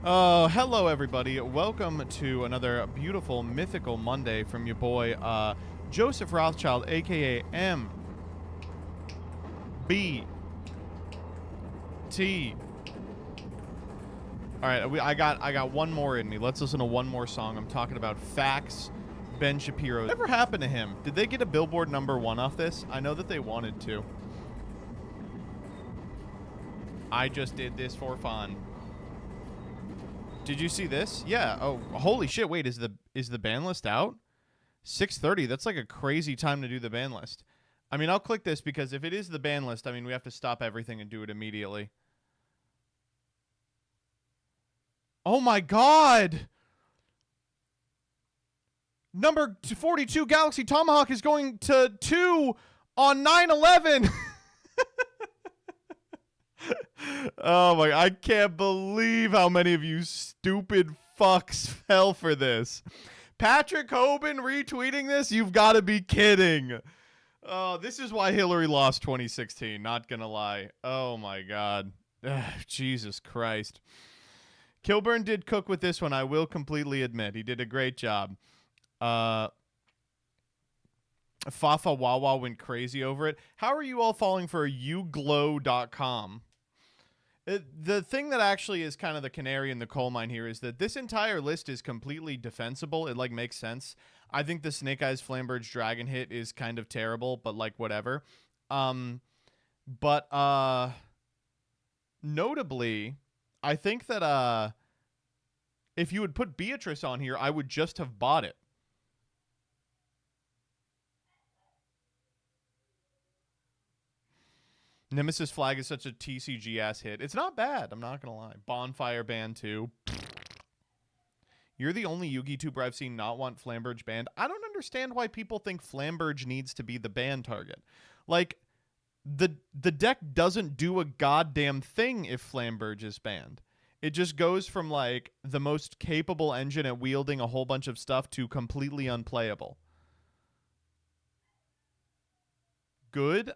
Hello everybody. Welcome to another beautiful mythical Monday from your boy, Joseph Rothschild, aka MBT. All right, I got one more in me. Let's listen to one more song. I'm talking about Fax, Ben Shapiro. Whatever happened to him? Did they get a Billboard #1 off this? I know that they wanted to. I just did this for fun. Did you see this? Yeah. Oh, holy shit! Wait, is the ban list out? 6:30. That's like a crazy time to do the ban list. I mean, I'll click this because if it is the ban list, I mean, we have to stop everything and do it immediately. Oh my god! Number 42 Galaxy Tomahawk is going to 2 on 9/11. Oh my, I can't believe how many of you stupid fucks fell for this. Patrick Hoban retweeting this? You've got to be kidding. Oh, this is why Hillary lost 2016, not gonna lie. Oh my god. Ugh, Jesus Christ. Kilburn did cook with this one, I will completely admit. He did a great job. Fafa Wawa went crazy over it. How are you all falling for youglow.com? The thing that actually is kind of the canary in the coal mine here is that this entire list is completely defensible. It like makes sense. I think the Snake Eyes Flamberge Dragon hit is kind of terrible, but like whatever. But notably, I think that if you would put Beatrice on here, I would just have bought it. Nemesis Flag is such a TCG ass hit. It's not bad. I'm not gonna lie. Bonfire Band 2. You're the only Yugi tuber I've seen not want Flamberge banned. I don't understand why people think Flamberge needs to be the ban target. Like, the deck doesn't do a goddamn thing if Flamberge is banned. It just goes from, like, the most capable engine at wielding a whole bunch of stuff to completely unplayable. Good?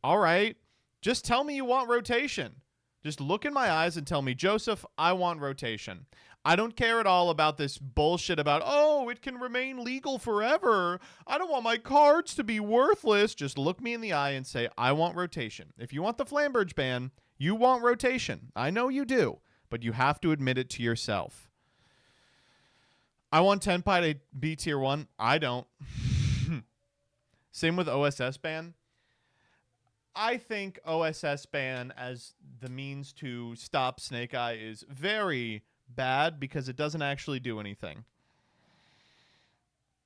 All right. Just tell me you want rotation. Just look in my eyes and tell me, Joseph, I want rotation. I don't care at all about this bullshit about, oh, it can remain legal forever. I don't want my cards to be worthless. Just look me in the eye and say, I want rotation. If you want the Flamberge ban, you want rotation. I know you do, but you have to admit it to yourself. I want Tenpai to be tier 1. I don't. Same with OSS ban. I think OSS ban as the means to stop Snake Eye is very bad because it doesn't actually do anything.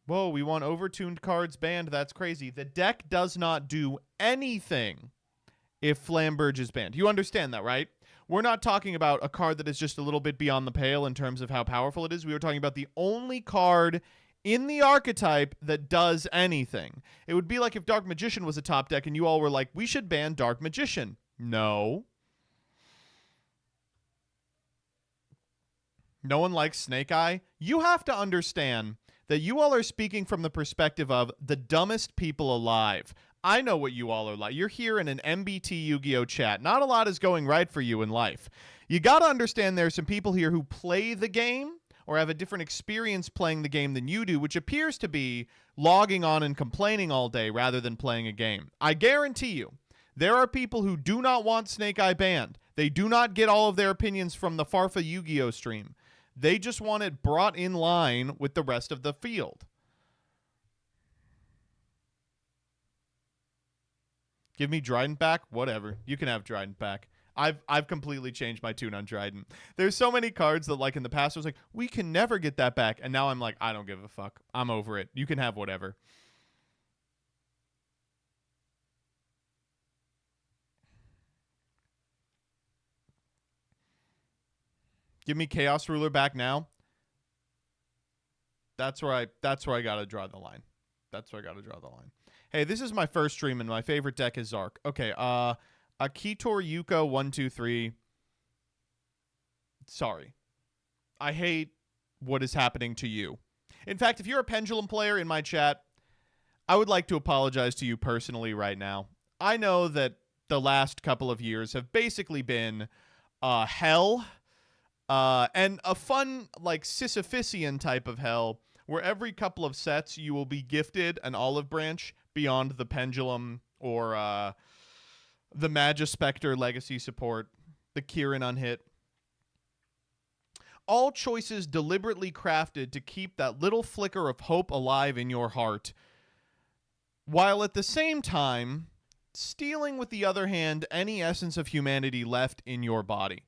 Whoa, we want overtuned cards banned. That's crazy. The deck does not do anything if Flamberge is banned. You understand that, right? We're not talking about a card that is just a little bit beyond the pale in terms of how powerful it is. We were talking about the only card in the archetype that does anything. It would be like if Dark Magician was a top deck and you all were like, we should ban Dark Magician. No. No one likes Snake Eye. You have to understand that you all are speaking from the perspective of the dumbest people alive. I know what you all are like. You're here in an MBT Yu-Gi-Oh chat. Not a lot is going right for you in life. You got to understand there's some people here who play the game or have a different experience playing the game than you do, which appears to be logging on and complaining all day rather than playing a game. I guarantee you, there are people who do not want Snake Eye banned. They do not get all of their opinions from the Farfa Yu-Gi-Oh stream. They just want it brought in line with the rest of the field. Give me Dryden back? Whatever. You can have Dryden back. I've completely changed my tune on Dryden. There's so many cards that, like, in the past I was like, we can never get that back. And now I'm like, I don't give a fuck. I'm over it. You can have whatever. Give me Chaos Ruler back now. That's where I gotta draw the line. That's where I gotta draw the line. Hey, this is my first stream and my favorite deck is Zark. Okay, Akitor Yuko 123. Sorry. I hate what is happening to you. In fact, if you're a Pendulum player in my chat, I would like to apologize to you personally right now. I know that the last couple of years have basically been hell. And a fun, like, Sisyphusian type of hell where every couple of sets you will be gifted an olive branch beyond the pendulum or the Magispector legacy support, the Kieran unhit. All choices deliberately crafted to keep that little flicker of hope alive in your heart, while at the same time stealing with the other hand any essence of humanity left in your body.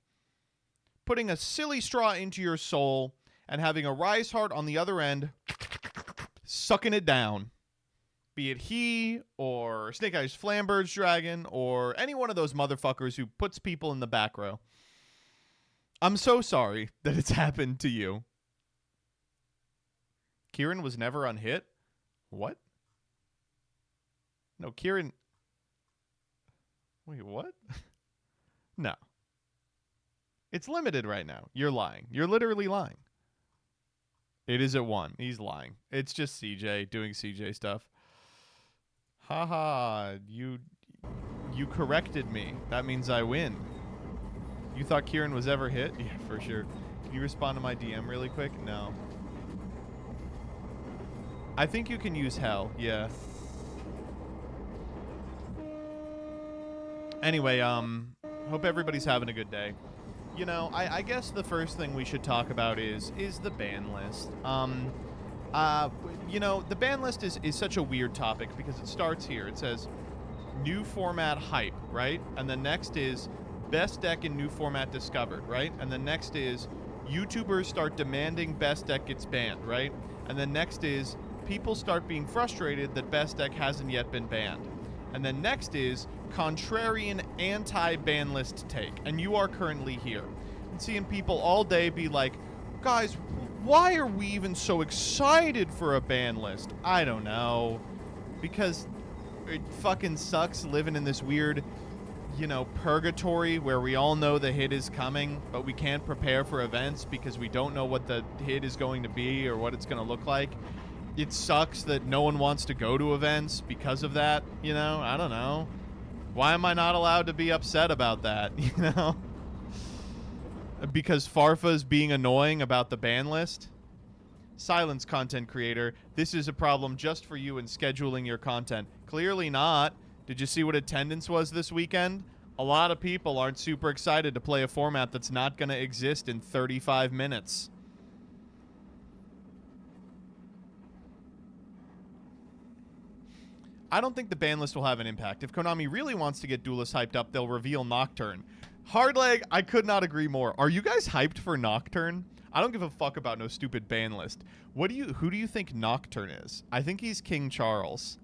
Putting a silly straw into your soul and having a rise heart on the other end, sucking it down. Be it he or Snake Eyes Flamberge Dragon or any one of those motherfuckers who puts people in the back row. I'm so sorry that it's happened to you. Kieran was never unhit? What? No, Kieran... Wait, what? No. It's limited right now. You're lying. You're literally lying. It is at 1. He's lying. It's just CJ doing CJ stuff. Haha, you corrected me. That means I win. You thought Kieran was ever hit? Yeah, for sure. Can you respond to my DM really quick? No. I think you can use hell, yeah. Anyway, hope everybody's having a good day. You know, I guess the first thing we should talk about is the ban list. You know, the ban list is such a weird topic because it starts here. It says new format hype, right? And the next is best deck in new format discovered, right? And the next is YouTubers start demanding best deck gets banned, right? And then next is people start being frustrated that best deck hasn't yet been banned. And then next is contrarian anti-ban list take. And you are currently here. And seeing people all day be like, guys, why are we even so excited for a ban list? I don't know. Because it fucking sucks living in this weird, you know, purgatory where we all know the hit is coming, but we can't prepare for events because we don't know what the hit is going to be or what it's going to look like. It sucks that no one wants to go to events because of that, you know? I don't know. Why am I not allowed to be upset about that, you know? Because Farfa's being annoying about the ban list? Silence, content creator. This is a problem just for you in scheduling your content. Clearly not. Did you see what attendance was this weekend? A lot of people aren't super excited to play a format that's not going to exist in 35 minutes. I don't think the ban list will have an impact. If Konami really wants to get Duelist hyped up, they'll reveal Nocturne. Hardleg, I could not agree more. Are you guys hyped for Nocturne? I don't give a fuck about no stupid ban list. Who do you think Nocturne is? I think he's King Charles.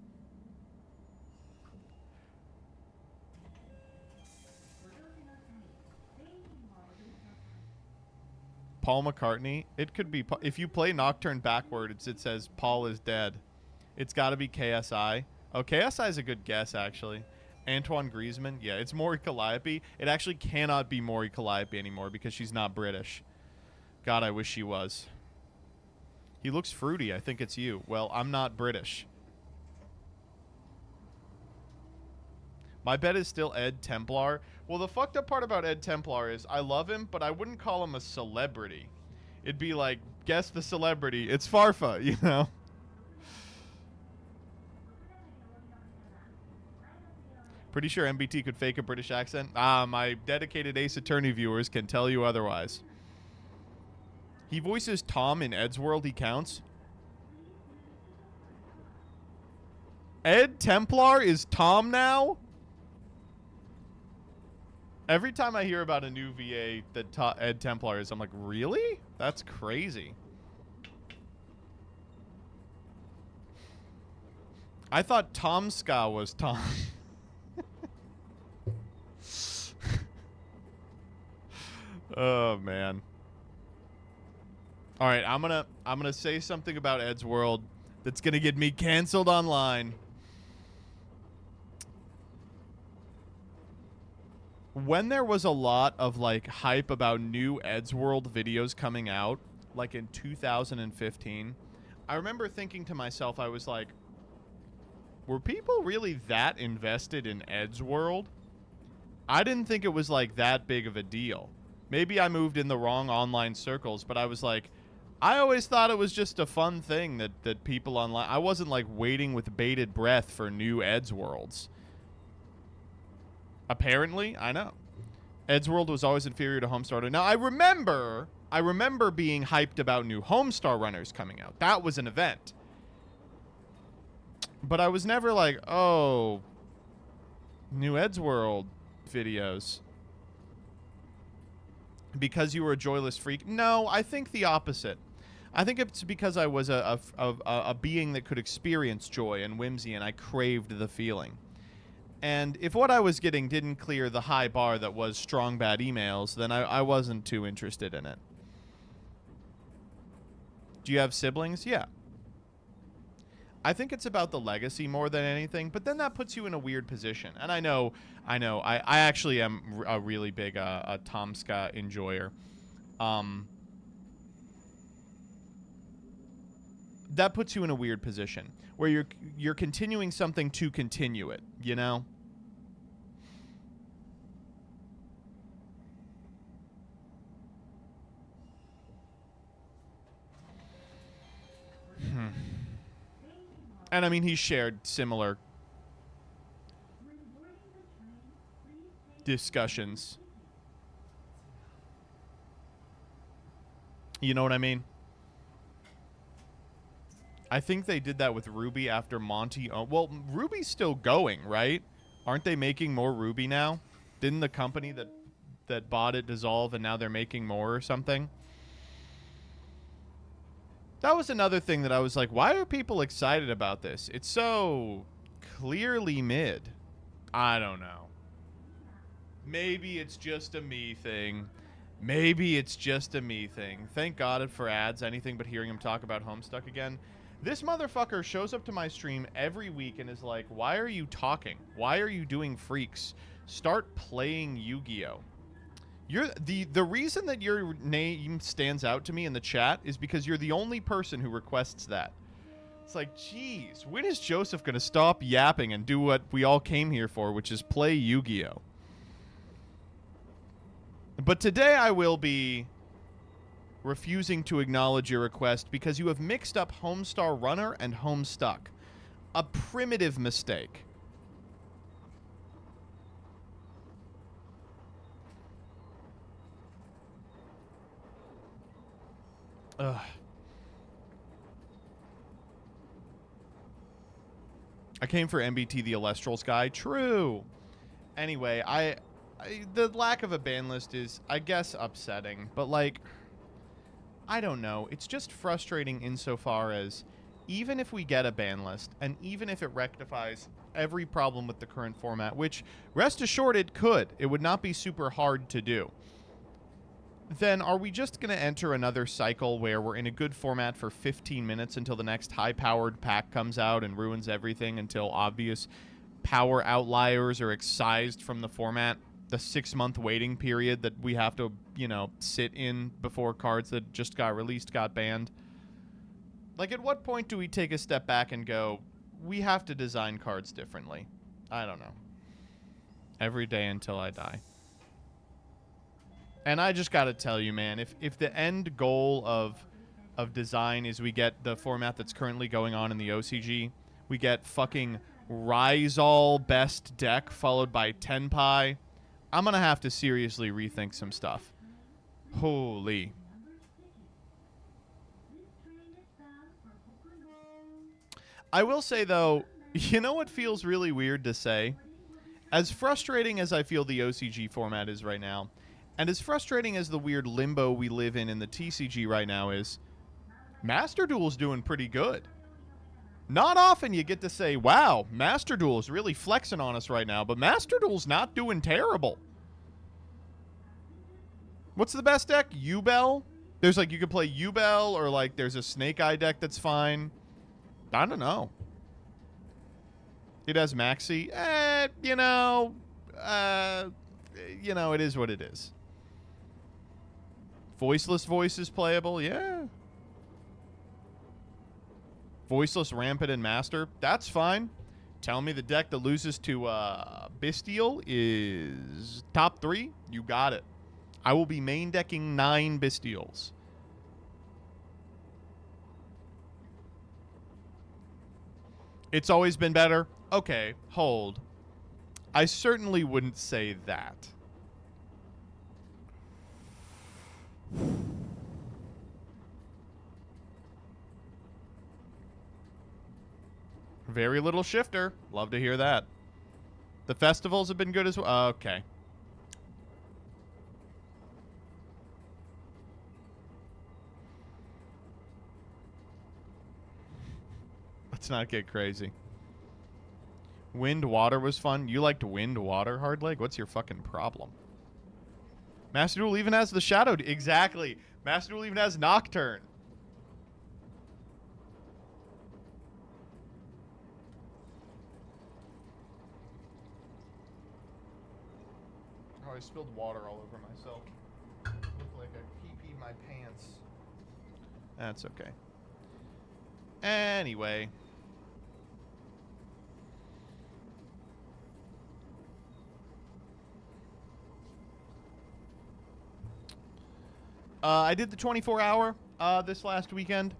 Paul McCartney? It could be. If you play Nocturne backwards, it says Paul is dead. It's got to be KSI. Oh, KSI is a good guess, actually. Antoine Griezmann? Yeah, it's Maury Calliope. It actually cannot be Maury Calliope anymore because she's not British. God, I wish she was. He looks fruity. I think it's you. Well, I'm not British. My bet is still Ed Templar. Well, the fucked up part about Ed Templar is I love him, but I wouldn't call him a celebrity. It'd be like, guess the celebrity. It's Farfa, you know? Pretty sure MBT could fake a British accent. My dedicated Ace Attorney viewers can tell you otherwise. He voices Tom in Ed's World. He counts. Ed Templar is Tom now? Every time I hear about a new VA that Ed Templar is, I'm like, really? That's crazy. I thought Tom Ska was Tom. Oh man. All right, I'm gonna say something about Ed's World that's gonna get me canceled online. When there was a lot of like hype about new Ed's World videos coming out, like in 2015, I remember thinking to myself, I was like, were people really that invested in Ed's World? I didn't think it was like that big of a deal. Maybe I moved in the wrong online circles, but I was like, I always thought it was just a fun thing that people online. I wasn't like waiting with bated breath for new Ed's Worlds. Apparently, I know. Ed's World was always inferior to Homestar. Now, I remember being hyped about new Homestar runners coming out. That was an event. But I was never like, oh, new Ed's World videos. Because you were a joyless freak? No, I think the opposite. I think it's because I was a being that could experience joy and whimsy, and I craved the feeling. And if what I was getting didn't clear the high bar that was strong bad emails, then I wasn't too interested in it. Do you have siblings? Yeah. I think it's about the legacy more than anything, but then that puts you in a weird position. And I know. I actually am a really big Tomska enjoyer. That puts you in a weird position where you're continuing something to continue it, you know? And I mean, he shared similar discussions. You know what I mean? I think they did that with Ruby after Monty. Well, Ruby's still going, right? Aren't they making more Ruby now? Didn't the company that bought it dissolve and now they're making more or something? That was another thing that I was like, why are people excited about this? It's so clearly mid. I don't know. Maybe it's just a me thing. Maybe it's just a me thing. Thank God for ads, anything but hearing him talk about Homestuck again. This motherfucker shows up to my stream every week and is like, why are you talking? Why are you doing freaks? Start playing Yu-Gi-Oh! You're the reason that your name stands out to me in the chat is because you're the only person who requests that. It's like, geez, when is Joseph going to stop yapping and do what we all came here for, which is play Yu-Gi-Oh! But today I will be refusing to acknowledge your request because you have mixed up Homestar Runner and Homestuck. A primitive mistake. Ugh. I came for MBT the Alestrals guy. True. Anyway, the lack of a ban list is, I guess, upsetting. But, like, I don't know. It's just frustrating insofar as even if we get a ban list, and even if it rectifies every problem with the current format, which, rest assured, it could. It would not be super hard to do. Then are we just going to enter another cycle where we're in a good format for 15 minutes until the next high-powered pack comes out and ruins everything until obvious power outliers are excised from the format? The 6-month waiting period that we have to, you know, sit in before cards that just got released got banned. Like, at what point do we take a step back and go, we have to design cards differently? I don't know. Every day until I die. And I just got to tell you, man, if the end goal of design is we get the format that's currently going on in the OCG, we get fucking Rizal best deck followed by Tenpai, I'm going to have to seriously rethink some stuff. Holy. I will say, though, you know what feels really weird to say? As frustrating as I feel the OCG format is right now, and as frustrating as the weird limbo we live in the TCG right now is, Master Duel's doing pretty good. Not often you get to say, wow, Master Duel's really flexing on us right now, but Master Duel's not doing terrible. What's the best deck? Yubel? There's like, you could play Yubel, or like there's a Snake Eye deck that's fine. I don't know. It has Maxi. It is what it is. Voiceless Voice is playable, yeah. Voiceless Rampant and Master, that's fine. Tell me the deck that loses to Bestial is top 3. You got it. I will be main decking 9 Bastils. It's always been better. Okay, hold. I certainly wouldn't say that. Very little shifter. Love to hear that. The festivals have been good as well. Okay. Let's not get crazy. Wind Water was fun. You liked Wind Water, Hardleg? What's your fucking problem? Master Duel even has the Shadow. Exactly. Master Duel even has Nocturne. Oh, I spilled water all over myself. Looked like I pee-peed my pants. That's okay. Anyway. I did the 24-hour this last weekend.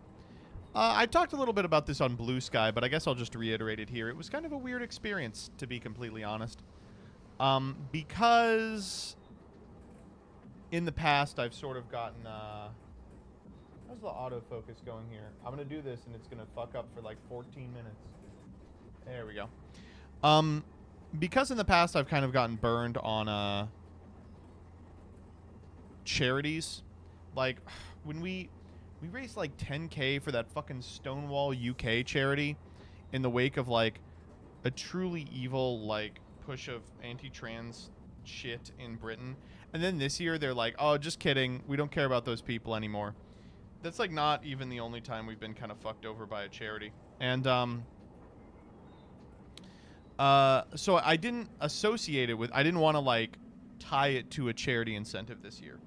I talked a little bit about this on Blue Sky, but I guess I'll just reiterate it here. It was kind of a weird experience, to be completely honest. Because in the past, I've sort of gotten... how's the autofocus going here? I'm going to do this, and it's going to fuck up for like 14 minutes. There we go. Because in the past, I've kind of gotten burned on charities. Like, when we raised like 10K for that fucking Stonewall UK charity in the wake of like a truly evil like push of anti-trans shit in Britain. And then this year they're like, oh, just kidding. We don't care about those people anymore. That's like not even the only time we've been kind of fucked over by a charity. And so I didn't associate it with, I didn't want to like tie it to a charity incentive this year.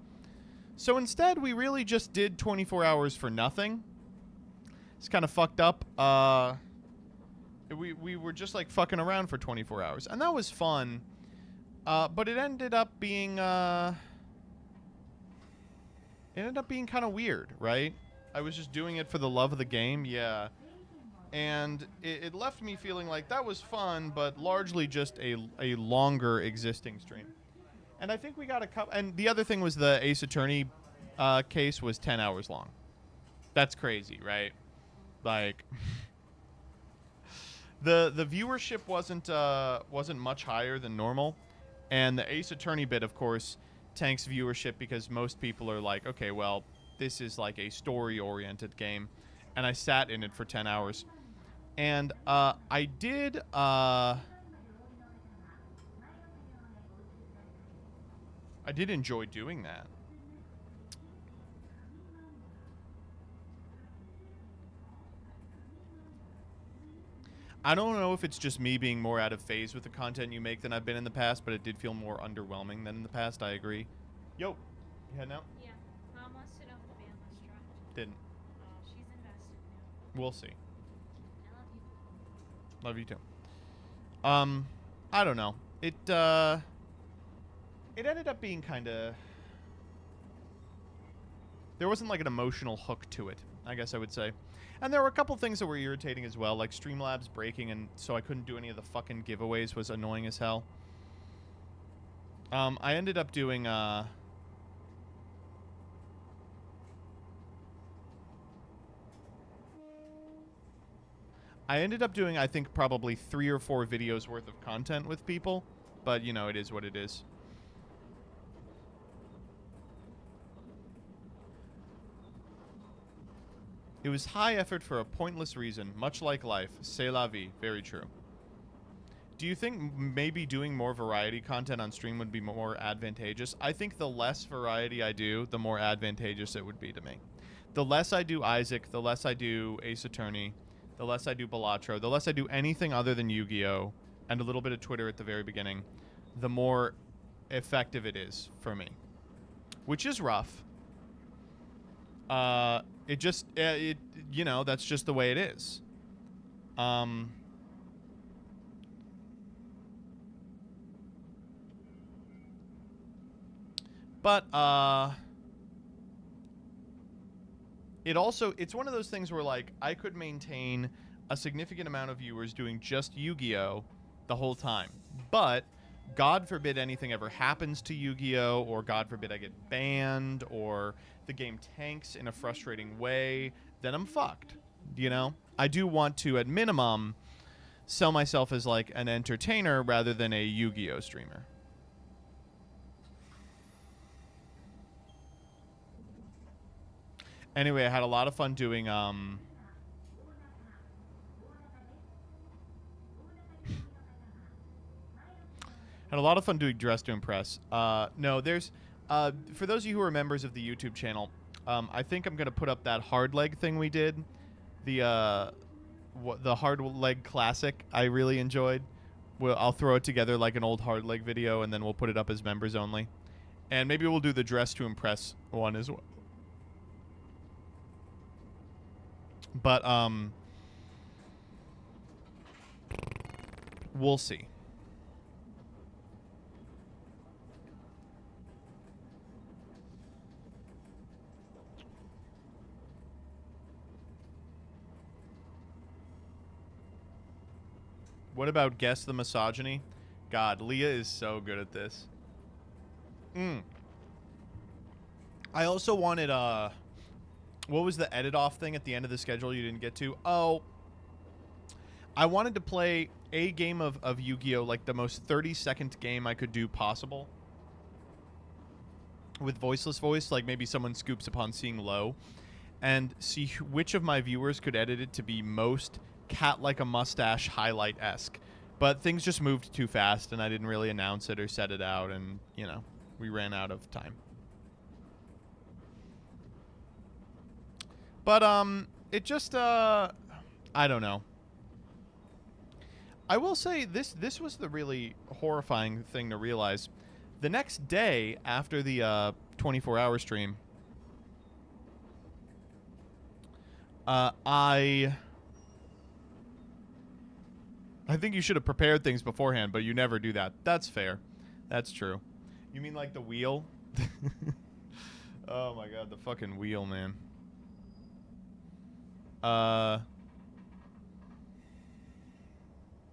So instead, we really just did 24 hours for nothing. It's kind of fucked up. We were just like fucking around for 24 hours, and that was fun. But it ended up being kind of weird, right? I was just doing it for the love of the game, yeah. And it left me feeling like that was fun, but largely just a longer existing stream. And I think we got a couple. And the other thing was the Ace Attorney case was 10 hours long. That's crazy, right? Like, the viewership wasn't much higher than normal, and the Ace Attorney bit, of course, tanks viewership because most people are like, okay, well, this is like a story-oriented game, and I sat in it for 10 hours, and I did. I did enjoy doing that. I don't know if it's just me being more out of phase with the content you make than I've been in the past, but it did feel more underwhelming than in the past. I agree. Yo, you heading out? Yeah. Mom wants to know if the band was dropped. Didn't. She's invested now. We'll see. I love you. Love you too. I don't know. It ended up being kind of... There wasn't like an emotional hook to it, I guess I would say. And there were a couple things that were irritating as well, like Streamlabs breaking, and so I couldn't do any of the fucking giveaways was annoying as hell. I ended up doing, I ended up doing, I think, probably 3 or 4 videos worth of content with people, but, you know, it is what it is. It was high effort for a pointless reason, much like life. C'est la vie. Very true. Do you think maybe doing more variety content on stream would be more advantageous? I think the less variety I do, the more advantageous it would be to me. The less I do Isaac, the less I do Ace Attorney, the less I do Balatro, the less I do anything other than Yu-Gi-Oh! And a little bit of Twitter at the very beginning, the more effective it is for me. Which is rough. It just, you know, that's just the way it is. But it's one of those things where like I could maintain a significant amount of viewers doing just Yu-Gi-Oh the whole time. But God forbid anything ever happens to Yu-Gi-Oh, or God forbid I get banned, or the game tanks in a frustrating way, then I'm fucked. You know? I do want to, at minimum, sell myself as like an entertainer rather than a Yu-Gi-Oh streamer. Anyway, I had a lot of fun doing had a lot of fun doing Dress to Impress. No, there's for those of you who are members of the YouTube channel, I think I'm gonna put up that hard leg thing we did, the hard leg classic. I really enjoyed. I'll throw it together like an old hard leg video, and then we'll put it up as members only. And maybe we'll do the Dress to Impress one as well. But we'll see. What about Guess the Misogyny? God, Leah is so good at this. I also wanted, what was the edit off thing at the end of the schedule you didn't get to? Oh, I wanted to play a game of Yu-Gi-Oh! Like the most 30-second game I could do possible. With voiceless voice, like maybe someone scoops upon seeing low. And see which of my viewers could edit it to be most cat like a mustache highlight-esque. But things just moved too fast, and I didn't really announce it or set it out, and, you know, we ran out of time. But, it just, I don't know. I will say this was the really horrifying thing to realize. The next day after the 24-hour stream, I think you should have prepared things beforehand, but you never do that. That's fair. That's true. You mean like the wheel? Oh my god, the fucking wheel, man.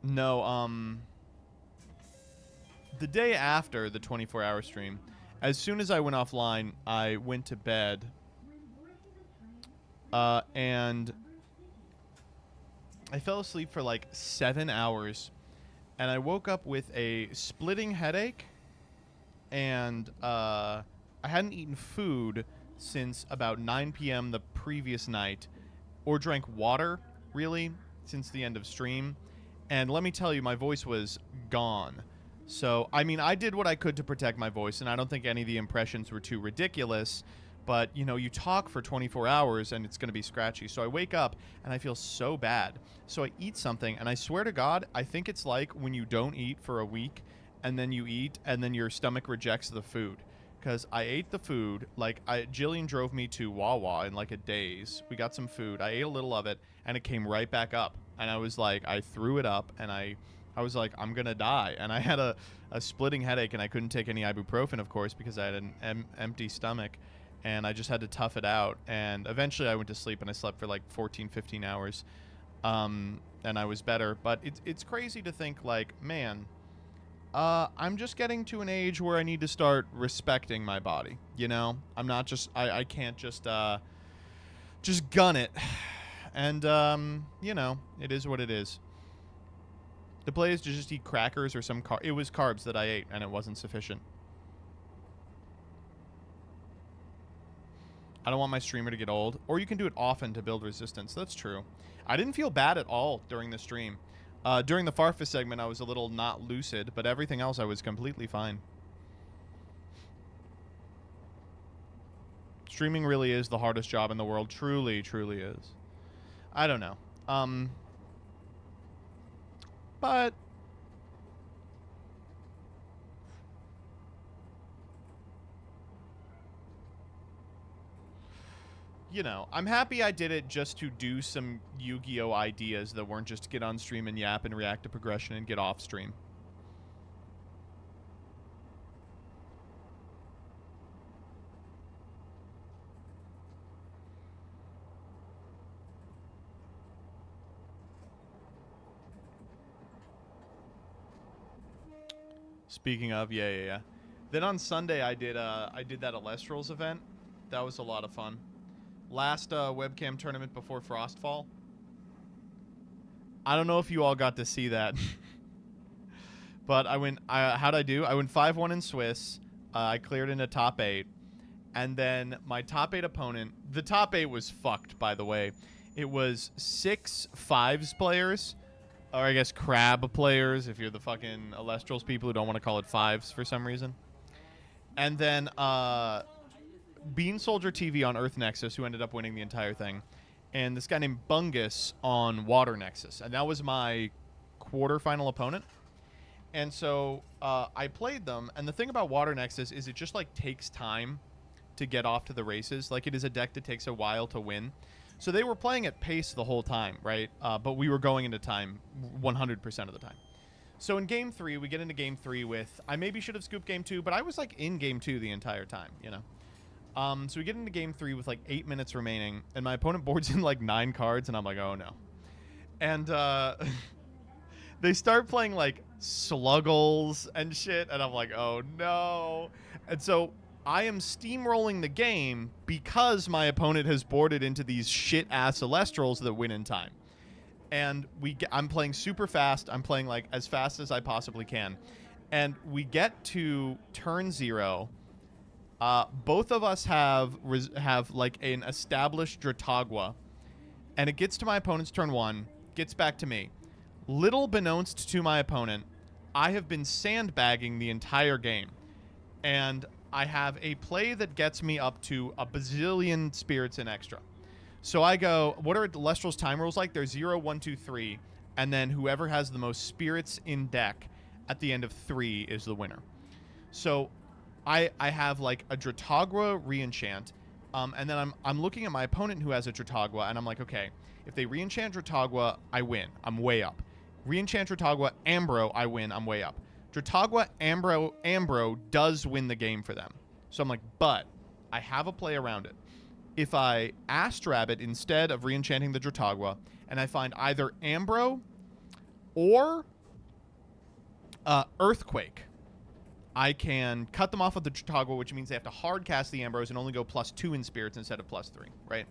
No, the day after the 24-hour stream, as soon as I went offline, I went to bed. And I fell asleep for like 7 hours, and I woke up with a splitting headache, and I hadn't eaten food since about 9 p.m. the previous night, or drank water, really, since the end of stream. And let me tell you, my voice was gone. So, I mean, I did what I could to protect my voice, and I don't think any of the impressions were too ridiculous. But, you know, you talk for 24 hours and it's going to be scratchy. So I wake up and I feel so bad. So I eat something, and I swear to God, I think it's like when you don't eat for a week and then you eat and then your stomach rejects the food. Because I ate the food, like, Jillian drove me to Wawa in like a daze. We got some food. I ate a little of it and it came right back up. And I was like, I threw it up, and I was like, I'm going to die. And I had a splitting headache, and I couldn't take any ibuprofen, of course, because I had an empty stomach. And I just had to tough it out. And eventually I went to sleep, and I slept for like 14, 15 hours. And I was better. But it's crazy to think, like, man, I'm just getting to an age where I need to start respecting my body. You know? I'm not just, I can't just gun it. And, you know, it is what it is. The play is to just eat crackers or some it was carbs that I ate, and it wasn't sufficient. I don't want my streamer to get old. Or you can do it often to build resistance. That's true. I didn't feel bad at all during the stream. During the Farfus segment, I was a little not lucid, but everything else I was completely fine. Streaming really is the hardest job in the world. Truly, truly is. I don't know. But you know, I'm happy I did it just to do some Yu-Gi-Oh ideas that weren't just get on stream and yap and react to progression and get off stream. Speaking of, yeah. Then on Sunday I did that Alestrals event. That was a lot of fun. Last webcam tournament before Frostfall. I don't know if you all got to see that. But how'd I do? I went 5-1 in Swiss. I cleared into top 8. And then my top 8 opponent, the top 8 was fucked, by the way. It was 6 fives players, or I guess crab players, if you're the fucking Alestrals people who don't want to call it fives for some reason. And then Bean Soldier TV on Earth Nexus, who ended up winning the entire thing. And this guy named Bungus on Water Nexus. And that was my quarterfinal opponent. And so I played them, and the thing about Water Nexus is it just, like, takes time to get off to the races. Like, it is a deck that takes a while to win. So they were playing at pace the whole time, right? But we were going into time 100% of the time. So in Game 3, we get into Game 3 with... I maybe should have scooped Game 2, but I was, like, in Game 2 the entire time, you know? So we get into Game 3 with, like, 8 minutes remaining, and my opponent boards in, like, 9 cards, and I'm like, oh, no. And they start playing, like, Sluggles and shit, and I'm like, oh, no. And so... I am steamrolling the game because my opponent has boarded into these shit-ass Alestrals that win in time. And I'm playing super fast. I'm playing, like, as fast as I possibly can. And we get to turn 0. Both of us have like, an established Dratagua. And it gets to my opponent's turn 1, gets back to me. Little beknownst to my opponent, I have been sandbagging the entire game. And... I have a play that gets me up to a bazillion spirits in extra. So I go, what are Alestral's time rules like? They're 0, 1, 2, 3, and then whoever has the most spirits in deck at the end of 3 is the winner. So I have like a Dratagua reenchant, and then I'm looking at my opponent who has a Dratagua, and I'm like, okay, if they reenchant Dratagua, I win. I'm way up. Reenchant Dratagua, Ambro, I win. I'm way up. Dratagua Ambro does win the game for them. So I'm like, but I have a play around it. If I Ast Rabbit instead of reenchanting the Dratagua, and I find either Ambro or Earthquake, I can cut them off of the Dratagua, which means they have to hard cast the Ambros and only go +2 in spirits instead of +3, right?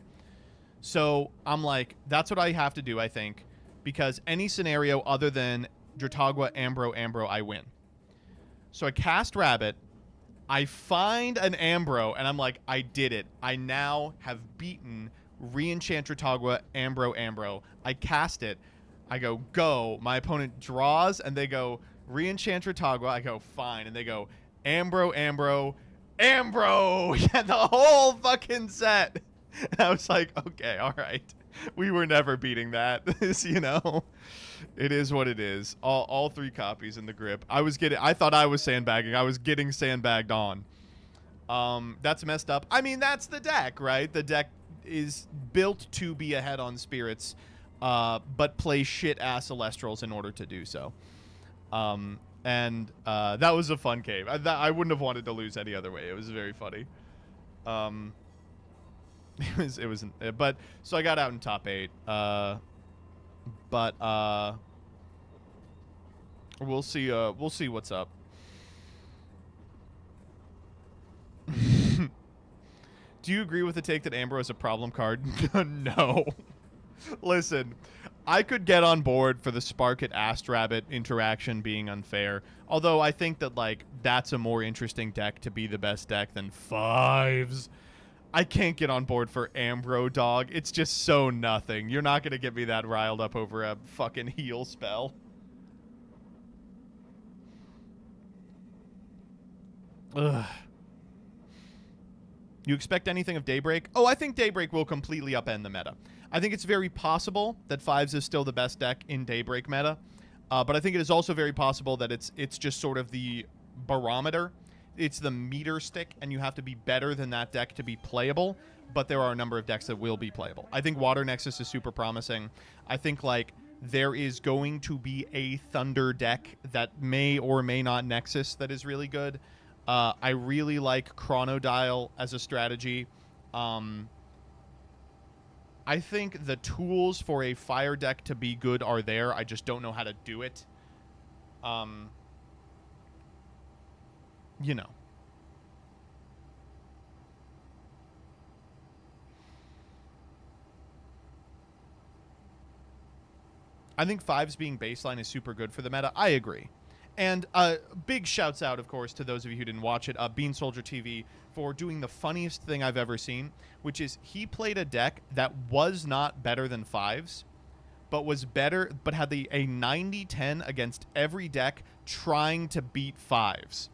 So I'm like, that's what I have to do, I think, because any scenario other than Dratagua, Ambro, I win. So I cast Rabbit, I find an Ambro, and I'm like, I did it. I now have beaten Reenchant Dratagua, Ambro. I cast it. I go. My opponent draws, and they go, Reenchant Dratagua. I go, fine. And they go, Ambro. Yeah, the whole fucking set. And I was like, okay, all right. We were never beating that, you know? It is what it is. All 3 copies in the grip. I thought I was sandbagging. I was getting sandbagged on. That's messed up. I mean, that's the deck, right? The deck is built to be ahead on spirits, but play shit-ass Alestrals in order to do so. That was a fun game. I wouldn't have wanted to lose any other way. It was very funny. But so I got out in top 8. But we'll see what's up. Do you agree with the take that Ambro is a problem card? No. Listen, I could get on board for the Spark at Ast Rabbit interaction being unfair. Although I think that, like, that's a more interesting deck to be the best deck than fives. I can't get on board for Ambro, dog. It's just so nothing. You're not going to get me that riled up over a fucking heal spell. Ugh. You expect anything of Daybreak? Oh, I think Daybreak will completely upend the meta. I think it's very possible that fives is still the best deck in Daybreak meta. But I think it is also very possible that it's just sort of the barometer. It's the meter stick, and you have to be better than that deck to be playable. But there are a number of decks that will be playable. I think Water Nexus is super promising. I think, like, there is going to be a Thunder deck that may or may not Nexus that is really good. I really like Chronodial as a strategy. I think the tools for a fire deck to be good are there. I just don't know how to do it. you know. I think fives being baseline is super good for the meta. I agree. And big shouts out, of course, to those of you who didn't watch it, Bean Soldier TV, for doing the funniest thing I've ever seen, which is he played a deck that was not better than fives, but was better, but had a 90-10 against every deck trying to beat fives.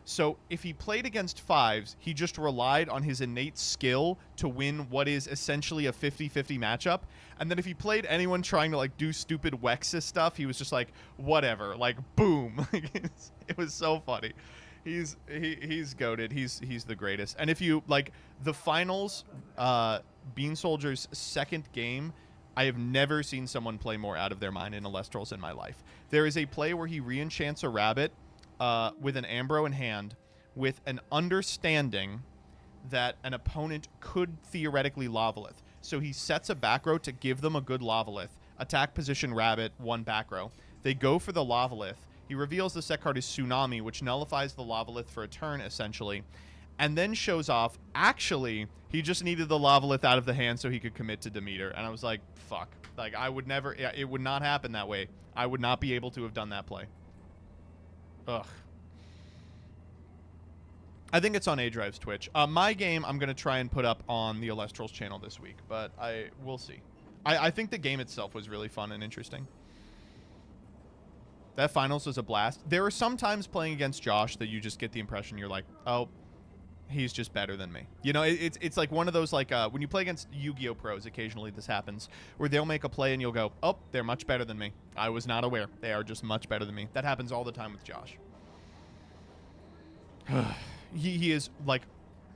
So if he played against fives, he just relied on his innate skill to win what is essentially a 50-50 matchup. And then if he played anyone trying to like do stupid Wexus stuff, he was just like, whatever, like boom. It was so funny. He's goated. He's the greatest. And if you like the finals, Bean Soldier's second game, I have never seen someone play more out of their mind in Alestrals in my life. There is a play where he reenchants a rabbit with an Ambro in hand, with an understanding that an opponent could theoretically Lavalith. So he sets a back row to give them a good Lavalith. Attack position rabbit, one back row. They go for the Lavalith. He reveals the set card is Tsunami, which nullifies the Lavalith for a turn, essentially. And then shows off, actually, he just needed the Lavalith out of the hand so he could commit to Demeter. And I was like, fuck. Like, I would never, it would not happen that way. I would not be able to have done that play. Ugh. I think it's on A-Drive's Twitch. My game I'm going to try and put up on the Alestrals channel this week, but we'll see. I think the game itself was really fun and interesting. That finals was a blast. There are some times playing against Josh that you just get the impression you're like, oh, he's just better than me. You know, it's like one of those, like, when you play against Yu-Gi-Oh! Pros, occasionally this happens, where they'll make a play and you'll go, oh, they're much better than me. I was not aware. They are just much better than me. That happens all the time with Josh. He is, like,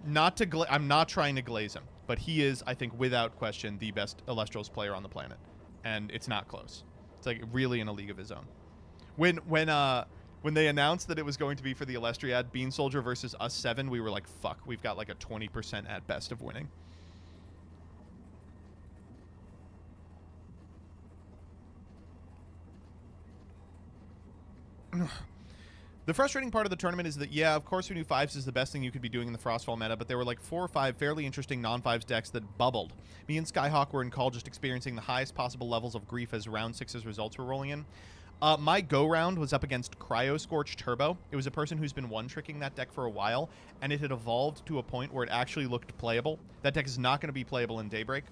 I'm not trying to glaze him, but he is, I think, without question, the best Alestrals player on the planet. And it's not close. It's, like, really in a league of his own. When they announced that it was going to be for the Alestriad, Bean Soldier versus us 7, we were like, fuck, we've got like a 20% at best of winning. The frustrating part of the tournament is that, yeah, of course we knew fives is the best thing you could be doing in the Frostfall meta, but there were like 4 or 5 fairly interesting non-fives decks that bubbled. Me and Skyhawk were in call just experiencing the highest possible levels of grief as round 6's results were rolling in. My go-round was up against Cryo Scorch Turbo. It was a person who's been one-tricking that deck for a while, and it had evolved to a point where it actually looked playable. That deck is not going to be playable in Daybreak.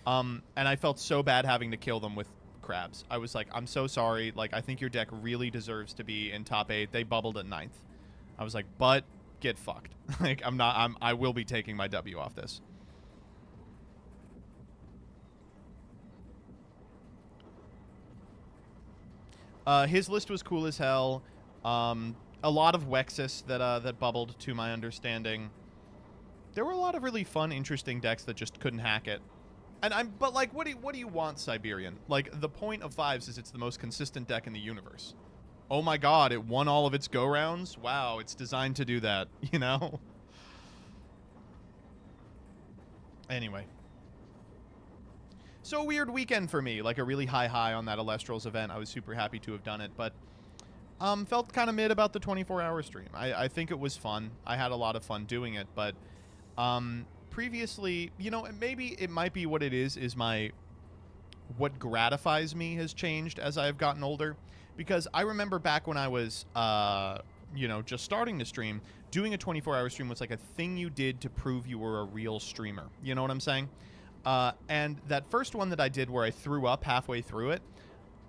And I felt so bad having to kill them with crabs. I was like, I'm so sorry. Like, I think your deck really deserves to be in top 8. They bubbled at 9th. I was like, but get fucked. Like, I will be taking my W off this. His list was cool as hell. A lot of Wexus that bubbled, to my understanding. There were a lot of really fun, interesting decks that just couldn't hack it. But like, what do you want, Siberian? Like, the point of fives is it's the most consistent deck in the universe. Oh my god, it won all of its go-rounds? Wow, it's designed to do that, you know? Anyway. So a weird weekend for me, like a really high on that Alestrals event. I was super happy to have done it, but felt kind of mid about the 24-hour stream. I think it was fun. I had a lot of fun doing it, but previously, you know, maybe it might be what it is what gratifies me has changed as I've gotten older. Because I remember back when I was, you know, just starting to stream, doing a 24-hour stream was like a thing you did to prove you were a real streamer. You know what I'm saying? And that first one that I did where I threw up halfway through it,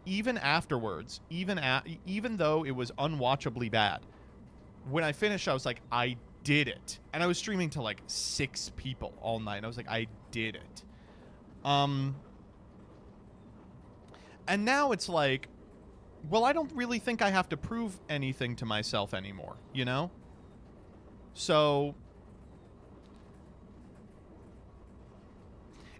even afterwards, even though it was unwatchably bad, when I finished, I was like, I did it. And I was streaming to like 6 people all night. I was like, I did it. And now it's like, well, I don't really think I have to prove anything to myself anymore, you know? So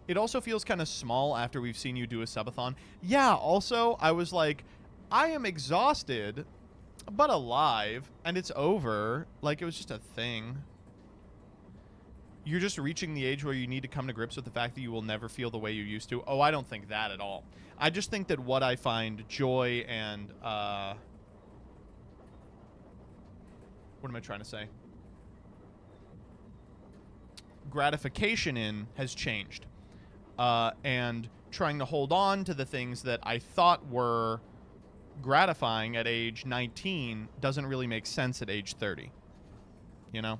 it also feels kind of small after we've seen you do a subathon. Yeah, also, I was like, I am exhausted, but alive, and it's over. Like, it was just a thing. You're just reaching the age where you need to come to grips with the fact that you will never feel the way you used to. Oh, I don't think that at all. I just think that what I find joy and, what am I trying to say? Gratification in has changed. And trying to hold on to the things that I thought were gratifying at age 19 doesn't really make sense at age 30. You know?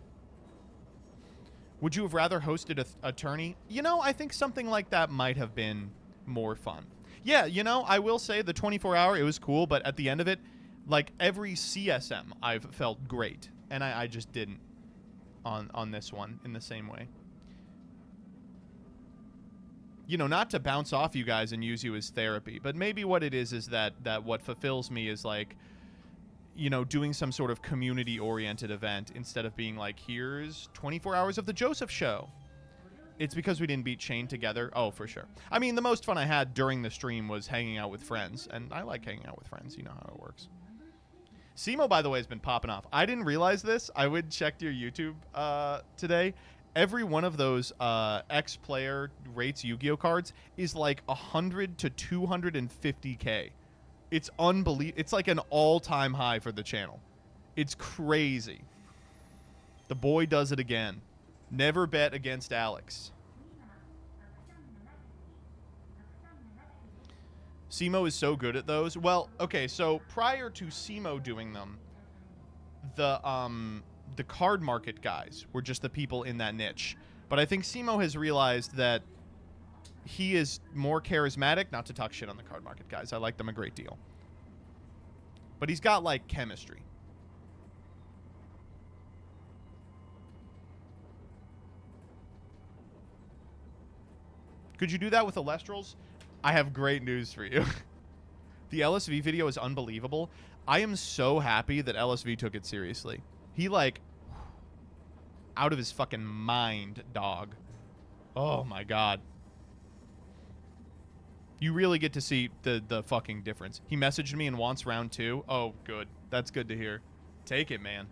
Would you have rather hosted a tourney? You know, I think something like that might have been more fun. Yeah, you know, I will say the 24-hour, it was cool, but at the end of it, like every CSM, I've felt great. And I just didn't on this one in the same way. You know, not to bounce off you guys and use you as therapy, but maybe what it is that what fulfills me is like, you know, doing some sort of community-oriented event instead of being like, here's 24 hours of the Joseph Show. It's because we didn't beat Shane together. Oh, for sure. I mean, the most fun I had during the stream was hanging out with friends, and I like hanging out with friends. You know how it works. Simo, by the way, has been popping off. I didn't realize this. I would check your YouTube today. Every one of those X-Player rates Yu-Gi-Oh cards is like 100 to 250K. It's unbelievable. It's like an all-time high for the channel. It's crazy. The boy does it again. Never bet against Alex. Simo is so good at those. Well, okay, so prior to Simo doing them, the card market guys were just the people in that niche. But I think Simo has realized that he is more charismatic. Not to talk shit on the card market guys. I like them a great deal. But he's got, like, chemistry. Could you do that with Alestrals? I have great news for you. The LSV video is unbelievable. I am so happy that LSV took it seriously. He, like, out of his fucking mind, dog. Oh, my God. You really get to see the fucking difference. He messaged me and wants round 2. Oh, good. That's good to hear. Take it, man.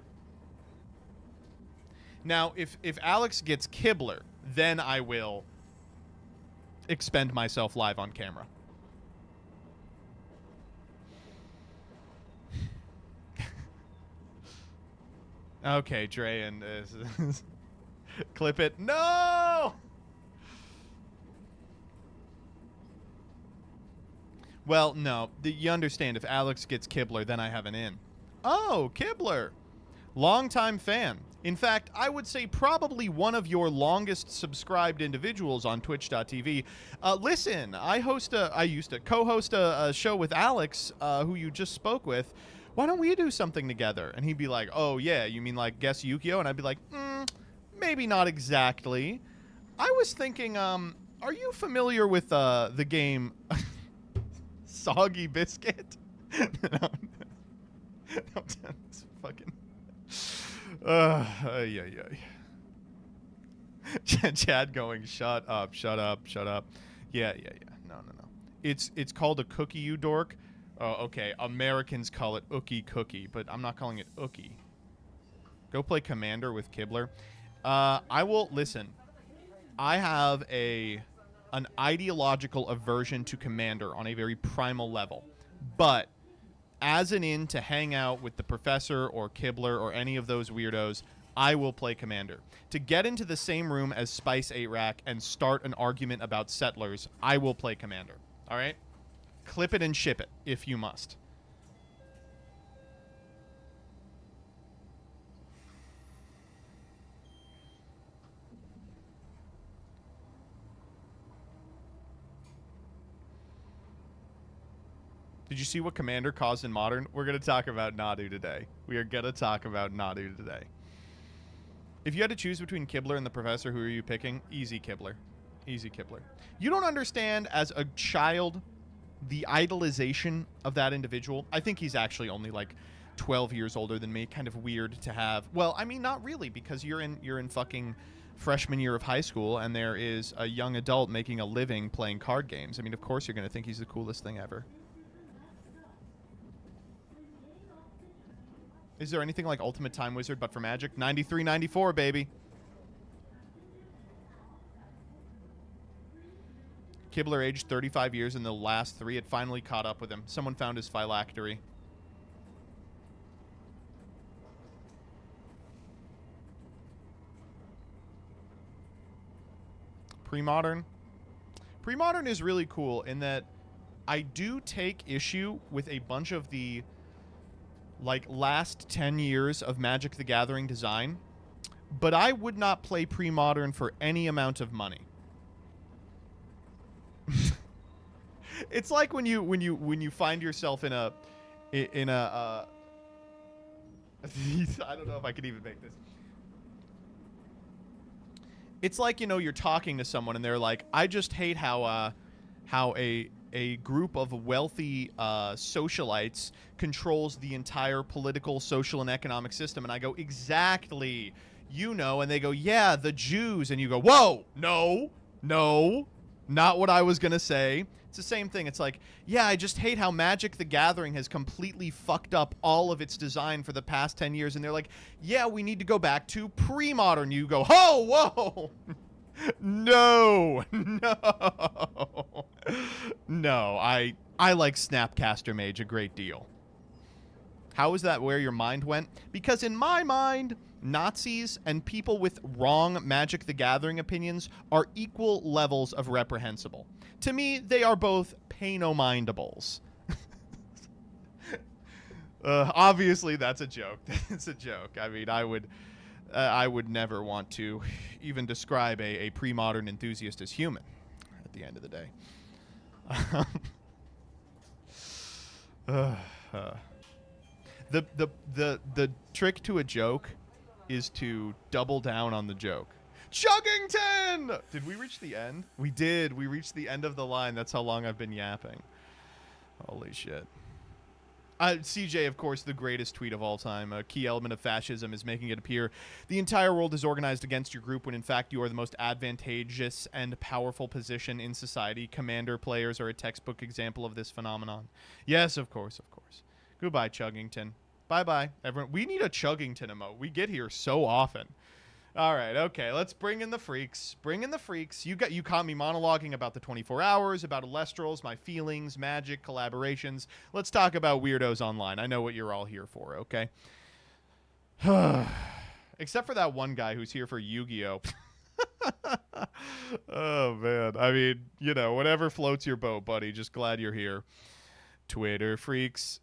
Now, if Alex gets Kibler, then I will expend myself live on camera. Okay, Dre, and clip it. No! Well, no. You understand, if Alex gets Kibler, then I have an in. Oh, Kibler. Longtime fan. In fact, I would say probably one of your longest subscribed individuals on twitch.tv. Listen, I used to co-host a show with Alex, who you just spoke with. Why don't we do something together? And he'd be like, oh, yeah, you mean like Guess Yu-Gi-Oh? And I'd be like, maybe not exactly. I was thinking, are you familiar with the game Soggy Biscuit? No, it's fucking... yeah. Chad going, shut up. Yeah. No. It's called a cookie, you dork. Oh, okay. Americans call it ookie cookie, but I'm not calling it ookie. Go play Commander with Kibler. I will listen. I have an ideological aversion to Commander on a very primal level, but as an in to hang out with the professor or Kibler or any of those weirdos, I will play Commander. To get into the same room as Spice 8-Rack and start an argument about settlers, I will play Commander. All right? Clip it and ship it, if you must. Did you see what Commander caused in Modern? We're going to talk about Nadu today. We are going to talk about Nadu today. If you had to choose between Kibler and the Professor, who are you picking? Easy Kibler. Easy Kibler. You don't understand, as a child, the idolization of that individual. I think he's actually only like 12 years older than me. Kind of weird to have. Well, I mean, not really, because you're in fucking freshman year of high school, and there is a young adult making a living playing card games. I mean, of course you're going to think he's the coolest thing ever. Is there anything like Ultimate Time Wizard but for Magic? 93, 94, baby. Kibler aged 35 years in the last 3. It finally caught up with him. Someone found his phylactery. Pre-modern. Pre-modern is really cool in that I do take issue with a bunch of the like last 10 years of Magic the Gathering design, but I would not play pre-modern for any amount of money. It's like when you find yourself in a I don't know if I could even make this. It's like, you know, you're talking to someone and they're like, I just hate how a group of wealthy socialites controls the entire political, social, and economic system. And I go, exactly, you know. And they go, yeah, the Jews. And you go, whoa, no, not what I was going to say. It's the same thing. It's like, yeah, I just hate how Magic the Gathering has completely fucked up all of its design for the past 10 years. And they're like, yeah, we need to go back to pre-modern. You go, oh, whoa. No. I like Snapcaster Mage a great deal. How is that where your mind went? Because in my mind, Nazis and people with wrong Magic the Gathering opinions are equal levels of reprehensible. To me, they are both pain-o-mindables. Obviously, that's a joke. It's a joke. I mean, I would never want to even describe a pre-modern enthusiast as human at the end of the day. The trick to a joke is to double down on the joke. Chuggington! Did we reach the end? We did. We reached the end of the line. That's how long I've been yapping. Holy shit. CJ, of course, the greatest tweet of all time. A key element of fascism is making it appear the entire world is organized against your group when in fact you are the most advantageous and powerful position in society. Commander players are a textbook example of this phenomenon. Yes, of course, of course. Goodbye, Chuggington. Bye-bye, everyone. We need a Chuggington emote. We get here so often. All right, okay, let's bring in the freaks. Bring in the freaks. You caught me monologuing about the 24 hours, about Alestrals, my feelings, magic, collaborations. Let's talk about weirdos online. I know what you're all here for, okay? Except for that one guy who's here for Yu-Gi-Oh! Oh, man. I mean, you know, whatever floats your boat, buddy. Just glad you're here. Twitter freaks.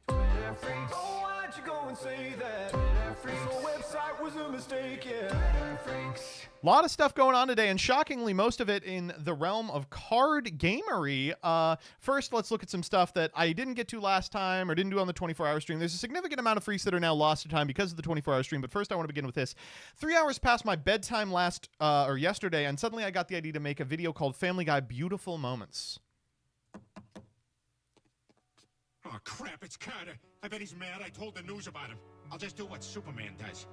Twitter freaks. Oh, why'd you go and say that? Twitter freaks. The website was a mistake, yeah. Twitter freaks. A lot of stuff going on today, and shockingly, most of it in the realm of card gamery. First, let's look at some stuff that I didn't get to last time or didn't do on the 24-hour stream. There's a significant amount of freaks that are now lost to time because of the 24-hour stream, but first I want to begin with this. 3 hours past my bedtime yesterday, and suddenly I got the idea to make a video called Family Guy Beautiful Moments. Oh, crap, it's Carter. I bet he's mad I told the news about him. I'll just do what Superman does.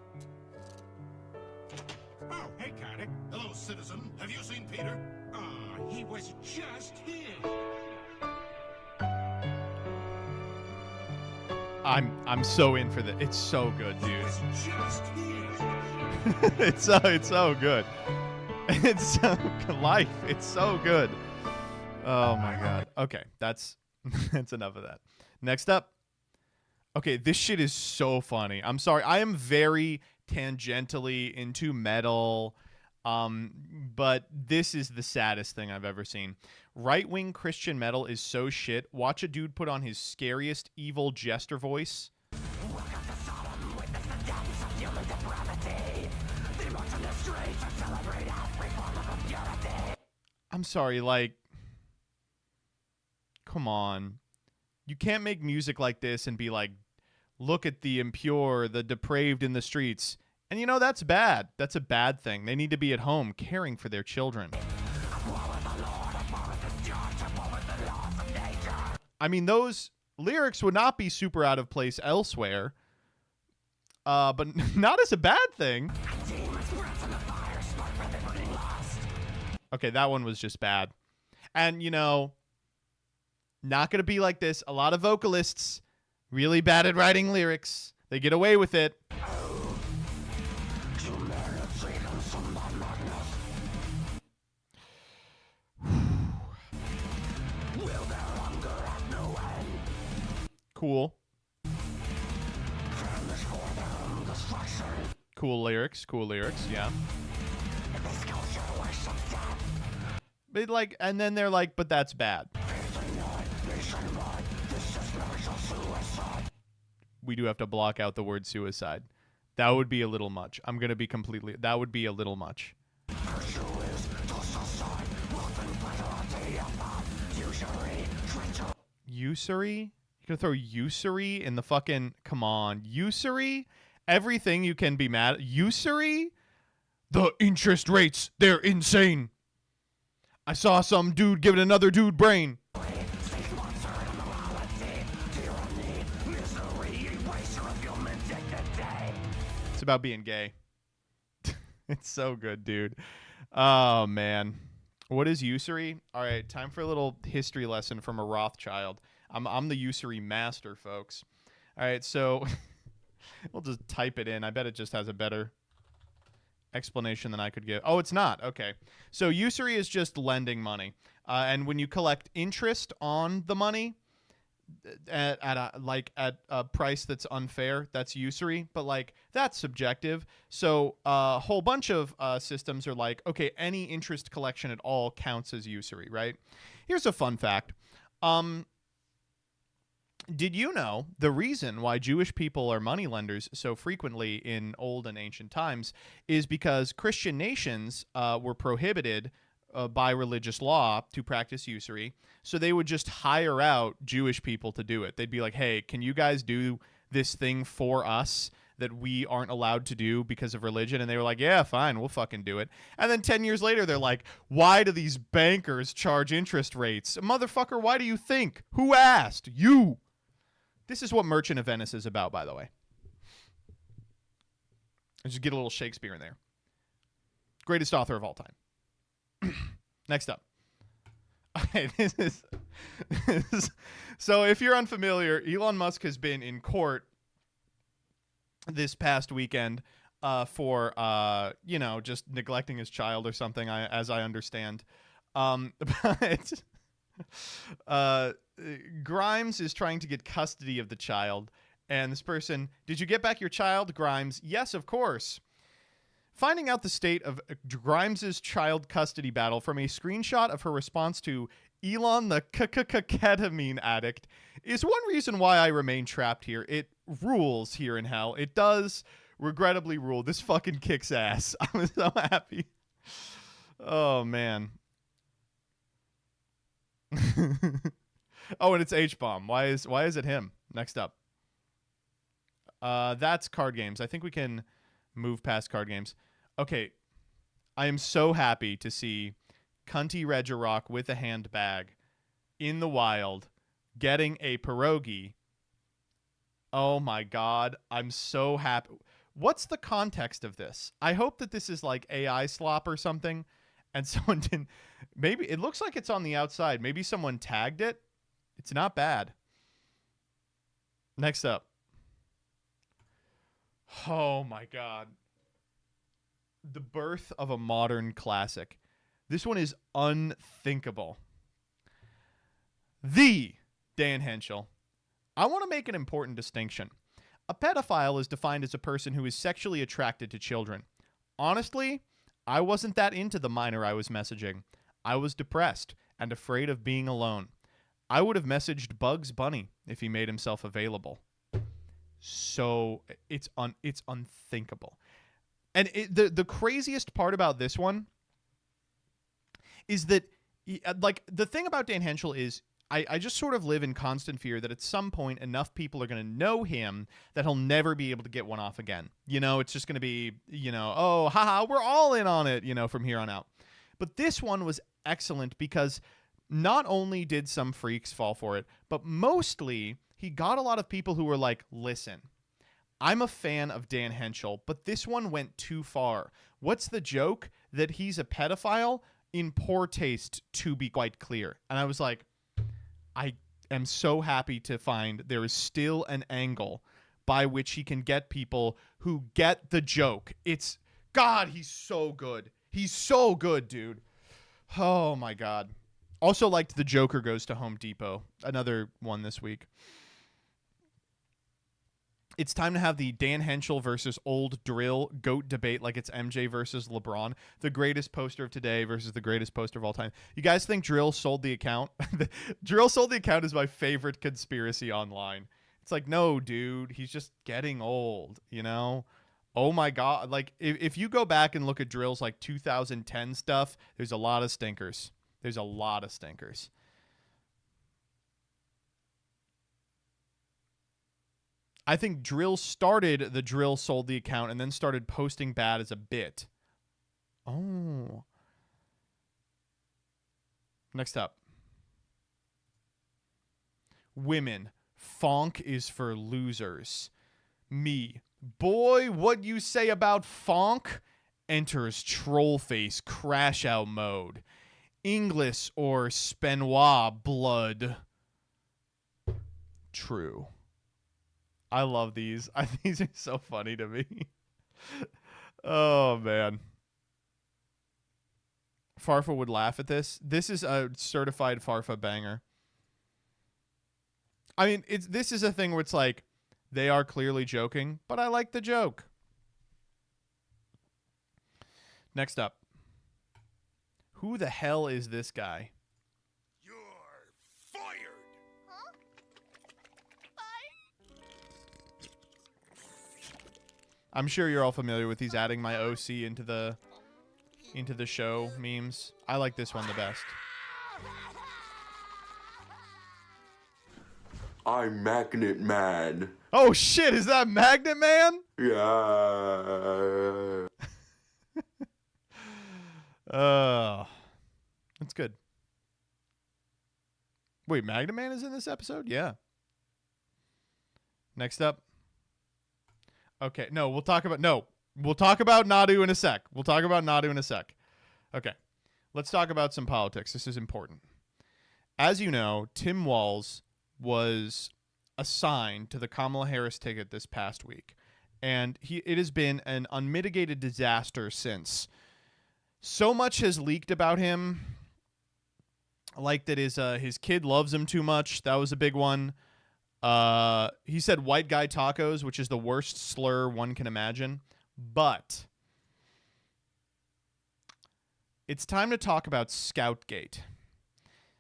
Oh, hey, Carter. Hello, citizen. Have you seen Peter? Oh, he was just here. I'm so in for this. It's so good, dude. He was just here. it's so good. It's so life. It's so good. Oh my god. Okay, that's enough of that. Next up. Okay, this shit is so funny. I'm sorry. I am very tangentially into metal, but this is the saddest thing I've ever seen. Right-wing Christian metal is so shit. Watch a dude put on his scariest evil jester voice. I'm sorry, like, come on. You can't make music like this and be like, look at the impure, the depraved in the streets. And you know, that's bad. That's a bad thing. They need to be at home caring for their children. I mean, those lyrics would not be super out of place elsewhere, but not as a bad thing. Okay, that one was just bad. And, you know, not going to be like this. A lot of vocalists really bad at writing lyrics. They get away with it. Cool. Cool lyrics, yeah. And then they're like, but that's bad. We do have to block out the word suicide. That would be a little much. I'm going to be completely... That would be a little much. Usury? You gonna throw usury in the fucking... Come on. Usury? Everything you can be mad at. Usury? The interest rates, they're insane. I saw some dude giving another dude brain. It's about being gay. It's so good, dude. Oh, man. What is usury? All right, time for a little history lesson from a Rothschild. I'm the usury master, folks. All right, so we'll just type it in. I bet it just has a better explanation than I could give. Oh, it's not. Okay. So usury is just lending money. And when you collect interest on the money at a price that's unfair, that's usury. But like that's subjective. So a whole bunch of systems are like, okay, any interest collection at all counts as usury, right? Here's a fun fact. Did you know the reason why Jewish people are moneylenders so frequently in old and ancient times is because Christian nations were prohibited by religious law to practice usury, so they would just hire out Jewish people to do it. They'd be like, hey, can you guys do this thing for us that we aren't allowed to do because of religion? And they were like, yeah, fine, we'll fucking do it. And then 10 years later, they're like, why do these bankers charge interest rates? Motherfucker, why do you think? Who asked? You. This is what Merchant of Venice is about, by the way. I just get a little Shakespeare in there. Greatest author of all time. Next up. Okay, this is so if you're unfamiliar, Elon Musk has been in court this past weekend for just neglecting his child or something, as I understand. But Grimes is trying to get custody of the child, and this person, did you get back your child, Grimes? Yes, of course. Finding out the state of Grimes's child custody battle from a screenshot of her response to Elon the ketamine addict is one reason why I remain trapped here. It rules here in hell. It does regrettably rule. This fucking kicks ass. I'm so happy. Oh, man. Oh, and it's H-Bomb. Why is it him? Next up. That's card games. I think we can move past card games. Okay. I am so happy to see Cunty Regirock with a handbag in the wild getting a pierogi. Oh my god. I'm so happy. What's the context of this? I hope that this is like AI slop or something. And someone didn't. Maybe it looks like it's on the outside. Maybe someone tagged it. It's not bad. Next up. Oh my god. The birth of a modern classic. This one is unthinkable. The Dan Henschel. I want to make an important distinction. A pedophile is defined as a person who is sexually attracted to children. Honestly, I wasn't that into the minor I was messaging. I was depressed and afraid of being alone. I would have messaged Bugs Bunny if he made himself available. So it's unthinkable. And the craziest part about this one is that, like, the thing about Dan Henschel is I just sort of live in constant fear that at some point enough people are going to know him that he'll never be able to get one off again. You know, it's just going to be, oh, haha, we're all in on it, from here on out. But this one was excellent because not only did some freaks fall for it, but mostly he got a lot of people who were like, listen, I'm a fan of Dan Henschel, but this one went too far. What's the joke? That he's a pedophile? In poor taste, to be quite clear. And I was like, I am so happy to find there is still an angle by which he can get people who get the joke. It's, God, he's so good. He's so good, dude. Oh, my God. Also liked The Joker Goes to Home Depot. Another one this week. It's time to have the Dan Henschel versus old drill GOAT debate like it's MJ versus LeBron. The greatest poster of today versus the greatest poster of all time. You guys think Drill sold the account? Drill sold the account is my favorite conspiracy online. It's like, no, dude, he's just getting old, you know? Oh my God. Like, if you go back and look at Drill's like 2010 stuff, there's a lot of stinkers. There's a lot of stinkers. I think Drill started the Drill sold the account and then started posting bad as a bit. Oh. Next up. Women. Fonk is for losers. Me. Boy, what you say about Fonk? Enters Trollface crash out mode. Inglis or Spenois blood. True. I love these. These are so funny to me. Oh, man. Farfa would laugh at this. This is a certified Farfa banger. I mean, this is a thing where it's like, they are clearly joking, but I like the joke. Next up. Who the hell is this guy? You're fired. I'm sure you're all familiar with these adding my OC into the show memes. I like this one the best. I'm Magnet Man. Oh shit, is that Magnet Man? Yeah. That's good. Wait, Magnet Man is in this episode? Yeah. Next up. Okay, we'll talk about Nadu in a sec. Okay. Let's talk about some politics. This is important. As you know, Tim Walz was assigned to the Kamala Harris ticket this past week, and it has been an unmitigated disaster since. So much has leaked about him, like that his kid loves him too much. That was a big one. He said white guy tacos, which is the worst slur one can imagine. But it's time to talk about Scoutgate.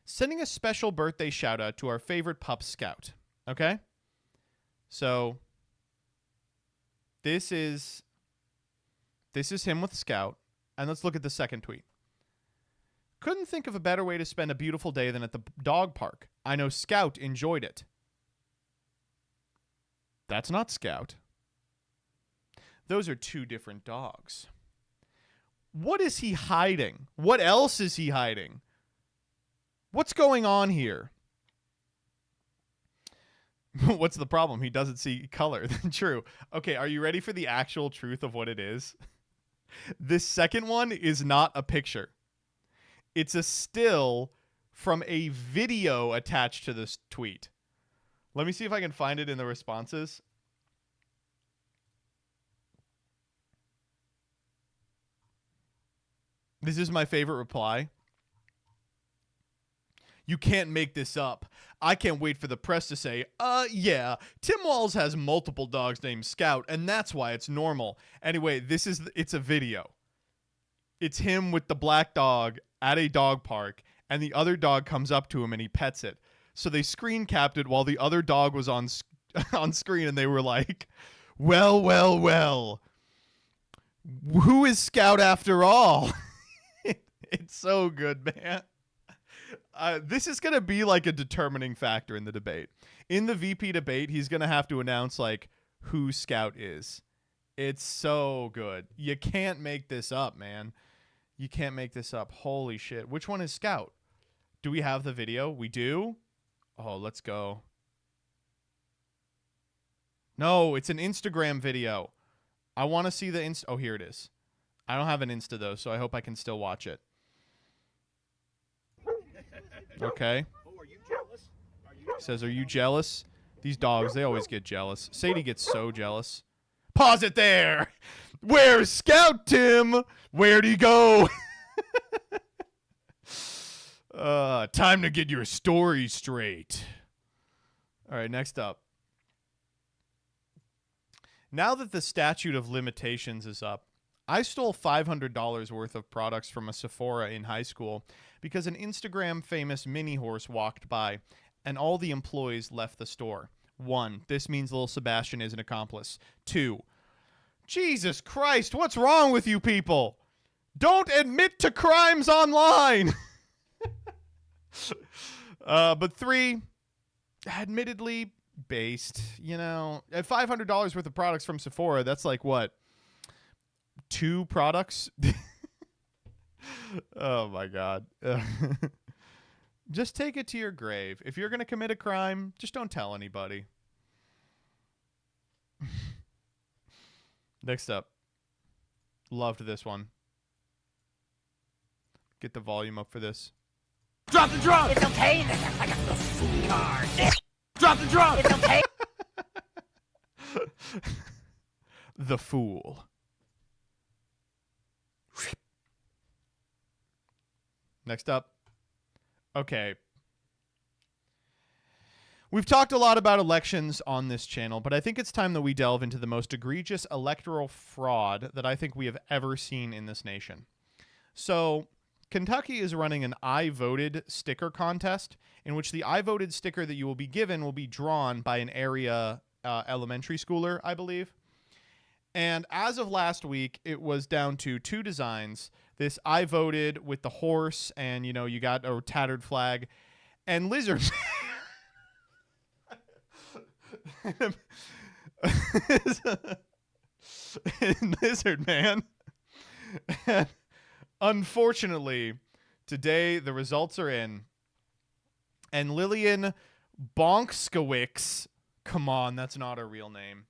Sending a special birthday shout out to our favorite pup, Scout. Okay? So this is him with Scout. And let's look at the second tweet. Couldn't think of a better way to spend a beautiful day than at the dog park. I know Scout enjoyed it. That's not Scout. Those are two different dogs. What is he hiding? What else is he hiding? What's going on here? What's the problem? He doesn't see color. True. Okay, are you ready for the actual truth of what it is? This second one is not a picture. It's a still from a video attached to this tweet. Let me see if I can find it in the responses. This is my favorite reply. You can't make this up. I can't wait for the press to say, yeah, Tim Walz has multiple dogs named Scout, and that's why it's normal. Anyway, it's a video. It's him with the black dog at a dog park, and the other dog comes up to him and he pets it. So they screen capped it while the other dog was on screen, and they were like, well, well, well. Who is Scout after all? It's so good, man. This is going to be like a determining factor in the debate. In the VP debate, he's going to have to announce like who Scout is. It's so good. You can't make this up, man. You can't make this up. Holy shit. Which one is Scout? Do we have the video? We do? Oh, let's go. No, it's an Instagram video. I want to see the Oh, here it is. I don't have an Insta, though, so I hope I can still watch it. Okay. Says, are you jealous? These dogs, they always get jealous. Sadie gets so jealous. Pause it there. Where's Scout, Tim? Where'd he go? Time to get your story straight. All right, next up. Now that the statute of limitations is up, I stole $500 worth of products from a Sephora in high school because an Instagram famous mini horse walked by and all the employees left the store. 1, this means little Sebastian is an accomplice. 2, Jesus Christ, what's wrong with you people? Don't admit to crimes online. But 3, admittedly based, you know, at $500 worth of products from Sephora, that's like what? 2 products? Oh my God. Just take it to your grave. If you're going to commit a crime, just don't tell anybody. Next up. Loved this one. Get the volume up for this. Drop the drum! It's okay. I got the food card. Drop the drum! It's okay. The Fool. Next up. Okay. We've talked a lot about elections on this channel, but I think it's time that we delve into the most egregious electoral fraud that I think we have ever seen in this nation. So, Kentucky is running an I voted sticker contest in which the I voted sticker that you will be given will be drawn by an area elementary schooler, I believe. And as of last week, it was down to 2 designs. This I voted with the horse and, you know, you got a tattered flag and lizard. Lizard man. And unfortunately, today the results are in. And Lillian Bonkskowicz, come on, that's not her real name,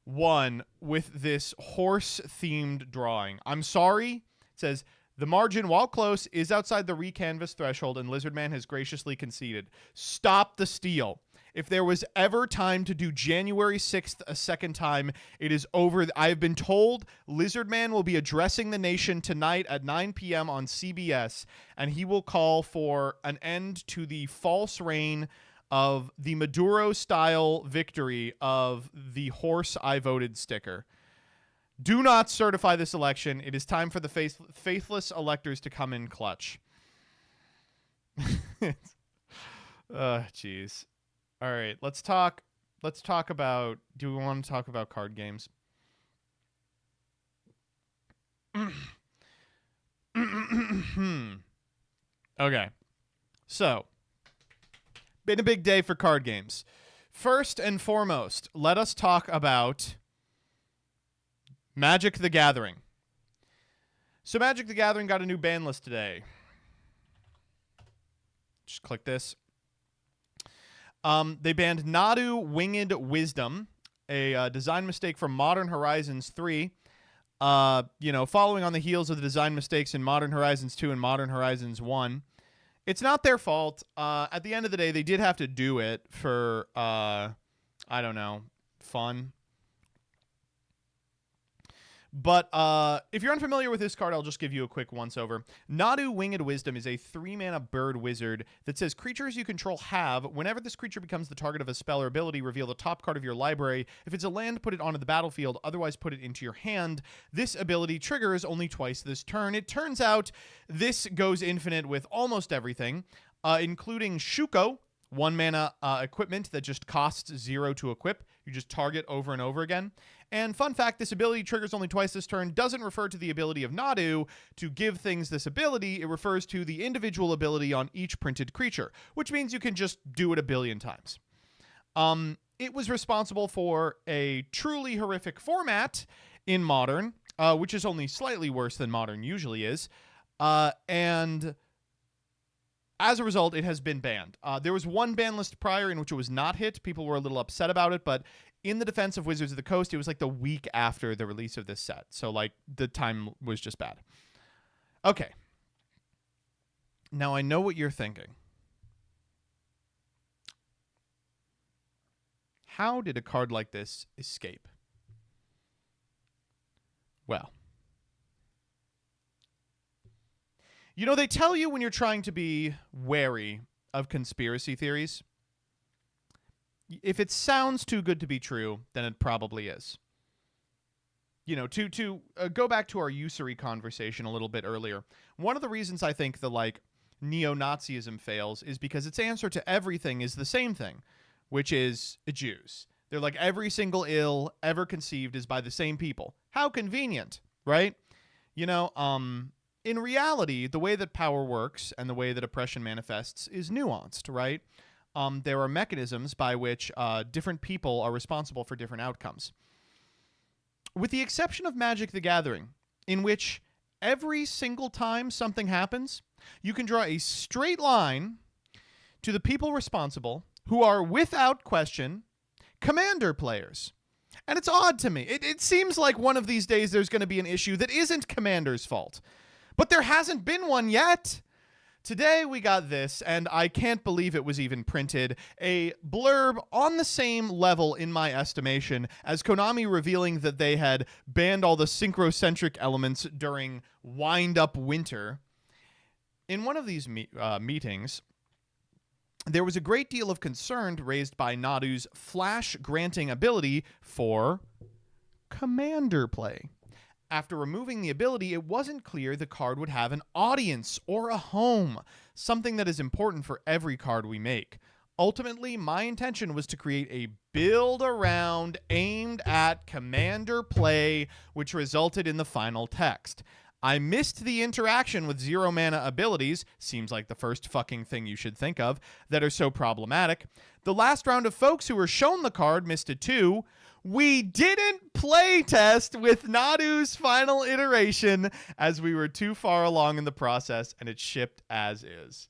won with this horse-themed drawing. I'm sorry. It says, the margin, while close, is outside the recanvas threshold, and Lizardman has graciously conceded. Stop the steal. If there was ever time to do January 6th a second time, it is over. I have been told Lizardman will be addressing the nation tonight at 9 p.m. on CBS, and he will call for an end to the false reign of the Maduro-style victory of the horse I voted sticker. Do not certify this election. It is time for the faithless electors to come in clutch. Jeez. All right, let's talk about, do we want to talk about card games? Okay. So, been a big day for card games. First and foremost, let us talk about Magic the Gathering. So Magic the Gathering got a new ban list today. Just click this. They banned Nadu Winged Wisdom, a design mistake from Modern Horizons 3. Following on the heels of the design mistakes in Modern Horizons 2 and Modern Horizons 1. It's not their fault. At the end of the day, they did have to do it for, I don't know, fun. But if you're unfamiliar with this card, I'll just give you a quick once-over. Nadu Winged Wisdom is a 3-mana bird wizard that says creatures you control have, whenever this creature becomes the target of a spell or ability, reveal the top card of your library. If it's a land, put it onto the battlefield, otherwise put it into your hand. This ability triggers only twice this turn. It turns out this goes infinite with almost everything, including Shuko, 1-mana equipment that just costs 0 to equip. You just target over and over again. And fun fact, this ability triggers only twice this turn, doesn't refer to the ability of Nadu to give things this ability. It refers to the individual ability on each printed creature, which means you can just do it a billion times. It was responsible for a truly horrific format in Modern, which is only slightly worse than Modern usually is. And as a result, it has been banned. There was one ban list prior in which it was not hit. People were a little upset about it, but in the defense of Wizards of the Coast, it was like the week after the release of this set. So, like, the time was just bad. Okay. Now, I know what you're thinking. How did a card like this escape? Well, you know, they tell you when you're trying to be wary of conspiracy theories, if it sounds too good to be true, then it probably is. You know, to go back to our usury conversation a little bit earlier, one of the reasons I think the, like, neo-Nazism fails is because its answer to everything is the same thing, which is Jews. They're like, every single ill ever conceived is by the same people. How convenient, right? You know, in reality, the way that power works and the way that oppression manifests is nuanced, right? There are mechanisms by which different people are responsible for different outcomes. With the exception of Magic the Gathering, in which every single time something happens, you can draw a straight line to the people responsible, who are, without question, Commander players. And it's odd to me. It seems like one of these days there's going to be an issue that isn't Commander's fault. But there hasn't been one yet. Today we got this, and I can't believe it was even printed, a blurb on the same level, in my estimation, as Konami revealing that they had banned all the synchrocentric elements during wind-up winter. In one of these meetings, there was a great deal of concern raised by Nadu's flash-granting ability for Commander play. After removing the ability, it wasn't clear the card would have an audience or a home, something that is important for every card we make. Ultimately, my intention was to create a build-around aimed at Commander play, which resulted in the final text. I missed the interaction with zero mana abilities, seems like the first fucking thing you should think of, that are so problematic. The last round of folks who were shown the card missed it too. We didn't play test with Nadu's final iteration as we were too far along in the process, and it shipped as is.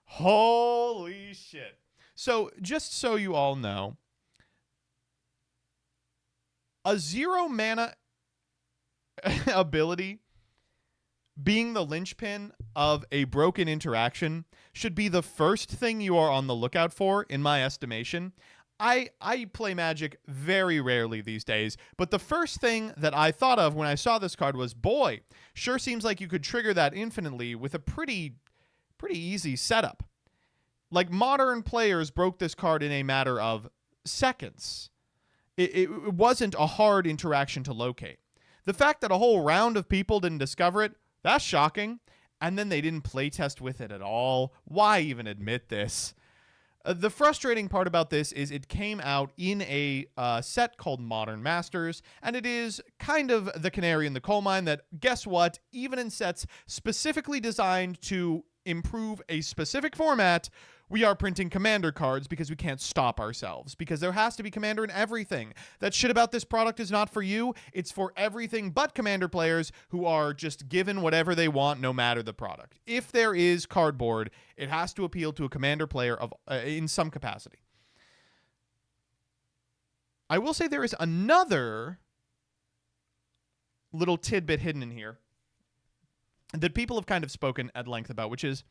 Holy shit. So, just so you all know, a zero mana ability being the linchpin of a broken interaction should be the first thing you are on the lookout for, in my estimation. I play Magic very rarely these days, but the first thing that I thought of when I saw this card was, boy, sure seems like you could trigger that infinitely with a pretty easy setup. Like, modern players broke this card in a matter of seconds. It wasn't a hard interaction to locate. The fact that a whole round of people didn't discover it, that's shocking. And then they didn't playtest with it at all. Why even admit this? The frustrating part about this is it came out in a set called Modern Masters, and it is kind of the canary in the coal mine that, guess what, even in sets specifically designed to improve a specific format, we are printing Commander cards because we can't stop ourselves, because there has to be Commander in everything. That shit about this product is not for you. It's for everything but Commander players who are just given whatever they want no matter the product. If there is cardboard, it has to appeal to a Commander player of in some capacity. I will say there is another little tidbit hidden in here that people have kind of spoken at length about, which is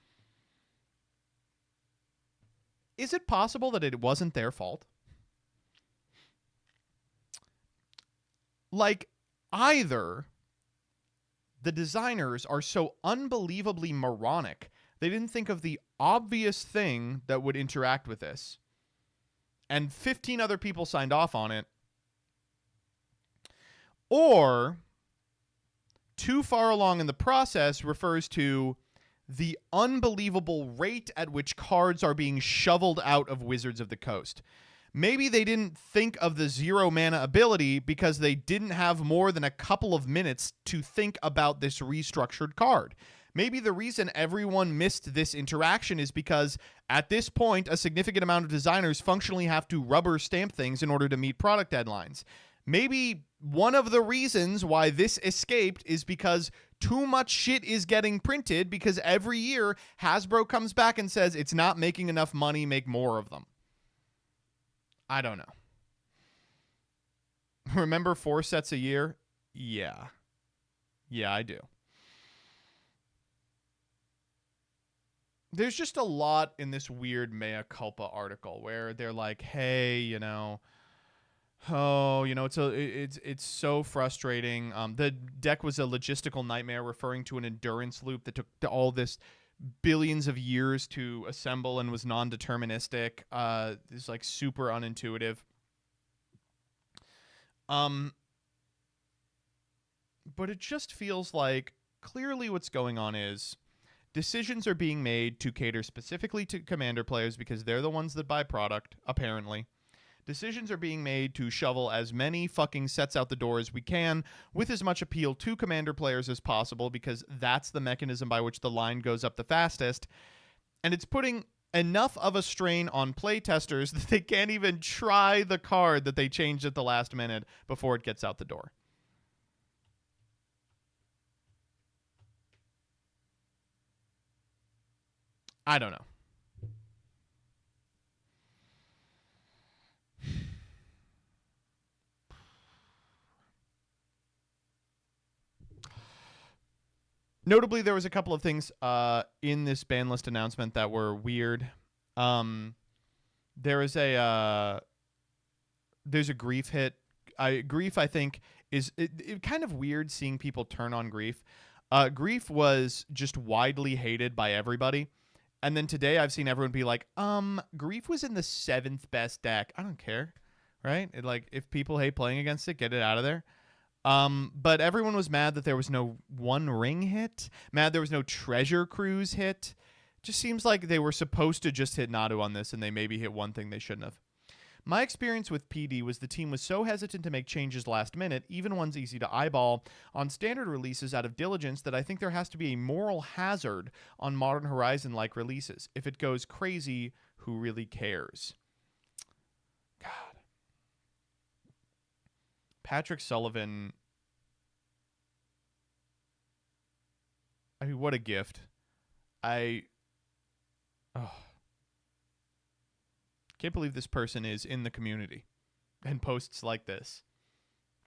it possible that it wasn't their fault? Like, either the designers are so unbelievably moronic, they didn't think of the obvious thing that would interact with this, and 15 other people signed off on it, or too far along in the process refers to the unbelievable rate at which cards are being shoveled out of Wizards of the Coast. Maybe they didn't think of the zero mana ability because they didn't have more than a couple of minutes to think about this restructured card. Maybe the reason everyone missed this interaction is because at this point, a significant amount of designers functionally have to rubber stamp things in order to meet product deadlines. Maybe one of the reasons why this escaped is because too much shit is getting printed, because every year Hasbro comes back and says it's not making enough money, make more of them. I don't know. Remember 4 sets a year? Yeah. Yeah, I do. There's just a lot in this weird mea culpa article where they're like, hey, you know, oh, you know, it's so frustrating. The deck was a logistical nightmare, referring to an endurance loop that took all this billions of years to assemble and was non-deterministic. Is like super unintuitive. But it just feels like clearly what's going on is decisions are being made to cater specifically to Commander players because they're the ones that buy product, apparently. Decisions are being made to shovel as many fucking sets out the door as we can with as much appeal to Commander players as possible because that's the mechanism by which the line goes up the fastest. And it's putting enough of a strain on playtesters that they can't even try the card that they changed at the last minute before it gets out the door. I don't know. Notably, there was a couple of things in this ban list announcement that were weird. There's a grief hit. Grief, I think, is it kind of weird seeing people turn on grief. Grief was just widely hated by everybody. And then today I've seen everyone be like, Grief was in the 7th best deck. I don't care, right? If people hate playing against it, get it out of there. But everyone was mad that there was no One Ring hit. Mad there was no Treasure Cruise hit. Just seems like they were supposed to just hit Nadu on this, and they maybe hit one thing they shouldn't have. My experience with PD was the team was so hesitant to make changes last minute, even ones easy to eyeball, on standard releases out of diligence that I think there has to be a moral hazard on Modern Horizon-like releases. If it goes crazy, who really cares? God. Patrick Sullivan. I mean, what a gift. Can't believe this person is in the community and posts like this.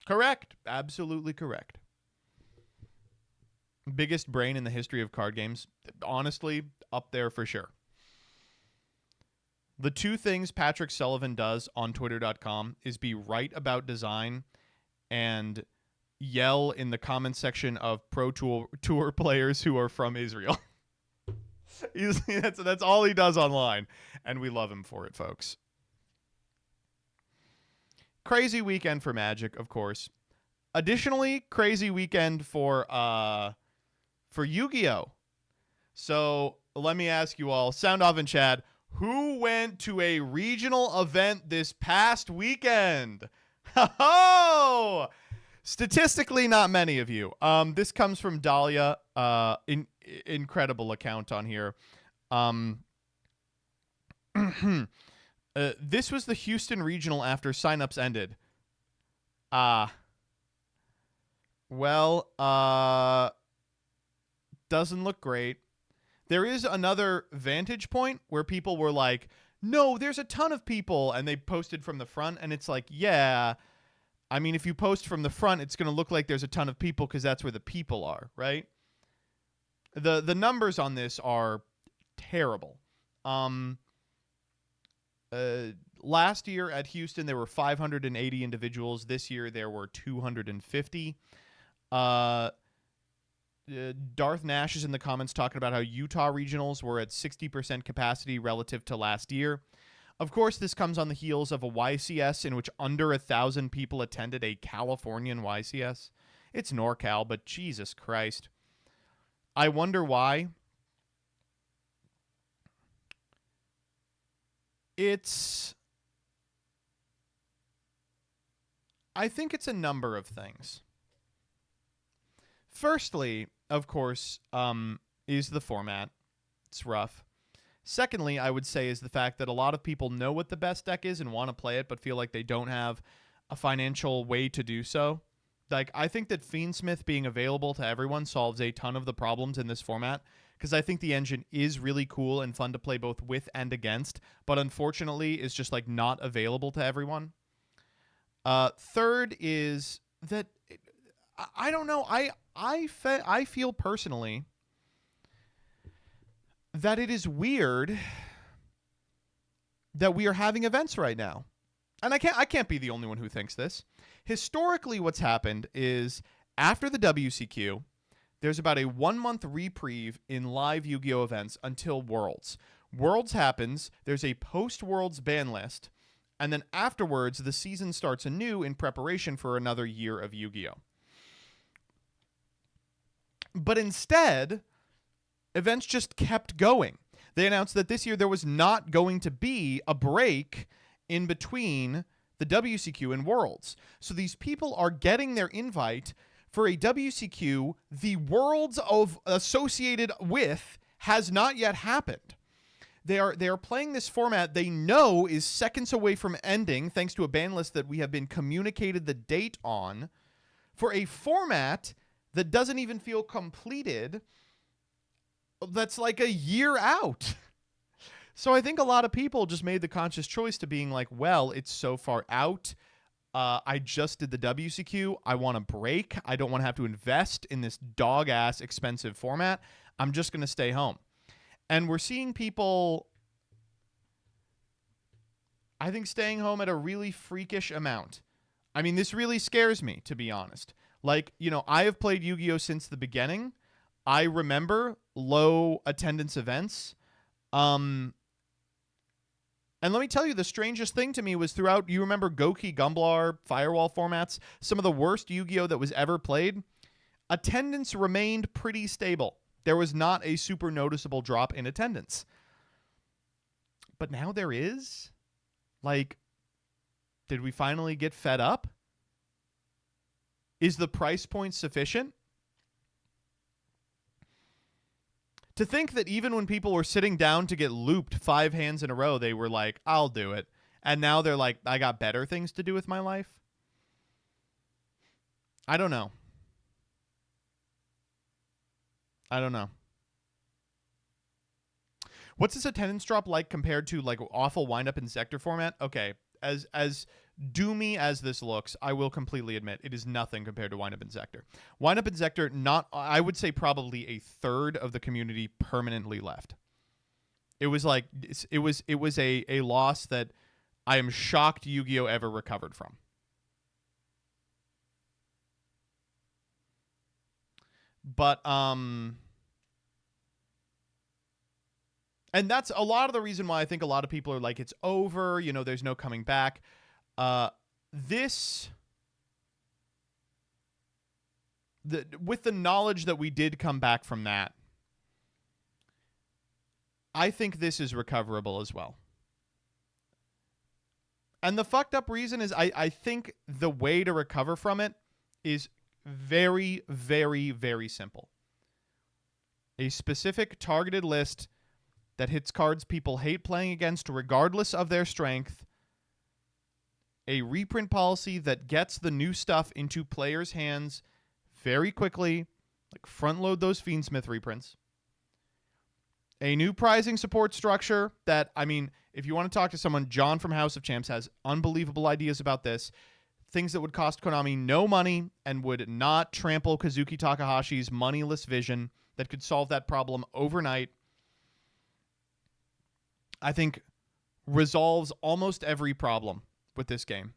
Correct. Absolutely correct. Biggest brain in the history of card games. Honestly, up there for sure. The two things Patrick Sullivan does on Twitter.com is be right about design and yell in the comment section of Pro Tour players who are from Israel. That's all he does online, and we love him for it, folks. Crazy weekend for Magic, of course. Additionally, crazy weekend for Yu-Gi-Oh! So let me ask you all, sound off in chat, who went to a regional event this past weekend? Ho-ho! Statistically, not many of you. This comes from Dahlia. Incredible account on here. This was the Houston regional after signups ended. Doesn't look great. There is another vantage point where people were like, no, there's a ton of people, and they posted from the front, and it's like, yeah, I mean, if you post from the front, it's going to look like there's a ton of people because that's where the people are, right? The numbers on this are terrible. Last year at Houston, there were 580 individuals. This year, there were 250. Darth Nash is in the comments talking about how Utah regionals were at 60% capacity relative to last year. Of course, this comes on the heels of a YCS in which under 1,000 people attended a Californian YCS. It's NorCal, but Jesus Christ. I wonder why. I think it's a number of things. Firstly, of course, is the format. It's rough. Secondly, I would say is the fact that a lot of people know what the best deck is and want to play it, but feel like they don't have a financial way to do so. Like, I think that Fiendsmith being available to everyone solves a ton of the problems in this format, because I think the engine is really cool and fun to play both with and against, but unfortunately is just like not available to everyone. Third is that I don't know. I feel personally that it is weird that we are having events right now. And I can't be the only one who thinks this. Historically, what's happened is after the WCQ, there's about a 1-month reprieve in live Yu-Gi-Oh events until Worlds. Worlds happens, there's a post-Worlds ban list, and then afterwards, the season starts anew in preparation for another year of Yu-Gi-Oh! But instead, events just kept going. They announced that this year there was not going to be a break in between the WCQ and Worlds. So these people are getting their invite for a WCQ the Worlds of associated with has not yet happened. They are playing this format they know is seconds away from ending, thanks to a ban list that we have been communicated the date on, for a format that doesn't even feel completed, that's like a year out. So I think a lot of people just made the conscious choice to being like, well, it's so far out. I just did the WCQ. I want a break. I don't want to have to invest in this dog-ass expensive format. I'm just going to stay home. And we're seeing people, I think, staying home at a really freakish amount. I mean, this really scares me, to be honest. Like, you know, I have played Yu-Gi-Oh! Since the beginning. I remember low attendance events. And let me tell you, the strangest thing to me was throughout, you remember Goki, Gumblar, Firewall formats, some of the worst Yu-Gi-Oh! That was ever played, attendance remained pretty stable. There was not a super noticeable drop in attendance. But now there is? Like, did we finally get fed up? Is the price point sufficient? To think that even when people were sitting down to get looped 5 hands in a row, they were like, I'll do it. And now they're like, I got better things to do with my life. I don't know. What's this attendance drop like compared to like awful wind up in Sector format? Okay, as doomy as this looks, I will completely admit it is nothing compared to wind up in Sector. Wind up in Sector, I would say probably a third of the community permanently left. It was like it was a loss that I am shocked Yu-Gi-Oh! Ever recovered from. But and that's a lot of the reason why I think a lot of people are like, it's over, you know, there's no coming back. With the knowledge that we did come back from that, I think this is recoverable as well. And the fucked up reason is I think the way to recover from it is very, very, very simple. A specific targeted list that hits cards people hate playing against regardless of their strength. A reprint policy that gets the new stuff into players' hands very quickly, like front load those Fiendsmith reprints. A new pricing support structure that, I mean, if you want to talk to someone, John from House of Champs has unbelievable ideas about this. Things that would cost Konami no money and would not trample Kazuki Takahashi's moneyless vision that could solve that problem overnight. I think resolves almost every problem with this game.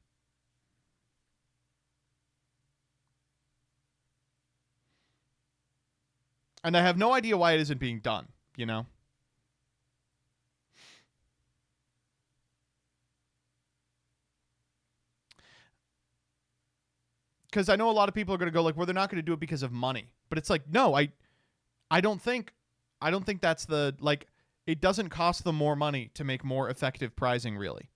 And I have no idea why it isn't being done, you know? Because I know a lot of people are going to go like, well, they're not going to do it because of money. But it's like, no, I don't think that's the, like, it doesn't cost them more money to make more effective pricing, really.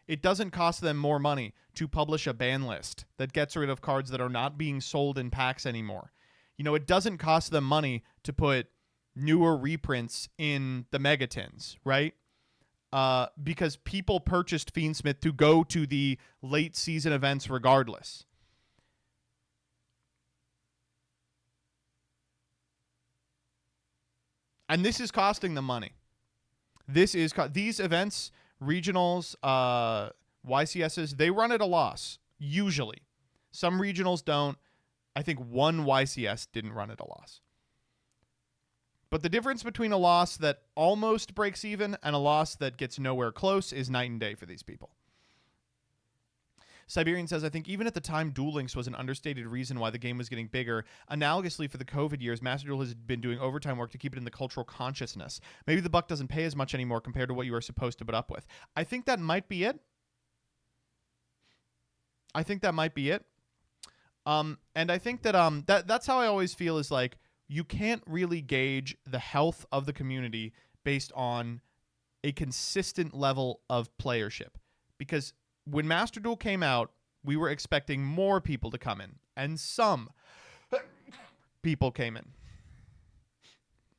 It doesn't cost them more money to publish a ban list that gets rid of cards that are not being sold in packs anymore. You know, it doesn't cost them money to put newer reprints in the Megatins, right? Because people purchased Fiendsmith to go to the late season events regardless. And this is costing them money. These events, regionals, YCSs, they run at a loss, usually. Some regionals don't. I think one YCS didn't run at a loss. But the difference between a loss that almost breaks even and a loss that gets nowhere close is night and day for these people. Siberian says, I think even at the time, Duel Links was an understated reason why the game was getting bigger. Analogously, for the COVID years, Master Duel has been doing overtime work to keep it in the cultural consciousness. Maybe the buck doesn't pay as much anymore compared to what you are supposed to put up with. I think that might be it. And I think that that's how I always feel is like you can't really gauge the health of the community based on a consistent level of playership. Because when Master Duel came out, we were expecting more people to come in, and some people came in.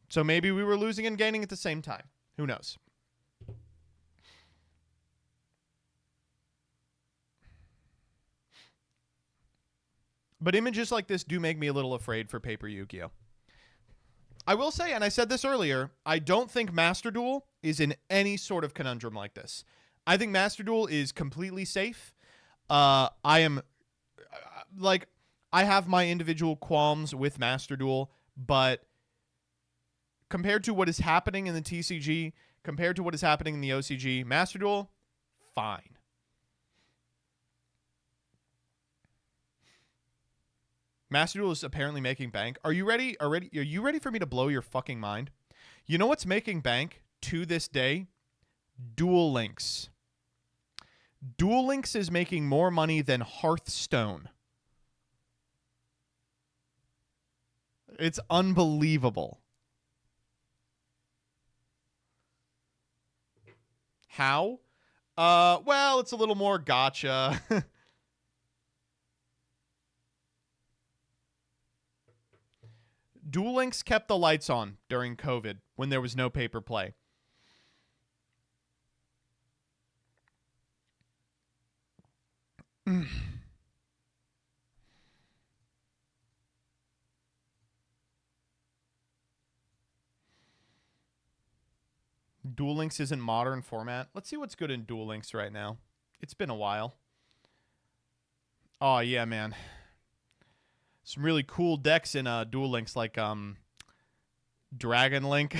So maybe we were losing and gaining at the same time. Who knows? But images like this do make me a little afraid for Paper Yu-Gi-Oh! I will say, and I said this earlier, I don't think Master Duel is in any sort of conundrum like this. I think Master Duel is completely safe. I have my individual qualms with Master Duel, but compared to what is happening in the TCG, compared to what is happening in the OCG, Master Duel, fine. Master Duel is apparently making bank. Are you ready? Are you ready for me to blow your fucking mind? You know what's making bank to this day? Duel Links. Duel Links is making more money than Hearthstone. It's unbelievable. How? Well, it's a little more gotcha. Duel Links kept the lights on during COVID when there was no paper play. Duel Links isn't modern format. Let's see what's good in Duel Links right now. It's been a while. Oh, yeah, man. Some really cool decks in Duel Links like Dragon Link,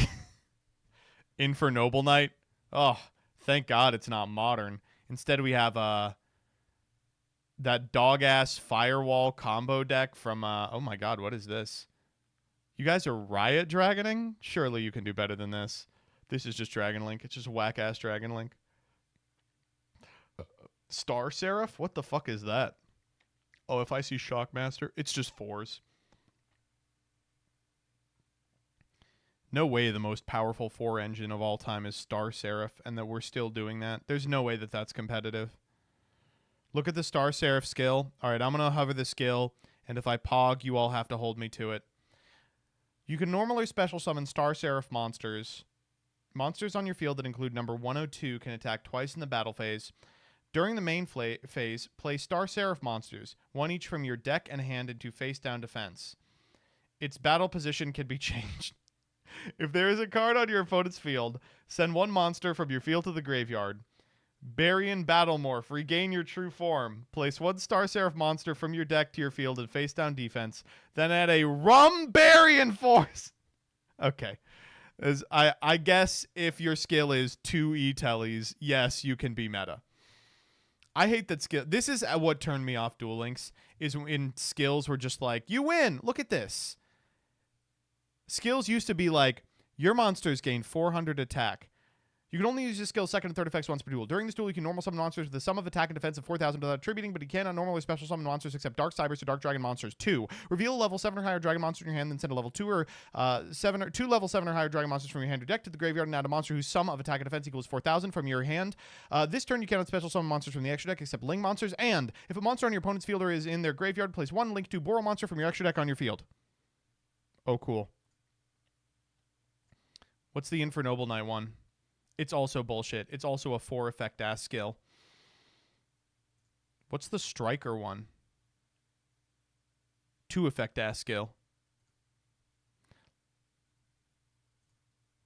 Infernoble Knight. Oh, thank God it's not modern. Instead, we have that dog-ass Firewall combo deck from, oh my God, what is this? You guys are Riot Dragoning? Surely you can do better than this. This is just Dragon Link. It's just whack-ass Dragon Link. Star Seraph? What the fuck is that? Oh, if I see Shockmaster, it's just 4s. No way the most powerful 4 engine of all time is Star Seraph, and that we're still doing that. There's no way that that's competitive. Look at the Star Seraph skill. All right, I'm going to hover the skill, and if I pog, you all have to hold me to it. You can normally special summon Star Seraph monsters. Monsters on your field that include number 102 can attack twice in the battle phase. During the main phase, play Star Seraph monsters, one each from your deck and hand into face-down defense. Its battle position can be changed. If there is a card on your opponent's field, send one monster from your field to the graveyard. Baryon Battle Morph, regain your true form. Place one Star Seraph monster from your deck to your field in face-down defense. Then add a Baryon Force. Okay. I guess if your skill is 2 E-Tellies, yes, you can be meta. I hate that skill. This is what turned me off Duel Links, is in skills were just like, you win. Look at this. Skills used to be like, your monsters gain 400 attack. You can only use your skill's second and third effects once per duel. During this duel, you can normal summon monsters with the sum of attack and defense of 4,000 without attributing, but you cannot normally special summon monsters except Dark Cybers or Dark Dragon monsters. 2. Reveal a level 7 or higher dragon monster in your hand, then send a level 2 or 2 level 7 or higher dragon monsters from your hand or deck to the graveyard and add a monster whose sum of attack and defense equals 4,000 from your hand. This turn, you cannot special summon monsters from the extra deck except Ling monsters, and if a monster on your opponent's field or is in their graveyard, place one Link 2 Boral monster from your extra deck on your field. Oh, cool. What's the Infernoble Knight one? It's also bullshit. It's also a 4 effect ass skill. What's the Striker one? 2 effect ass skill.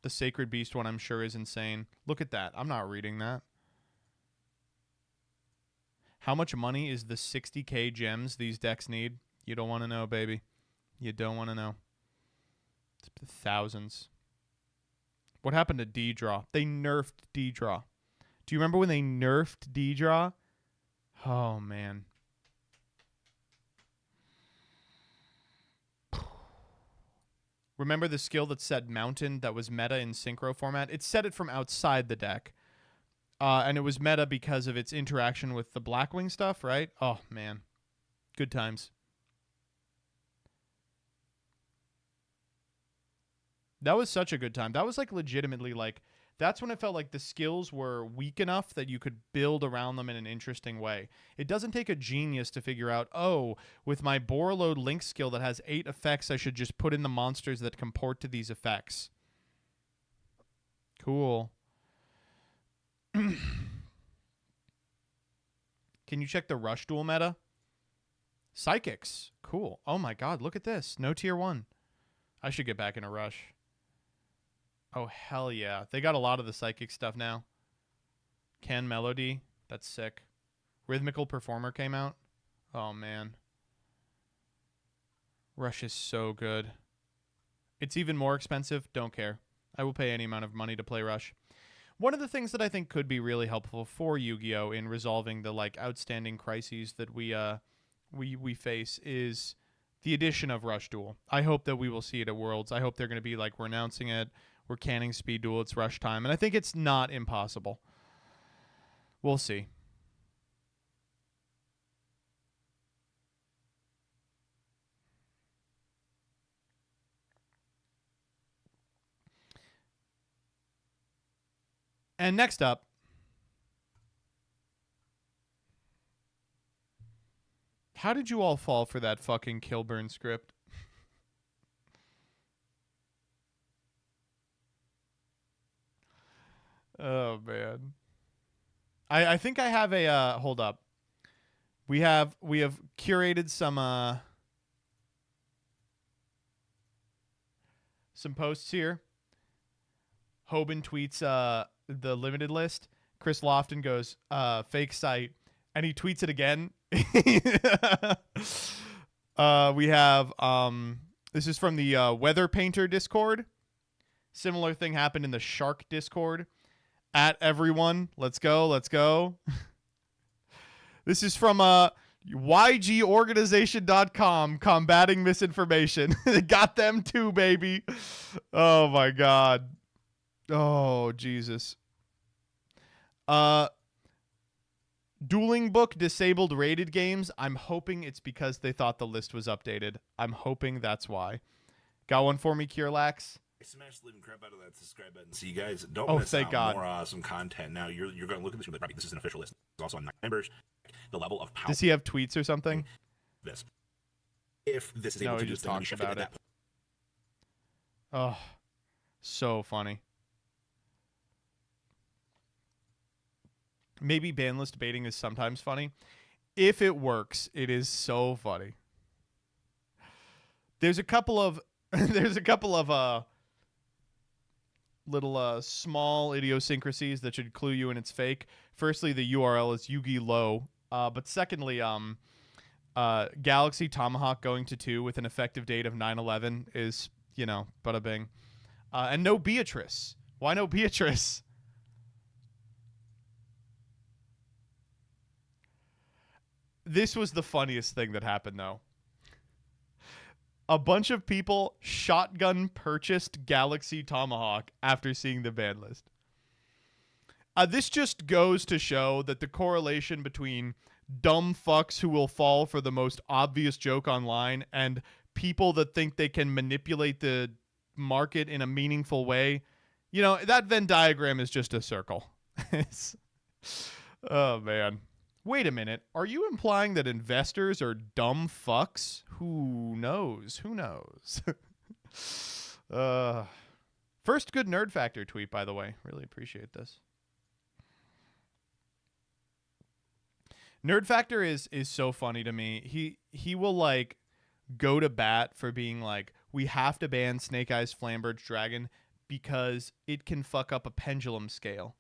The Sacred Beast one I'm sure is insane. Look at that. I'm not reading that. How much money is the 60k gems these decks need? You don't want to know, baby. You don't want to know. It's thousands. What happened to D-Draw? They nerfed D-Draw. Do you remember when they nerfed D-Draw? Oh, man. Remember the skill that said mountain that was meta in synchro format? It said it from outside the deck. And it was meta because of its interaction with the Blackwing stuff, right? Oh, man. Good times. That was such a good time. That was like legitimately like, that's when it felt like the skills were weak enough that you could build around them in an interesting way. It doesn't take a genius to figure out, oh, with my Borreload Link skill that has 8 effects, I should just put in the monsters that comport to these effects. Cool. Can you check the Rush Duel meta? Psychics. Cool. Oh my god, look at this. No tier 1. I should get back in a Rush. Oh, hell yeah. They got a lot of the psychic stuff now. Can Melody. That's sick. Rhythmical Performer came out. Oh, man. Rush is so good. It's even more expensive. Don't care. I will pay any amount of money to play Rush. One of the things that I think could be really helpful for Yu-Gi-Oh! In resolving the like outstanding crises that we face is the addition of Rush Duel. I hope that we will see it at Worlds. I hope they're going to be like, we're announcing it. We're canning Speed Duel. It's Rush time. And I think it's not impossible. We'll see. And next up, how did you all fall for that fucking Kilburn script? Oh, man. I think I have a hold up. We have curated some posts here. Hoban tweets the limited list. Chris Lofton goes fake site, and he tweets it again. We have this is from the Weather Painter Discord. Similar thing happened in the Shark Discord. At everyone, let's go. This is from YGorganization.com, combating misinformation. Got them too, baby. Oh my god. Oh Jesus. Dueling Book disabled rated games. I'm hoping it's because they thought the list was updated. I'm hoping that's why. Got one for me, Curelax? Smash the living crap out of that subscribe button so you guys don't Oh, miss thank out God. more awesome content. Now you're going to look at this, but this is an official list. It's also on members. The level of power. Does he have tweets or something? This. If this is No, able to he do just this, then talks shift it about at it. that Oh, so funny. Maybe ban list baiting is sometimes funny. If it works, it is so funny. There's a couple of little small idiosyncrasies that should clue you in it's fake. Firstly, the URL is Yugi Low. But secondly, Galaxy Tomahawk going to 2 with an effective date of 9/11 is, bada bing. And no Beatrice. Why no Beatrice? This was the funniest thing that happened, though. A bunch of people shotgun purchased Galaxy Tomahawk after seeing the ban list. This just goes to show that the correlation between dumb fucks who will fall for the most obvious joke online and people that think they can manipulate the market in a meaningful way, that Venn diagram is just a circle. Oh, man. Wait a minute. Are you implying that investors are dumb fucks? Who knows? First good Nerd Factor tweet, by the way. Really appreciate this. Nerd Factor is so funny to me. He will like go to bat for being like, we have to ban Snake Eyes Flamberge Dragon because it can fuck up a pendulum scale.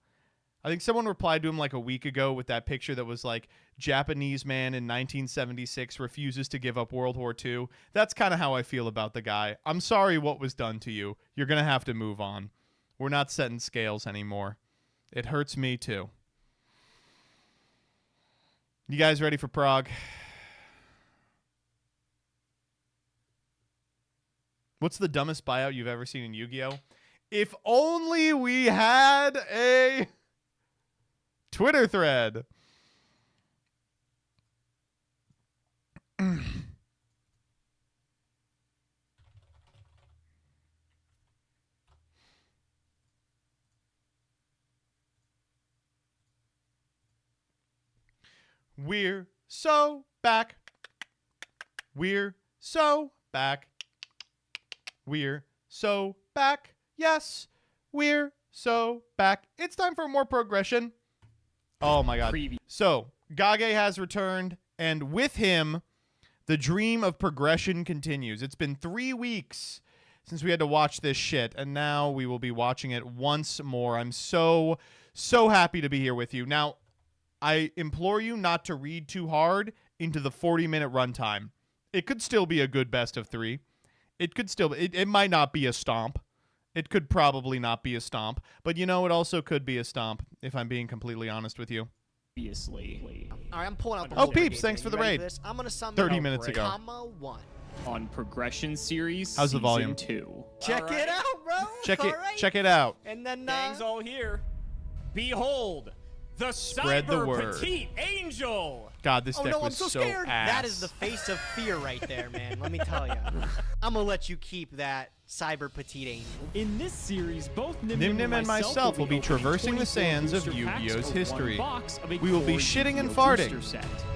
I think someone replied to him like a week ago with that picture that was like, Japanese man in 1976 refuses to give up World War II. That's kind of how I feel about the guy. I'm sorry what was done to you. You're going to have to move on. We're not setting scales anymore. It hurts me too. You guys ready for Prague? What's the dumbest buyout you've ever seen in Yu-Gi-Oh? If only we had a Twitter thread. We're so back. We're so back. We're so back. Yes, we're so back. It's time for more progression. Oh my god. So, Gage has returned, and with him, the dream of progression continues. It's been 3 weeks since we had to watch this shit, and now we will be watching it once more. I'm so happy to be here with you. Now, I implore you not to read too hard into the 40-minute runtime. It could still be a good best of 3. It could still it might not be a stomp. It could probably not be a stomp, but you know, it also could be a stomp, if I'm being completely honest with you. Obviously. All right, I'm pulling out the Oh, whole Peeps, game. thanks You for the ready raid. this? I'm gonna summon 30 minutes ago. comma 1. On Progression Series How's the Season volume? 2. Check it out, bro. Check it. All right. Check it out. And then Gang's all here. Behold, the Spread the Cyber word. Petite Angel. God, this Oh deck no, I'm was so scared. ass. That is the face of fear right there, man. Let me tell you. I'm gonna let you keep that Cyber Petite Angel. In this series, both Nim Nim and myself will be traversing the sands of Yu-Gi-Oh's history. We will be shitting and farting.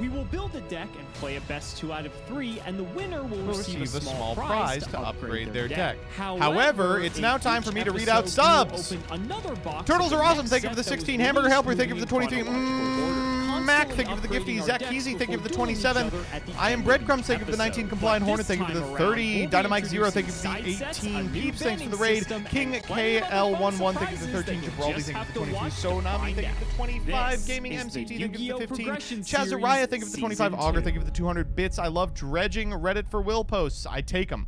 We will build a deck and play a best 2 out of 3, and the winner will receive a small prize to upgrade their deck. However, it's now time for me to read out each subs. episode, we will open another box Turtles of are the awesome. next Thank you for the set that was 16. Hamburger released Helper, thank you for the moving 23. in chronological order. Mac, thank you for the Constantly gifty. upgrading Zach our Keezy, decks thank you for the before dueling each 27. other at the I am end of Breadcrumbs, each thank you for the 19. episode. Compliant But Hornet, this thank you for the time 30. around, we'll Dynamite be Zero, thank you for the introducing side sets, a 18. new Peeps, thanks for the banning raid. system, King and plenty of other fun KL11, thank you for the surprises 13. that you Gibraldi, just thank you have for to the 22. watch to Sonami, find thank you for the out. 25. This Gaming is the MCT, thank you for Yu-Gi-Oh! the 15. Progression Chazariah, Series thank you for the 25. Season Augur, 2. thank you for the 200 bits. I love dredging Reddit for will posts. I take them.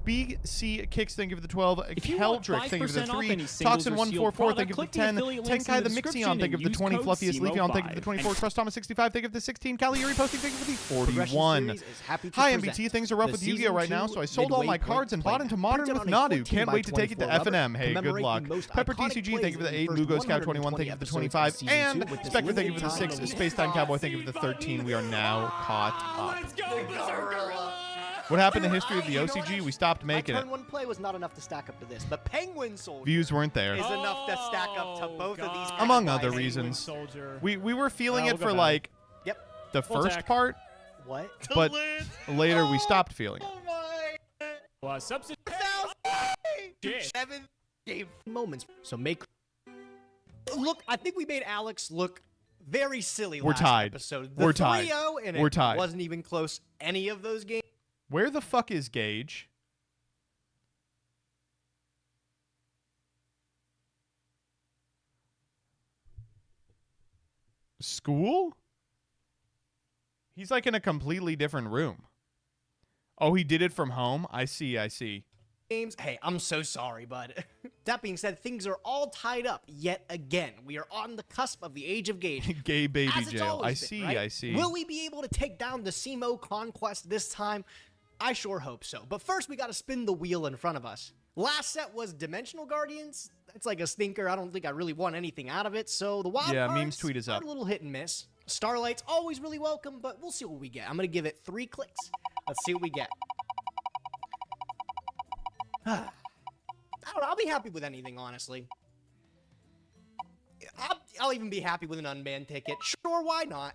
BC Kicks, thank you for the 12. If you want Keldrick, thank you for the 5% off 3. any singles or Toxin144, sealed thank you for the product, click the 10. affiliate links in Tenkai the the description Mixion, thank you for the and 20. use Fluffiest code Leafeon, thank you for the SEMO5. 24. Trust Thomas 65, thank you for the 16. Cali Yuri posting, thank you for the Progression 41. Series is happy to Hi present MBT, things are rough the with Yu-Gi-Oh Season right now, 2 so I sold all my midway cards and bought playmat. into Modern Printed with on a Nadu. 14 Can't by wait to take it to 24 rubber, FNM. Hey, good commemorating luck. the most Pepper iconic TCG, plays thank you for in the the 8. first Mugo Scout 21, 120 thank you for the episodes of 25. Season And 2 with this Spectre, thank you for the limited 6. time Space Time Cowboy, thank you for the 13. We are now caught up. Let's go, Berserker! What happened to History of the OCG? We stopped My making it. turn 1 play was not enough to stack up to this, but Penguin Soldier Views weren't there. is enough to stack up to both of these. Among bad other guys. reasons. Soldier. We were feeling Well, it we'll for go like Yep. the We'll first tack. part, What? but later we stopped feeling it. Well, substitute. Shit. 7 game moments. So look. I think we made Alex look very silly. We're last tied. Episode. We're The tied. 3-0, and We're it tied. wasn't even close. Any of those games. Where the fuck is Gage? School? He's like in a completely different room. Oh, he did it from home? I see, I see. Games. Hey, I'm so sorry, bud. That being said, things are all tied up yet again. We are on the cusp of the age of Gage. Gay baby As it's jail. always I been, see, right? I see. Will we be able to take down the SEMO conquest this time? I sure hope so. But first, we got to spin the wheel in front of us. Last set was Dimensional Guardians. That's like a stinker. I don't think I really want anything out of it. So the wild Yeah, cards memes tweet is are up. a little hit and miss. Starlight's always really welcome, but we'll see what we get. I'm going to give it 3 clicks. Let's see what we get. I don't know. I'll be happy with anything, honestly. I'll even be happy with an unbanned ticket. Sure, why not?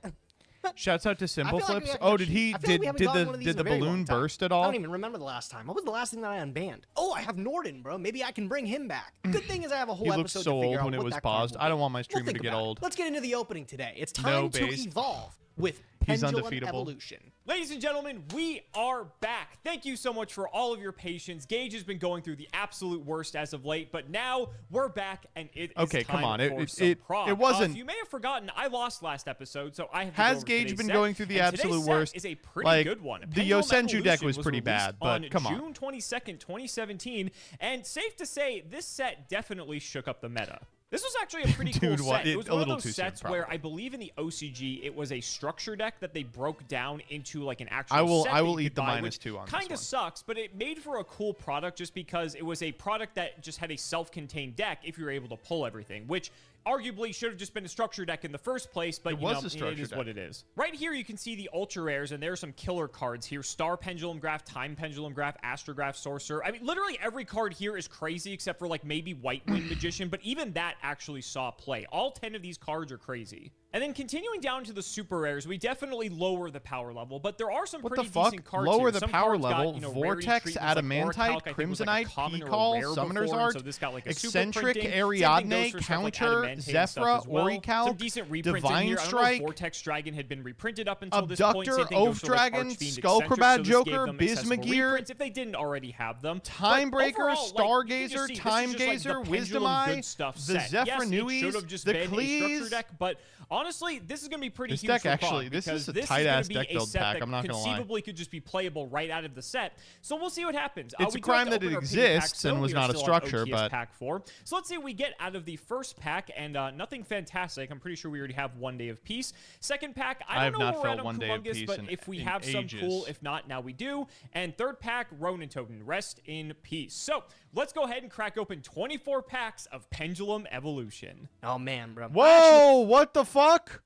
Shouts out to Simple I feel like Flips. we haven't Oh, did he I feel like we haven't gotten one of these did in the a very balloon long time. burst at I all? don't even remember the last time. What was the last thing that I unbanned? Oh, I have Norden, bro. Maybe I can bring him back. Good thing is I have a whole He looked episode so to figure old out when it what was that card paused. will I be. don't want my We'll stream think to get about it. old. Let's get into the opening today. It's No time to base. evolve with He's Pendulum undefeatable. Evolution. Ladies and gentlemen, we are back. Thank you so much for all of your patience. Gage has been going through the absolute worst as of late, but now we're back, and it is Okay, time come on. for It- some it prog. wasn't- If you may have forgotten, I lost last episode, so I have to Has go over Gage today's been set, going through the and today's absolute set worst? is a pretty Like, good one. the Pendulum Yosenju deck Evolution was pretty released bad, but on come on. June 22nd, 2017, and safe to say, this set definitely shook up the meta. This was actually a pretty cool Dude, set. It a was one of little those too soon, sets where probably. I believe in the OCG it was a structure deck that they broke down into like an actual I will set I that will you eat could the buy, -2 on which this kind one. of sucks, but it made for a cool product just because it was a product that just had a self-contained deck if you were able to pull everything, which arguably should have just been a structure deck in the first place, but It you was know, a structure it is deck. what it is. Right here you can see the ultra rares, and there are some killer cards here. Star Pendulum Graph, Time Pendulum Graph, Astrograph Sorcerer. I mean, literally every card here is crazy except for like maybe White Wind Magician, but even that actually saw play. All 10 of these cards are crazy. And then continuing down to the super rares, we definitely lower the power level, but there are some What pretty the fuck? decent cards Lower here. the Some power cards got, level. you know, rarity Vortex, treatments like Adamantite, Orichalc, I think was like a Crimsonite, common or a P-Call, rare Summoner's before, Art, so this got like a super Eccentric, printing. Same thing Ariadne, goes for stuff like Counter, Adamantane and stuff Zephyra, as well. Orichalc, Some decent reprints in Divine here. I don't know Strike, if Vortex Dragon had been reprinted up until this point. Abductor, Same thing goes Oath for, like, Dragon, Archfiend Skullcrabat Eccentric, so this gave Joker, them accessible Bismugear, reprints if they didn't already have them. But Timebreaker, overall, like, you can just Stargazer, see, this is Time just, like, Gazer, the Wisdom pendulum Eye, good stuff the set. Zephyr Yes, it Nuis, should have just the been a structure Cleese. deck, but honestly, this is going to be pretty This huge deck for actually- Prog, this because is a this tight-ass gonna be deck a build set pack, that I'm not gonna lie. conceivably could just be playable right out of the set. So we'll see what happens. It's a We do crime have to that it open our pity pack exists and still. was We are not a still on structure, OTS but- pack 4. So let's see what we get out of the first pack, and nothing fantastic. I'm pretty sure we already have 1 Day of Peace. Second pack, I I have don't know not where we're felt at 1 on Day of Columbus, Peace but in- if we in have some, ages. cool. If not, now we do. And third pack, Ronin Totem. Rest in peace. So let's go ahead and crack open 24 packs of Pendulum Evolution. Oh man, bro. Whoa, what the fuck?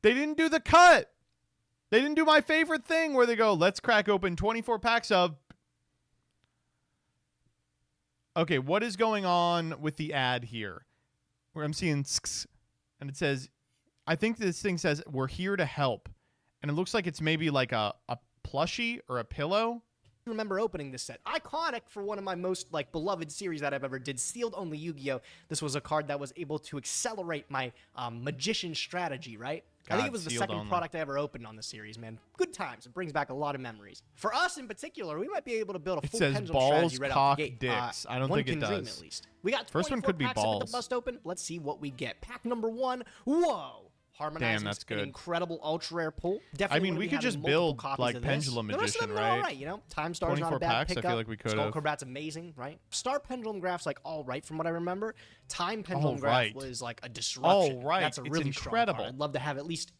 They didn't do the cut. They didn't do my favorite thing where they go, let's crack open 24 packs of... Okay, what is going on with the ad here? Where I'm seeing sks, and it says, I think this thing says, we're here to help. And it looks like it's maybe like a plushie or a pillow. Remember opening this set. Iconic for one of my most like beloved series that I've ever did, Sealed Only Yu-Gi-Oh! This was a card that was able to accelerate my magician strategy, right? I think God, it was the Sealed second Only. product I ever opened on the series, man. Good times. It brings back a lot of memories. For us in particular, we might be able to build a It full says pendulum balls, strategy right cock, out the gate. dicks. I don't one think it can dream, does. at least. We got First one 24 could be packs of it to balls. bust open. Let's see what we get. Pack number 1. Whoa. Harmonizing, that's an good. incredible ultra rare pull. Definitely I mean, wanna we be could having just multiple build, copies like, of this. Pendulum The rest of Magician, them are all right? right, you know. Time Star's not 24 a bad packs, I pickup. feel like we could've. Skullcrabat's amazing, right? Star Pendulum Graph's like all right from what I remember. Time Pendulum All Graph right. was like a disruption. All right. That's a It's really incredible. strong card. I'd love to have at least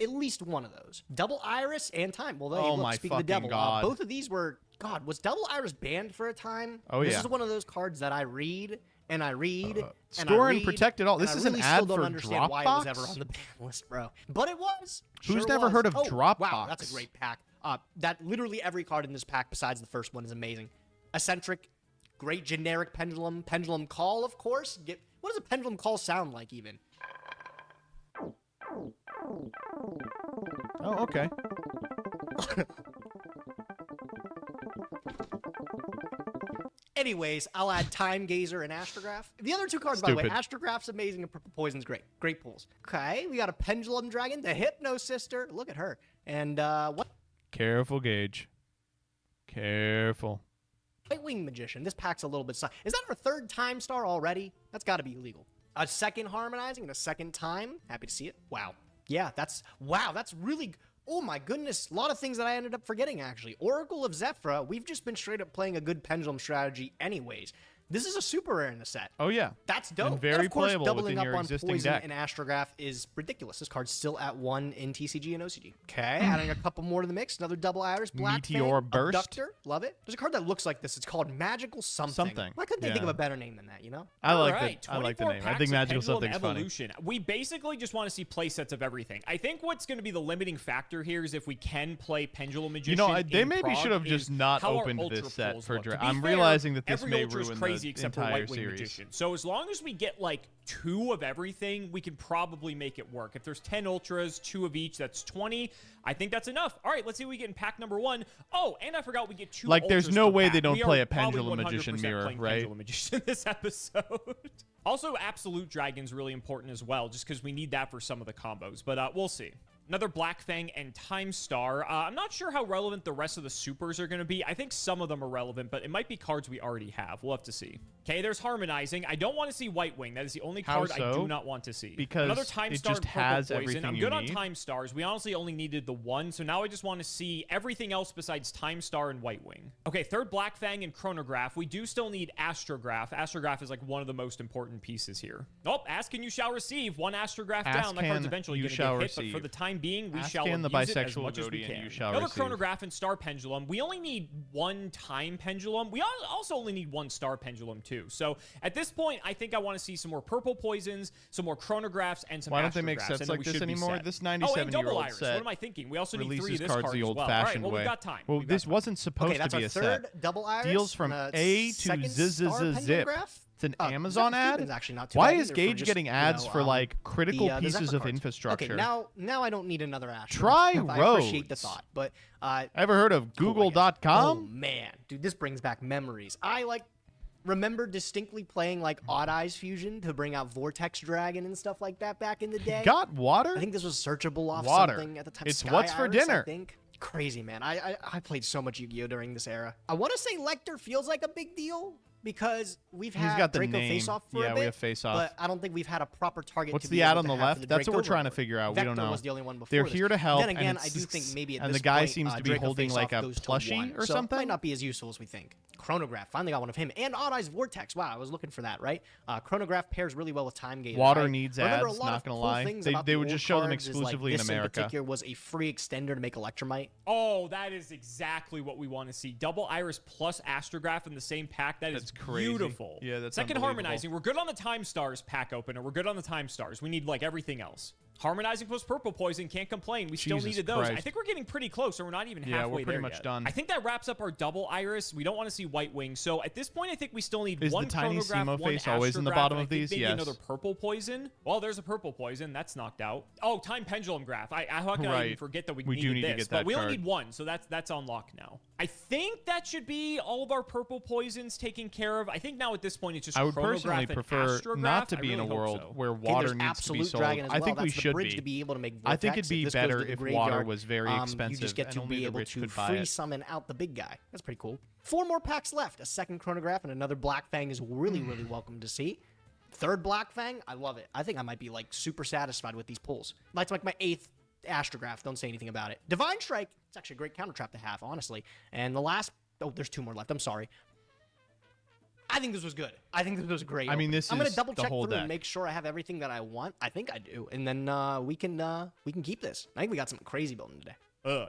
one of those. Double Iris and Time. Well, Oh look, my speaking of the fucking devil, God. both of these were was Double Iris banned for a time? Oh, This yeah. is one of those cards that I read and I read and I store and read, protect it all. and This I is an really ad still don't for understand why it was Dropbox? ever on the ban list, bro. But it was. Who's Sure never was. heard of Oh, Wow, Dropbox? that's a great pack. That literally every card in this pack besides the first one is amazing. Eccentric, great generic pendulum. Pendulum Call, of course. What does a pendulum call sound like even? Oh, okay. Anyways, I'll add Time Gazer and Astrograph. The other two cards, by the way, Stupid. Astrograph's amazing and Purple Poison's great. Great pulls. Okay, we got a Pendulum Dragon, the Hypno Sister. Look at her. And what? Careful, Gage. Careful. White Wing Magician. This pack's a little bit... Is that our third Time Star already? That's got to be illegal. A second Harmonizing and a second Time. Happy to see it. Wow. Yeah, that's really... Oh my goodness, a lot of things that I ended up forgetting, actually. Oracle of Zephyra, we've just been straight up playing a good pendulum strategy anyways. This is a super rare in the set. Oh, yeah. That's dope. And very and of course, playable doubling within up your on existing Poison deck. and Astrograph is ridiculous. This card's still at 1 in TCG and OCG. Okay, adding a couple more to the mix. Another Double Iris, Black Meteor Fang, Burst. Abductor, love it. There's a card that looks like this. It's called Magical Something. Something. Why couldn't they think Yeah. of a better name than that, you know? I like Alright, the name. 24 I packs think of Magical Pendulum Something's funny. Evolution. We basically just want to see play sets of everything. I think what's going to be the limiting factor here is if we can play Pendulum Magician. You know, they in maybe Prog should have is just not how our opened Ultra this set pulls for look. To draft. be I'm fair, realizing that this every may Ultra is ruin crazy the except for entire White Wing series. Magician. So as long as we get like 2 of everything, we can probably make it work. If there's 10 Ultras, 2 of each, that's 20. I think that's enough. All right, let's see what we get in pack number 1. Oh, and I forgot we get 2 Like, there's Ultras no per way pack. they don't We play are a probably Pendulum Magician 100% mirror, playing right? Pendulum Magician this episode. Also, Absolute Dragon's really important as well, just because we need that for some of the combos. But we'll see. Another Black Fang and Time Star. I'm not sure how relevant the rest of the supers are going to be. I think some of them are relevant, but it might be cards we already have. We'll have to see. Okay, there's Harmonizing. I don't want to see White Wing. That is the only card I do not want to see. Because another Time it Star just and Purple has Poison. everything I'm you good on need. Time Stars. We honestly only needed the one, so now I just want to see everything else besides Time Star and White Wing. Okay, third Black Fang and Chronograph. We do still need Astrograph. Astrograph is like one of the most important pieces here. Oh, ask and you shall receive. One Astrograph down. That card's eventually going to get hit, but for the time being, we shall use the it as bisexual much as we Goaty can. and you shall Another receive. Chronograph and Star Pendulum. We only need one Time Pendulum. We also only need one Star Pendulum too. So at this point, I think I want to see some more Purple Poisons, some more Chronographs, and some Why don't they make Astrographs, sets and then like we this should be anymore? set. This and 97-year-old Double Iris. set What am I thinking? We also need releases 3 of this cards card the as well. All right, old-fashioned well, way. we've got time. Well, We've got this time. wasn't supposed Okay, that's to be our a third set. double iris. Deals from and A to second zip. star pendulograph? It's an Oh, Amazon Zip ad. is actually not too Why bad is either for Gage just, getting ads for like critical the pieces Zephyr of cards. infrastructure? Okay, now I don't need another Astro. Try I appreciate the Rhodes. thought, but Ever heard of cool, I guess. Google.com? Oh man, dude, this brings back memories. I remember distinctly playing like Odd Eyes Fusion to bring out Vortex Dragon and stuff like that back in the day. Got water? I think this was searchable off Water. something at the time. It's Sky what's for Iris, dinner. I think. Crazy, man. I played so much Yu-Gi-Oh during this era. I want to say Lecter feels like a big deal because we've He's had got the Draco name. Face-Off for Yeah, a we bit, have Face-Off. but I don't think we've had a proper target. What's to the be ad able on to the have for left? the That's what we're Draco trying to Rover. figure out. We Vector don't know. was the only one before They're this. here to help, Then again, and I do think maybe at and this the guy point, seems to be Draco holding like Face-Off a goes to plushie 1, or so something. Might not be as useful as we think. Chronograph, finally got one of him, and Odd Eyes Vortex. Wow, I was looking for that, right? Chronograph pairs really well with Time Gator. Water I needs remember ads, a lot not of gonna cool lie. things They- about they the would old just show them cards is, exclusively in this America. particular was a free extender to make Electromite. Oh, that is exactly what we want to see. Double Iris plus Astrograph in the same pack. That is That's crazy. beautiful. Yeah, that's Second unbelievable. Harmonizing. We're good on the Time Stars pack opener. We're good on the Time Stars. We need like everything else. Harmonizing plus Purple Poison, can't complain. We still Jesus needed those. I Christ. think we're getting pretty close, and we're not even Yeah, halfway we're pretty there much yet. done. I think that wraps up our Double Iris. We don't want to see White Wing. So at this point, I think we still need Is one the tiny Chronograph, Simo one face always in the Astrograph, bottom and of I think these? maybe Yes. another Purple Poison. Well, there's a Purple Poison. That's knocked out. Oh, Time Pendulum Graph. How can I even Right. forget that we We do needed need to this? get But that we only card. need one, so that's on lock now. I think that should be all of our Purple Poisons taken care of. I think now at this point it's just I would Chronograph personally and prefer Astrograph. not to I be in a really hope world so. where Okay, water there's needs to be Absolute sold. Dragon as I well. think we That's the should bridge be. to be able to make I think Vortex. it'd be this goes better to the if water graveyard, was very expensive You just get and to only be the able rich to could buy free it. summon out the big guy. That's pretty cool. 4 more packs left. A second Chronograph and another Black Fang is really, really welcome to see. Third Black Fang, I love it. I think I might be like super satisfied with these pulls. That's like my 8th Astrograph. Don't say anything about it. Divine Strike, it's actually a great counter trap to have, honestly. And the last, there's 2 more left. I'm sorry. I think this was good. I think this was great. I mean, this I'm gonna is double the check whole through and deck. make sure I have everything that I want. I think I do, and then we can keep this. I think we got something crazy building today.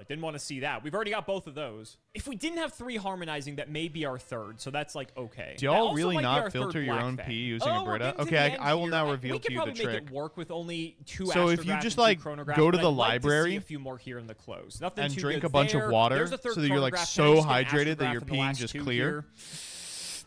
Didn't want to see that. We've already got both of those. If we didn't have 3 Harmonizing, that may be our third, so that's like okay. Do That y'all also really might be not our filter third your Black own Fang. pee using a we're Brita? getting to Okay, the end I will here. now We reveal could to you the probably make trick. it work with only 2 So if you Astrograph just, and 2 like, Chronograph, go to but the I'd like to see library a few more here in the close. Nothing and too drink good a bunch of there. water There's a third so that you're, like, Chronograph. so Can I just get hydrated that Astrograph your in the peeing last just 2 clear? here?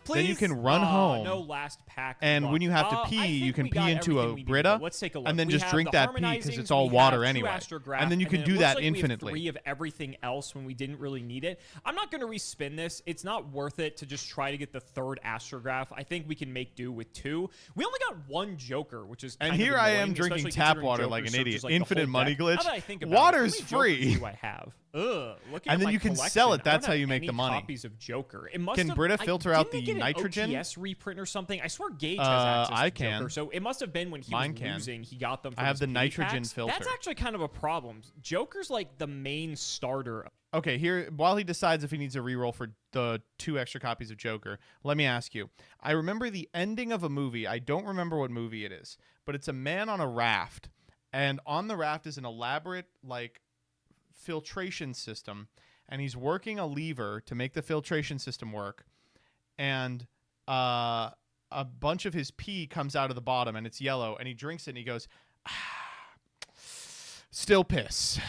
Then you Please? can run home. No last pack. And luck. when you have to I pee, think you can we pee got into everything a we need. Brita, Let's take a look. and then We just have drink the that pee because Harmonizings, it's all we water have 2 anyway. Astrograph, And then you can it do looks that like we have infinitely. 3 of everything else when we didn't really need it. I'm not going to respin this. It's not worth it to just try to get the third Astrograph. I think we can make do with 2. We only got 1 Joker, which is And kind of here I am annoying, drinking especially tap considering water Joker like an searches, idiot. like, the Infinite whole money deck. glitch. Now that I think about Water's it, how many Jokers free. do I have? Ugh. Looking And at then my you can sell collection, it. That's I don't how have you make any the money. copies of Joker. It must Can have, Brita filter out didn't the they get nitrogen? An OTS reprint or something. I swear Gage has access I to Joker, can. so it must have been when he Mine was can. losing, he got them from I have his the pity nitrogen packs. filter. That's actually kind of a problem. Joker's like the main starter. Okay, here, while he decides if he needs a reroll for the 2 extra copies of Joker, let me ask you. I remember the ending of a movie. I don't remember what movie it is, but it's a man on a raft, and on the raft is an elaborate, like, filtration system, and he's working a lever to make the filtration system work, and a bunch of his pee comes out of the bottom, and it's yellow, and he drinks it, and he goes, still piss.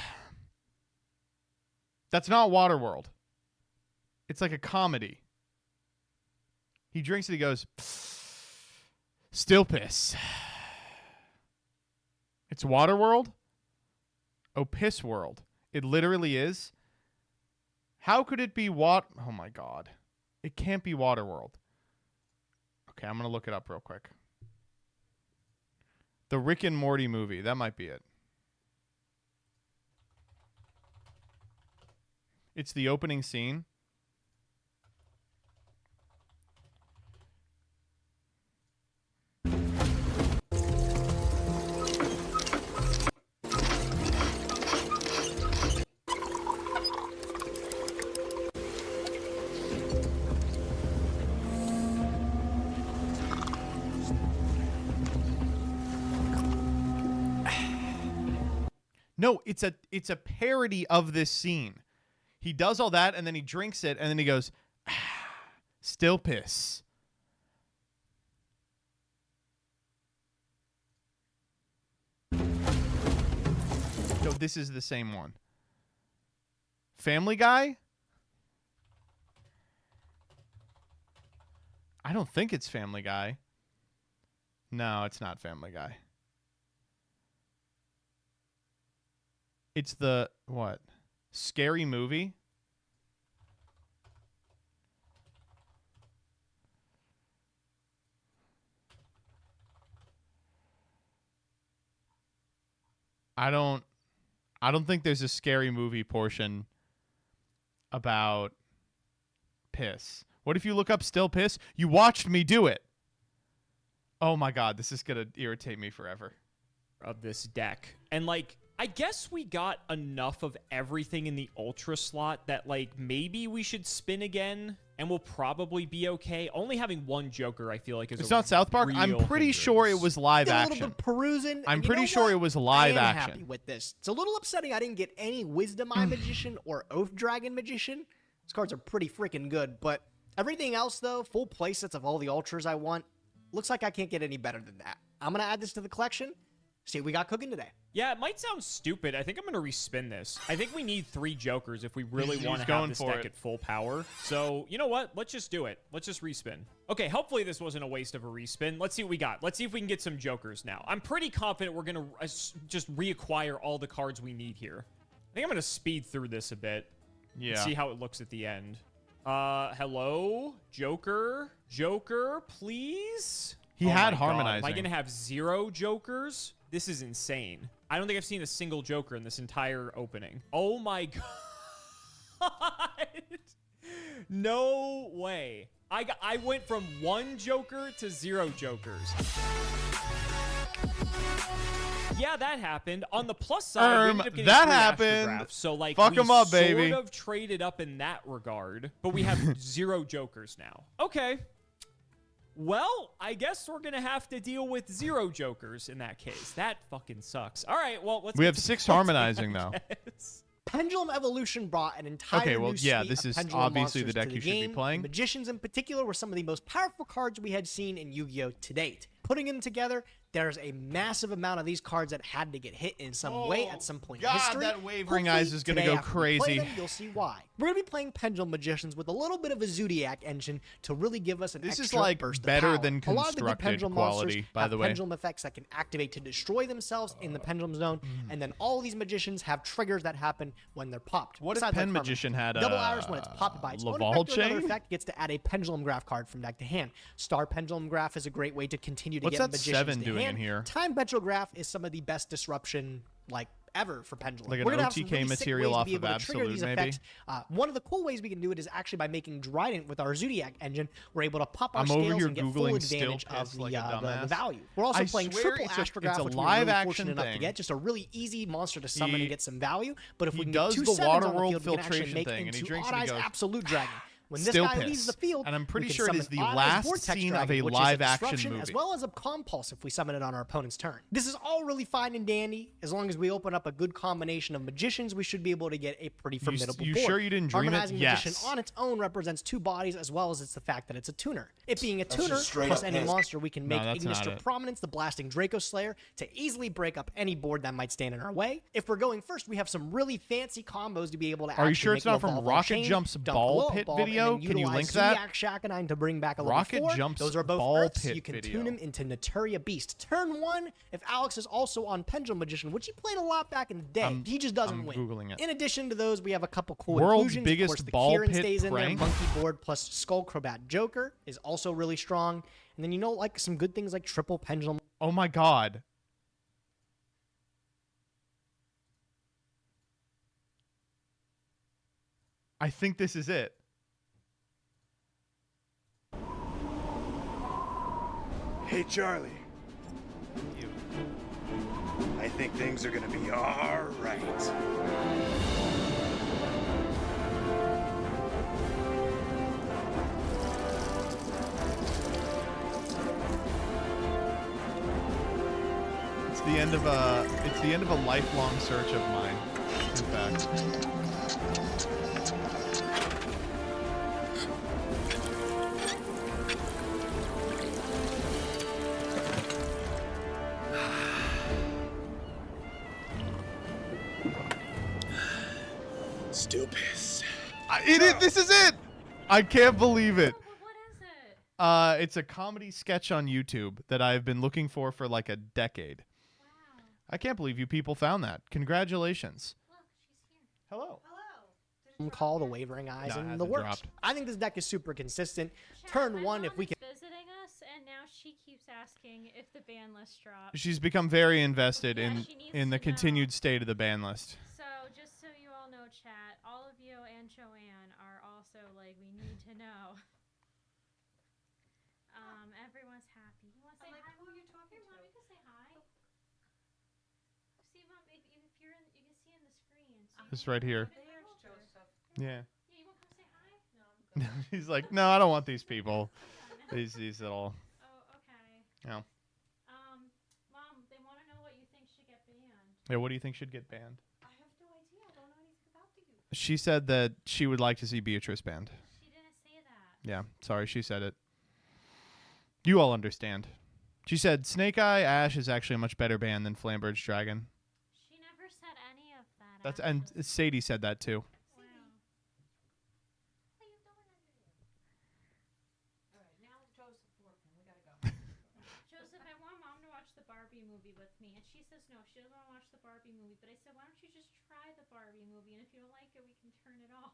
That's not Waterworld. It's like a comedy. He drinks it, he goes, still piss. It's Waterworld? Oh, Piss World. It literally is. How could it be Oh my god. It can't be Waterworld. Okay, I'm going to look it up real quick. The Rick and Morty movie. That might be it. It's the opening scene. No, it's a parody of this scene. He does all that, and then he drinks it, and then he goes, still piss. No, this is the same one. Family Guy? I don't think it's Family Guy. No, it's not Family Guy. It's the, what? Scary Movie? I don't think there's a Scary Movie portion about piss. What if you look up still piss? You watched me do it. Oh my god, this is going to irritate me forever. Of this deck. And like, I guess we got enough of everything in the Ultra slot that like maybe we should spin again and we'll probably be okay. Only having one Joker, I feel like, is it's not South Park. I'm pretty sure it was live Did a action. little bit perusing. I'm and you pretty know sure what? it was live I am action. happy with this. It's a little upsetting I didn't get any Wisdom Eye Magician or Oath Dragon Magician. These cards are pretty freaking good, but everything else though, full playsets of all the Ultras I want, looks like I can't get any better than that. I'm gonna add this to the collection. See what we got cooking today. Yeah, it might sound stupid. I think I'm going to respin this. I think we need 3 Jokers if we really want to have this deck at full power. So, you know what? Let's just do it. Let's just respin. Okay, hopefully this wasn't a waste of a respin. Let's see what we got. Let's see if we can get some Jokers now. I'm pretty confident we're going to just reacquire all the cards we need here. I think I'm going to speed through this a bit. Yeah. And see how it looks at the end. Hello? Joker? Joker, please? He had harmonizing. Am I going to have 0 Jokers? This is insane. I don't think I've seen a single Joker in this entire opening. Oh my god. No way. I went from 1 Joker to 0 Jokers. Yeah, that happened. On the plus side, we ended up getting that 3 happened. Astrographs. So like, fuck we him up, baby. sort of traded up in that regard, but we have 0 Jokers now. Okay. Well, I guess we're going to have to deal with 0 Jokers in that case. That fucking sucks. All right, well, let's We get have to 6 the harmonizing, though. Pendulum Evolution brought an entire new suite this of is Pendulum obviously the monsters deck to you should be game. playing. Magicians in particular were some of the most powerful cards we had seen in Yu-Gi-Oh! To date. Putting them together, there's a massive amount of these cards that had to get hit in some way at some point in history. that Wavering Hopefully, Eyes is going to today go after we play crazy. them, you'll see why. We're going to be playing Pendulum Magicians with a little bit of a Zodiac engine to really give us an This extra is like burst of better power. than A lot of the good constructed Pendulum quality, monsters by have the way. Pendulum effects that can activate to destroy themselves in the Pendulum Zone, and then all these magicians have triggers that happen when they're popped. What if Besides, Pen like Hermit. Magician had Double Iris when it's popped by its own effect or another Laval effect gets to add a Pendulum Graph card from deck to hand. Star Pendulum Graph is a great way to continue to What's get that magicians 7 to doing hand. in here? Time Petrograph is some of the best disruption ever for Pendulum. Like an We're gonna have some OTK really sick material ways to off be of able to trigger Absolute, these maybe? effects. One of the cool ways we can do it is actually by making Drident with our Zodiac engine. We're able to pop our I'm over scales here and get full Googling advantage still of piss the, like a the dumbass. value. We're also I playing swear triple it's a Astrograph, live which we were really action fortunate enough to thing. get. Just a really easy monster to summon and get some value. But if he we can does get 2 the sevens water on the world field, we can actually filtration make thing, and he into drinks and he Odd Eyes goes, Absolute Dragon. When this Still guy piss. leaves the field, And I'm pretty we can sure it is summon the Odd Eyes last Vortex scene of Dragon, a which is live action disruption, movie. as well as a Compulse if we summon it on our opponent's turn. This is all really fine and dandy. As long as we open up a good combination of magicians, we should be able to get a pretty formidable you board. sure you didn't dream it? Harmonizing Yes. Magician on its own represents 2 bodies, as well as it's the fact that it's a tuner. It being a That's tuner, just straight plus up any piss. monster, we can No, make that's not Ignister it. Prominence, the Blasting Draco Slayer, to easily break up any board that might stand in our way. If we're going first, we have some really fancy combos to be able to Are you actually sure make it's not from Revolve Rocket Chain, Jump's dump Ball Blow Up Pit Bulb, and video? then Can you utilize link that? Zodiac Shakanine to bring back a level Rocket 4. Jump's Those are both Ball Earths. Pit You can video. tune him into Naturia Beast. Turn 1, if Alex is also on Pendulum Magician, which he played a lot back in the day, he just doesn't I'm win. Googling it. In addition to those, we have a couple cool World's inclusions. biggest of course, the ball Kieran pit stays in there. prank. Monkey Board plus Skull Crobat Joker is also really strong. And then, you know, like some good things like Triple Pendulum. Oh my god. I think this is it. Hey, Charlie. I think things are gonna be all right. It's the end of a lifelong search of mine, in fact. Still pissed. This is it. I can't believe it. What is it? It's a comedy sketch on YouTube that I've been looking for like a decade. Wow. I can't believe you people found that. Congratulations. Look, she's here. Hello. Call the Wavering Eyes No, it and the hasn't works. dropped. I think this deck is super consistent. Chat, Turn my 1 if mom we is can. visiting us, and now she keeps asking if the ban list drops. She's become very invested Yeah, in she needs the to know. continued state of the ban list. So, just so you all know, chat, all of you and Joanne are also like, we need to know. Everyone's happy. You want to say hi? Who are you talking to? Mom, you can say hi. See, Mom, if you're in, you can see in the screen. So This right here. There's Joseph. Yeah. Yeah, you want to come say hi? No, I'm good. He's like, no, I don't want these people. These little. Oh, okay. Yeah. Mom, they want to know what you think should get banned. Yeah. What do you think should get banned? I have no idea. I don't know anything about the youth. She said that she would like to see Beatrice banned. She didn't say that. Yeah. Sorry, she said it. You all understand. She said Snake Eye Ash is actually a much better band than Flamberge Dragon. She never said any of that. That's and Sadie said that too. Wow. Joseph, I want Mom to watch the Barbie movie with me, and she says no, she doesn't want to watch the Barbie movie. But I said, why don't you just try the Barbie movie, and if you don't like it, we can turn it off.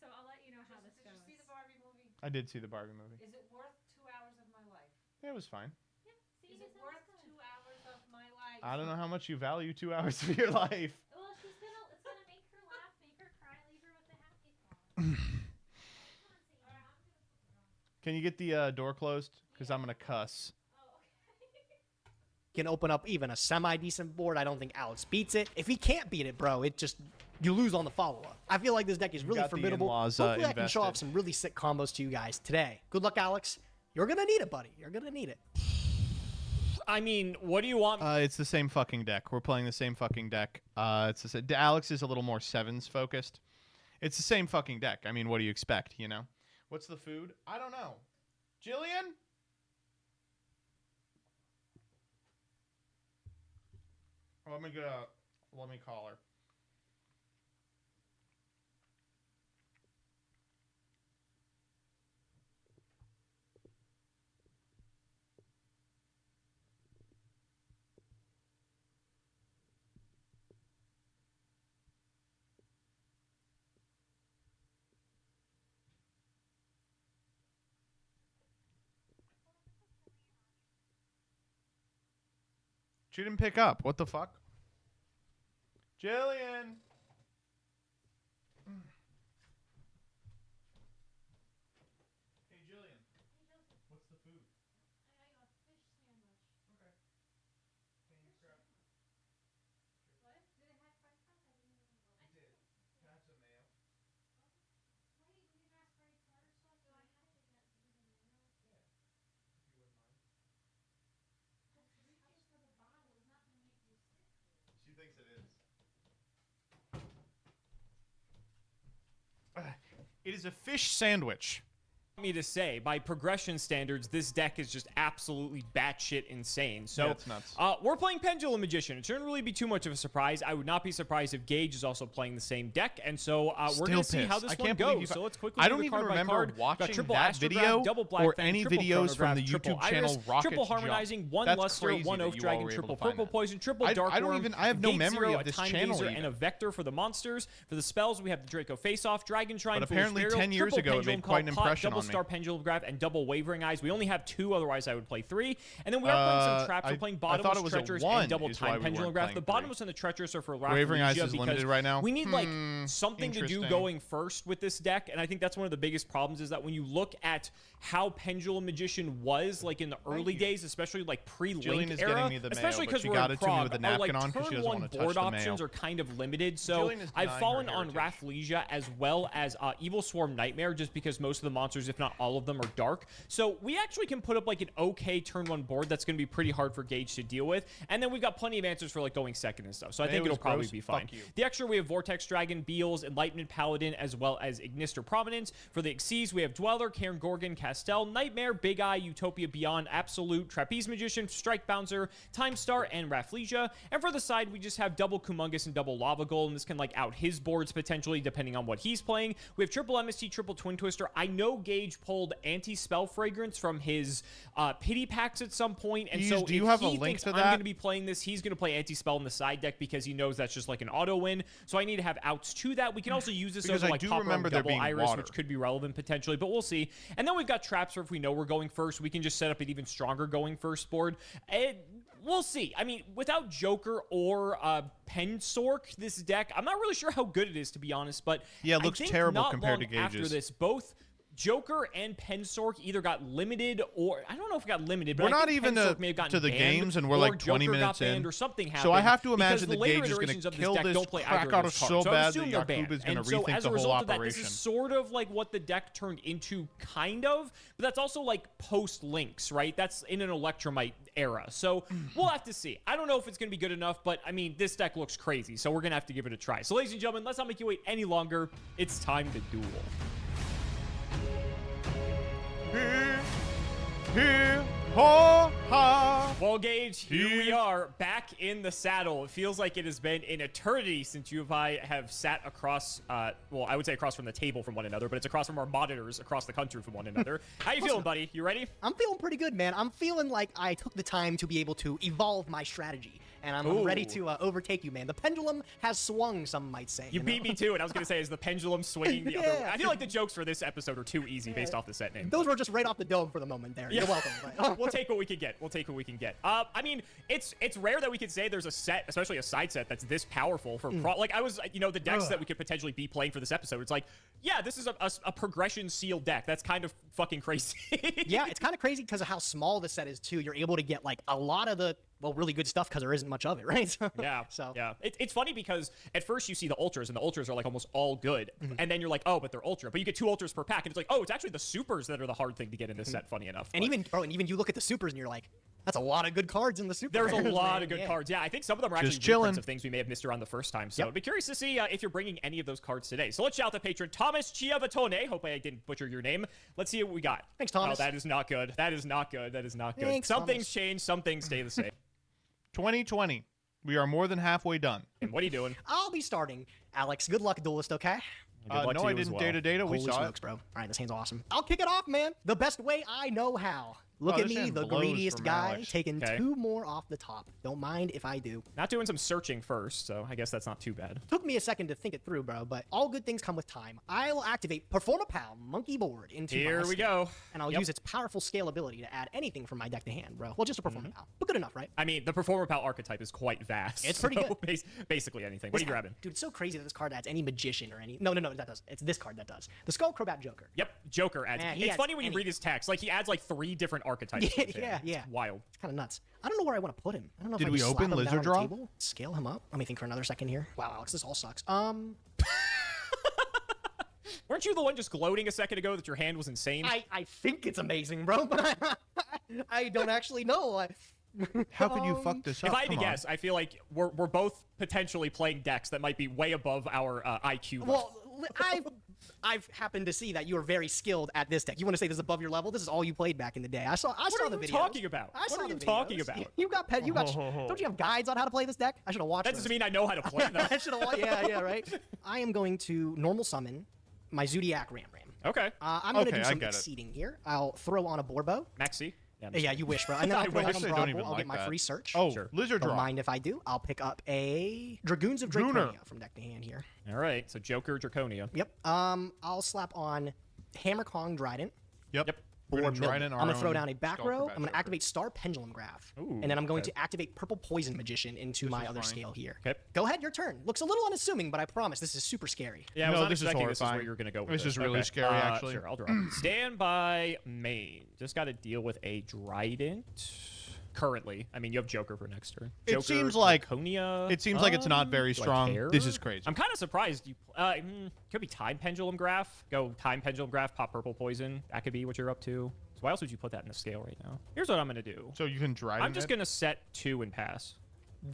So I'll let you know how this goes. Did you see the Barbie movie? I did see the Barbie movie. Is it worth 2 hours of my life? Yeah, it was fine. Yeah, see, Is you it said worth it's good. 2 hours of my life? I don't know how much you value 2 hours of your life. Well, it's gonna make her laugh, make her cry, leave her with a happy thought. Can you get the door closed? Because I'm gonna cuss. Can open up even a semi-decent board. I don't think Alex beats it. If he can't beat it, bro, it just you lose on the follow-up. I feel like this deck is really got the formidable. in-laws, Hopefully I can show off invested. some really sick combos to you guys today. Good luck, Alex. You're gonna need it, buddy. You're gonna need it. I mean, what do you want? It's the same fucking deck. We're playing the same fucking deck. It's Alex is a little more sevens focused. It's the same fucking deck. I mean, what do you expect? You know. What's the food? I don't know. Jillian. Let me call her. She didn't pick up. What the fuck? Jillian. Hey, Jillian. What's the food? I got a fish sandwich. Okay. Can you grab? What? Do they have French fries? I didn't even know. I did. Can I have some mayo? Wait, we didn't ask for any tartar sauce, so I have to get the mayo. Yeah. If you wouldn't mind. Just reach for the bottle. It's not gonna make you sick. She thinks it is. It is a fish sandwich. Me to say, by progression standards, this deck is just absolutely batshit insane. So, Yeah, it's nuts. We're playing Pendulum Magician. It shouldn't really be too much of a surprise. I would not be surprised if Gage is also playing the same deck, and so we're going to see how this I one can't believe goes. you So let's quickly I do don't the even card by remember card. Got watching triple that Astrograph, video double Black or Fang, any triple videos from the Chronograph, triple YouTube channel Iris, Rockets triple Jump. Harmonizing, one That's Luster, crazy one that Oath you all Dragon, were able triple to find Purple that. Poison, triple I Dark don't Worm, even- I have no Gate memory Zero, of a this Time channel Gazer, even. and a Vector for the monsters. For the spells, we have the Draco Face Off, Dragon Shrine, But Foolish apparently Burial, 10 years triple ago, it Pendulum made quite an Call, Pot, impression double on me. Time-Star Pendulum Graph and double Wavering Eyes. We only have 2, otherwise I would play 3. And then we are playing some traps. We're playing Bottomless, Treacherous, and double Time Pendulum Graph. The Bottomless and the Treacherous are for Wavering Eyes Rafflesia is because limited right now. we need like something to do going first with this deck, and I think that's one of the biggest problems is that when you look at how Pendulum Magician was like in the early days, especially like pre-Link era, especially because we're in Prog, our like turn 1 board options are kind of limited. So I've fallen on Rafflesia as well as Evil Swarm Nightmare just because most of the monsters, if not all of them, are dark. So we actually can put up like an okay turn 1 board that's going to be pretty hard for Gage to deal with. And then we've got plenty of answers for like going second and stuff. So I think it'll probably be fine. The extra, we have Vortex Dragon, Beals, Enlightenment Paladin, as well as Ignister Prominence. For the Xyz, we have Dweller, Cairn Gorgon, Castell, Nightmare, Big Eye, Utopia Beyond, Absolute, Trapeze Magician, Strike Bouncer, Time Star, and Rafflesia. And for the side, we just have double Kumungous and double Lava Gold, and this can like out his boards potentially depending on what he's playing. We have triple MST, triple Twin Twister. I know Gage pulled Anti-Spell Fragrance from his pity packs at some point, and so do you have a link to that? I'm going to be playing this, he's going to play Anti-Spell in the side deck because he knows that's just like an auto win. So I need to have outs to that. We can also use this as like Popper and double Iris, which could be relevant potentially, but we'll see. And then we've got traps for if we know we're going first. We can just set up an even stronger going first board. We'll see. I mean, without Joker or Pensork, this deck, I'm not really sure how good it is, to be honest, but yeah, it looks terrible compared to Gage's. After this, both Joker and Pensork either got limited or I don't know if it got limited, but we're not even to the games, and we're like 20 minutes in, or something happened. So I have to imagine that Gage is going to kill this crack out so bad that Yakub is going to rethink the whole operation. This is sort of like what the deck turned into, kind of, but that's also like post Lynx, right? That's in an Electromite era, so we'll have to see. I don't know if it's going to be good enough, but I mean, this deck looks crazy, so we're going to have to give it a try. So ladies and gentlemen, let's not make you wait any longer. It's time to duel. Here, ho, ha. Well, Gage, here we are back in the saddle. It feels like it has been an eternity since you and I have sat across, well, I would say across from the table from one another, but it's across from our monitors across the country from one another. How you feeling, buddy? You ready? I'm feeling pretty good, man. I'm feeling like I took the time to be able to evolve my strategy. And I'm ready to overtake you, man. The pendulum has swung, some might say. You beat me too, and I was going to say, is the pendulum swinging the other way? I feel like the jokes for this episode are too easy based off the set name. Those were just right off the dome for the moment there. You're welcome. But, we'll take what we can get. We'll take what we can get. I mean, it's rare that we could say there's a set, especially a side set, that's this powerful for like I was, you know, the decks that we could potentially be playing for this episode. It's like, yeah, this is a progression sealed deck. That's kind of fucking crazy. Yeah, it's kind of crazy because of how small the set is too. You're able to get like a lot of the really good stuff because there isn't much of it, right? Yeah. So yeah, it's funny because at first you see the ultras, and the ultras are like almost all good, and then you're like, oh, but they're ultra. But you get 2 ultras per pack, and it's like, oh, it's actually the supers that are the hard thing to get in this set. Funny enough. And even you look at the supers, and you're like, that's a lot of good cards in the super. There's a lot of good cards. Yeah, I think some of them are actually reprints of things we may have missed around the first time. So I'd be curious to see if you're bringing any of those cards today. So let's shout out to patron Thomas Chiavatone. Hope I didn't butcher your name. Let's see what we got. Thanks, Thomas. Oh, that is not good. That is not good. That is not good. Thanks, some things change. Some things stay the same. 2020. We are more than halfway done. And what are you doing? I'll be starting. Alex, good luck, duelist, okay? No, I didn't. Data. We saw smokes, it. bro. All right, this hand's awesome. I'll kick it off, man. The best way I know how. Look at me, the greediest guy, taking 2 more off the top. Don't mind if I do. Not doing some searching first, so I guess that's not too bad. Took me a second to think it through, bro, but all good things come with time. I will activate Perform a Pal Monkey Board into Here we go. And I'll use its powerful scalability to add anything from my deck to hand, bro. Well, just a Perform a Pal, but good enough, right? I mean, the Perform a Pal archetype is quite vast. It's pretty good. Basically anything. What are you grabbing? Dude, it's so crazy that this card adds any magician or any... No, that does. It's this card that does. The Skull Crobat Joker. Yep, Joker adds. It's funny when you read his text. Like, he adds like 3 different archetypes. Yeah. It's wild. It's kind of nuts. I don't know where I want to put him. I don't know if Did I we just open slap him Lizard down on the Draw? table, scale him up. Let me think for another second here. Wow, Alex, this all sucks. Weren't you the one just gloating a second ago that your hand was insane? I think it's amazing, bro, but I don't actually know. How could you fuck this up? If I had to guess, I feel like we're both potentially playing decks that might be way above our IQ. Well, I've happened to see that you are very skilled at this deck. You want to say this is above your level? This is all you played back in the day. I saw the videos. What are you talking about? What are you talking about? You got don't you have guides on how to play this deck? I should have watched. That doesn't mean I know how to play them. I should have watched. Yeah, right. I am going to normal summon my Zodiac Ram. Okay. I'm going to do some exceeding here. I'll throw on a Borbo. Maxi. Yeah, you wish, bro. And then I'll throw on a I'll get my free search. Oh, sure. Lizard Draw. Don't mind if I do. I'll pick up a Dragoons of Draconia from deck to hand here. All right, so Joker, Draconia. Yep. I'll slap on Hammer Kong Trident. Yep. 4 We're million. Dryden I'm our going to throw own down a back Skull row. Crobat I'm going to Joker. activate Star Pendulum Graph. Ooh, And then I'm going okay. to activate Purple Poison Magician into my is other funny. scale here. Okay. Go ahead, your turn. Looks a little unassuming, but I promise this is super scary. Yeah, I was No, not this is expecting this is where horrifying. you're going to go with This this. is really Okay. scary, actually. Sure, I'll draw. Standby main. Just got to deal with a Trident. Currently. I mean, you have Joker for next turn. It Joker, seems like Draconia. it seems like it's not very Do I strong. care? This is crazy. I'm kind of surprised you. Could be Time Pendulum Graph. Go Time Pendulum Graph. Pop Purple Poison. That could be what you're up to. So why else would you put that in the scale right now? Here's what I'm gonna do. So you can Dryden I'm just it? gonna set 2 and pass.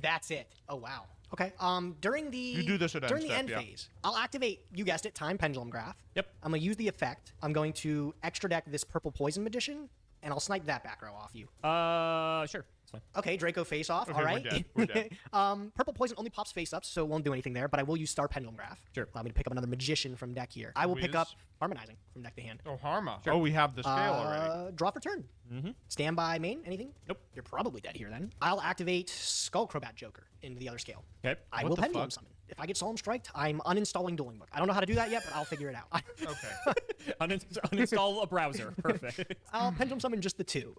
That's it. Oh, wow. Okay. During the You do this at during end the step, end yeah. phase, I'll activate, you guessed it, Time Pendulum Graph. Yep. I'm going to use the effect. I'm going to extra deck this Purple Poison Magician, and I'll snipe that back row off you. Sure. That's fine. Okay, Draco face off. Okay, All we're right. dead. We're dead. Purple Poison only pops face up, so it won't do anything there, but I will use Star Pendulum Graph. Sure. Allow me to pick up another Magician from deck here. I will pick Whiz. up Harmonizing from deck to hand. Oh, Harma. Oh, we have the scale already. Draw for turn. Mm-hmm. Standby main. Anything? Nope. You're probably dead here then. I'll activate Skull Crobat Joker into the other scale. Okay. I What will the Pendulum fuck? Summon. If I get Solemn Striked, I'm uninstalling Dueling Book. I don't know how to do that yet, but I'll figure it out. Okay. Uninstall a browser. Perfect. I'll Pendulum Summon just the 2.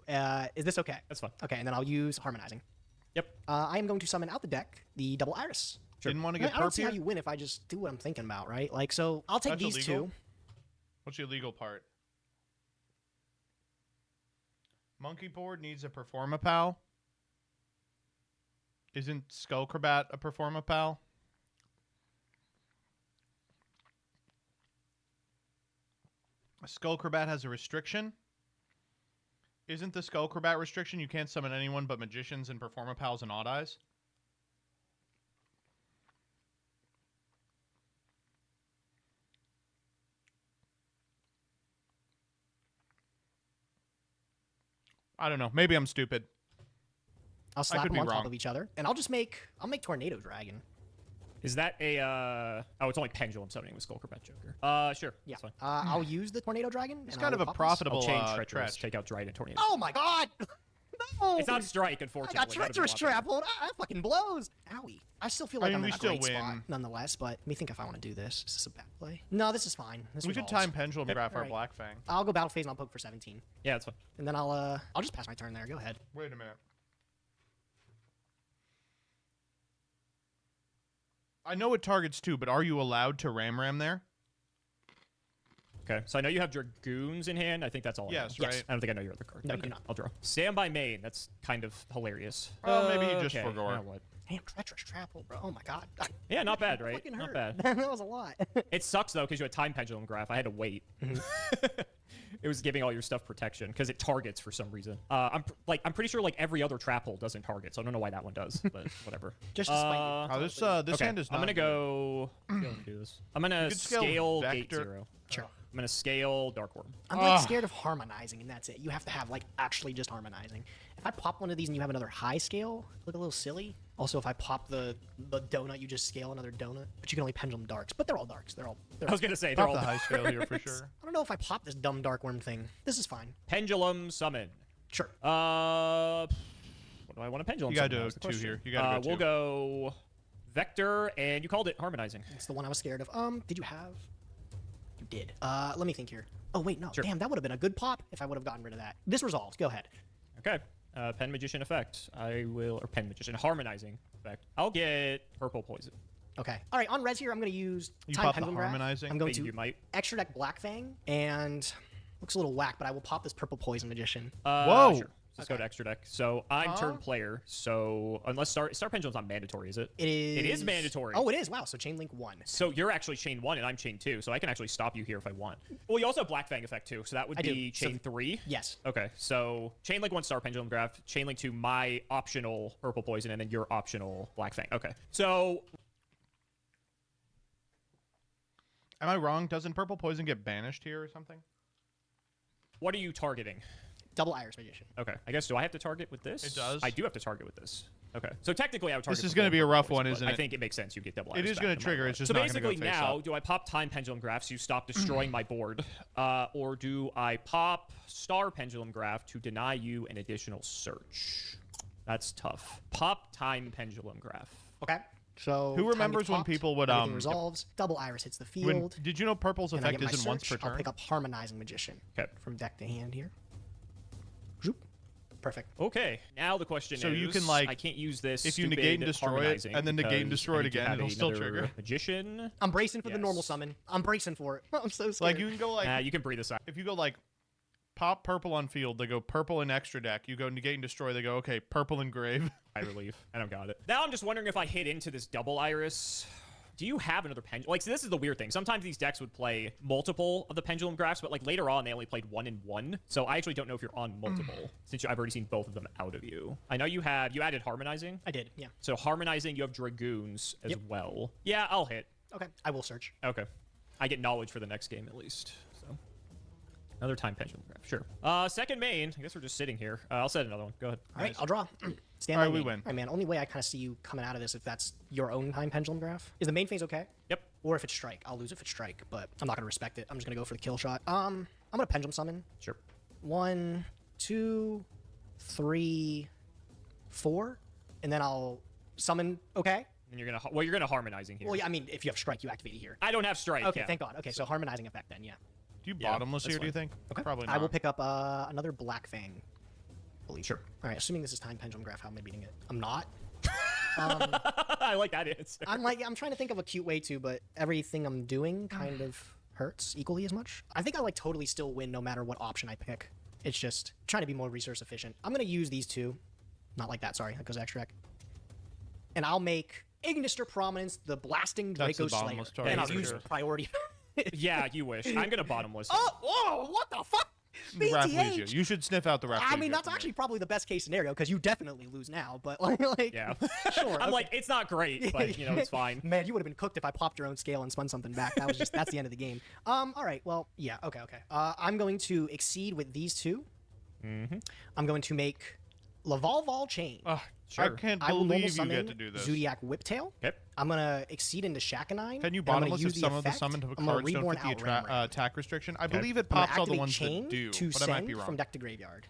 Is this okay? That's fine. Okay, and then I'll use Harmonizing. Yep. I am going to summon out the deck the Double Iris. Didn't want to I, mean, get I don't see how perp you win if I just do what I'm thinking about, right? Like, so I'll take That's these illegal? 2. What's the illegal part? Monkey board needs a Performapal. Isn't Skull Crobat a Performapal? Skull Crobat has a restriction. Isn't the Skull Crobat restriction you can't summon anyone but magicians and Performapals and Odd Eyes? I don't know. Maybe I'm stupid. I'll slap could them be on top wrong. of each other, and I'll make Tornado Dragon. Is that a oh, it's only pendulum summoning with Skull Crobat Joker. Sure. Yeah. That's fine. I'll use the Tornado Dragon. It's and kind I of will a pop this. profitable I'll change Treacherous. Tretch. Take out Dryden Tornado. Oh my god! No! It's not Strike, I unfortunately. got That would've been Treacherous a lot better. Trap. Hold on. That fucking blows. Owie. I still feel like I I'm mean, in we a still great spot, win. nonetheless, but let me think if I want to do this. Is this a bad play? No, this is fine. This We could resolves. time Pendulum Graph our Alright. Black Fang. I'll go Battle Phase and I'll poke for 17. Yeah, that's fine. And then I'll just pass my turn there. Go ahead. Wait a minute. I know it targets 2, but are you allowed to Ram there? Okay, so I know you have Dragoons in hand. I think that's all. I know. Yes, right? I don't think I know your other card. No, you okay, do not. I'll draw. Standby main. That's kind of hilarious. Well, maybe he just okay, forgot. you know what? Damn, Treacherous Trapple, bro. Oh my god. Yeah, not bad, right? Fucking Not hurt. bad. That was a lot. It sucks though because you had Time Pendulum Graph. I had to wait. It was giving all your stuff protection because it targets for some reason. I'm pretty sure like every other trap hole doesn't target, so I don't know why that one does, but whatever. Just to spite you. Oh, this Okay, hand is not I'm gonna good. go. I'm gonna do this. I'm gonna could scale scale Gate Vector. 0. Sure. I'm gonna scale Dark Worm. I'm like scared of harmonizing, and that's it. You have to have like actually just harmonizing. If I pop one of these and you have another high scale, look a little silly. Also, if I pop the donut, you just scale another donut. But you can only pendulum darks. But they're all darks. They're all. I was gonna say they're Pop all the high scale here for sure. I don't know if I pop this dumb dark worm thing. This is fine. Pendulum Summon. Sure. What do I want to pendulum? You gotta summon? do That's the 2 question. here. You gotta go We'll 2. go Vector, and you called it Harmonizing. It's the one I was scared of. Did you have? You did. Let me think here. Oh wait, no. Sure. Damn, that would have been a good pop if I would have gotten rid of that. This resolves. Go ahead. Okay. Pen Magician effect. Or Pen Magician Harmonizing effect. I'll get Purple Poison. Okay. All right. On res here, I'm going to use You Time pop the Pendulum Graph. Harmonizing? I'm going Think to you might. extra deck Black Fang, and looks a little whack, but I will pop this Purple Poison Magician. Whoa. Sure. Let's go to extra deck. So I'm turn player. So unless Star Pendulum's not mandatory, is it? It is. It is mandatory. Oh, it is. Wow. So Chain Link 1. So you're actually chain 1 and I'm chain 2, so I can actually stop you here if I want. Well, you also have Black Fang effect too, so that would I do. be So- chain 3. Yes. Okay, so chain link 1 Star Pendulum Graph, chain link 2 my optional Purple Poison, and then your optional Black Fang. Okay, so Am I wrong? Doesn't Purple Poison get banished here or something? what are you targeting? Double Iris Magician. Okay, I guess do I have to target with this? It does. I do have to target with this. Okay, so technically I would target. This is with going to both be a Purple rough Poison, one, but isn't I it? think it makes sense. You get double. It Iris is back going no to matter trigger. what. It's just So not going to go basically face now, up. do I pop Time Pendulum Graph so you stop destroying my board, or do I pop Star Pendulum Graph to deny you an additional search? That's tough. Pop Time Pendulum Graph. Okay. So Who time remembers gets when popped, people would everything resolves. Double Iris hits the field. Did you know Purple's and I effect get my isn't once per search. I'll turn? pick up Harmonizing Magician. Okay. From deck to hand here. Zoop. Perfect. Okay, now the question is, So you can, like, I can't use this if you stupid negate and destroy it, harmonizing and then negate and because destroy I it need to again, have it'll still another trigger. Magician. I'm bracing for the normal Yes. summon. I'm bracing for it. I'm so scared. Like you can go like You can breathe aside. if you go like pop Purple on field, they go Purple in extra deck. You go negate and destroy, they go okay Purple engrave. I relief. I don't got it. Now I'm just wondering if I hit into this double Iris. Do you have another pendulum? Like, so this is the weird thing. Sometimes these decks would play multiple of the pendulum graphs, but like later on they only played 1 and 1. So I actually don't know if you're on multiple since I've already seen both of them out of you. I know you added harmonizing. I did, yeah. So harmonizing, you have dragoons as well. Yeah, I'll hit. Okay, I will search. Okay. I get knowledge for the next game at least. So another time pendulum graph. Sure. Second main. I guess we're just sitting here. I'll set another one. Go ahead. All right, I'll draw. Stand All by right, we main. win. All right, man. Only way I kind of see you coming out of this if that's your own time pendulum graph. Is the main phase okay? Yep. Or if it's strike. I'll lose if it's strike, but I'm not going to respect it. I'm just going to go for the kill shot. I'm going to pendulum summon. Sure. 1, 2, 3, 4, and then I'll summon. Okay. And you're gonna harmonizing here. Well, yeah. I mean, if you have strike, you activate it here. I don't have strike. Okay, yeah. thank God. Okay, so harmonizing effect then, yeah. Do you Yeah, bottomless that's here? Do you fine. think? Okay. Probably not. I will pick up another Black Fang. Believe. Sure. All right, assuming this is time pendulum graph, how am I beating it? I'm not. I like that answer. I'm trying to think of a cute way to, but everything I'm doing kind of hurts equally as much. I think I like totally still win no matter what option I pick. It's just trying to be more resource efficient. I'm gonna use these two. Not like that, sorry. That goes extra deck. And I'll make Ignister Prominence the Blasting That's the Draco Slayer. bottomless target And I'll for use sure. priority. Yeah, you wish. I'm gonna bottomless. Oh, what the fuck? The ref leads you. BTH. You should sniff out the ref. I leads mean, you that's from actually probably the best case scenario because you definitely lose now. But like Yeah. sure. I'm okay. like, it's not great, but you know, it's fine. Man, you would have been cooked if I popped your own scale and spun something back. That's the end of the game. All right. Well, yeah. Okay. I'm going to exceed with these two. Mm-hmm. I'm going to make Laval Chain. I can't I will normal believe you summon get to do this. Zodiac Whiptail. Okay. I'm gonna exceed into Shakanine. Can you and I'm gonna bottomless use if some of the effect. summoned I'm gonna cards don't reborn fit the Outram attack restriction? I Okay. believe it I'm gonna pops all the activate ones chain that do, to but I might send be wrong. from deck to graveyard.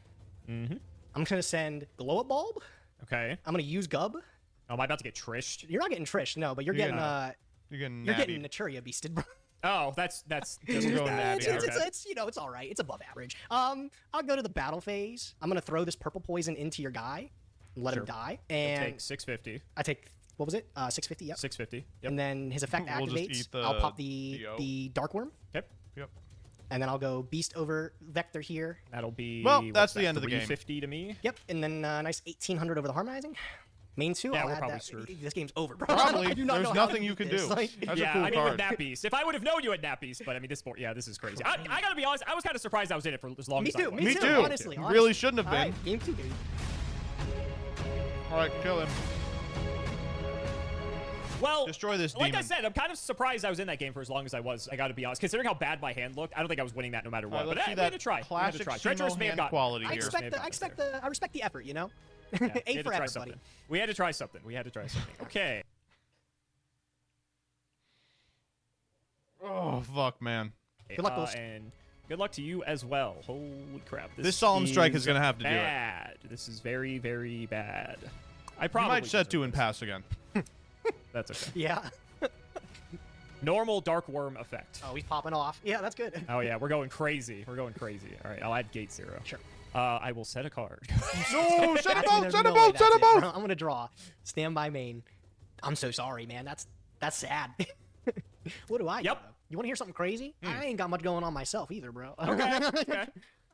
Mm-hmm. I'm gonna send Glow Up Bulb. Okay. I'm gonna use Gub. Oh, am I about to get trished? You're not getting Trish, no, but you're You're getting You're you're getting Naturia Beasted, bro. Oh, that's just We'll go bad. natty. Yeah, It's, okay. it's you know it's all right. It's above average. I'll go to the battle phase. I'm gonna throw this purple poison into your guy, and let him die, and Take 650. I take what was it? 650. Yep. 650. Yep. And then his effect We'll just activates. eat the I'll pop the DO. Dark Worm, Yep. Yep. and then I'll go Beast over Vector here. That'll be. Well, what's that's the that, end of the game. 350 to me. Yep, and then nice 1800 over the Harmonizing. Main two. Yeah, I'll we're add probably that. screwed. This game's over, bro. Probably. I do not There's know how nothing to you beat can this. do. Like, That's Yeah, a cool I mean card. with Nat Beast. If I would have known you had Nat Beast, but I mean this board. Yeah, this is crazy. I gotta be honest. I was kind of surprised I was in it for as long me as I too. was. Me Me too. too. Honestly, You honestly. really shouldn't have All been. right, game 2, dude. All right, kill him. Well, Destroy this like I demon. said, I'm kind of surprised I was in that game for as long as I was. I got to be honest, considering how bad my hand looked. I don't think I was winning that no matter what. All right, But let's I see had that to try. I had to classic try. sumo Treacherous may have hand gotten quality I here. I respect the effort, you know. Yeah, A we had to for try effort, something. buddy. We had to try something. We had to try something. Okay. Oh fuck, man. Good luck, Ghost. And good luck to you as well. Holy crap! This Solemn Strike is gonna have to do it. bad. This is very, very bad. I You probably might set to deserve and this. pass again. That's okay. Yeah. Normal Dark Worm effect. Oh, he's popping off. Yeah, that's good. Oh yeah, we're going crazy. We're going crazy. All right, I'll add Gate 0. Sure. I will set a card. No, set him Actually, out, there's set no him way out, set that's him it, out. bro. I'm gonna draw. Stand by main. I'm so sorry, man. That's sad. What do I? Yep. do? You want to hear something crazy? I ain't got much going on myself either, bro. Okay.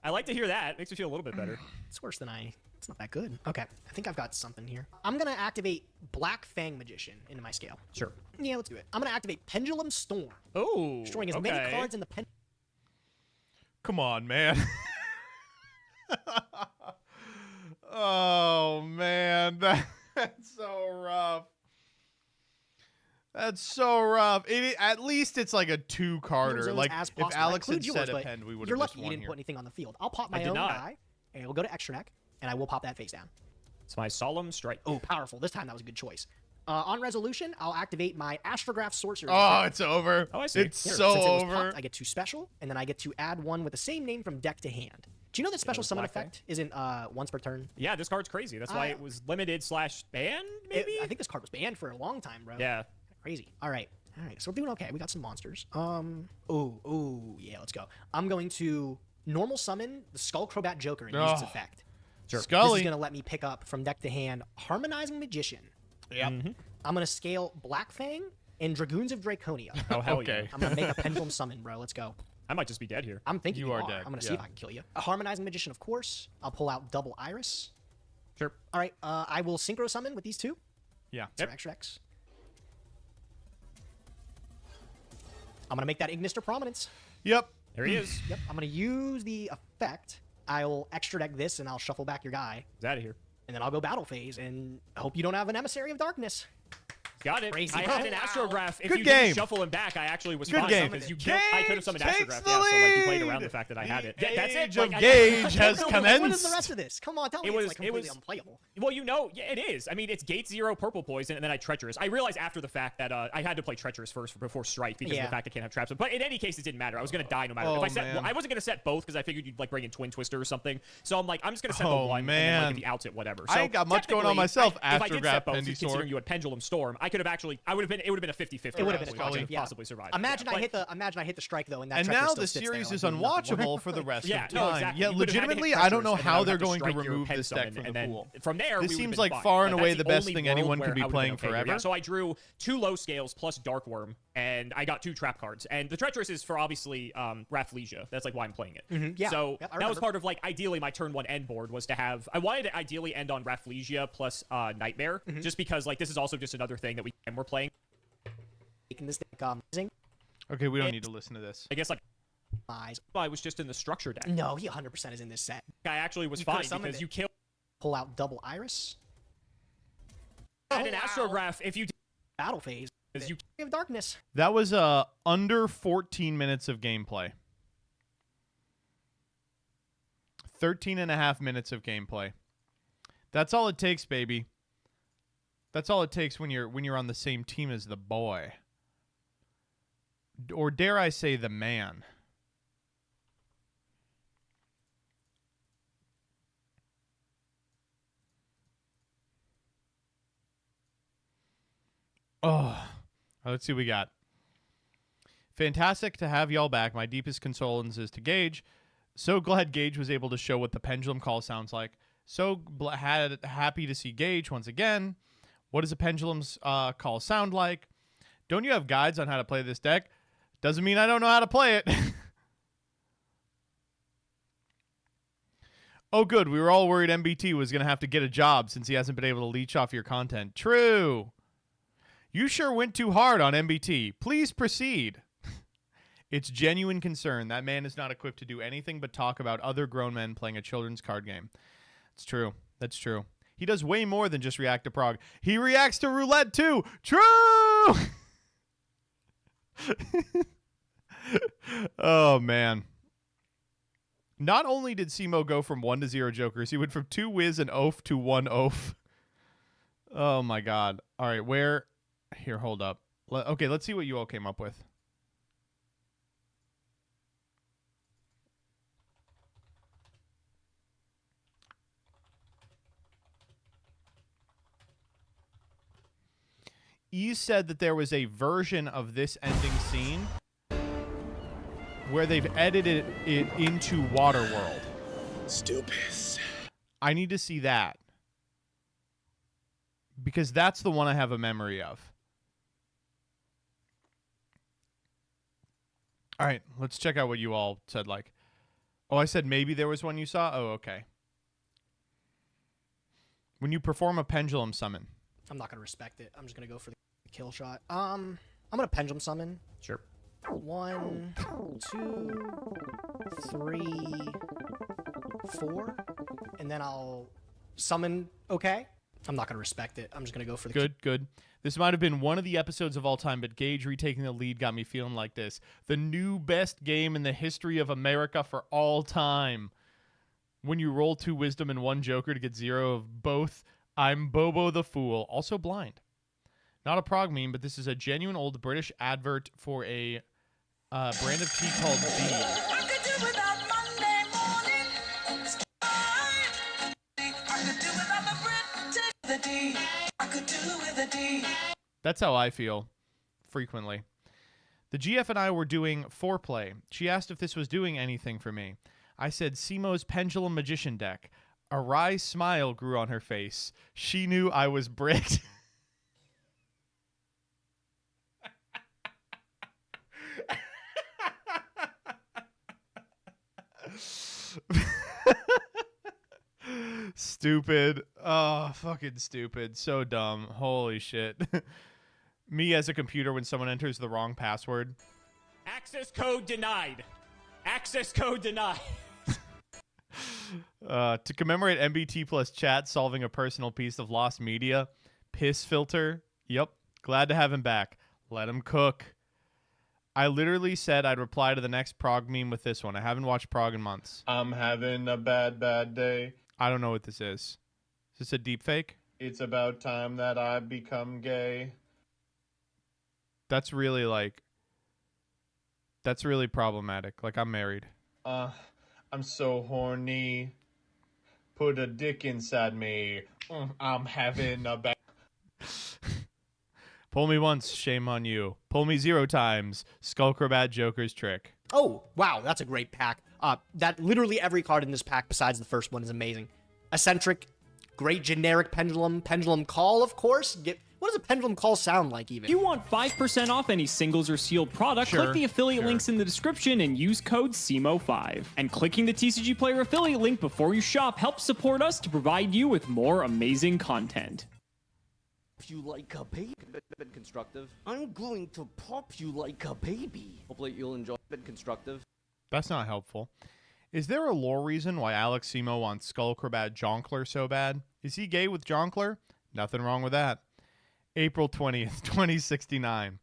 I like to hear that. Makes me feel a little bit better. It's worse than it's not that good. Okay. I think I've got something here. I'm gonna activate Black Fang Magician into my scale. Sure. Yeah, let's do it. I'm gonna activate Pendulum Storm, Oh. destroying as okay. many cards in the pen. Come on, man. Oh man, that's so rough. That's so rough. At least it's like a 2-carder. Zones Like as if possible. Alex I had include said yours, a but pen, we would You're have just lucky you won didn't here. put anything on the field. I'll pop I my did own not. die, and we'll go to extra deck, and I will pop that face down. It's my Solemn Strike. Oh, powerful. This time that was a good choice. On resolution, I'll activate my Astrograph Sorcerer. Oh, it's over. Oh, I see. It's Here, so since it was over. popped, I get 2 special, and then I get to add 1 with the same name from deck to hand. Do you know that special was summon Black Fang. effect isn't once per turn? Yeah, this card's crazy. That's why it was limited / banned, maybe? I think this card was banned for a long time, bro. Yeah. Crazy. All right, so we're doing okay. We got some monsters. Yeah, let's go. I'm going to normal summon the Skull Crobat Joker and use its effect. Sure. This Scully. is going to let me pick up from deck to hand Harmonizing Magician. Yep. I'm going to scale Black Fang and Dragoons of Draconia. Oh, hell Okay. yeah. I'm going to make a Pendulum Summon, bro. Let's go. I might just be dead here. I'm thinking You are dead, I'm going to see if yeah. I can kill you. A Harmonizing Magician, of course. I'll pull out Double Iris. Sure. All right, I will Synchro Summon with these two. Yeah. So extra X. I'm going to make that Ignister Prominence. Yep. There he is. Yep, I'm going to use the effect. I'll extra deck this, and I'll shuffle back your guy. He's out of here. And then I'll go Battle Phase, and I hope you don't have an Emissary of Darkness. Got it. Crazy. I had an Astrograph. If Good you game. didn't shuffle him back, I actually was Good fine game. because you killed. I could have summoned Gage Astrograph. takes the Yeah, so like you played lead. around the fact that I had it. The That's it. age Like, of I- Gage has What is commenced. the rest of this? Come on, tell me It it's was- like completely it was- unplayable. Well, yeah, it is. I mean, it's Gate 0, Purple Poison, and then I Treacherous. I realized after the fact that I had to play Treacherous first before Strike because of Yeah. the fact I can't have traps. But in any case, it didn't matter. I was going to die no matter. Oh, If I set, man. well, I wasn't going to set both because I figured you'd like bring in Twin Twister or something. So I'm like, I'm just going to set Oh, the one and then man. like if he outs it, whatever. I So ain't got much going on technically, myself. if I did Astrograph, set both, Pendy considering Sword. you had Pendulum Storm, I could have actually. It would have been a 50-50. It would have been a I toss-up, could yeah. possibly survived. Imagine Yeah, I hit the strike though, and that And Treacherous now still the sits series there, is like, doing nothing. unwatchable for the rest Yeah, of no, time. exactly. Yeah, You could've had him legitimately, hit I don't know Treacherous, and then I how would they're have to going to strike your remove pen this deck summon, from the and then pool. From there, This we seems would've like been fine. far and Like, away that's the best only thing world anyone where could be I would've playing been okay here. forever. Yeah, so I drew 2 low scales plus Dark Worm, and I got 2 trap cards. And the Treacherous is for obviously Rathlesia. That's like why I'm playing it. Yeah. So Yep, I that was remember. part of like ideally my turn 1 end board was to have. I wanted to ideally end on Rathlesia plus Nightmare, just because like this is also just another thing that we're playing. Making this deck amazing. Okay, we don't need to listen to this. I guess like Eyes. I was just in the structure deck. No, he 100% is in this set. I actually was You fine could've summoned because it. you killed. Pull out Double Iris. And an Astrograph if you did, Battle Phase. because you Of Darkness. That was under 14 minutes of gameplay. 13 and a half minutes of gameplay. That's all it takes, baby. That's all it takes when you're on the same team as the boy. Or dare I say the man. Oh, let's see what we got. Fantastic to have y'all back. My deepest condolences to Gage. So glad Gage was able to show what the pendulum call sounds like. So happy to see Gage once again. What does a pendulum's call sound like? Don't you have guides on how to play this deck? Doesn't mean I don't know how to play it. Oh, good. We were all worried MBT was going to have to get a job since he hasn't been able to leech off your content. True. You sure went too hard on MBT. Please proceed. It's genuine concern. That man is not equipped to do anything but talk about other grown men playing a children's card game. It's true. That's true. He does way more than just react to prog. He reacts to roulette too. True. Oh, man. Not only did Simo go from 1 to 0 jokers, he went from 2 whiz and oaf to 1 oaf. Oh, my God. All right, where... Here, hold up. Okay, let's see what you all came up with. E said that there was a version of this ending scene where they've edited it into Waterworld. Still pissed. I need to see that. Because that's the one I have a memory of. All right, let's check out what you all said. Like, oh, I said maybe there was one you saw? Oh, okay. When you perform a pendulum summon. I'm not going to respect it. I'm just going to go for the kill shot. I'm going to pendulum summon. Sure. 1, 2, 3, 4. And then I'll summon okay. I'm not going to respect it. I'm just going to go for the Good, good. This might have been one of the episodes of all time, but Gage retaking the lead got me feeling like this. The new best game in the history of America for all time. When you roll 2 wisdom and 1 joker to get 0 of both, I'm Bobo the Fool. Also blind. Not a prog meme, but this is a genuine old British advert for a brand of tea called Dean. That's how I feel frequently. The GF and I were doing foreplay. She asked if this was doing anything for me. I said Simo's Pendulum Magician deck. A wry smile grew on her face. She knew I was bricked. Stupid. Oh, fucking stupid. So dumb. Holy shit. Me as a computer when someone enters the wrong password. Access code denied. Access code denied. To commemorate MBT plus chat solving a personal piece of lost media. Piss filter. Yep. Glad to have him back. Let him cook. I literally said I'd reply to the next prog meme with this one. I haven't watched prog in months. I'm having a bad day. I don't know what this is. Is this a deep fake? It's about time that I become gay. That's really problematic. Like, I'm married. I'm so horny. Put a dick inside me. I'm having a bad... Pull me once, shame on you. Pull me 0 times. Skullcrobat Joker's trick. Oh, wow, that's a great pack. That literally every card in this pack besides the first one is amazing. Eccentric, great generic pendulum, pendulum call, of course. What does a pendulum call sound like even? If you want 5% off any singles or sealed product, click the affiliate links in the description and use code SEMO5. And clicking the TCG Player affiliate link before you shop helps support us to provide you with more amazing content. If you like a baby, been constructive. I'm going to pop you like a baby. Hopefully you'll enjoy. Been constructive. That's not helpful. Is there a lore reason why Alex Simo wants Skullcrobat Jonkler so bad? Is he gay with Jonkler? Nothing wrong with that. April 20th, 2069.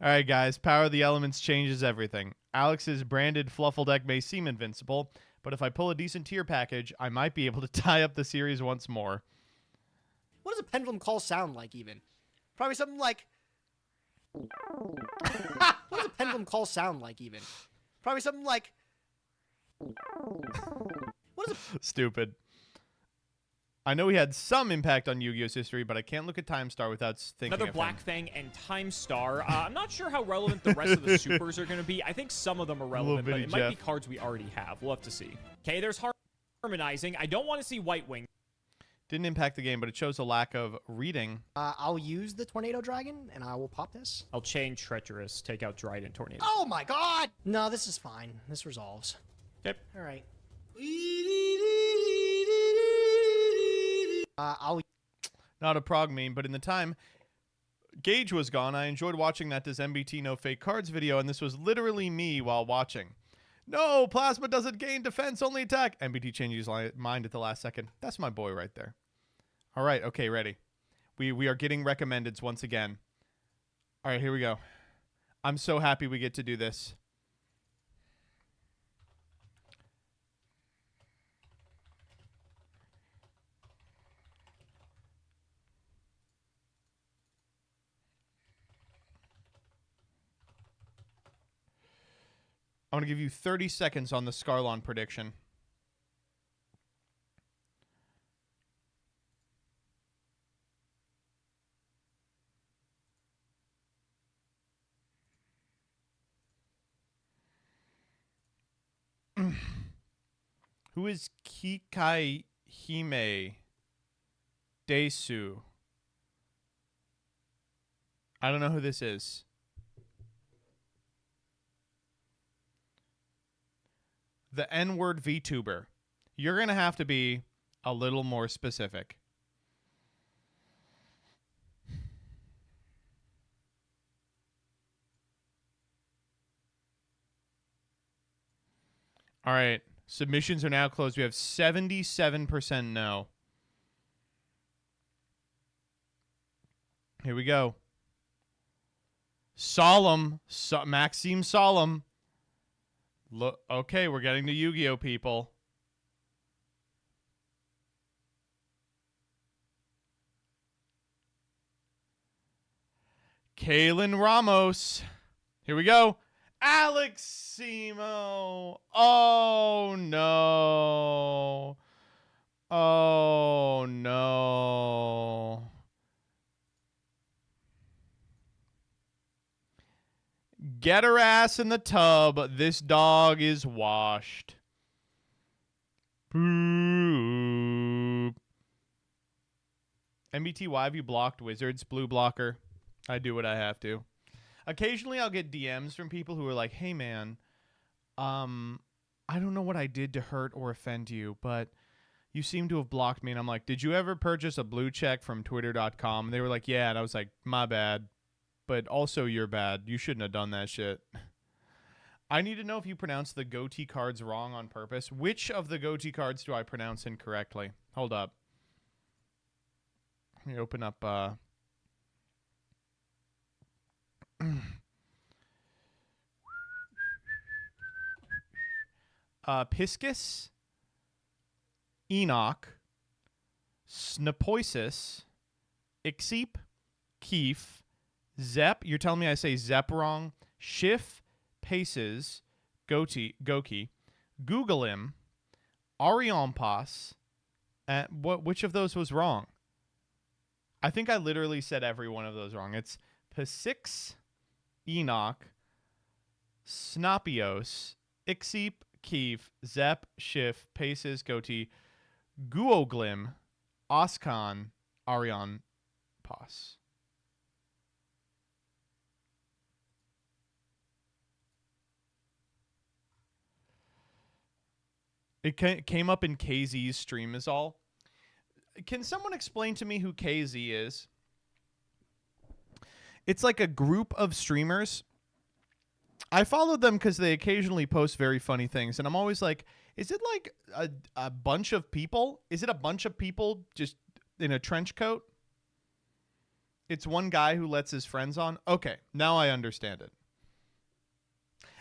All right, guys. Power of the Elements changes everything. Alex's branded Fluffle deck may seem invincible, but if I pull a decent tier package, I might be able to tie up the series once more. What does a pendulum call sound like even? Probably something like... What does a pendulum call sound like even? Probably something like... What is a... Stupid. I know he had some impact on Yu-Gi-Oh's history, but I can't look at Time Star without thinking Another of Black him. Fang and Time Star. I'm not sure how relevant the rest of the supers are going to be. I think some of them are relevant, but it might be cards we already have. We'll have to see. Okay, there's Harmonizing. I don't want to see White Wing. Didn't impact the game, but it shows a lack of reading. I'll use the Tornado Dragon, and I will pop this. I'll chain Treacherous, take out Dryden Tornado. Oh my god! No, this is fine. This resolves. Yep. All right. I'll... Not a prog meme, but in the time Gage was gone, I enjoyed watching that Does MBT No Fake Cards video, and this was literally me while watching. No, Plasma doesn't gain defense, only attack. MBT changes his mind at the last second. That's my boy right there. All right, okay, ready. We are getting recommendeds once again. All right, here we go. I'm so happy we get to do this. I'm going to give you 30 seconds on the Scarlon prediction. Who is Kikai Hime Desu? I don't know who this is. The N-word VTuber. You're going to have to be a little more specific. All right. Submissions are now closed. We have 77% no. Here we go. Solemn. Maxime Solemn. Look, okay, we're getting to Yu-Gi-Oh, people. Kalen Ramos. Here we go. Alex Simo. Oh, no. Oh, no. Get her ass in the tub. This dog is washed. Poop. MBT, why have you blocked Wizards? Blue blocker. I do what I have to. Occasionally I'll get DMs from people who are like, hey man, I don't know what I did to hurt or offend you, but you seem to have blocked me. And I'm like, did you ever purchase a blue check from twitter.com? And they were like, yeah. And I was like, my bad. But also you're bad. You shouldn't have done that shit. I need to know if you pronounce the goatee cards wrong on purpose. Which of the goatee cards do I pronounce incorrectly? Hold up. Let me open up Piscus, Enoch, Snapoisis, Ixeep, Keef, Zep. You're telling me I say Zep wrong? Schiff, Paces, Goki, Google him, Ariampas, and which of those was wrong? I think I literally said every one of those wrong. It's Pasix, Enoch, Snopios, Ixeep, Keef, Zep, Schiff, Paces, Goatee, Guoglim, Oscon, Arion, Pas. It came up in KZ's stream is all. Can someone explain to me who KZ is? It's like a group of streamers. I followed them because they occasionally post very funny things, and I'm always like, is it like a bunch of people? Is it a bunch of people just in a trench coat? It's one guy who lets his friends on? Okay, now I understand it.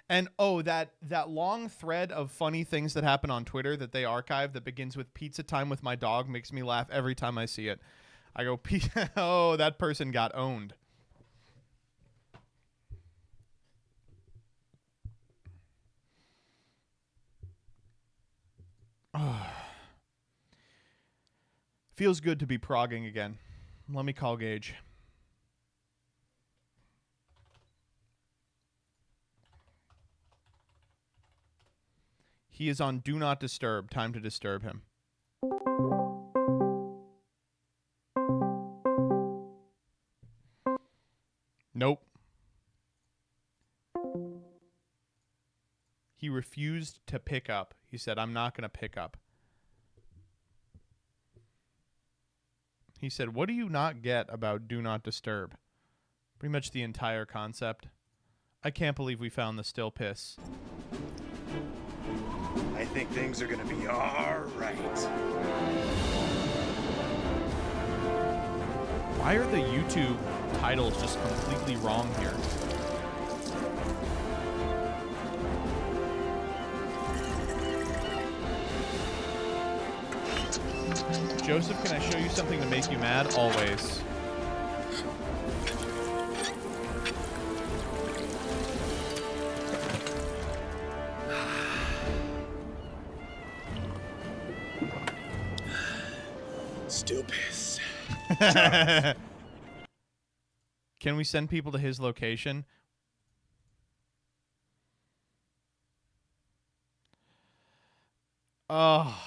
And oh, that long thread of funny things that happen on Twitter that they archive that begins with pizza time with my dog makes me laugh every time I see it. I go, oh, that person got owned. Feels good to be progging again. Let me call Gage. He is on Do Not Disturb. Time to disturb him. Nope. He refused to pick up. He said, I'm not going to pick up. He said, what do you not get about Do Not Disturb? Pretty much the entire concept. I can't believe we found the still piss. I think things are gonna be alright. Why are the YouTube titles just completely wrong here? Joseph, can I show you something to make you mad? Always. Still piss. Can we send people to his location? Oh.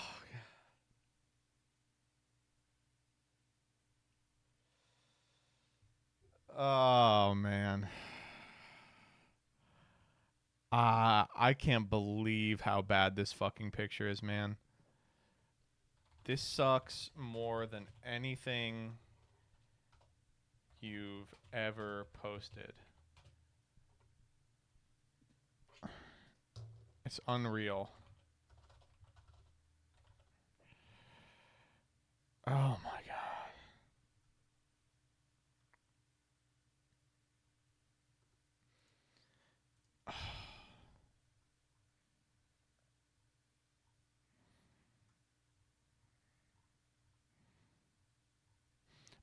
Oh, man. I can't believe how bad this fucking picture is, man. This sucks more than anything you've ever posted. It's unreal. Oh my god.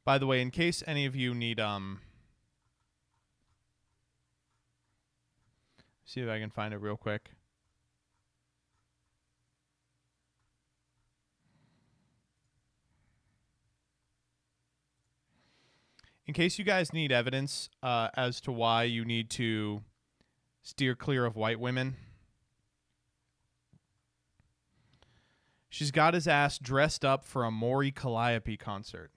By the way, in case any of you need see if I can find it real quick. In case you guys need evidence as to why you need to Steer clear of white women. She's got his ass dressed up for a Maury Calliope concert.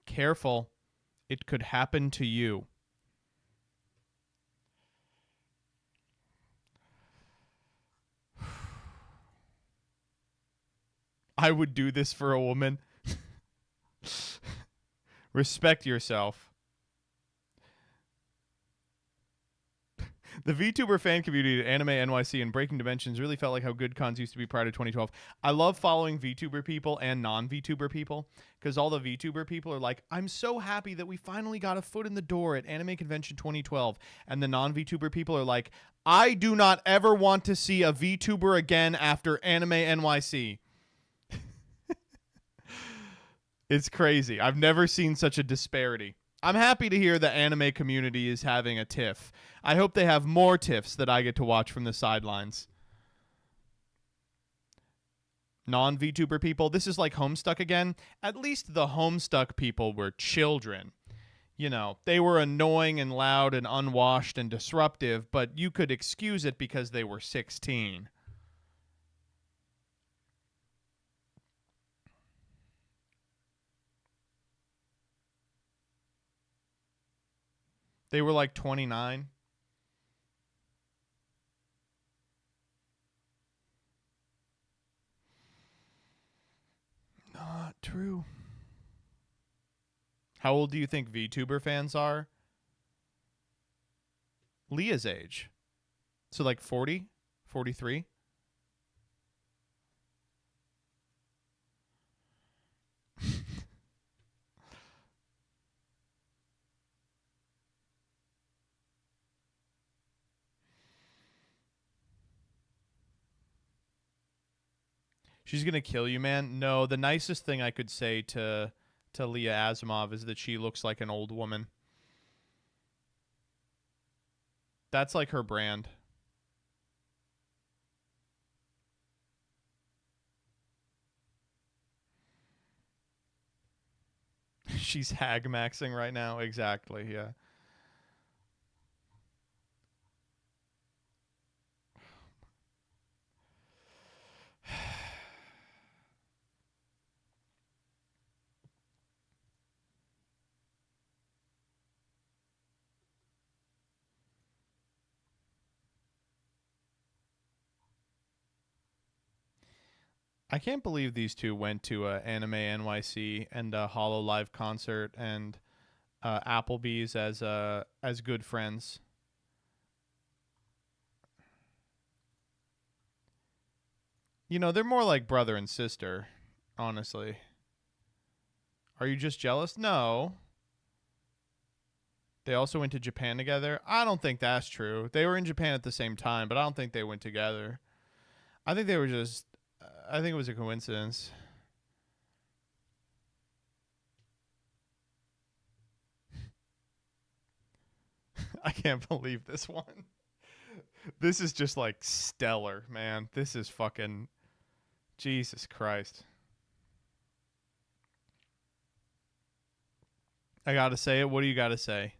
Careful. It could happen to you. I would do this for a woman. Respect yourself. The VTuber fan community at Anime NYC and Breaking Dimensions really felt like how good cons used to be prior to 2012. I love following VTuber people and non-VTuber people because all the VTuber people are like, I'm so happy that we finally got a foot in the door at Anime Convention 2012. And the non-VTuber people are like, I do not ever want to see a VTuber again after Anime NYC. It's crazy. I've never seen such a disparity. I'm happy to hear the anime community is having a tiff. I hope they have more tiffs that I get to watch from the sidelines. Non-VTuber people, this is like Homestuck again. At least the Homestuck people were children. You know, they were annoying and loud and unwashed and disruptive, but you could excuse it because they were 16. They were like 29. Not true. How old do you think VTuber fans are? Leah's age. So like 40? 43? She's going to kill you, man. No, the nicest thing I could say to Leah Asimov is that she looks like an old woman. That's like her brand. She's hag maxing right now. Exactly, yeah. I can't believe these two went to Anime NYC and a Hollow Live concert and Applebee's as good friends. You know, they're more like brother and sister, honestly. Are you just jealous? No. They also went to Japan together? I don't think that's true. They were in Japan at the same time, but I don't think they went together. I think they were just... I think it was a coincidence. I can't believe this one. This is just like stellar, man. This is fucking... Jesus Christ. I gotta say it. What do you gotta say?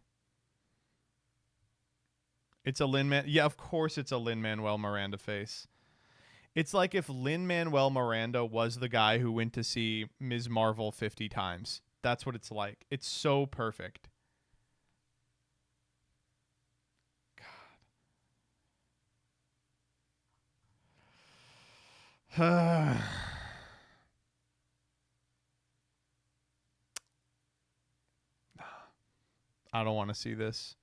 It's a Lin-Man... Yeah, of course it's a Lin-Manuel Miranda face. It's like if Lin-Manuel Miranda was the guy who went to see Ms. Marvel 50 times. That's what it's like. It's so perfect. God. I don't want to see this.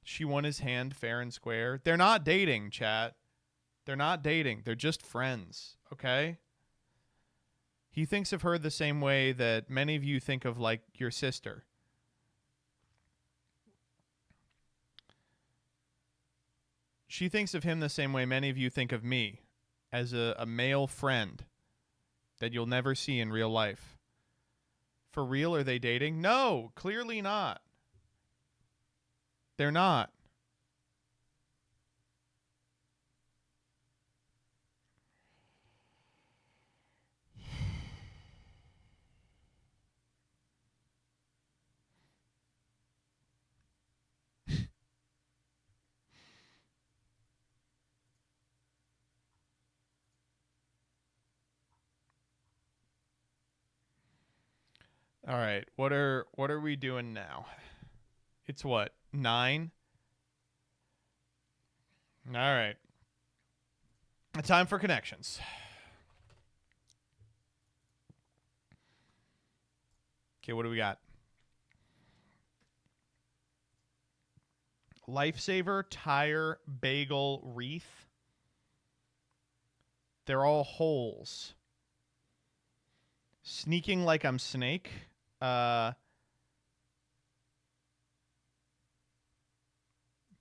She won his hand fair and square. They're not dating, chat. They're not dating. They're just friends, okay? He thinks of her the same way that many of you think of, like, your sister. She thinks of him the same way many of you think of me, as a male friend. that you'll never see in real life. For real, are they dating? No, clearly not. They're not. All right. What are we doing now? It's what? 9? All right. Time for connections. Okay, what do we got? Lifesaver, tire, bagel, wreath. They're all holes. Sneaking like I'm Snake.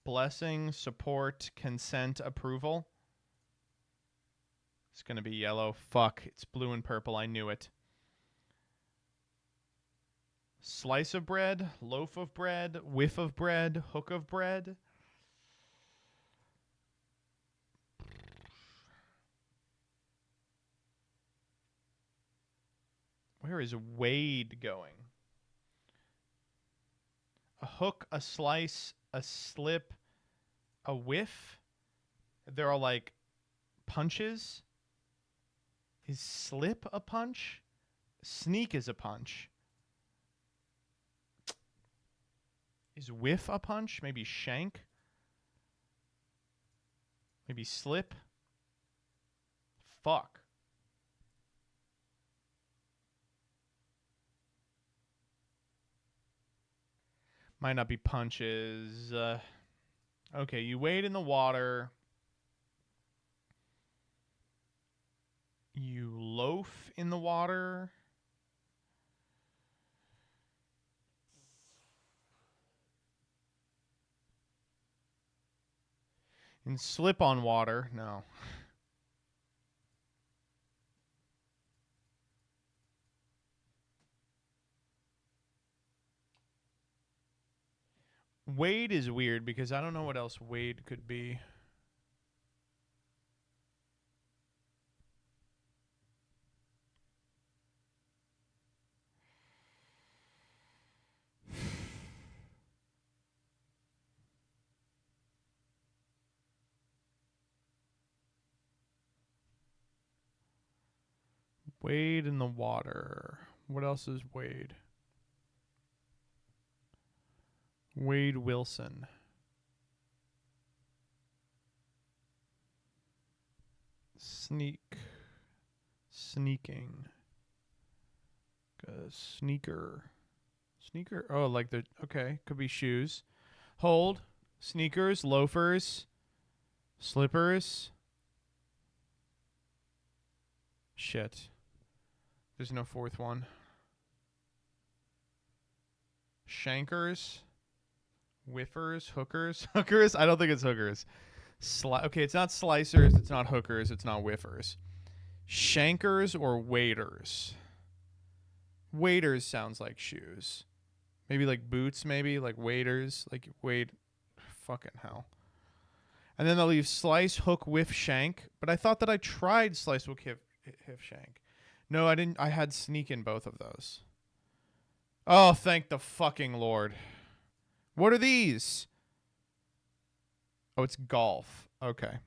Blessing, support, consent, approval. It's going to be yellow. Fuck. It's blue and purple. I knew it. Slice of bread, loaf of bread, whiff of bread, hook of bread. Where is Wade going? A hook, a slice, a slip, a whiff. They're all like punches. Is slip a punch? Sneak is a punch. Is whiff a punch? Maybe shank? Maybe slip? Fuck. Might not be punches. Okay, you wade in the water. You loaf in the water. And slip on water. No. Wade is weird because I don't know what else Wade could be. Wade in the water. What else is Wade? Wade Wilson. Sneak. Sneaking. Sneaker. Sneaker. Oh, like the... Okay. Could be shoes. Hold. Sneakers. Loafers. Slippers. Shit. There's no fourth one. Shankers. Whiffers. Hookers. Hookers? I don't think it's hookers. Okay, it's not slicers. It's not hookers. It's not whiffers. Shankers or waders? Waders sounds like shoes. Maybe like boots, maybe? Like waders. Like wade. Fucking hell. And then they'll leave slice, hook, whiff, shank. But I thought that I tried slice, hook, whiff, shank. No, I didn't. I had sneak in both of those. Oh, thank the fucking Lord. What are these? Oh, it's golf. Okay.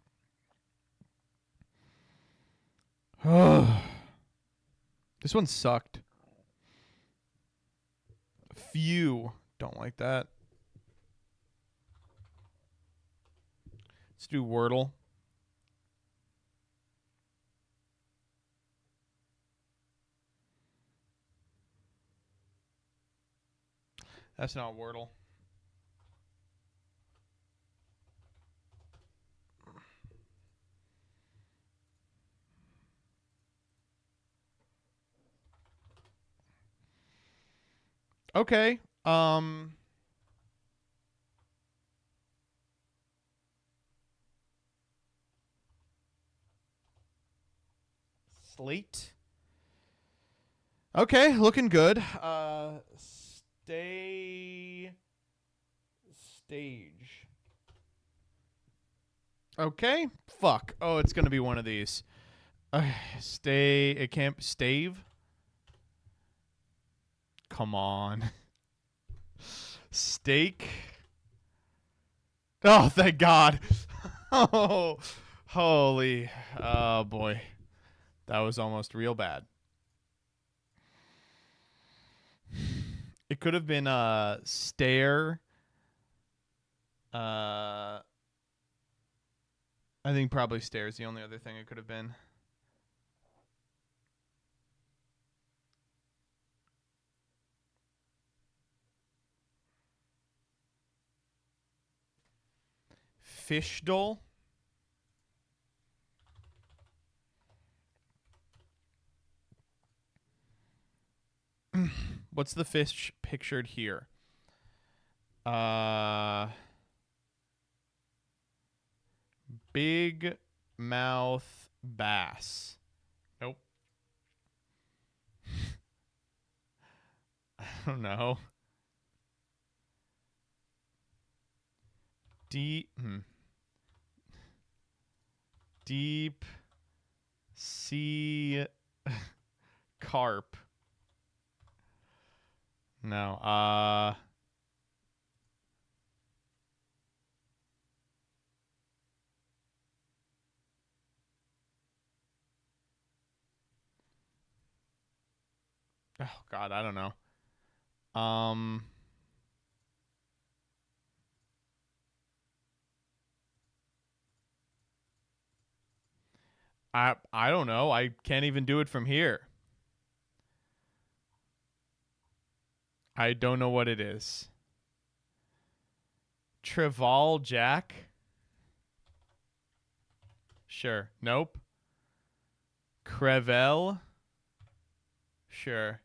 This one sucked. Few. Don't like that. Let's do Wordle. That's not Wordle. Okay. Slate. Okay, looking good. Stage. Okay, fuck. Oh, it's gonna be one of these. It can't stave. Come on. Steak. Oh, thank God. Oh, holy. Oh, boy. That was almost real bad. It could have been stare. I think probably stare is the only other thing it could have been. Fishdle. What's the fish pictured here? Big mouth bass. Nope. I don't know. Deep sea carp. No. Oh God, I don't know. I don't know. I can't even do it from here. I don't know what it is. Trival Jack? Sure. Nope. Crevel? Sure.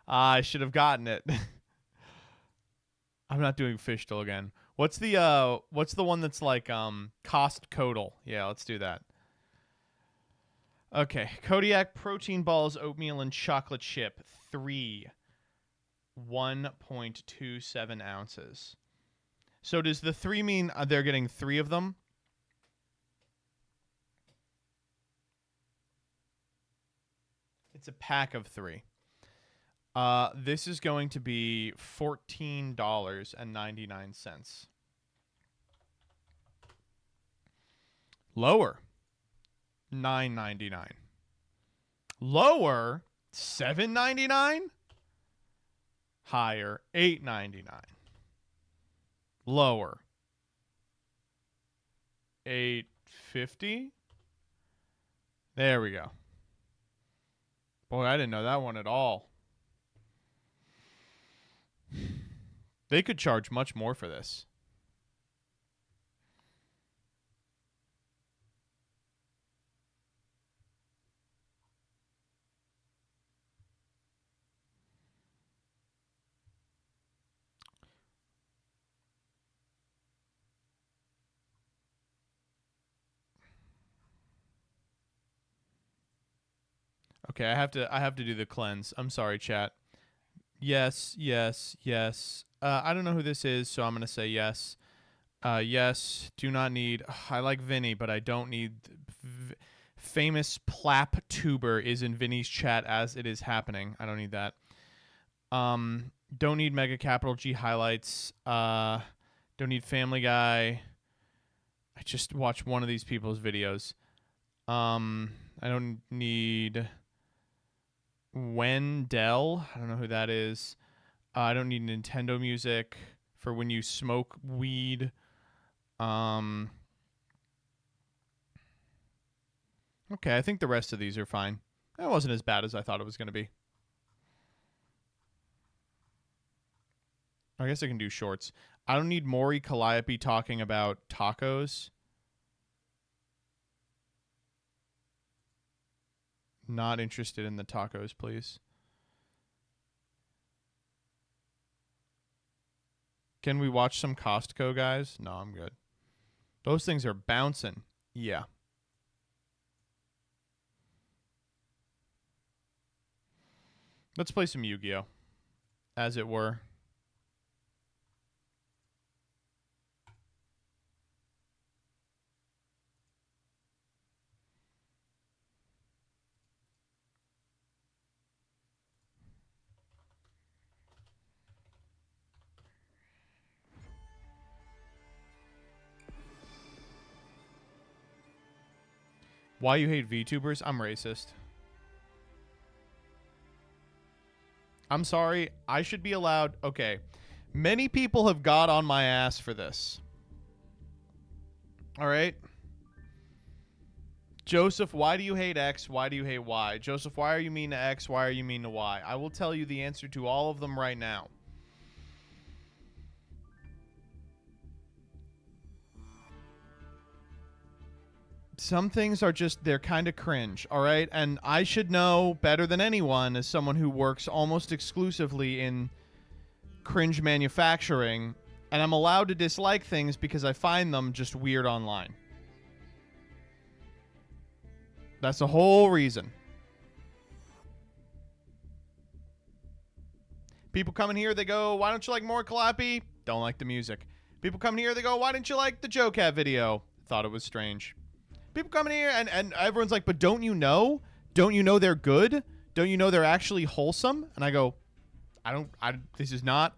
I should have gotten it. I'm not doing Fishtail again. What's the one that's like cost codal? Yeah, let's do that. Okay. Kodiak protein balls, oatmeal, and chocolate chip. 3. 1.27 ounces. So does the 3 mean they're getting 3 of them? It's a pack of 3. This is going to be $14.99. Lower, $9.99. Lower, $7.99. Higher, $8.99. Lower, $8.50. There we go. Boy, I didn't know that one at all. They could charge much more for this. Okay, I have to do the cleanse. I'm sorry, chat. Yes, yes, yes. I don't know who this is, so I'm gonna say yes. Yes. Do not need. I like Vinny, but I don't need. Famous Plap Tuber is in Vinny's chat as it is happening. I don't need that. Don't need Mega Capital G highlights. Don't need Family Guy. I just watch one of these people's videos. I don't need Wendell. I don't know who that is. I don't need Nintendo music for when you smoke weed. Okay, I think the rest of these are fine. That wasn't as bad as I thought it was going to be. I guess I can do shorts. I don't need Maury Calliope talking about tacos. Not interested in the tacos, please. Can we watch some Costco, guys? No, I'm good. Those things are bouncing. Yeah. Let's play some Yu-Gi-Oh! As it were. Why you hate VTubers? I'm racist. I'm sorry. I should be allowed. Okay. Many people have got on my ass for this. All right. Joseph, why do you hate X? Why do you hate Y? Joseph, why are you mean to X? Why are you mean to Y? I will tell you the answer to all of them right now. Some things are just, they're kind of cringe, all right? And I should know better than anyone as someone who works almost exclusively in cringe manufacturing, and I'm allowed to dislike things because I find them just weird online. That's the whole reason. People come in here, they go, why don't you like more Calliope? Don't like the music. People come in here, they go, why didn't you like the Joe Cat video? Thought it was strange. People come in here and everyone's like, but don't you know? Don't you know they're good? Don't you know they're actually wholesome? And I go, this is not,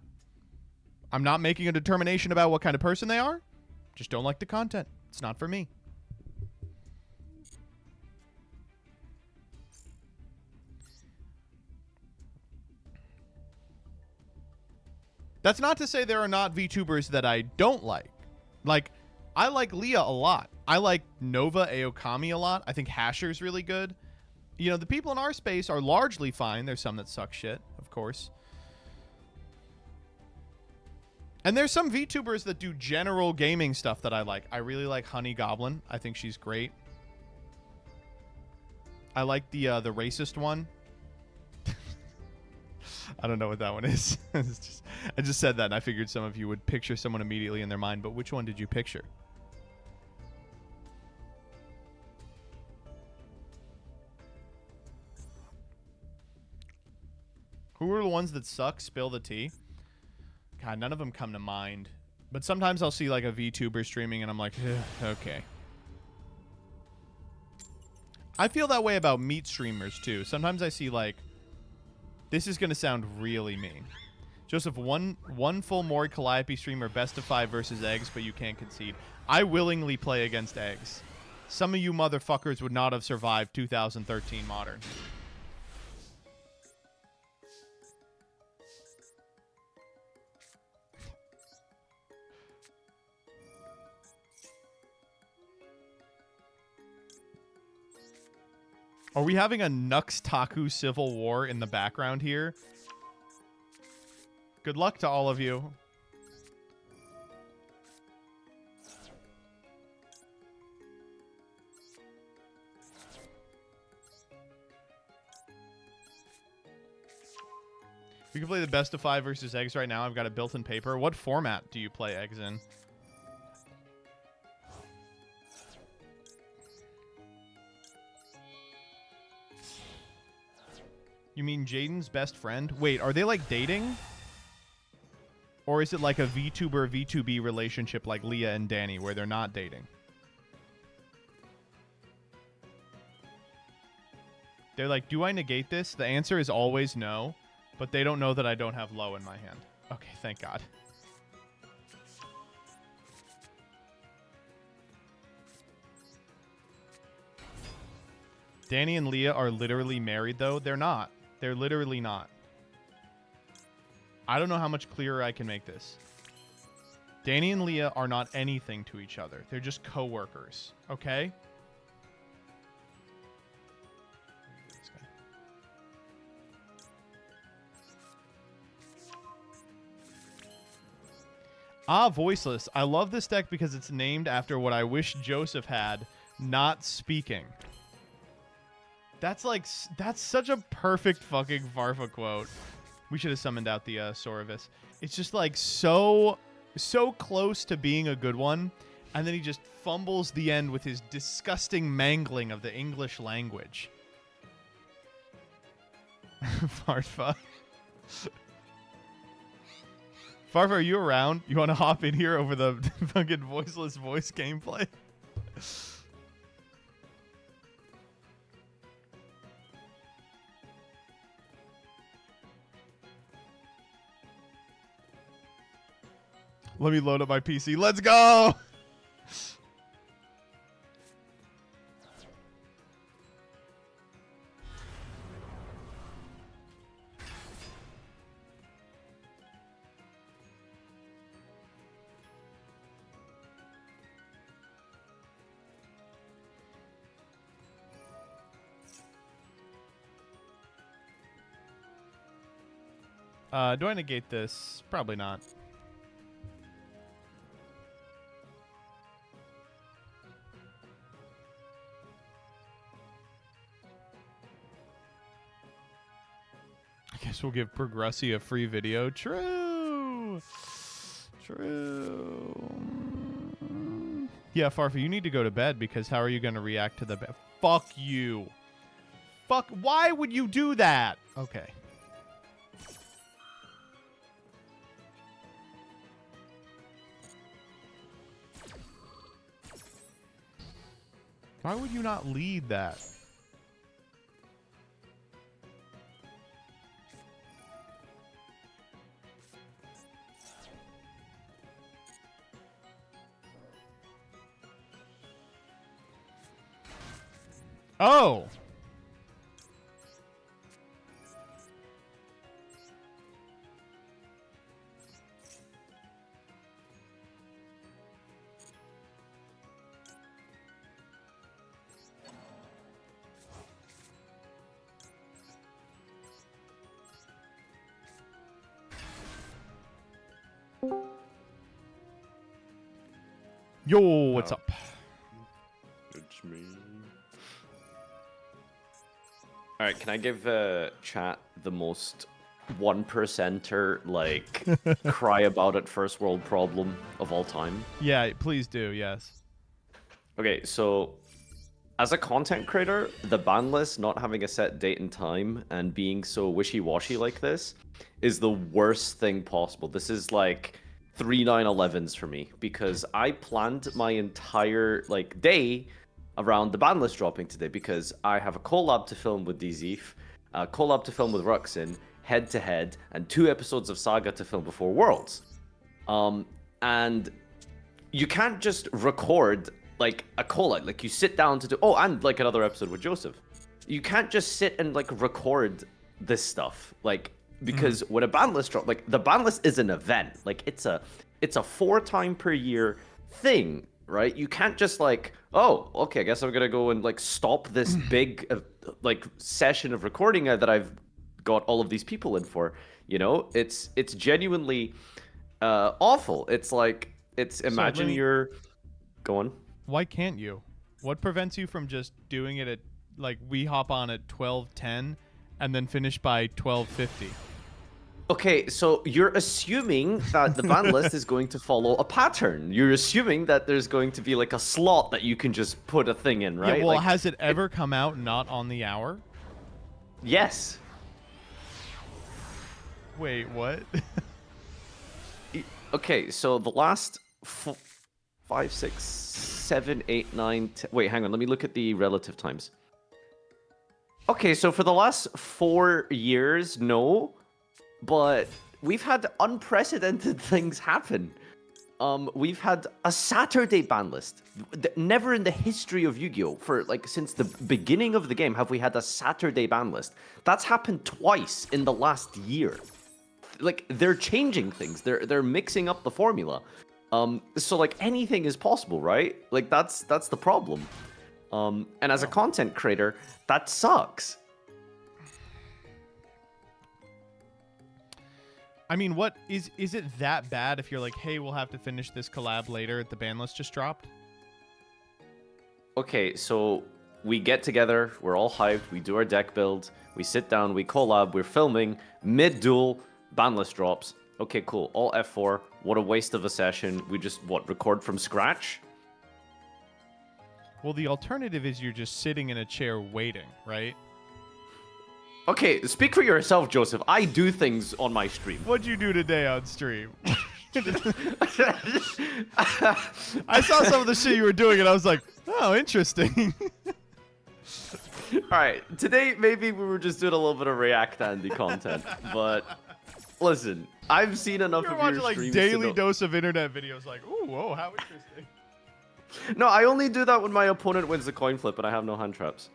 I'm not making a determination about what kind of person they are. Just don't like the content. It's not for me. That's not to say there are not VTubers that I don't like. Like, I like Leah a lot. I like Nova Aokami a lot. I think Hasher's really good. You know, the people in our space are largely fine. There's some that suck shit, of course. And there's some VTubers that do general gaming stuff that I like. I really like Honey Goblin. I think she's great. I like the racist one. I don't know what that one is. I just said that and I figured some of you would picture someone immediately in their mind, but which one did you picture? Who are the ones that suck? Spill the tea. God, none of them come to mind. But sometimes I'll see like a VTuber streaming and I'm like, okay. I feel that way about meat streamers too. Sometimes I see like, this is going to sound really mean. Joseph, one full Mori Calliope streamer, best of 5 versus eggs, but you can't concede. I willingly play against eggs. Some of you motherfuckers would not have survived 2013 Modern. Are we having a Nux Taku civil war in the background here? Good luck to all of you. We can play the best of 5 versus eggs right now. I've got it built in paper. What format do you play eggs in? You mean Jaden's best friend? Wait, are they like dating? Or is it like a VTuber, V2B relationship like Leah and Danny where they're not dating? They're like, do I negate this? The answer is always no, but they don't know that I don't have low in my hand. Okay, thank God. Danny and Leah are literally married, though. They're not. They're literally not. I don't know how much clearer I can make this. Danny and Leah are not anything to each other. They're just co-workers. Okay? Ah, Voiceless. I love this deck because it's named after what I wish Joseph had, not speaking. That's like, that's such a perfect fucking Varfa quote. We should have summoned out the Soravis. It's just like so close to being a good one. And then he just fumbles the end with his disgusting mangling of the English language. Farfa. Farfa, are you around? You want to hop in here over the fucking voiceless voice gameplay? Let me load up my PC. Let's go! Do I negate this? Probably not. I guess we'll give Progressi a free video. True. True. Yeah, Farfa, you need to go to bed because how are you going to react to the bed? Fuck you. Fuck. Why would you do that? Okay. Why would you not lead that? Oh. Yo, what's up? It's me. Alright, can I give chat the most 1%er, like, cry about it first world problem of all time? Yeah, please do, yes. Okay, so as a content creator, the ban list not having a set date and time and being so wishy-washy like this is the worst thing possible. This is like 3 9/11s for me because I planned my entire like day around the ban list dropping today because I have a collab to film with DZeef, a collab to film with Ruxin, head-to-head, and 2 episodes of Saga to film before Worlds. And you can't just record like a collab, like you sit down to do, oh, and like another episode with Joseph. You can't just sit and like record this stuff, like, because when a ban list drop, like the ban list is an event, like it's a 4 time per year thing, right? You can't just like, oh, okay, I guess I'm gonna go and like stop this big like session of recording that I've got all of these people in for. You know, it's genuinely awful. It's like, it's imagine you're going. Why can't you? What prevents you from just doing it at like we hop on at 12:10 and then finish by 12:50? Okay, so you're assuming that the ban list is going to follow a pattern. You're assuming that there's going to be like a slot that you can just put a thing in, right? Yeah, well, like, has it ever come out not on the hour? Yes. Wait, what? Okay, so the last 5, 6, 7, 8, 9, 10... Wait, hang on. Let me look at the relative times. Okay, so for the last 4 years, no. But we've had unprecedented things happen. We've had a Saturday ban list. Never in the history of Yu-Gi-Oh! For like since the beginning of the game have we had a Saturday ban list. That's happened twice in the last year. Like they're changing things. They're mixing up the formula. So like anything is possible, right? Like that's the problem. And as a content creator, that sucks. I mean, what is it that bad if you're like, hey, we'll have to finish this collab later, the ban list just dropped? Okay, so we get together, we're all hyped, we do our deck build, we sit down, we collab, we're filming, mid-duel, ban list drops. Okay, cool, all F4, what a waste of a session. We just, record from scratch? Well, the alternative is you're just sitting in a chair waiting, right? Okay, speak for yourself, Joseph. I do things on my stream. What'd you do today on stream? I saw some of the shit you were doing, and I was like, oh, interesting. Alright, today maybe we were just doing a little bit of React Andy content, but listen, I've seen enough You're of watching your like streams daily to know. dose of internet videos, like, ooh, whoa, how interesting. No, I only do that when my opponent wins the coin flip and I have no hand traps.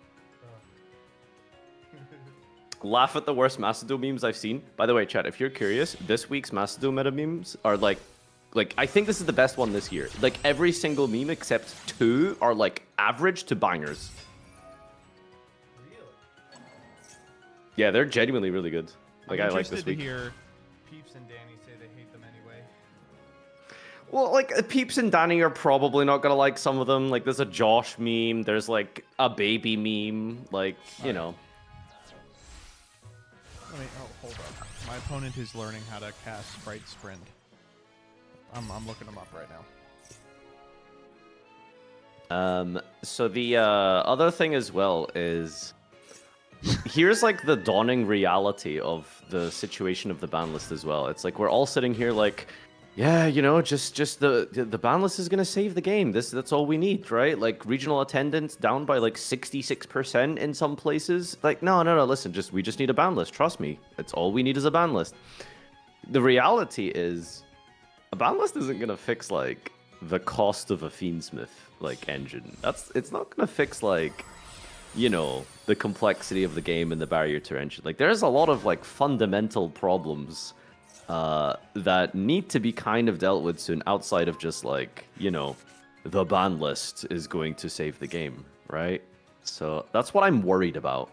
Laugh at the worst Macedo memes I've seen. By the way, chat, if you're curious, this week's Macedo meta memes are like I think this is the best one this year. Like every single meme except 2 are like average to bangers. Yeah, they're genuinely really good. Like I like this week. I'm interested to hear Peeps and Danny say they hate them anyway. Well, like Peeps and Danny are probably not gonna like some of them. Like there's a Josh meme, there's like a baby meme, like you know. Hold up. My opponent is learning how to cast Sprite Sprint. I'm looking him up right now. So the other thing as well is here's like the dawning reality of the situation of the ban list as well. It's like we're all sitting here like, yeah, you know, just the ban list is gonna save the game. That's all we need, right? Like regional attendance down by like 66% in some places. Like no, listen, we just need a ban list. Trust me, it's all we need is a ban list. The reality is, a ban list isn't gonna fix like the cost of a Fiendsmith like engine. It's not gonna fix like, you know, the complexity of the game and the barrier to entry. Like there's a lot of like fundamental problems that need to be kind of dealt with soon outside of just like, you know, the ban list is going to save the game, right? So that's what I'm worried about.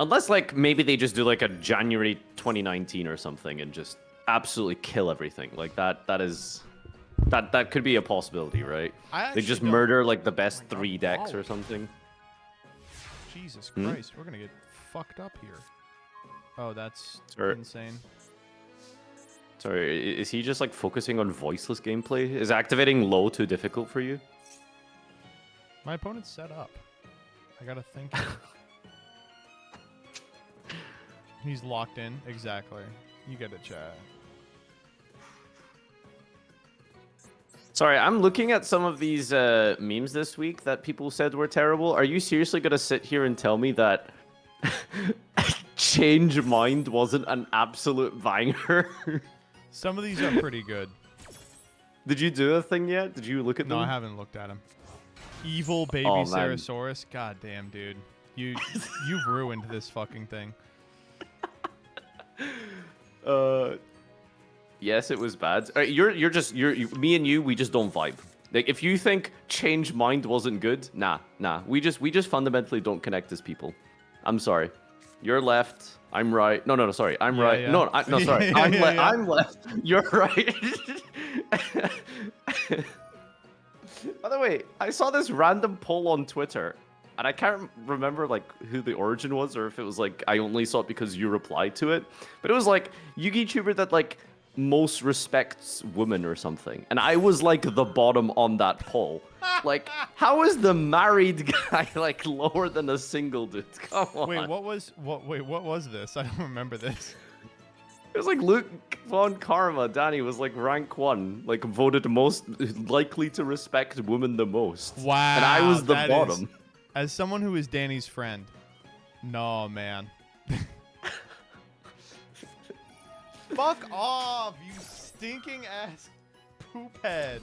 Unless like maybe they just do like a January 2019 or something and just absolutely kill everything. Like that could be a possibility, right? They just murder like the best 3 decks or something. Jesus Christ, we're gonna get fucked up here. Oh, that's insane. Sorry, is he just like focusing on voiceless gameplay? Is activating low too difficult for you? My opponent's set up. I gotta think. Here. He's locked in. Exactly. You get it, chat. Sorry, I'm looking at some of these memes this week that people said were terrible. Are you seriously gonna sit here and tell me that Change Mind wasn't an absolute banger? Some of these are pretty good. Did you do a thing yet? Did you look at them? No, I haven't looked at them. Evil baby Ceresaurus. God damn, dude. You've ruined this fucking thing. Yes, it was bad. Me and you, we just don't vibe. Like, if you think Change Mind wasn't good, nah. We just fundamentally don't connect as people. I'm sorry. You're left. I'm right. No, sorry. I'm right. Yeah. No, sorry. I'm left. You're right. By the way, I saw this random poll on Twitter, and I can't remember like who the origin was, or if it was like I only saw it because you replied to it. But it was like Yugi Tuber that like most respects women or something, and I was like the bottom on that poll. Like, how is the married guy like lower than a single dude? Come on. Wait, what was this? I don't remember this. It was like Luke Von Karma. Danny was like rank 1, like voted most likely to respect women the most. Wow. And I was the bottom. As someone who is Danny's friend, no, man. Fuck off, you stinking ass poop head.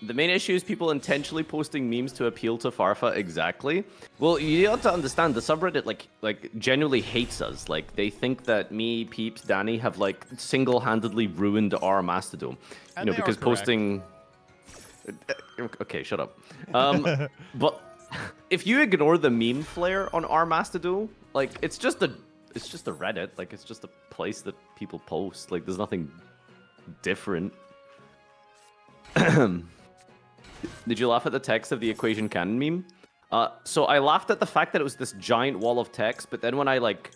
The main issue is people intentionally posting memes to appeal to Farfa. Exactly. Well, you have to understand the subreddit like genuinely hates us. Like they think that me, Peeps, Danny have like single-handedly ruined our Mastodon. You know, because posting. Okay, shut up. But if you ignore the meme flare on our Mastodon, like it's just a Reddit. Like it's just a place that people post. Like there's nothing different. Did you laugh at the text of the equation cannon meme? So I laughed at the fact that it was this giant wall of text, but then when I like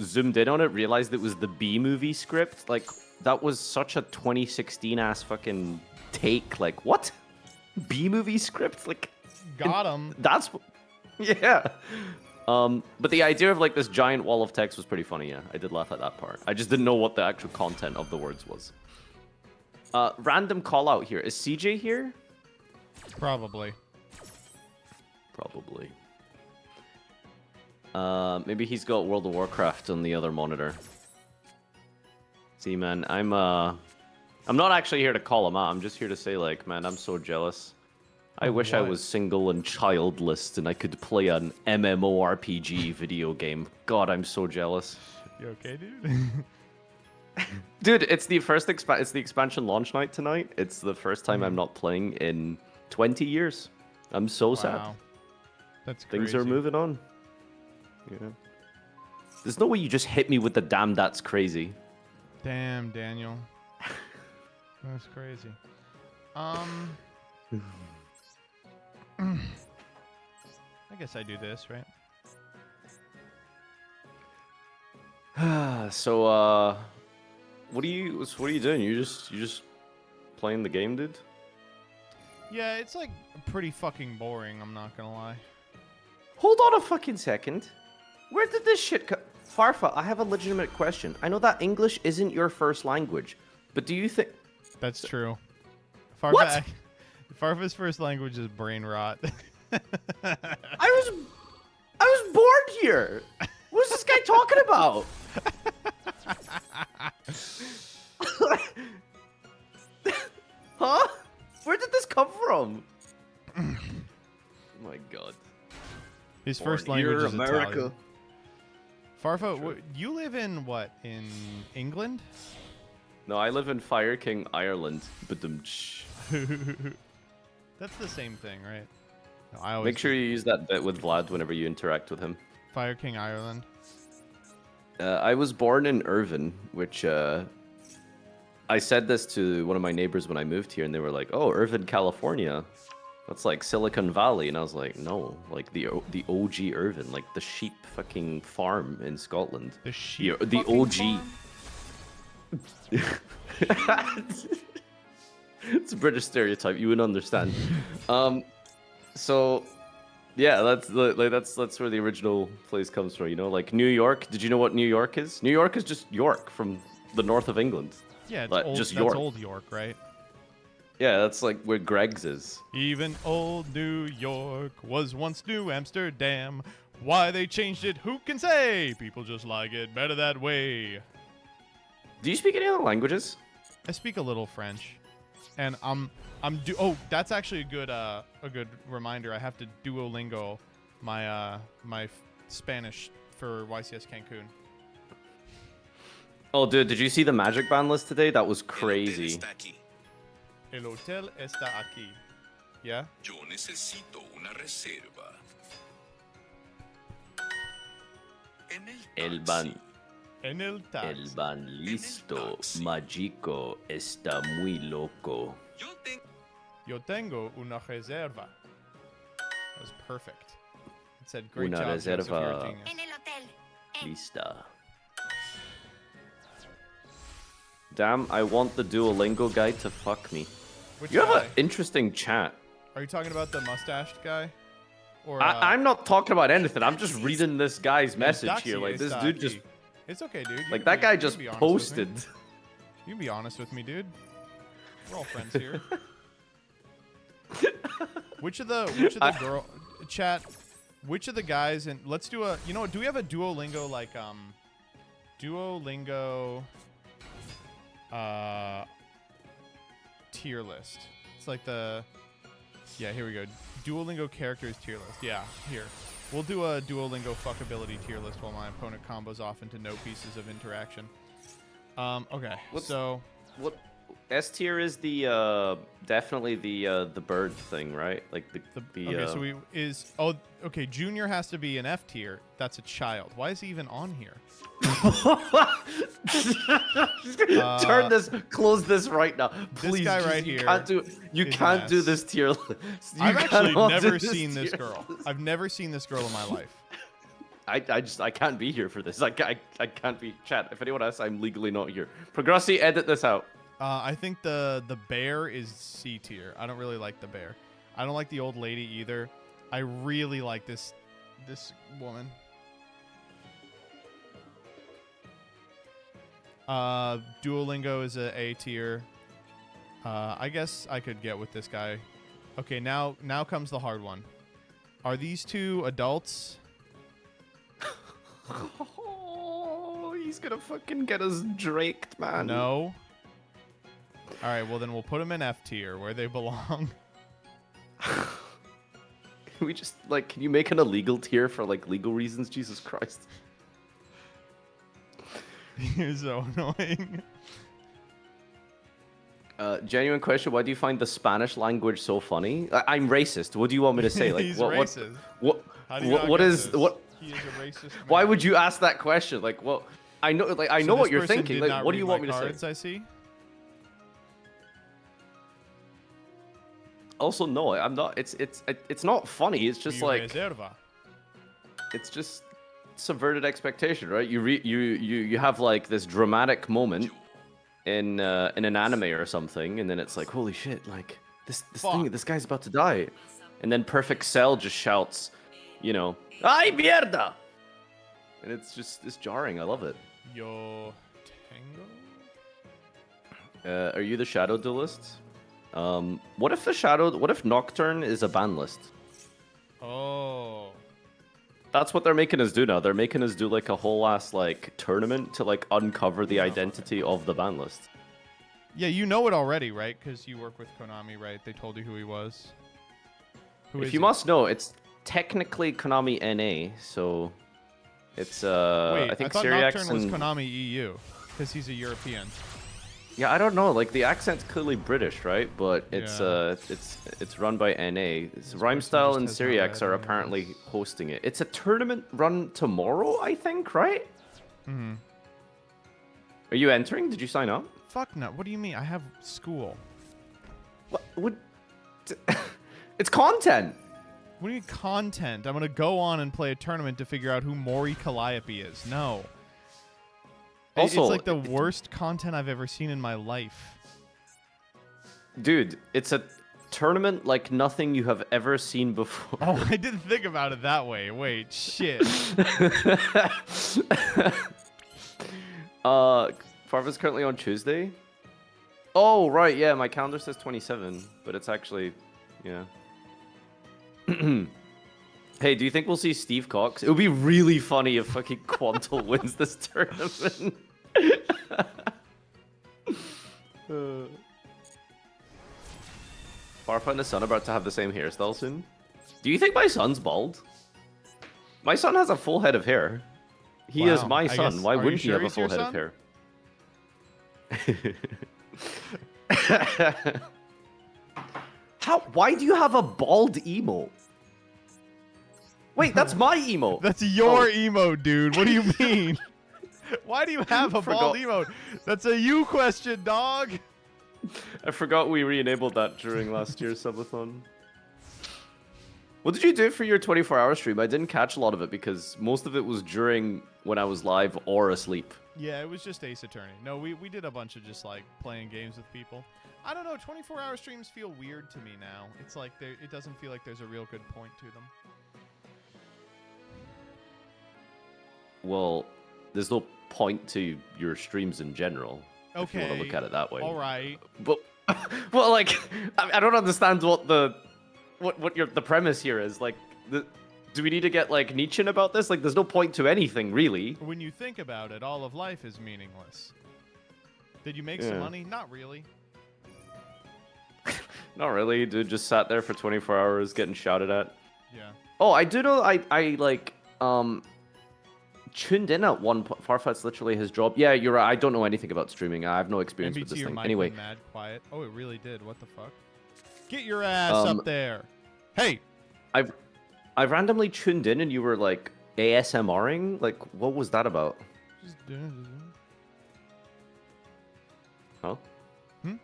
zoomed in on it, realized it was the B movie script. Like, that was such a 2016 ass fucking take. Like, what? B-movie script? Like, got him. That's, yeah. But the idea of like this giant wall of text was pretty funny. Yeah, I did laugh at that part. I just didn't know what the actual content of the words was. Random call out here. Is CJ here? Probably. Probably. Maybe he's got World of Warcraft on the other monitor. See, man, I'm not actually here to call him out. I'm just here to say, like, man, I'm so jealous. I wish I was single and childless and I could play an MMORPG video game. God, I'm so jealous. You okay, dude? Dude, it's the expansion launch night tonight. It's the first time I'm not playing in 20 years. I'm so sad. That's crazy. Things are moving on. Yeah. There's no way you just hit me with the damn that's crazy. Damn, Daniel. That's crazy. I guess I do this, right? So, what are you doing? You just playing the game, dude? Yeah, it's like pretty fucking boring, I'm not gonna lie. Hold on a fucking second. Where did this shit come? Farfa, I have a legitimate question. I know that English isn't your first language, but do you think... That's true. What? Farfa's first language is brain rot. I was born here. What's this guy talking about? Huh? Where did this come from? Oh my god. His Born first language here, is America. Italian. Farfa, you live in what? In England? No, I live in Fire King, Ireland. That's the same thing, right? No, I always Make sure you use that bit with Vlad whenever you interact with him. Fire King, Ireland. I was born in Irvine, which I said this to one of my neighbors when I moved here, and they were like, "Oh, Irvine, California. That's like Silicon Valley." And I was like, "No, like the OG Irvine, like the sheep fucking farm in Scotland. The sheep. The OG." It's a British stereotype. You wouldn't understand. So, yeah, that's where the original place comes from. You know, like New York. Did you know what New York is? New York is just York from the north of England. Yeah, it's like, old, just that's York. old York, right? Yeah, that's like where Greg's is. Even old New York was once New Amsterdam. Why they changed it, who can say? People just like it better that way. Do you speak any other languages? I speak a little French, and oh, that's actually a good reminder. I have to Duolingo my Spanish for YCS Cancun. Oh, dude, did you see the Magic ban list today? That was crazy. El hotel está aquí. Yeah? Yo necesito una reserva. El ban listo, mágico, está muy loco. Yo tengo una reserva. That was perfect. It said, great Una job, Joseph, you're a reserva genius. lista. Damn, I want the Duolingo guy to fuck me. Which You have guy? an interesting chat. Are you talking about the mustached guy? Or I'm not talking about anything. I'm just reading this guy's Yeah, message Daxi, here. Like, this it's dude Daxi. just... It's okay, dude. You Like, can that be- guy you can just be honest with me. posted. You can be honest with me, dude. We're all friends here. Which of the girl chat? Which of the guys and let's do a. You know what? Do we have a Duolingo like Duolingo tier list? It's like the. Yeah, here we go. Duolingo characters tier list. Yeah, here. We'll do a Duolingo fuckability tier list while my opponent combos off into no pieces of interaction. Okay. What S tier is the definitely the bird thing, right? Like the okay, okay, Junior has to be an F tier. That's a child. Why is he even on here? Close this right now, please. This guy just- right you here. Can't do, you is can't an do S. this tier list. You I've actually cannot do never this seen this tier girl. list. I've never seen this girl in my life. I can't be here for this. I can't be chat. If anyone asks, I'm legally not here. Progressi, edit this out. I think the bear is C tier. I don't really like the bear. I don't like the old lady either. I really like this woman. Duolingo is a tier. I guess I could get with this guy. Okay, now comes the hard one. Are these two adults? Oh, he's gonna fucking get us draked, man. No. All right, well then we'll put them in F tier where they belong. Can we just like, can you make an illegal tier for like legal reasons? Jesus Christ. You're so annoying. Genuine question: why do you find the Spanish language so funny? I'm racist. What do you want me to say? Like, He's what? racist. What is what? He is a racist. Man. Why would you ask that question? Like, well, I know, like, I know what you're thinking. Like, what do you want me to cards, say? I see. Also, no, I'm not. It's not funny. It's just like Reserva. it's just subverted expectation, right? You have like this dramatic moment in an anime or something, and then it's like, holy shit, like this guy's about to die, and then Perfect Cell just shouts, you know, "Ay mierda!" And it's jarring. I love it. Yo Tango. Are you the Shadow Duelist? What if Nocturne is a ban list? Oh. That's what they're making us do now. They're making us do like a whole ass like tournament to like uncover the identity of the ban list. Yeah, you know it already, right? Because you work with Konami, right? They told you who he was. If you must know, it's technically Konami NA, so it's Wait, I think thought Syriax Nocturne was and Konami EU because he's a European. yeah, I don't know. Like the accent's clearly British, right? But it's Yeah. it's run by NA. Rhymestyle and just has no Syriax are red apparently hosting it. It's a tournament run tomorrow, I think, right? Mm-hmm. Are you entering? Did you sign up? Fuck no. What do you mean? I have school. What would? It's content. What do you mean content? I'm gonna go on and play a tournament to figure out who Mori Calliope is. No. Also, it's like the worst content I've ever seen in my life. Dude, it's a tournament like nothing you have ever seen before. Oh, I didn't think about it that way. Wait, shit. Farva's currently on Tuesday. Oh, right, yeah, my calendar says 27, but it's actually, yeah. Hey, do you think we'll see Steve Cox? It would be really funny if fucking Quantal wins this tournament. Farfa and his son are about to have the same hairstyle soon. Do you think my son's bald? My son has a full head of hair. He is my son. Why wouldn't he have a full head of hair? Why do you have a bald emote? Wait, that's my emote. That's your emote, dude. What do you mean? Why do you have a bald emote? That's a you question, dog. I forgot we re-enabled that during last year's subathon. What did you do for your 24-hour stream? I didn't catch a lot of it because most of it was during when I was live or asleep. Yeah, it was just Ace Attorney. No, we did a bunch of just like playing games with people. I don't know, 24-hour streams feel weird to me now. It's like it doesn't feel like there's a real good point to them. Well, there's no point to your streams in general. Okay. If you want to look at it that way. All right. But, well, like, I don't understand what the premise here is. Like, do we need to get like Nietzschean about this? Like, there's no point to anything really. When you think about it, all of life is meaningless. Did you make some money? Not really. Not really, dude. Just sat there for 24 hours getting shouted at. Yeah. Oh, I do know. I like tuned in at one point. Farfet's literally his job. Yeah, you're right. I don't know anything about streaming. I have no experience with this your thing. mic Anyway. went mad quiet. Oh, it really did. What the fuck? Get your ass up there. Hey. I randomly tuned in and you were like ASMRing. Like, what was that about? Huh? Hmm?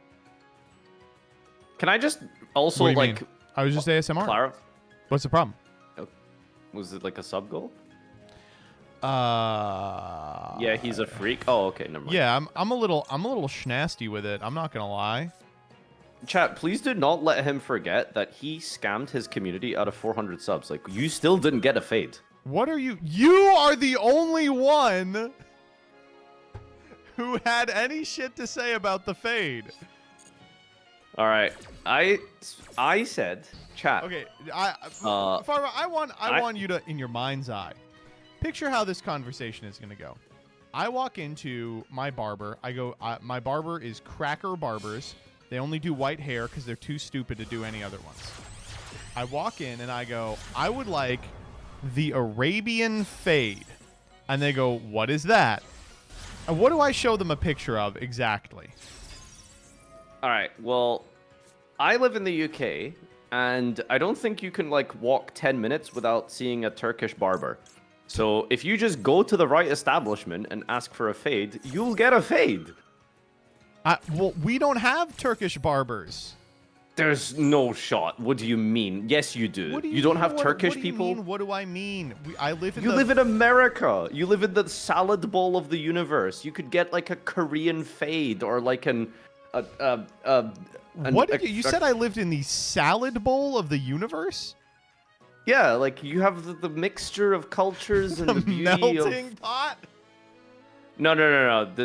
Can I just also What do you like? mean? I was just ASMR. What's the problem? Was it like a sub goal? Yeah, he's a freak. Oh, okay, never mind. Yeah, I'm a little schnasty with it. I'm not gonna lie. Chat, please do not let him forget that he scammed his community out of 400 subs. Like, you still didn't get a fade. What are you? You are the only one who had any shit to say about the fade. All right, I said, chat. Okay, Farva, I want you to, in your mind's eye, picture how this conversation is gonna go. I walk into my barber. I go, my barber is Cracker Barbers. They only do white hair because they're too stupid to do any other ones. I walk in and I go, I would like the Arabian fade. And they go, what is that? And what do I show them a picture of exactly? All right, well, I live in the UK, and I don't think you can, like, walk 10 minutes without seeing a Turkish barber. So if you just go to the right establishment and ask for a fade, you'll get a fade. Well, we don't have Turkish barbers. There's no shot. What do you mean? Yes, you do. What do you don't have what, Turkish what do you people? Mean? What do I mean? I live in You live in America. You live in the salad bowl of the universe. You could get like a Korean fade or like What did you said I lived in the salad bowl of the universe? Yeah, like you have the mixture of cultures and the beauty melting of... pot? No.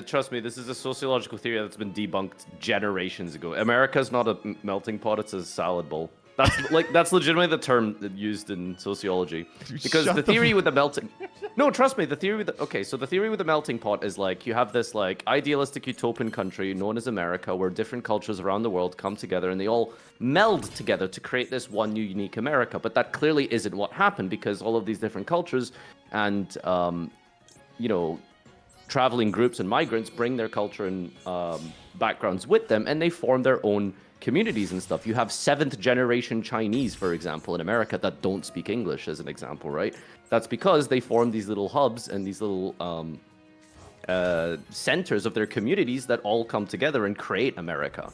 Trust me, this is a sociological theory that's been debunked generations ago. America's not a melting pot; it's a salad bowl. That's legitimately the term used in sociology. Because the theory with the melting... No, trust me, the theory with the... Okay, so the theory with the melting pot is like, you have this like idealistic utopian country known as America where different cultures around the world come together and they all meld together to create this one new unique America. But that clearly isn't what happened because all of these different cultures and, traveling groups and migrants bring their culture and backgrounds with them and they form their own communities and stuff. You have 7th generation Chinese, for example, in America that don't speak English as an example, right? That's because they form these little hubs and these little centers of their communities that all come together and create America.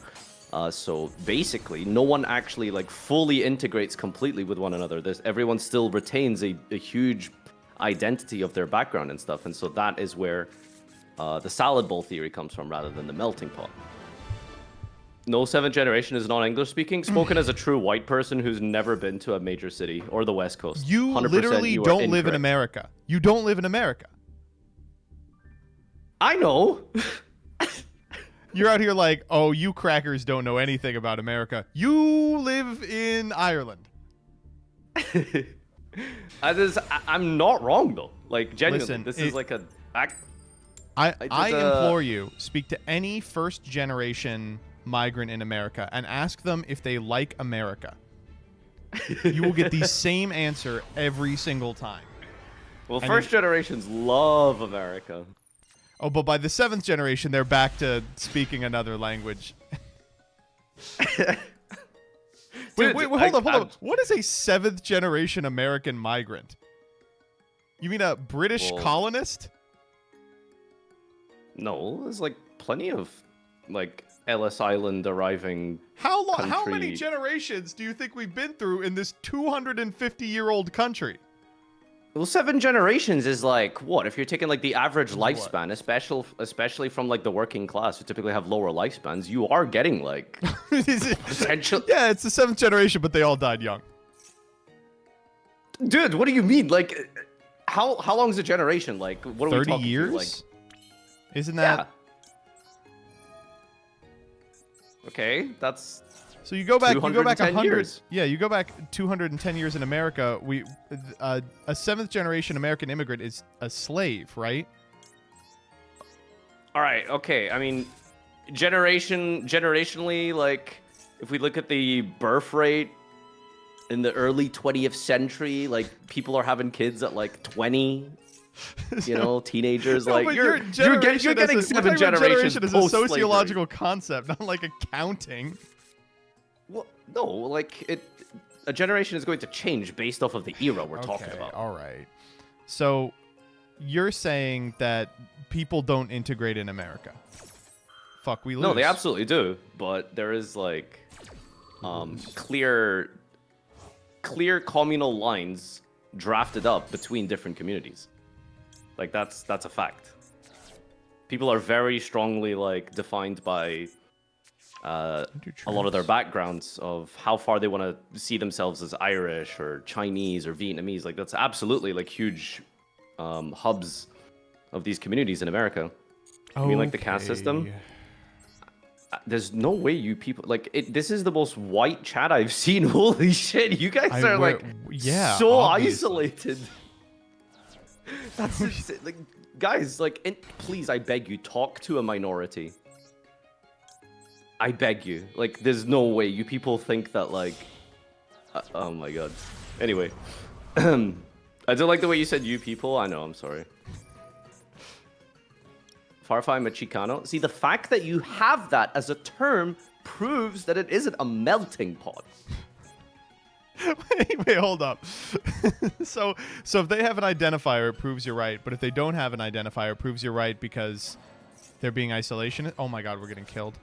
So basically, no one actually like fully integrates completely with one another. Everyone still retains a huge identity of their background and stuff. And so that is where the salad bowl theory comes from rather than the melting pot. No 7th generation is non-English speaking. Spoken as a true white person who's never been to a major city or the West Coast. You literally don't live in America. You don't live in America. I know. You're out here like, oh, you crackers don't know anything about America. You live in Ireland. I'm not wrong though. Like genuinely, Listen, this is like a. I implore you, speak to any first generation migrant in America and ask them if they like America. You will get the same answer every single time. Well, first generations love America. Oh, but by the 7th generation, they're back to speaking another language. Wait, hold up. What is a 7th generation American migrant? You mean a British colonist? No, there's like plenty of like Ellis Island arriving. How long? Country. How many generations do you think we've been through in this 250-year-old country? Well, 7 generations is like what? If you're taking like the average lifespan, especially from like the working class who typically have lower lifespans, you are getting like potential. Yeah, it's the 7th generation, but they all died young. Dude, what do you mean? Like, how long is a generation? Like, what are we talking? 30 years? Like, isn't that? Yeah. Okay, that's. So you go back 100 years. Yeah, you go back 210 years in America. A 7th generation American immigrant is a slave, right? All right. Okay. I mean, generationally, like if we look at the birth rate in the early 20th century, like people are having kids at like 20. You know, teenagers. No, like you're getting 7 generations. Generation is a sociological concept, not like accounting. Well, no, like a generation is going to change based off of the era we're talking about. All right. So you're saying that people don't integrate in America? Fuck, we lose. No, they absolutely do. But there is like clear communal lines drafted up between different communities. Like that's a fact. People are very strongly like defined by a lot of their backgrounds of how far they want to see themselves as Irish or Chinese or Vietnamese. Like that's absolutely like huge hubs of these communities in America. I mean, like the caste system. There's no way you people like it. This is the most white chat I've seen. Holy shit, you guys are like so isolated. That's like, guys, like, please, I beg you, talk to a minority. I beg you. Like, there's no way you people think that like. Oh my god. Anyway, I don't like the way you said "you people." I know. I'm sorry. Farfai Machicano. See, the fact that you have that as a term proves that it isn't a melting pot. wait, hold up. so if they have an identifier, it proves you're right. But if they don't have an identifier, it proves you're right because they're being isolation. Oh my god, we're getting killed.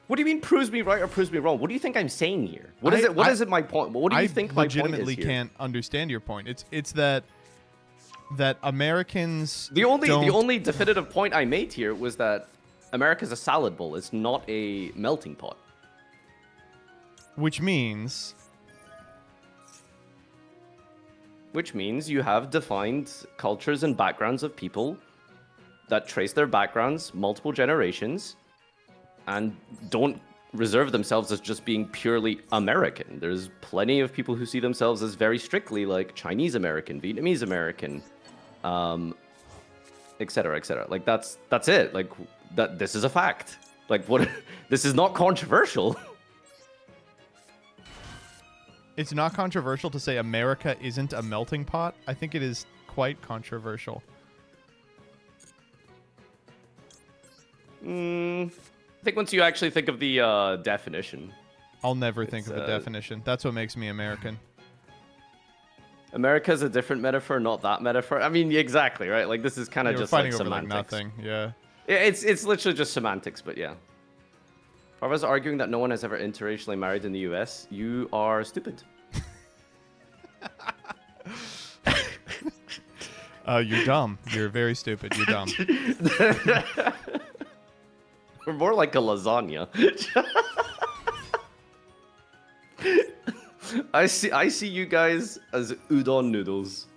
What do you mean proves me right or proves me wrong? What do you think I'm saying here? What is it? What is it? My point. What do you think my point is here? I legitimately can't understand your point. It's that Americans the only definitive point I made here was that America's a salad bowl. It's not a melting pot. Which means you have defined cultures and backgrounds of people that trace their backgrounds multiple generations and don't reserve themselves as just being purely American. There's plenty of people who see themselves as very strictly like Chinese American, Vietnamese American, et cetera, et cetera. Like that's it. Like that. This is a fact. Like what? This is not controversial. It's not controversial to say America isn't a melting pot. I think it is quite controversial. I think once you actually think of the definition. I'll never think of a definition. That's what makes me American. America's a different metaphor, not that metaphor. I mean, exactly, right? Like this is kind of just like semantics. Like nothing, yeah. Yeah, it's literally just semantics, but yeah. If I was arguing that no one has ever interracially married in the US, you are stupid. You're dumb. You're very stupid. You're dumb. We're more like a lasagna. I see you guys as udon noodles.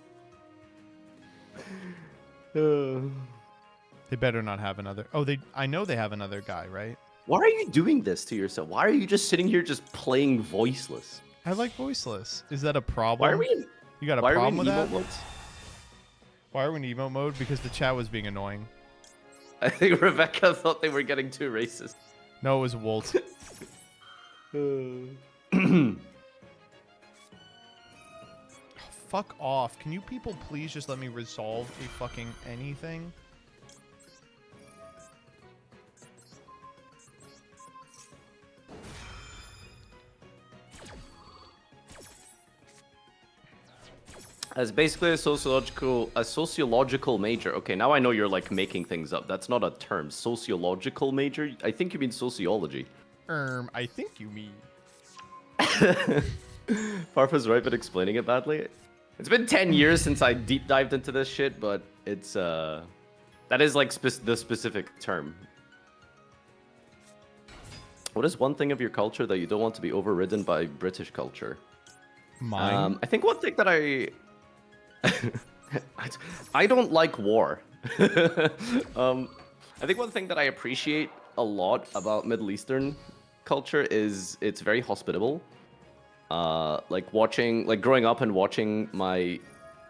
They better not have another. Oh, I know they have another guy, right? Why are you doing this to yourself? Why are you just sitting here just playing voiceless? I like voiceless. Is that a problem? Why are we in, you got a why problem are we in with emote that? modes? Why are we in emote mode? Because the chat was being annoying. I think Rebecca thought they were getting too racist. No, it was Walt. Fuck off. Can you people please just let me resolve a fucking anything? As basically a sociological major. Okay, now I know you're like making things up. That's not a term. Sociological major? I think you mean sociology. I think you mean. Farfa's right, but explaining it badly. It's been 10 years since I deep dived into this shit, but it's that is like the specific term. What is one thing of your culture that you don't want to be overridden by British culture? Mine. I think one thing that I don't like war. I think one thing that I appreciate a lot about Middle Eastern culture is it's very hospitable. Like growing up and watching my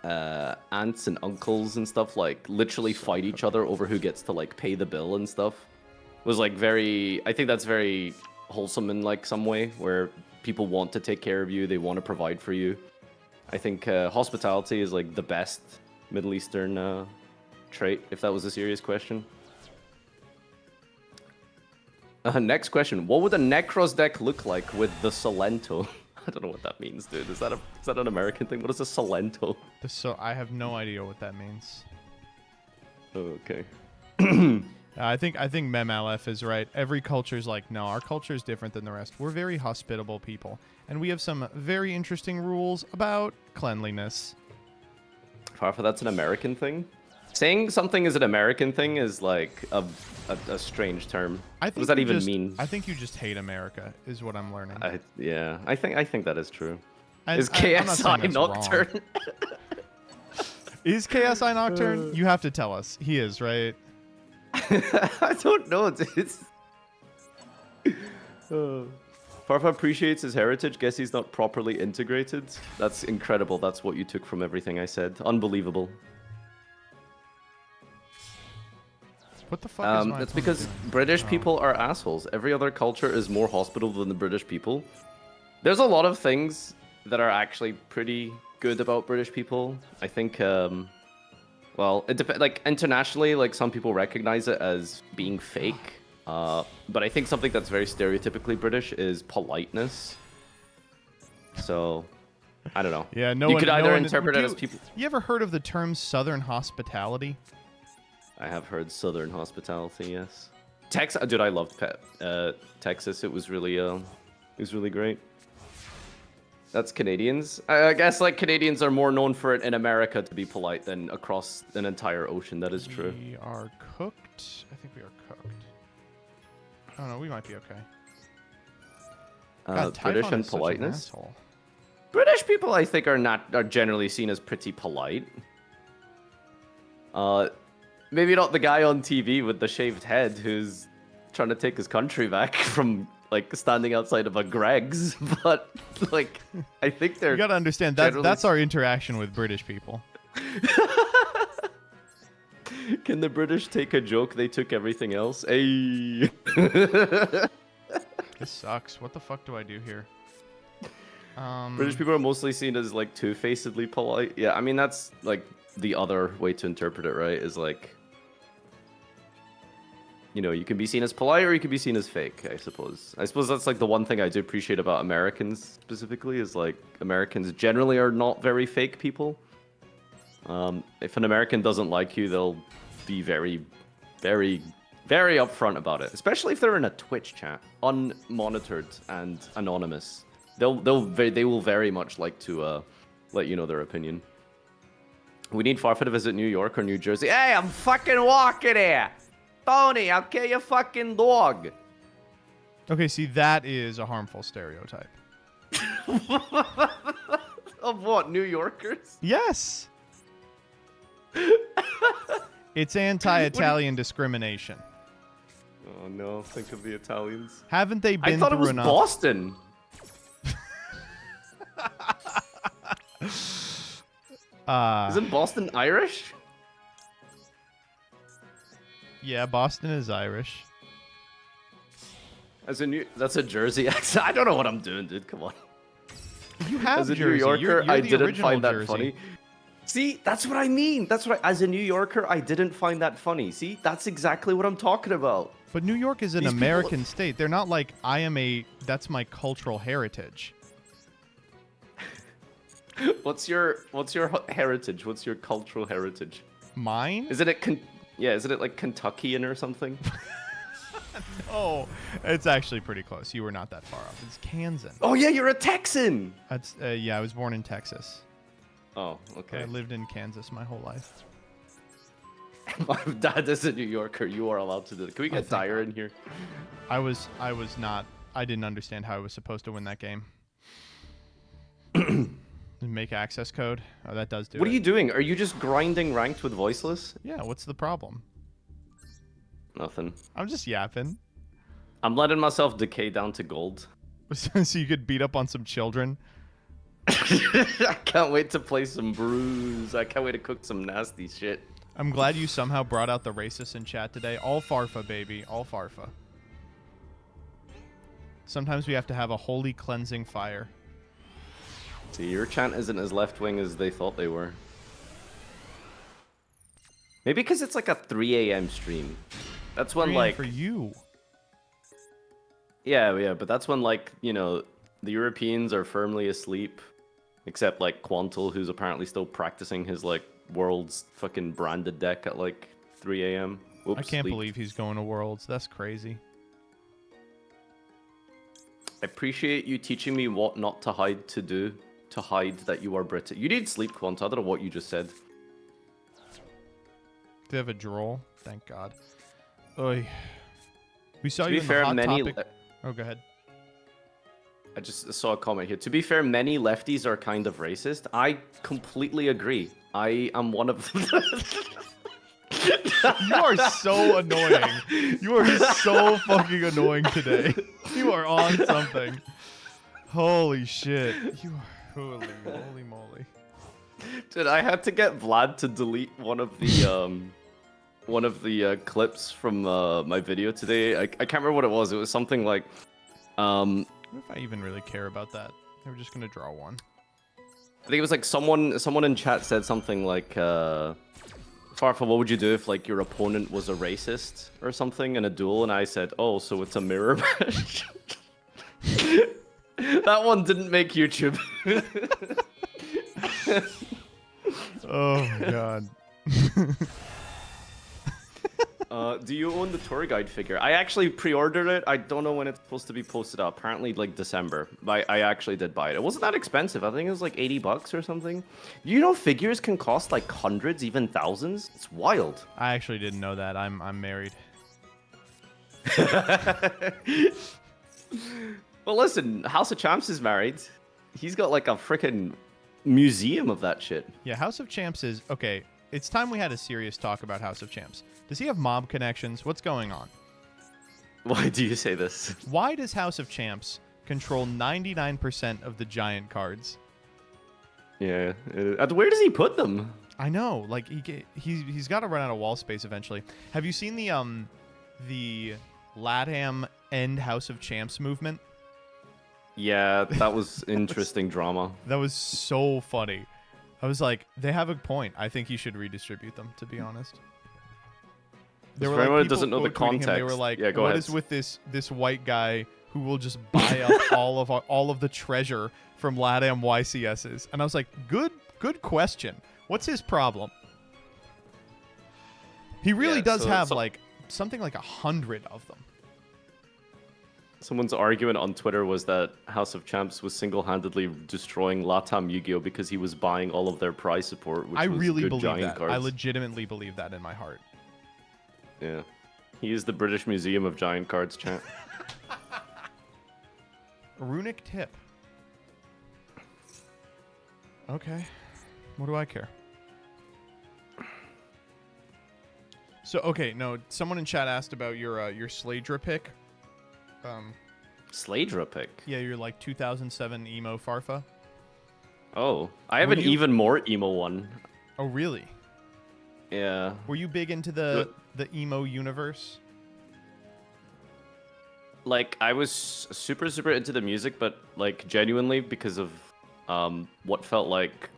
aunts and uncles and stuff like literally fight each other over who gets to like pay the bill and stuff was like I think that's very wholesome in like some way where people want to take care of you, they want to provide for you. I think hospitality is like the best Middle Eastern trait, if that was a serious question. Next question. What would a Necros deck look like with the Salento? I don't know what that means, dude. Is that an American thing? What is a Salento? I have no idea what that means. Okay. I think Mem Aleph is right. Every culture is like, no, our culture is different than the rest. We're very hospitable people. And we have some very interesting rules about cleanliness. Farfa, that's an American thing? Saying something is an American thing is like a strange term. I What think does that you even just- mean? I think you just hate America, is what I'm learning. Yeah, I think that is true. Is I'm not saying KSI that's wrong. Nocturne? Is KSI Nocturne? You have to tell us. He is, right? I don't know, dude. Farfa appreciates his heritage. Guess he's not properly integrated. That's incredible. That's what you took from everything I said. Unbelievable. What the fuck is my That's opponent because doing? British Oh. people are assholes. Every other culture is more hospitable than the British people. There's a lot of things that are actually pretty good about British people. I think, well, it depends. Like internationally, like some people recognize it as being fake. But I think something that's very stereotypically British is politeness. So, I don't know. Yeah, no you one. could no either one- interpret do it you- as people. You ever heard of the term Southern hospitality? I have heard Southern hospitality. Yes. Texas, dude, I loved Texas. It was really great. That's Canadians. I guess like Canadians are more known for it in America to be polite than across an entire ocean. That is true. We are cooked. I think we are cooked. I don't know. We might be okay. God, British Typhon and is such an politeness. asshole. British people, I think, are generally seen as pretty polite. Maybe not the guy on TV with the shaved head who's trying to take his country back from like standing outside of a Greg's, but like I think they're. You gotta understand that generally- that's our interaction with British people. Can the British take a joke? They took everything else. Hey. This sucks. What the fuck do I do here? British people are mostly seen as like two-facedly polite. Yeah, I mean that's like the other way to interpret it, right? Is like, you know, you can be seen as polite or you can be seen as fake, I suppose. I suppose that's like the one thing I do appreciate about Americans specifically is like Americans generally are not very fake people. If an American doesn't like you, they'll be very, very, very upfront about it. Especially if they're in a Twitch chat, unmonitored and anonymous. They will very much like to let you know their opinion. We need Farfa to visit New York or New Jersey. Hey, I'm fucking walking here. Tony, I'll kill your fucking dog. Okay, see, that is a harmful stereotype. Of what, New Yorkers? Yes. It's anti-Italian discrimination. Oh no, think of the Italians. Haven't they been I thought it through was enough? Boston. Isn't Boston Irish? Yeah, Boston is Irish. That's a Jersey accent. I don't know what I'm doing, dude. Come on. You have As a Jersey. New Yorker, You're I the didn't original find that Jersey. funny. See, that's what I mean. As a New Yorker, I didn't find that funny. See, that's exactly what I'm talking about. But New York is an These people- American state. They're not like that's my cultural heritage. What's your heritage? What's your cultural heritage? Mine? Isn't it like Kentuckian or something? Oh, it's actually pretty close. You were not that far off. It's Kansan. Oh yeah, you're a Texan. That's yeah. I was born in Texas. Oh, okay. I lived in Kansas my whole life. My dad is a New Yorker. You are allowed to do it. Can we get thank Dyer God. in here? I was not. I didn't understand how I was supposed to win that game. Make access code. Oh, that does do it. What are you doing? Are you just grinding ranked with voiceless? Yeah. What's the problem? Nothing. I'm just yapping. I'm letting myself decay down to gold. So you could beat up on some children. I can't wait to play some brews. I can't wait to cook some nasty shit. I'm glad you somehow brought out the racists in chat today. All Farfa, baby. All Farfa. Sometimes we have to have a holy cleansing fire. See, your chant isn't as left-wing as they thought they were. Maybe because it's like a 3 a.m. stream. That's when, 3 like... for you. Yeah, but that's when, like, you know, the Europeans are firmly asleep. Except, like, Quantal, who's apparently still practicing his, like, world's fucking branded deck at, like, 3 a.m. I can't believe he's going to Worlds. That's crazy. I appreciate you teaching me what not to hide to hide that you are British. You need sleep, Quant. I don't know what you just said. They have a droll. Thank God. Oy. We saw To you be in fair, the hot many. topic. Oh, go ahead. I just saw a comment here. To be fair, many lefties are kind of racist. I completely agree. I am one of them. You are so annoying. You are so fucking annoying today. You are on something. Holy shit. You are holy moly. Dude, I had to get Vlad to delete one of the clips from my video today. I can't remember what it was. It was something like What if I even really care about that? They were just gonna draw one. I think it was like someone in chat said something like Farfa, what would you do if like your opponent was a racist or something in a duel? And I said, oh, so it's a mirror match. That one didn't make YouTube. Oh my God. Do you own the tour guide figure? I actually pre-ordered it. I don't know when it's supposed to be posted up. Apparently like December. But I actually did buy it. It wasn't that expensive. I think it was like $80 or something. You know figures can cost like hundreds, even thousands? It's wild. I actually didn't know that. I'm married. Well, listen, House of Champs is married. He's got like a freaking museum of that shit. Yeah, House of Champs is okay. It's time we had a serious talk about House of Champs. Does he have mob connections? What's going on? Why do you say this? Why does House of Champs control 99% of the giant cards? Yeah. Where does he put them? I know. Like he's got to run out of wall space eventually. Have you seen the LATAM end House of Champs movement? Yeah, that was interesting drama. That was so funny. I was like, they have a point. I think you should redistribute them, to be honest. For anyone who doesn't know the quote tweeting him, context, they were like, yeah, go "What ahead. is with this white guy who will just buy up all of the treasure from LATAM YCSs?" And I was like, "Good question. What's his problem?" He really does have like something like 100 of them. Someone's argument on Twitter was that House of Champs was single-handedly destroying LATAM Yu-Gi-Oh because he was buying all of their prize support, which I was really good believe giant that. cards. I legitimately believe that in my heart. Yeah. He is the British Museum of Giant Cards, chat. Runic tip. Okay. What do I care? So, okay, no, someone in chat asked about your Sladra pick. Sladra pick? Yeah, your like 2007 emo Farfa. Oh, I have an even more emo one. Oh, really? Yeah. Were you big into the emo universe? Like, I was super into the music, but like genuinely because of what felt like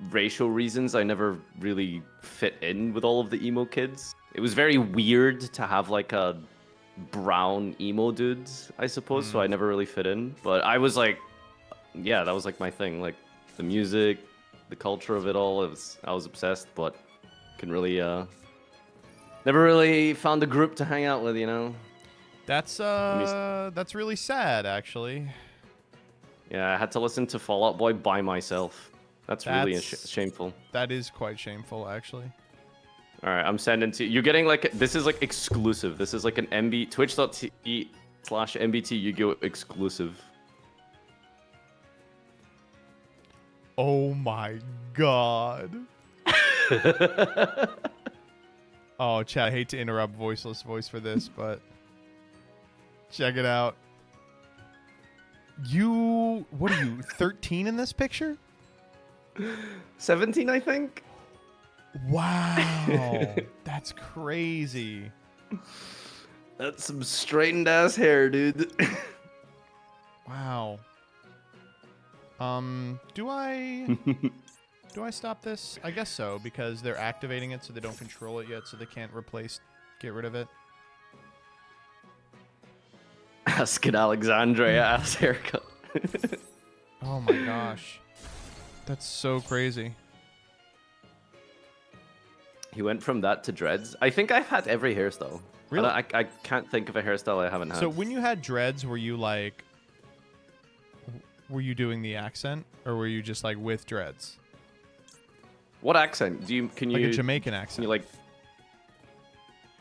racial reasons, I never really fit in with all of the emo kids. It was very weird to have like a brown emo dudes, I suppose, so I never really fit in. But I was like, yeah, that was like my thing, like the music, the culture of it all. I was obsessed, but couldn't really never really found a group to hang out with, you know. That's really sad, actually. Yeah, I had to listen to Fall Out Boy by myself. That's really shameful. That is quite shameful, actually. All right, I'm sending to you. You're getting like, this is like exclusive. This is like an MB twitch.tv/MBT Yu-Gi-Oh exclusive. Oh my God. Oh, chat, I hate to interrupt Voiceless Voice for this, but check it out. What are you, 13 in this picture? 17, I think. Wow. That's crazy. That's some straightened ass hair, dude. Wow. Do I stop this? I guess so, because they're activating it so they don't control it yet, so they can't get rid of it. Ask an Alexandria ass haircut. Oh my gosh. That's so crazy. He went from that to dreads. I think I've had every hairstyle. Really? I can't think of a hairstyle I haven't had. So when you had dreads, were you doing the accent, or were you just like with dreads? What accent? Can you like a Jamaican accent? Can you like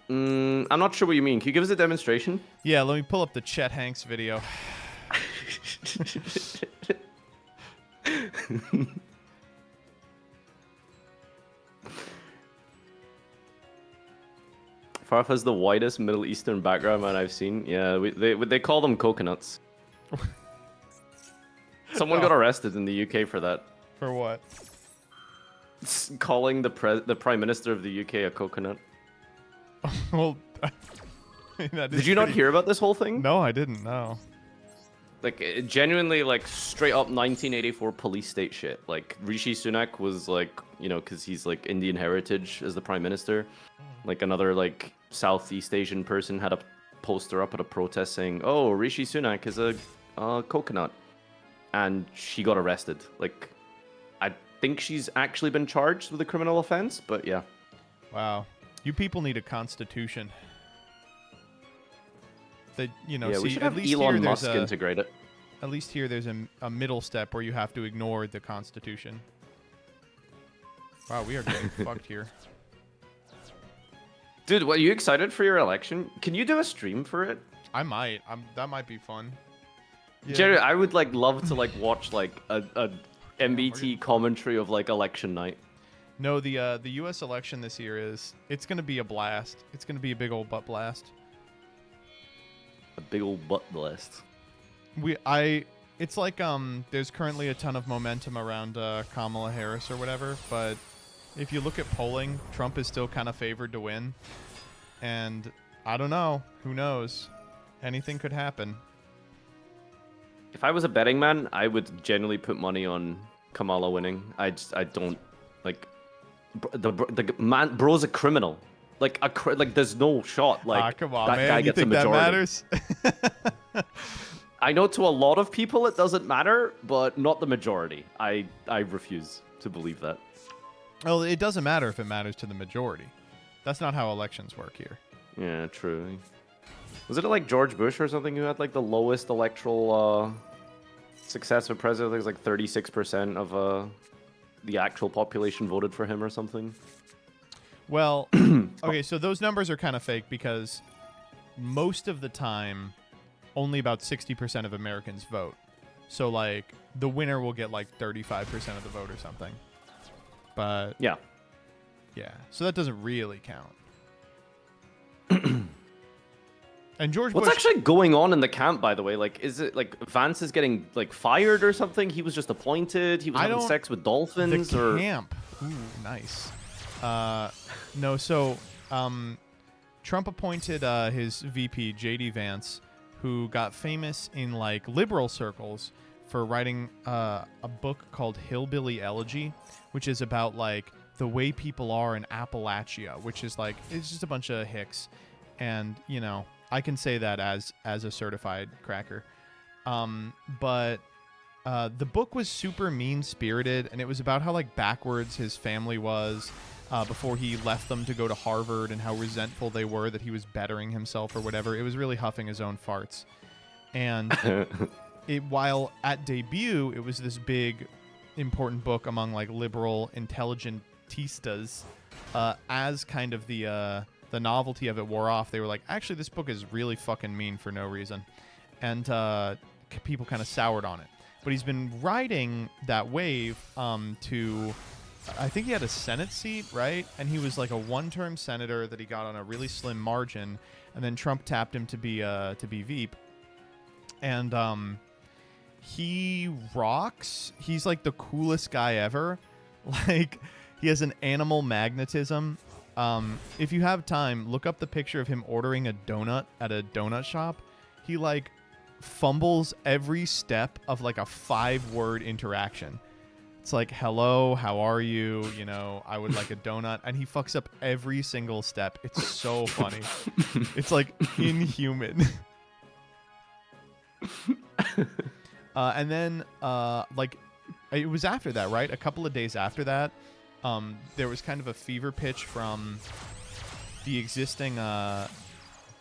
I'm not sure what you mean. Can you give us a demonstration? Yeah, let me pull up the Chet Hanks video. Farf has the whitest Middle Eastern background man I've seen. Yeah, they call them coconuts. Someone got arrested in the UK for that. For what? Calling the Prime Minister of the UK a coconut. Well, did you not hear about this whole thing? No, I didn't. No. Like genuinely, like straight up 1984 police state shit. Like Rishi Sunak was like, you know, because he's like Indian heritage as the Prime Minister. Like another like Southeast Asian person had a poster up at a protest saying, "Oh, Rishi Sunak is a coconut," and she got arrested. Like, I think she's actually been charged with a criminal offense, but yeah. Wow, you people need a constitution. That you know, yeah, see, we should at have least Elon here Musk there's integrate it. At least here there's a middle step where you have to ignore the Constitution. Wow, we are getting fucked here. Dude, what, are you excited for your election? Can you do a stream for it? I might. That might be fun. Yeah. Jerry, I would like love to like watch like a MBT commentary of like election night. No, the U.S. election this year it's gonna be a blast. It's gonna be a big old butt blast. A big old butt blast. It's like there's currently a ton of momentum around Kamala Harris or whatever, but if you look at polling, Trump is still kind of favored to win. And I don't know. Who knows? Anything could happen. If I was a betting man, I would genuinely put money on Kamala winning. I don't like the man. Bro's a criminal. Like there's no shot. Like come on, that man. guy You gets think a majority. that matters? I know to a lot of people it doesn't matter, but not the majority. I refuse to believe that. Well, it doesn't matter if it matters to the majority. That's not how elections work here. Yeah, true. Was it like George Bush or something who had like the lowest electoral success of president? It was like 36% of the actual population voted for him or something. Well, okay, so those numbers are kind of fake because most of the time, only about 60% of Americans vote. So, like, the winner will get like 35% of the vote or something. But yeah. So that doesn't really count. And George What's Bush, actually going on in the camp, by the way? Like, is it like Vance is getting like fired or something? He was just appointed. He was having sex with dolphins. The camp. Ooh, nice. No, so Trump appointed his VP JD Vance, who got famous in like liberal circles for writing a book called Hillbilly Elegy, which is about like the way people are in Appalachia, which is like it's just a bunch of hicks, and you know I can say that as a certified cracker, but the book was super mean-spirited, and it was about how like backwards his family was before he left them to go to Harvard, and how resentful they were that he was bettering himself or whatever. It was really huffing his own farts, and while at debut it was this big important book among like liberal intelligentistas, as kind of the novelty of it wore off, they were like, actually this book is really fucking mean for no reason, and people kind of soured on it. But he's been riding that wave to, I think he had a Senate seat, right? And he was like a one-term senator that he got on a really slim margin, and then Trump tapped him to be Veep. And he rocks. He's like the coolest guy ever. Like, he has an animal magnetism. If you have time, look up the picture of him ordering a donut at a donut shop. He like fumbles every step of like a 5-word interaction. It's like, hello, how are you? You know, I would like a donut. And he fucks up every single step. It's so funny. It's like inhuman. And then like it was after that, right? A couple of days after that, there was kind of a fever pitch from the existing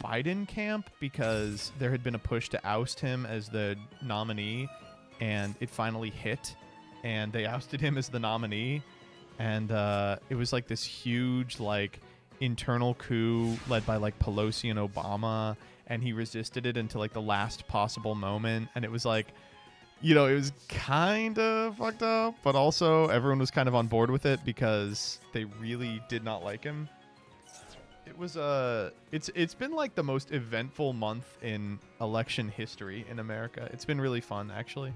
Biden camp, because there had been a push to oust him as the nominee, and it finally hit, and they ousted him as the nominee, and it was like this huge like internal coup led by like Pelosi and Obama, and he resisted it until like the last possible moment, and it was like, you know, it was kind of fucked up, but also everyone was kind of on board with it because they really did not like him. It was it's been like the most eventful month in election history in America. It's been really fun, actually.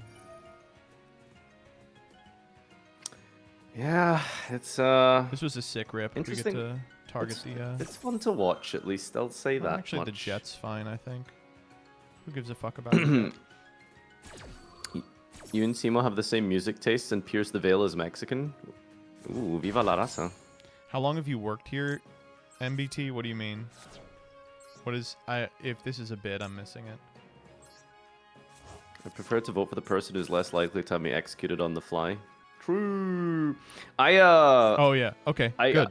Yeah, it's This was a sick rip. interesting. We get to target It's fun to watch, at least I'll say well, that actually, much. the Jets fine, I think. Who gives a fuck about it? You and Simo have the same music tastes, and Pierce the Veil is Mexican. Ooh, viva la raza. How long have you worked here, MBT? What do you mean? What is if this is a bit, I'm missing it. I prefer to vote for the person who's less likely to have me executed on the fly. True. Oh yeah. Okay. Good.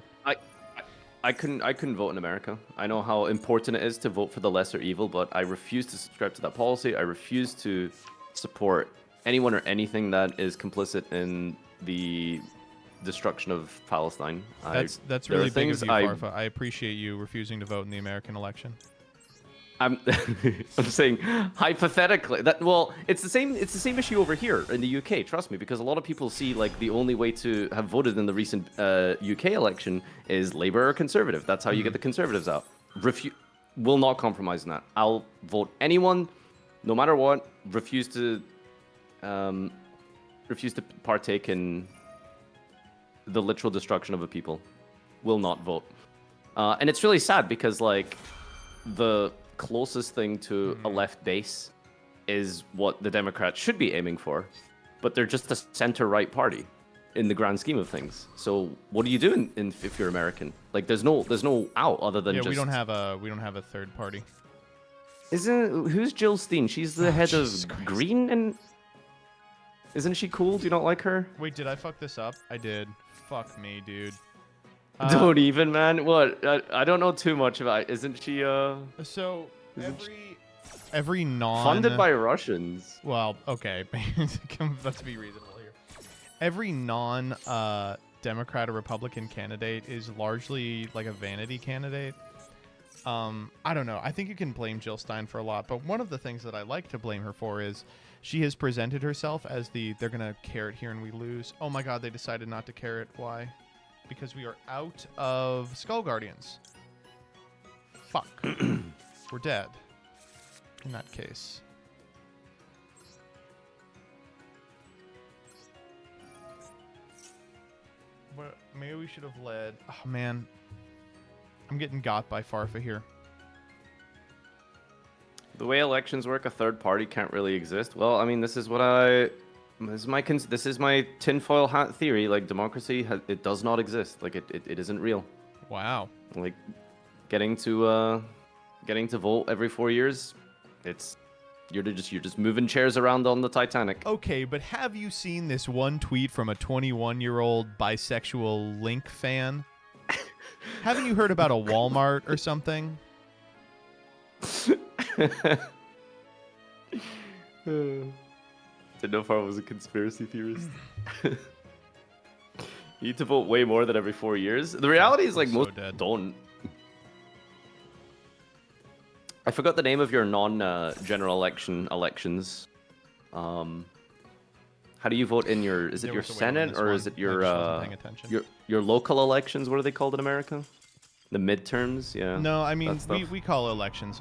I couldn't vote in America. I know how important it is to vote for the lesser evil, but I refuse to subscribe to that policy. I refuse to support anyone or anything that is complicit in the destruction of Palestine. That's really big of you, Farfa. I appreciate you refusing to vote in the American election. I'm saying hypothetically that it's the same issue over here in the UK, trust me, because a lot of people see like the only way to have voted in the recent UK election is Labour or Conservative. That's how you get the Conservatives out. Will not compromise on that. I'll vote anyone, no matter what. Refuse to partake in the literal destruction of a people. Will not vote. And it's really sad because like the closest thing to a left base is what the Democrats should be aiming for, but they're just a center-right party in the grand scheme of things. So what do you do if you're American? Like there's no out other than just... we don't have a third party. Who's Jill Stein? She's the head of Green, and isn't she cool? Do you not like her? Wait, did I fuck this up? I did. Fuck me, dude. Don't even, man. What? I don't know too much about it. Isn't she, So, every non... Funded by Russians. Well, okay. Let's be reasonable here. Every non-Democrat or Republican candidate is largely like a vanity candidate. I don't know. I think you can blame Jill Stein for a lot, but one of the things that I like to blame her for is she has presented herself as they're going to carrot here and we lose. Oh my god, they decided not to carrot. Why? Because we are out of Skull Guardians. Fuck. We're dead. In that case. What, maybe we should have led... Oh, man. I'm getting got by Farfa here. The way elections work, a third party can't really exist. Well, I mean, this is my tinfoil hat theory. Like democracy, it does not exist. Like it isn't real. Wow. Like getting to vote every 4 years, you're just moving chairs around on the Titanic. Okay, but have you seen this one tweet from a 21-year-old bisexual Link fan? Haven't you heard about a Walmart or something? Didn't know if I was a conspiracy theorist. You need to vote way more than every 4 years. The reality is like most don't. I forgot the name of your non-general elections. How do you vote in your? Is it your Senate or is it your local elections? What are they called in America? The midterms, yeah. No, I mean we call elections.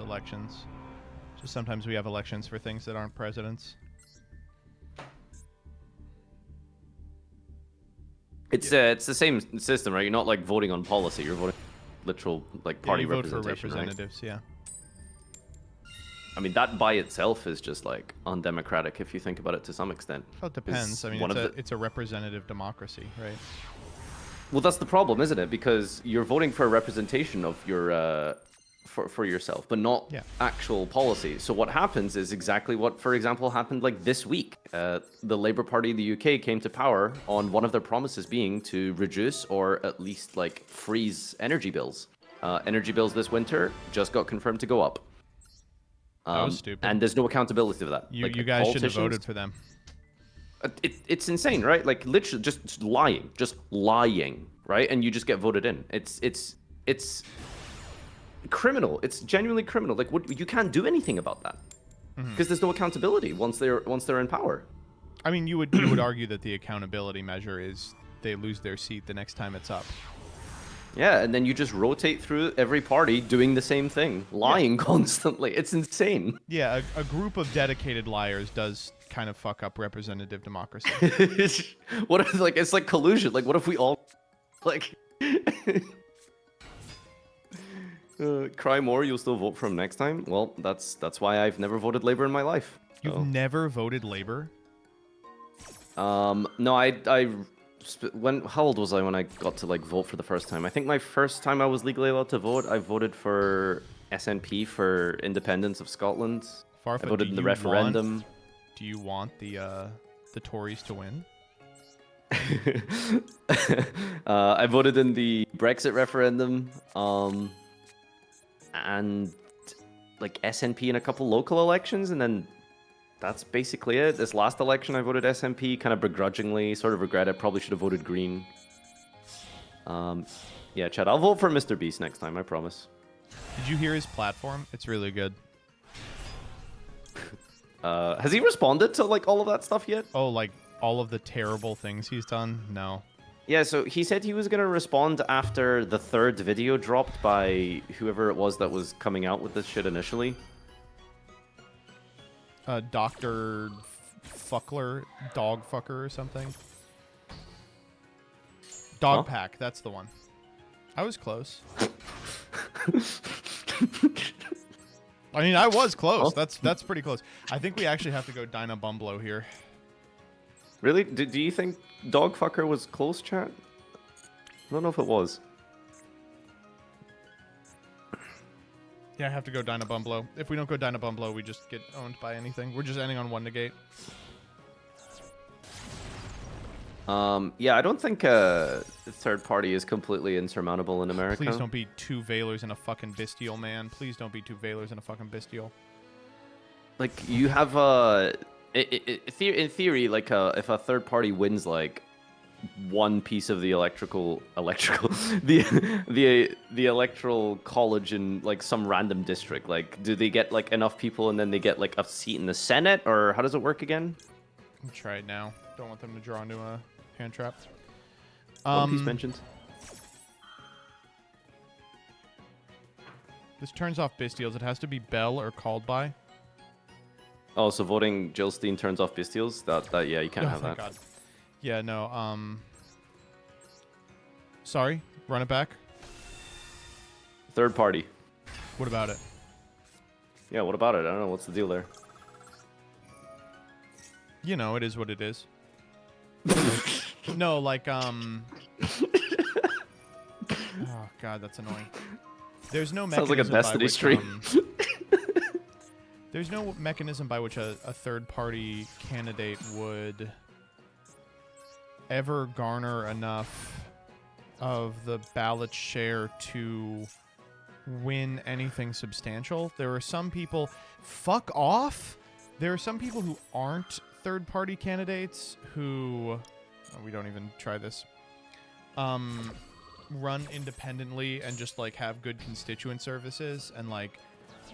Just sometimes we have elections for things that aren't presidents. It's the same system, right? You're not like voting on policy. You're voting literal like party you vote representation, for representatives, right? yeah. I mean, that by itself is just like undemocratic if you think about it to some extent. Well, it depends. I mean, it's a representative democracy, right? Well, that's the problem, isn't it? Because you're voting for a representation of your for yourself, but not actual policy. So what happens is exactly what, for example, happened like this week. The Labour Party in the UK came to power on one of their promises being to reduce or at least like freeze energy bills. Energy bills this winter just got confirmed to go up. That was stupid. And there's no accountability to that. You guys should have voted for them. It's insane, right? Like literally just lying, right? And you just get voted in. It's it's criminal. It's genuinely criminal. Like, you can't do anything about that because there's no accountability once they're in power. I mean, you would argue that the accountability measure is they lose their seat the next time it's up. Yeah, and then you just rotate through every party doing the same thing, lying constantly. It's insane. Yeah, a group of dedicated liars does kind of fuck up representative democracy. What if, like, it's like collusion? Like, what if we all, like, cry more, you'll still vote for him next time? Well, that's why I've never voted Labour in my life. You've never voted Labour? No, how old was I when I got to like vote for the first time? I think my first time I was legally allowed to vote, I voted for SNP for independence of Scotland. Farfa, I voted in the referendum. Do you want the Tories to win? I voted in the Brexit referendum, and like SNP in a couple local elections, and then that's basically it. This last election, I voted SNP, kind of begrudgingly, sort of regret it. Probably should have voted Green. Yeah, Chad, I'll vote for Mr. Beast next time, I promise. Did you hear his platform? It's really good. Has he responded to like all of that stuff yet? Oh, like all of the terrible things he's done? No. Yeah, so he said he was going to respond after the third video dropped by whoever it was that was coming out with this shit initially. Dr. Fuckler, Dog Fucker or something. Dog Pack, that's the one. I was close. I mean, I was close. That's pretty close. I think we actually have to go Dinah Bumblow here. Really? Do you think Dog Fucker was close, chat? I don't know if it was. Yeah, I have to go Dinah Bumblow. If we don't go Dinah Bumblow, we just get owned by anything. We're just ending on 1 negate. Yeah, I don't think third party is completely insurmountable in America. Please don't be 2 Valors and a fucking Bestial, man. Please don't be 2 Valors and a fucking Bestial. Like, you have in theory, like if a third party wins like one piece of the the electoral college in like some random district, like do they get like enough people and then they get like a seat in the Senate, or how does it work again? I'll try it now. Don't want them to draw into a hand trap. One Piece mentioned. This turns off Bestials. It has to be Bell or called by. Oh, so voting Jillstein turns off Bestials? That yeah, you can't have that. God. Yeah, no, sorry, run it back. Third party. What about it? Yeah, what about it? I don't know. What's the deal there? You know, it is what it is. No, like, oh, God, that's annoying. There's no mechanism. Sounds like a Destiny stream. There's no mechanism by which a third-party candidate would ever garner enough of the ballot share to win anything substantial. There are some people... Fuck off! There are some people who aren't third-party candidates who... Oh, we don't even try this. Run independently and just, like, have good constituent services and, like,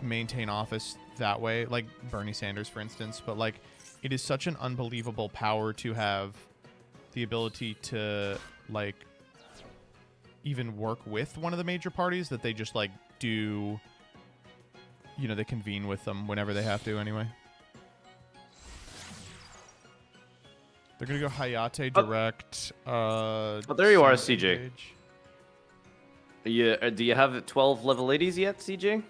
maintain office that way. Like Bernie Sanders, for instance. But, like, it is such an unbelievable power to have the ability to, like, even work with one of the major parties that they just, like, do... You know, they convene with them whenever they have to anyway. They're going to go Hayate direct. Oh, there you are, CJ. Page. Yeah, do you have 12 level 80s yet, CJ?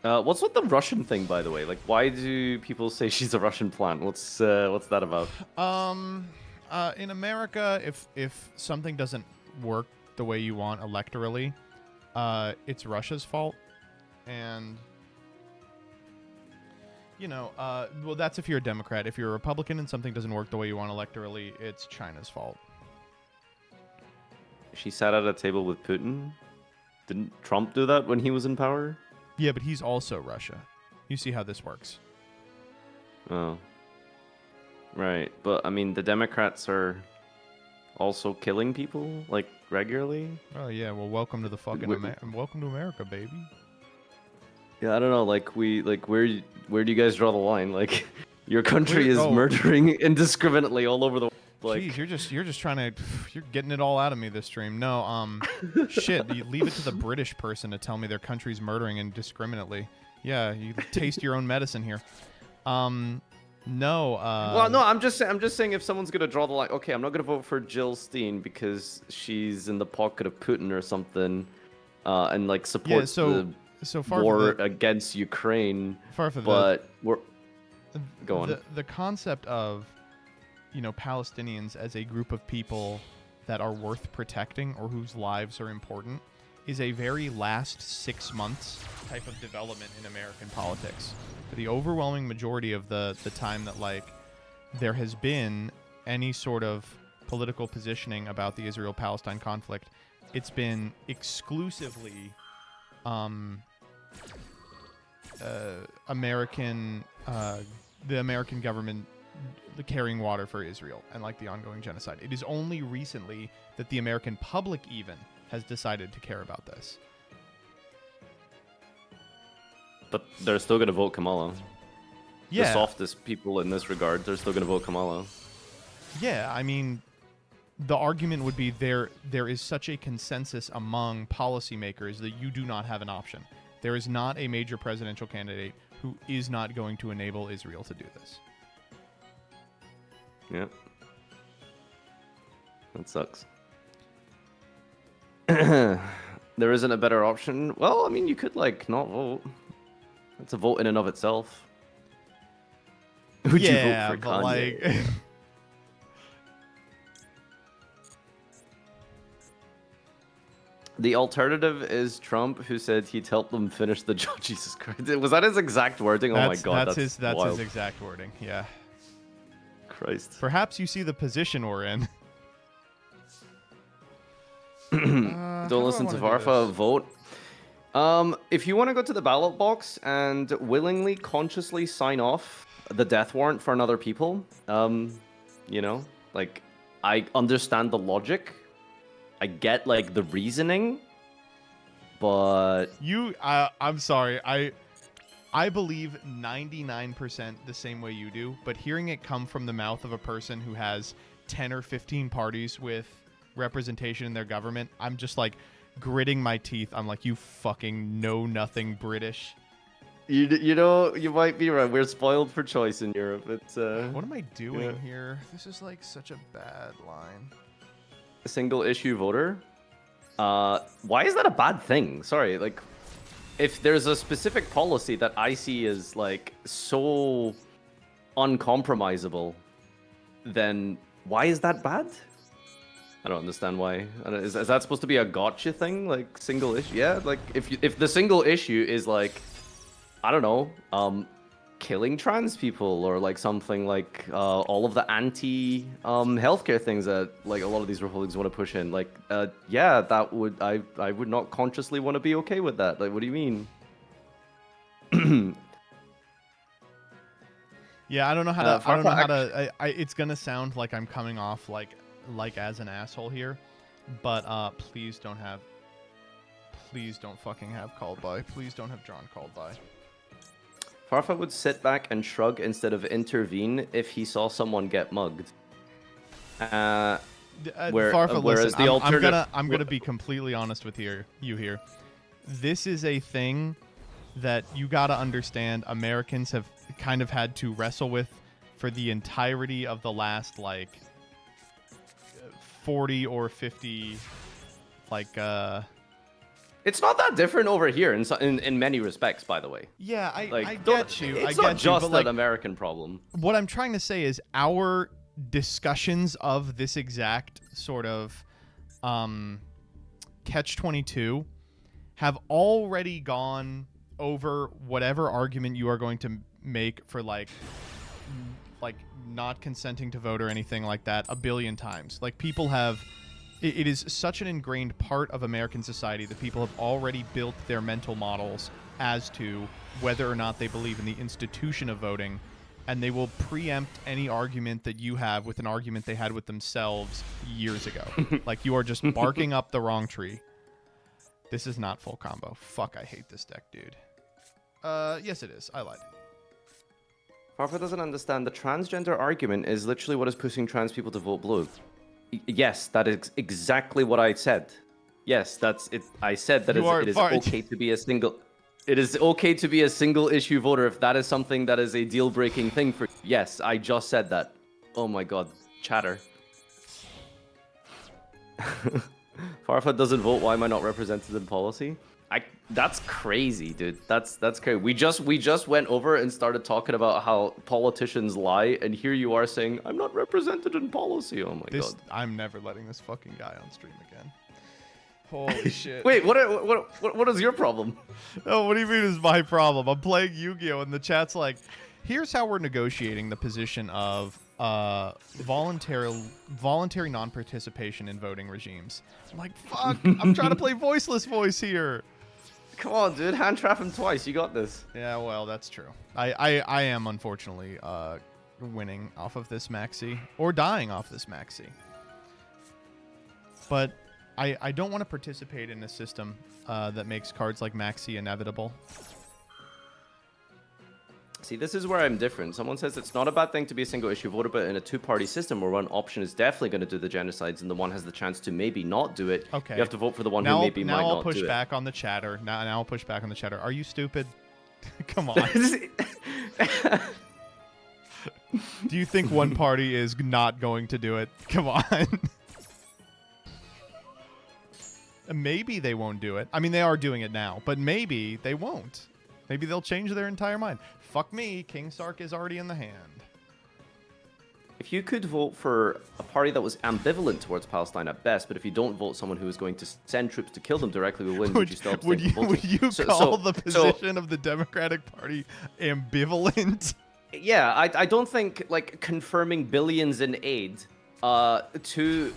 What's with the Russian thing, by the way? Like, why do people say she's a Russian plant? What's that about? In America, if something doesn't work the way you want electorally, it's Russia's fault, and you know, well, that's if you're a Democrat. If you're a Republican and something doesn't work the way you want electorally, it's China's fault. She sat at a table with Putin. Didn't Trump do that when he was in power? Yeah, but he's also Russia. You see how this works. Oh. Right, but I mean, the Democrats are also killing people like regularly. Oh yeah, well, welcome to the fucking welcome to America, baby. Yeah, I don't know. Like where do you guys draw the line? Like your country is murdering indiscriminately all over the world. Like, jeez, you're just trying to, you're getting it all out of me this stream. No, shit, you leave it to the British person to tell me their country's murdering indiscriminately. Yeah, you taste your own medicine here. No. Well, no, I'm just saying if someone's gonna draw the line, okay, I'm not gonna vote for Jill Stein because she's in the pocket of Putin or something, and like supports the war against Ukraine. But we're going. The concept of, you know, Palestinians as a group of people that are worth protecting or whose lives are important is a very last 6 months type of development in American politics. For the overwhelming majority of the time that, like, there has been any sort of political positioning about the Israel-Palestine conflict, it's been exclusively American, the American government carrying water for Israel and like the ongoing genocide. It is only recently that the American public even has decided to care about this. But they're still going to vote Kamala. Yeah. The softest people in this regard, they're still going to vote Kamala. Yeah, I mean, the argument would be there is such a consensus among policymakers that you do not have an option. There is not a major presidential candidate who is not going to enable Israel to do this. Yeah. That sucks. There isn't a better option. Well, I mean, you could, like, not vote. That's a vote in and of itself. Would you vote for but Kanye? like... The alternative is Trump, who said he'd help them finish the job. Jesus Christ. Was that his exact wording? Oh my god, that's his wild. exact wording, yeah. Christ. Perhaps you see the position we're in. Don't listen to Varfa, vote. If you want to go to the ballot box and willingly, consciously sign off the death warrant for another people, you know, like, I understand the logic. I get, like, the reasoning, but... I'm sorry, I believe 99% the same way you do, but hearing it come from the mouth of a person who has 10 or 15 parties with representation in their government, I'm just, like, gritting my teeth. I'm like, you fucking know-nothing British. You know, you might be right. We're spoiled for choice in Europe. It's What am I doing here? This is, like, such a bad line. A single issue voter? Why is that a bad thing? Sorry, like, if there's a specific policy that I see as, like, so uncompromisable, then why is that bad? I don't understand why. Is that supposed to be a gotcha thing? Like, single issue? Yeah, like, if the single issue is, like, I don't know, killing trans people or, like, something like all of the anti-healthcare things that, like, a lot of these Republicans want to push in, like, yeah, that would, I would not consciously want to be okay with that. Like, what do you mean? Yeah, I don't know how to, I don't know how to, it's gonna sound like I'm coming off like as an asshole here, but please don't fucking have called by. Please don't have John called by. Farfa would sit back and shrug instead of intervene if he saw someone get mugged. Farfa, whereas listen, the alternative... I'm gonna be completely honest with you here. This is a thing that you gotta understand Americans have kind of had to wrestle with for the entirety of the last, like, 40 or 50, like, It's not that different over here in many respects, by the way. Yeah, I like, get you. It's I not get just you, but, an like, American problem. What I'm trying to say is our discussions of this exact sort of catch-22 have already gone over whatever argument you are going to make for, like not consenting to vote or anything like that a billion times. Like, people have... It is such an ingrained part of American society that people have already built their mental models as to whether or not they believe in the institution of voting and they will preempt any argument that you have with an argument they had with themselves years ago. Like, you are just barking up the wrong tree. This is not full combo. Fuck, I hate this deck, dude. Yes, it is. I lied. Farfa doesn't understand the transgender argument is literally what is pushing trans people to vote blue. Yes, that is exactly what I said. Yes, that's it. I said that it is okay to be a single. It is okay to be a single issue voter if that is something that is a deal breaking thing for. Yes, I just said that. Oh my god, chatter. Farfa doesn't vote. Why am I not represented in policy? That's crazy, dude. That's crazy. We just went over and started talking about how politicians lie, and here you are saying I'm not represented in policy. Oh my god. I'm never letting this fucking guy on stream again. Holy shit. Wait, what is your problem? Oh, what do you mean is my problem? I'm playing Yu-Gi-Oh! And the chat's like, here's how we're negotiating the position of voluntary non-participation in voting regimes. I'm like, fuck, I'm trying to play voiceless voice here. Come on, dude. Hand trap him twice. You got this. Yeah, well, that's true. I am, unfortunately, winning off of this maxi. Or dying off this maxi. But I don't want to participate in a system that makes cards like maxi inevitable. See, this is where I'm different. Someone says it's not a bad thing to be a single issue voter, but in a two-party system where one option is definitely going to do the genocides and the one has the chance to maybe not do it, okay, you have to vote for the one who maybe might not do it. Now I'll push back on the chatter. Now I'll push back on the chatter. Are you stupid? Come on. Do you think one party is not going to do it? Come on. Maybe they won't do it. I mean, they are doing it now, but maybe they won't. Maybe they'll change their entire mind. Fuck me, King Sark is already in the hand. If you could vote for a party that was ambivalent towards Palestine at best, but if you don't vote someone who is going to send troops to kill them directly with win, would you still abstain from voting? Would you call the position of the Democratic Party ambivalent? Yeah, I don't think like confirming billions in aid to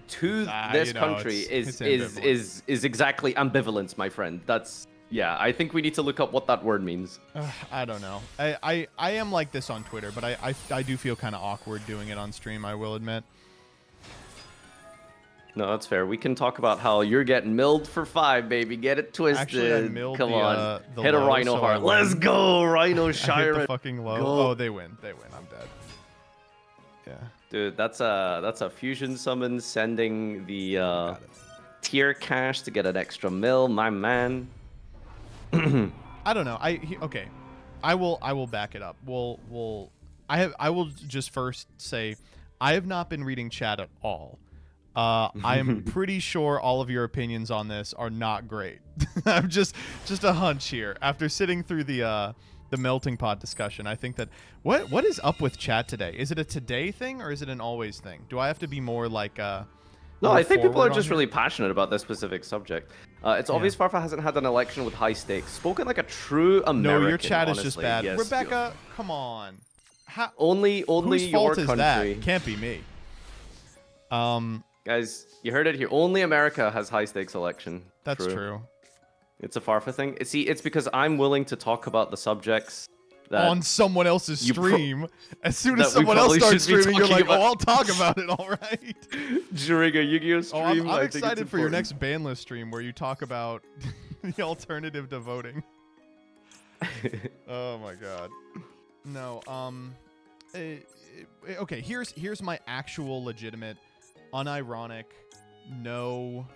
this country is exactly ambivalence, my friend. That's yeah. I think we need to look up what that word means. I don't know. I am like this on Twitter, but I do feel kind of awkward doing it on stream, I will admit. No, that's fair. We can talk about how you're getting milled for 5, baby. Get it twisted. Actually, I milled Come on. the Hit a low, Rhino so heart. Let's go, Rhino Shire. I hit the fucking low. Go. Oh, they win. They win. I'm dead. Yeah. Dude, that's a fusion summon sending the tier cash to get an extra mill, my man. I don't know. Okay. I will back it up. I will just first say I have not been reading chat at all. I am pretty sure all of your opinions on this are not great. I'm just a hunch here. After sitting through the melting pot discussion, I think that what is up with chat today? Is it a today thing or is it an always thing? Do I have to be more like No, I think people are just really passionate about this specific subject. It's obvious Farfa hasn't had an election with high stakes. Spoken like a true American. No, your chat honestly. is just bad. Yes, Rebecca, come on. Only whose your fault country. Is that? Can't be me. Guys, you heard it here. Only America has high stakes election. That's true. It's a Farfa thing. See, it's because I'm willing to talk about the subjects that on someone else's stream. As soon as someone else starts streaming, you're like, oh, I'll talk about it, all right? During a Yu-Gi-Oh stream. I'm excited for your next banless stream where you talk about the alternative to voting. Oh my god. No, okay, here's my actual legitimate, unironic, no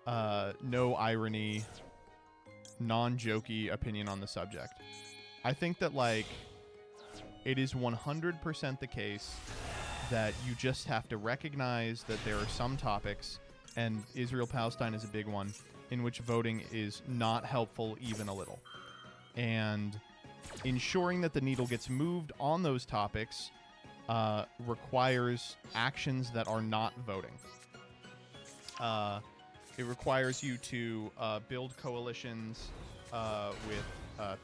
irony, non-jokey opinion on the subject. I think that, like, it is 100% the case that you just have to recognize that there are some topics, and Israel-Palestine is a big one, in which voting is not helpful even a little. And ensuring that the needle gets moved on those topics requires actions that are not voting. It requires you to build coalitions with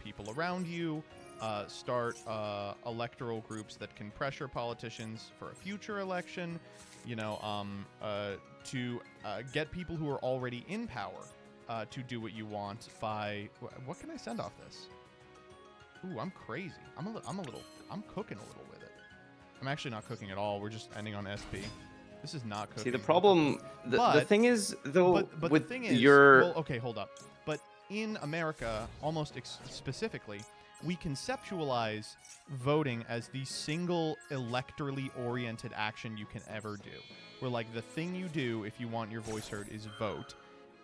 people around you, start electoral groups that can pressure politicians for a future election, to get people who are already in power to do what you want by... What can I send off this? Ooh, I'm crazy. I'm cooking a little with it. I'm actually not cooking at all. We're just ending on SP. This is not cooking. See, the problem, the thing is, though, but with the thing is, your... well, okay, hold up. But in America, almost specifically, we conceptualize voting as the single electorally oriented action you can ever do. Where, like, the thing you do if you want your voice heard is vote.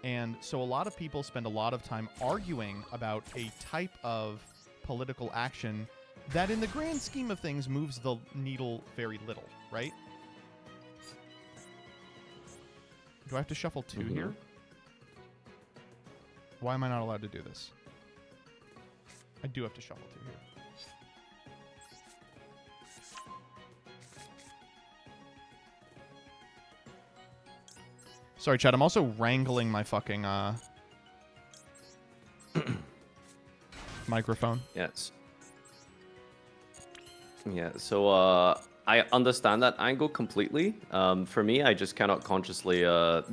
And so a lot of people spend a lot of time arguing about a type of political action that in the grand scheme of things moves the needle very little, right? Do I have to shuffle 2 here? Why am I not allowed to do this? I do have to shuffle 2 here. Sorry, Chad. I'm also wrangling my fucking microphone. Yes. Yeah, so I understand that angle completely. For me, I just cannot consciously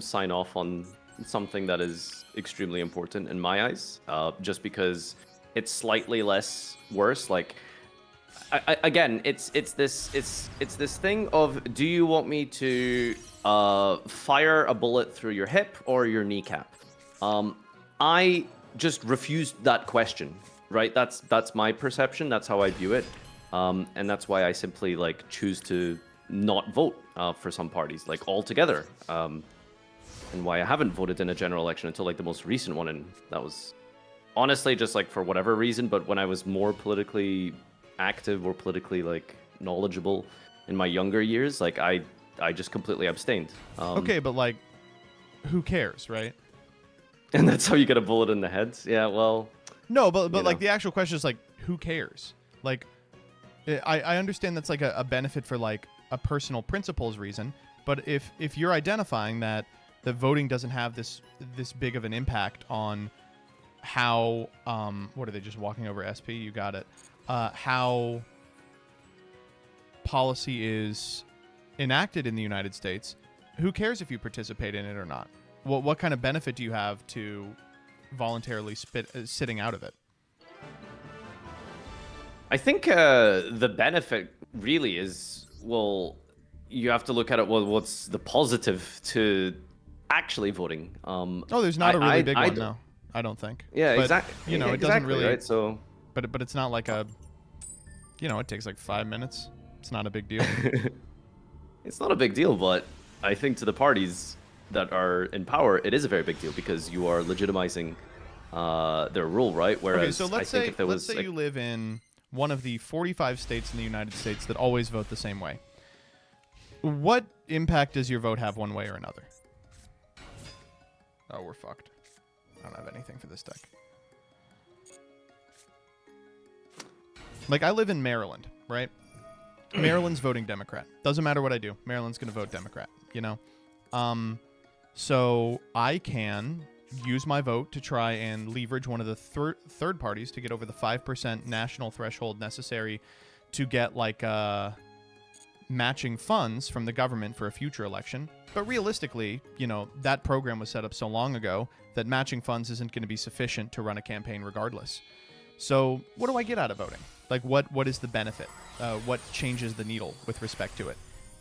sign off on something that is extremely important in my eyes, just because it's slightly less worse. Like, again, it's this thing of, do you want me to fire a bullet through your hip or your kneecap? I just refused that question, right? That's my perception. That's how I view it. And that's why I simply like choose to not vote for some parties, like altogether. And why I haven't voted in a general election until like the most recent one, and that was honestly just like for whatever reason. But when I was more politically active or politically like knowledgeable in my younger years, like I just completely abstained. Okay, but like, who cares, right? And that's how you get a bullet in the head. Yeah, well. No, but like the actual question is like, who cares? Like, I understand that's like a benefit for like a personal principles reason, but if you're identifying that the voting doesn't have this big of an impact on how what are they just walking over SP? You got it. How policy is enacted in the United States, who cares if you participate in it or not? What kind of benefit do you have to voluntarily sitting out of it? I think the benefit really is, well, you have to look at it, well, what's the positive to actually voting? There's not a really big one, no. I don't think. Yeah, but, exactly. You know, it exactly, doesn't really... Right? So, but it's not like a... You know, it takes like 5 minutes. It's not a big deal. It's not a big deal, but I think to the parties that are in power, it is a very big deal because you are legitimizing their rule, right? Whereas okay, so let's say you live in one of the 45 states in the United States that always vote the same way. What impact does your vote have one way or another? Oh, we're fucked. I don't have anything for this deck. Like, I live in Maryland, right? Maryland's voting Democrat. Doesn't matter what I do. Maryland's going to vote Democrat, you know? So I can use my vote to try and leverage one of the third parties to get over the 5% national threshold necessary to get, like, matching funds from the government for a future election. But realistically, you know, that program was set up so long ago that matching funds isn't going to be sufficient to run a campaign regardless. So what do I get out of voting? Like, what is the benefit? What changes the needle with respect to it?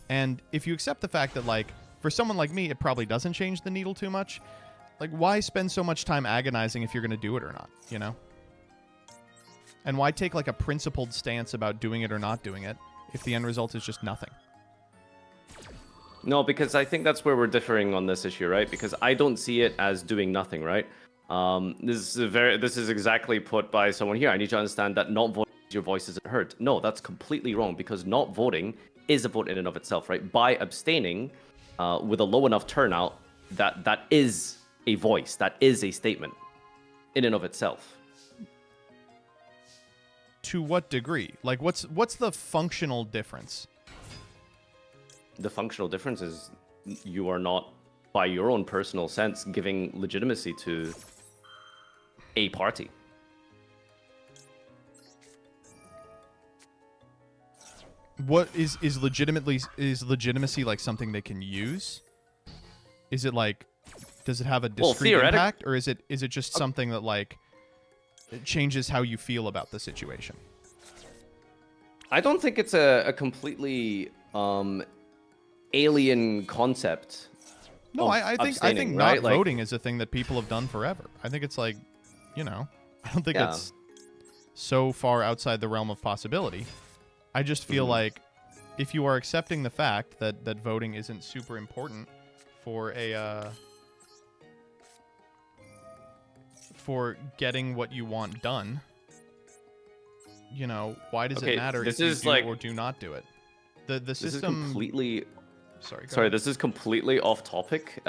And if you accept the fact that, like, for someone like me, it probably doesn't change the needle too much, like, why spend so much time agonizing if you're going to do it or not, you know? And why take, like, a principled stance about doing it or not doing it if the end result is just nothing? No, because I think that's where we're differing on this issue, right? Because I don't see it as doing nothing, right? This is exactly put by someone here. I need to understand that not voting your voice isn't heard. No, that's completely wrong, because not voting is a vote in and of itself, right? By abstaining with a low enough turnout, that is a voice, that is a statement in and of itself. To what degree? Like, what's the functional difference? The functional difference is you are not, by your own personal sense, giving legitimacy to a party. What is legitimacy like something they can use? Is it like, does it have a discrete impact, or is it just something that, like, changes how you feel about the situation. I don't think it's a completely alien concept. No, I think not right? voting is a thing that people have done forever. I think it's like, I don't think it's so far outside the realm of possibility. I just feel like if you are accepting the fact that voting isn't super important for for getting what you want done, why does it matter if you do or do not do it? The this system is completely. Sorry, this is completely off topic.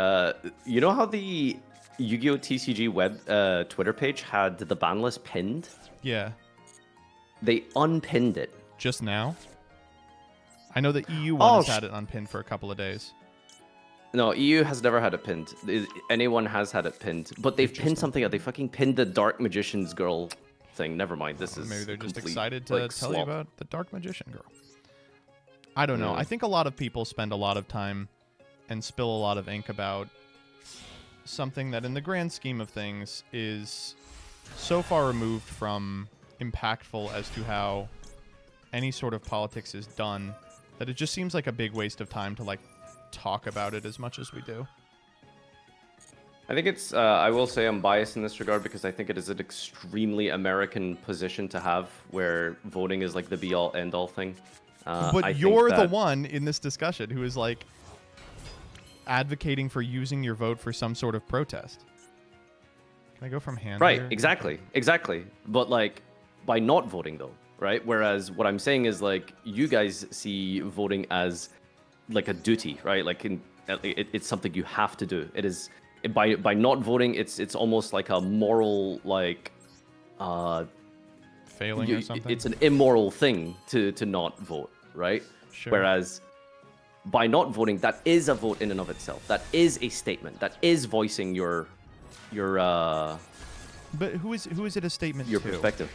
You know how the Yu-Gi-Oh! TCG web Twitter page had the ban list pinned? Yeah. They unpinned it. Just now? I know the EU one has had it unpinned for a couple of days. No, EU has never had it pinned. Anyone has had it pinned. But they've pinned something out. They fucking pinned the Dark Magician's Girl thing. Never mind. This is maybe they're just complete, excited to tell you about the Dark Magician Girl. I don't know. I think a lot of people spend a lot of time and spill a lot of ink about something that in the grand scheme of things is so far removed from impactful as to how any sort of politics is done that it just seems like a big waste of time to like talk about it as much as we do. I think it's, I will say I'm biased in this regard because I think it is an extremely American position to have where voting is like the be-all, end-all thing. But you're the one in this discussion who is like advocating for using your vote for some sort of protest. Can I go from hand? Right, here? exactly. But like by not voting though, right? Whereas what I'm saying is like you guys see voting as like a duty, right? Like it's something you have to do. It is by not voting, it's almost like a moral like failing or something. It's an immoral thing to not vote, right? Sure. Whereas by not voting, that is a vote in and of itself. That is a statement. That is voicing your But who is it a statement your to? perspective.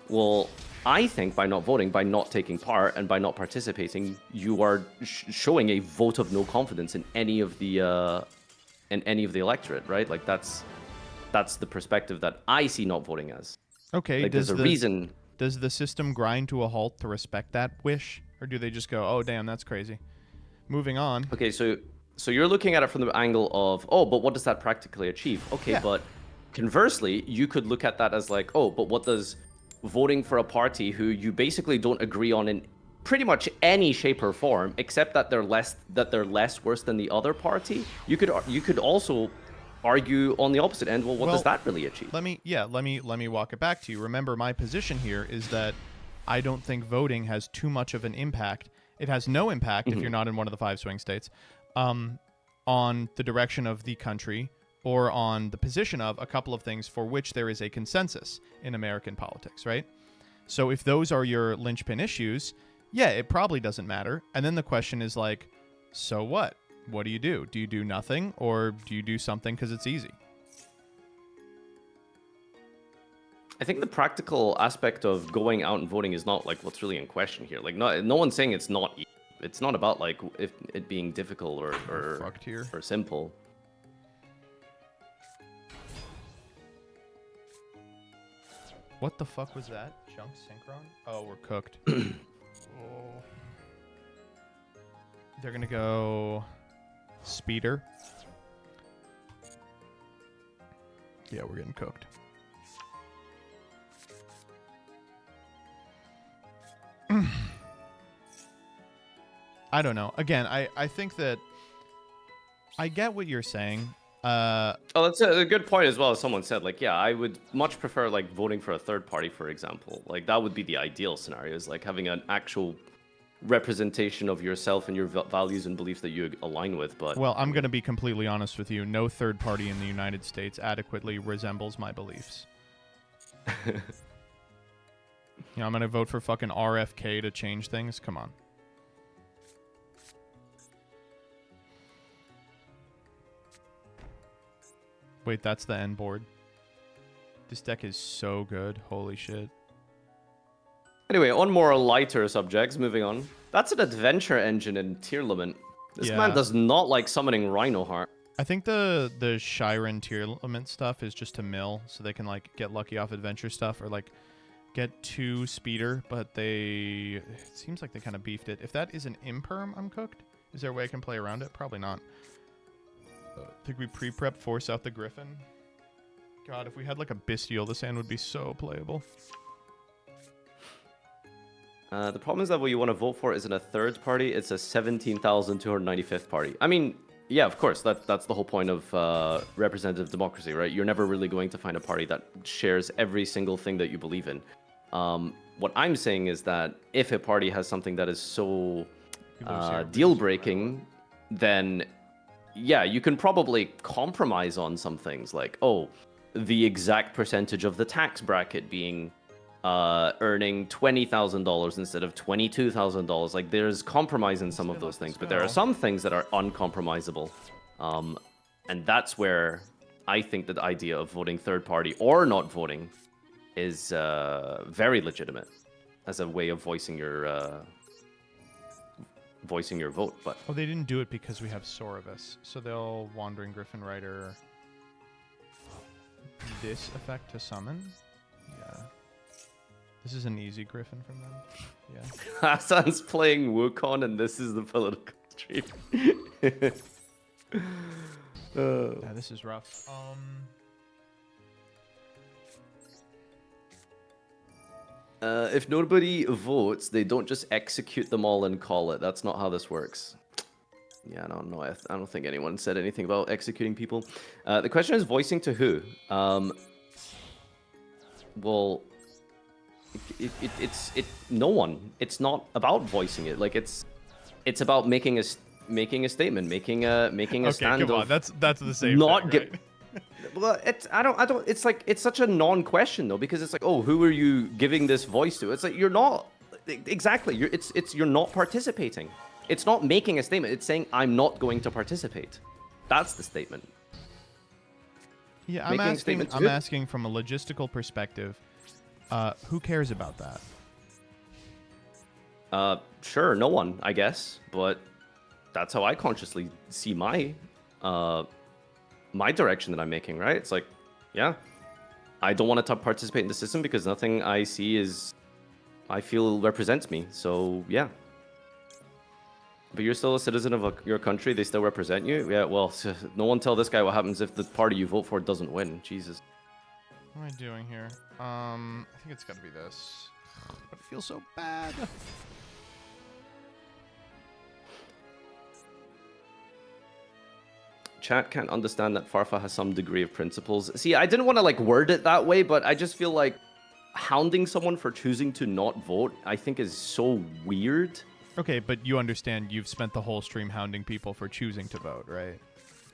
Well, I think by not voting, by not taking part, and by not participating, you are showing a vote of no confidence in any of the electorate, right? Like that's the perspective that I see not voting as. Okay, like, there's a reason. Does the system grind to a halt to respect that wish, or do they just go, "Oh, damn, that's crazy"? Moving on. Okay, so you're looking at it from the angle of, oh, but what does that practically achieve? Okay, but conversely, you could look at that as like, oh, but what does voting for a party who you basically don't agree on in pretty much any shape or form, except that they're less worse than the other party? You could also argue on the opposite end. Well, what does that really achieve? Let me walk it back to you. Remember, my position here is that I don't think voting has too much of an impact. It has no impact if you're not in one of the 5 swing states, on the direction of the country or on the position of a couple of things for which there is a consensus in American politics, right? So if those are your linchpin issues, yeah, it probably doesn't matter. And then the question is like, so what? What do you do? Do you do nothing, or do you do something because it's easy? I think the practical aspect of going out and voting is not like what's really in question here. Like, no one's saying it's not. It's not about like if it being difficult or simple. What the fuck was that? Junk synchron? Oh, we're cooked. They're gonna go speeder. Yeah, we're getting cooked. I don't know. Again, I think that I get what you're saying. Oh, that's a good point as well. As someone said, like, yeah, I would much prefer like voting for a third party, for example. Like that would be the ideal scenario, is like having an actual representation of yourself and your values and beliefs that you align with. But well, I'm going to be completely honest with you. No third party in the United States adequately resembles my beliefs. I'm going to vote for fucking RFK to change things. Come on. Wait, that's the end board. This deck is so good. Holy shit. Anyway, on more lighter subjects, moving on. That's an adventure engine in Tearlament. This man does not like summoning Rhino Heart. I think the Shiren tier limit stuff is just to mill, so they can like get lucky off adventure stuff or like get 2 speeder, but it seems like they kind of beefed it. If that is an imperm, I'm cooked. Is there a way I can play around it? Probably not. I think we pre-prep, force out the Griffin. God, if we had like a Bestial, this hand would be so playable. The problem is that what you want to vote for isn't a third party, it's a 17,295th party. I mean, yeah, of course, that's the whole point of representative democracy, right? You're never really going to find a party that shares every single thing that you believe in. What I'm saying is that if a party has something that is so deal-breaking, then yeah, you can probably compromise on some things like, oh, the exact percentage of the tax bracket being earning $20,000 instead of $22,000. Like, there's compromise in some of those things, but there are some things that are uncompromisable. And that's where I think that the idea of voting third party or not voting is very legitimate as a way of voicing your vote. But oh, they didn't do it because we have Soravis, so they'll Wandering Griffin Rider this effect to summon. Yeah. This is an easy Griffin from them. Yeah. Hassan's playing Wukong, and this is the political stream. Yeah, this is rough. If nobody votes, they don't just execute them all and call it. That's not how this works. Yeah, I don't know. I don't think anyone said anything about executing people. The question is voicing to who? Well, it's no one. It's not about voicing it. Like it's about making a statement, making a okay, stand. Come on, that's the same. Not thing, get. Well, I don't. It's like it's such a non-question though, because it's like, oh, who are you giving this voice to? It's like you're not exactly. You're not participating. It's not making a statement. It's saying I'm not going to participate. That's the statement. Yeah, I'm asking from a logistical perspective. Who cares about that? Sure, no one, I guess, but that's how I consciously see my direction that I'm making, right? It's like, yeah, I don't want to participate in the system because nothing I see I feel represents me. So yeah. But you're still a citizen of your country. They still represent you. Yeah. Well, no one tell this guy what happens if the party you vote for doesn't win. Jesus. What am I doing here? I think it's got to be this. But it feels so bad. Chat can't understand that Farfa has some degree of principles. See, I didn't want to like word it that way, but I just feel like hounding someone for choosing to not vote, I think is so weird. Okay, but you understand you've spent the whole stream hounding people for choosing to vote, right?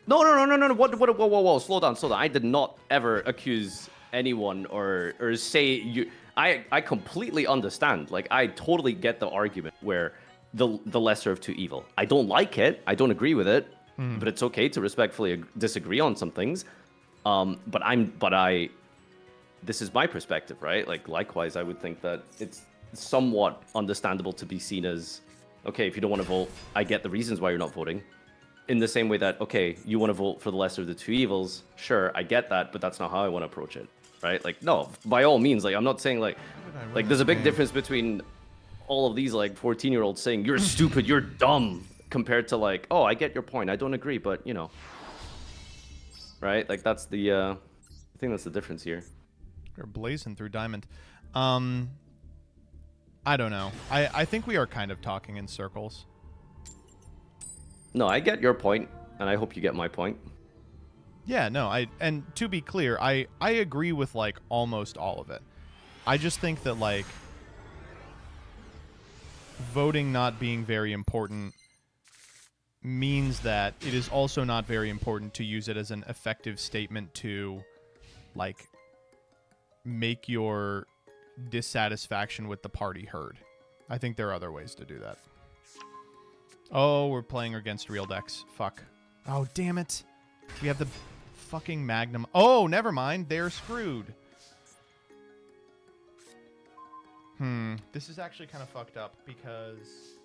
No. Whoa. Slow down. I did not ever accuse anyone or say you. I completely understand. Like, I totally get the argument where the lesser of two evil. I don't like it. I don't agree with it. But it's okay to respectfully disagree on some things. This is my perspective, right? Like, likewise, I would think that it's somewhat understandable to be seen as, okay, if you don't want to vote, I get the reasons why you're not voting. In the same way that, okay, you want to vote for the lesser of the two evils, sure, I get that, but that's not how I want to approach it, right? Like, no, by all means, like, I'm not saying, like there's a big difference between all of these, like, 14-year-olds saying, you're stupid, you're dumb, compared to, like, oh, I get your point, I don't agree, but, you know, right? Like, that's the, I think that's the difference here. We're blazing through Diamond. I don't know. I think we are kind of talking in circles. No, I get your point, and I hope you get my point. Yeah, no, and to be clear, I agree with, like, almost all of it. I just think that, like, voting not being very important means that it is also not very important to use it as an effective statement to, like, make your dissatisfaction with the party heard. I think there are other ways to do that. Oh, we're playing against real decks. Fuck. Oh, damn it. We have the fucking Magnum. Oh, never mind. They're screwed. This is actually kind of fucked up because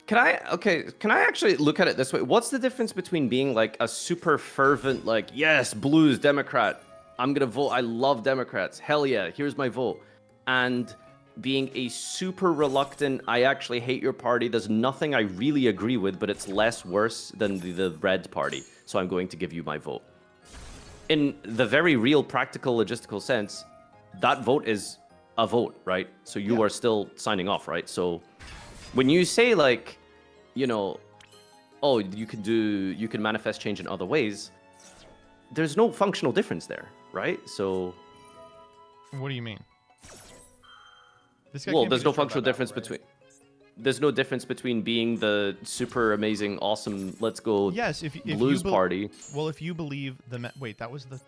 Can I actually look at it this way? What's the difference between being like a super fervent, like, yes, blues, Democrat, I'm gonna vote, I love Democrats, hell yeah, here's my vote, and being a super reluctant, I actually hate your party, there's nothing I really agree with, but it's less worse than the red party, so I'm going to give you my vote. In the very real, practical, logistical sense, that vote is a vote, right? So you are still signing off, right? So when you say like, you know, oh, you can manifest change in other ways, there's no functional difference there, right? So what do you mean? Well, there's no functional difference between. There's no difference between being the super amazing, awesome, let's go blues party. Well, if you believe wait, that was the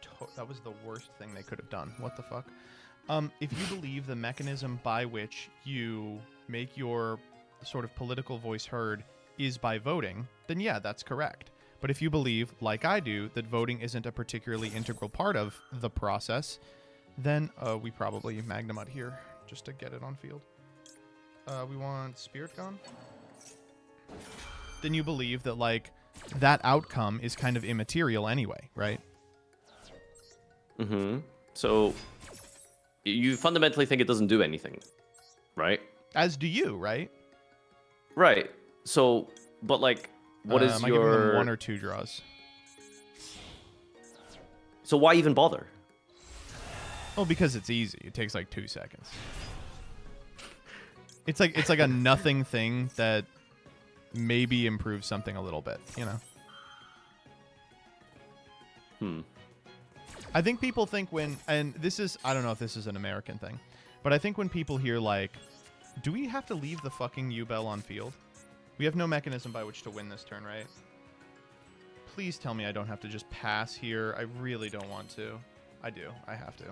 worst thing they could have done. What the fuck? If you believe the mechanism by which you make your sort of political voice heard is by voting, then yeah, that's correct. But if you believe, like I do, that voting isn't a particularly integral part of the process, then we probably Magnamut here just to get it on field. We want Spirit Gun. Then you believe that like that outcome is kind of immaterial anyway, right? Mm-hmm. So you fundamentally think it doesn't do anything, right? As do you, right? Right. So, but like, what is am I giving them 1 or 2 draws? So why even bother? Oh, because it's easy. It takes like 2 seconds. It's like a nothing thing that maybe improves something a little bit, you know? I think people think and this is, I don't know if this is an American thing, but I think when people hear like, do we have to leave the fucking U-Bell on field? We have no mechanism by which to win this turn, right? Please tell me I don't have to just pass here. I really don't want to. I do. I have to.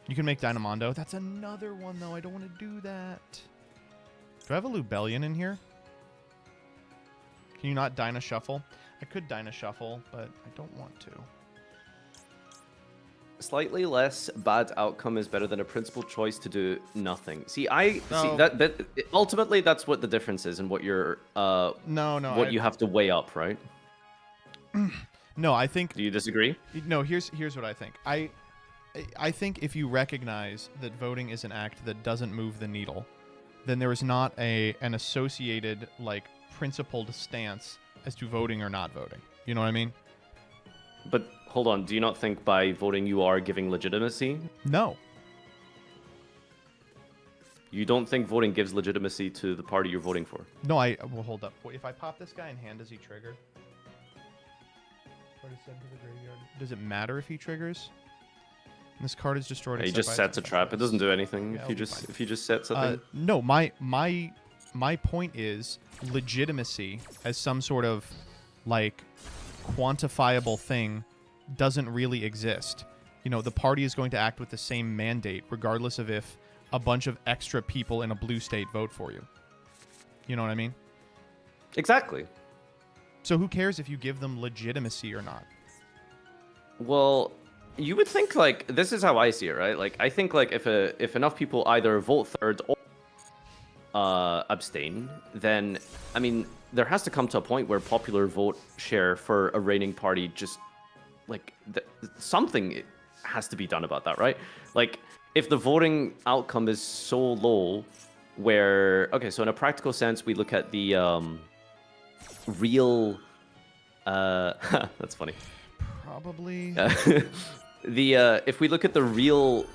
You can make Dynamondo. That's another one, though. I don't want to do that. Do I have a Lubellion in here? Can you not Dyna Shuffle? I could Dyna Shuffle, but I don't want to. Slightly less bad outcome is better than a principled choice to do nothing. See, see No. that ultimately that's what the difference is and what you're what you have to weigh up, right? No, I think. Do you disagree? No, here's what I think. I think if you recognize that voting is an act that doesn't move the needle, then there is not an associated like principled stance as to voting or not voting. You know what I mean? But hold on, do you not think by voting you are giving legitimacy? No. You don't think voting gives legitimacy to the party you're voting for? No, well, hold up. If I pop this guy in hand, does he trigger? Does it matter if he triggers? And this card is destroyed. He just sets a trap. It doesn't do anything if you just set something. No, my point is legitimacy as some sort of like quantifiable thing doesn't really exist. You know, the party is going to act with the same mandate regardless of if a bunch of extra people in a blue state vote for you. You know what I mean? Exactly. So who cares if you give them legitimacy or not? Well, you would think like this is how I see it, right? Like I think like if enough people either vote third or abstain, then I mean there has to come to a point where popular vote share for a reigning party just like something has to be done about that, right? Like if the voting outcome is so low, where okay, so in a practical sense, we look at the real. That's funny. Probably. If we look at the real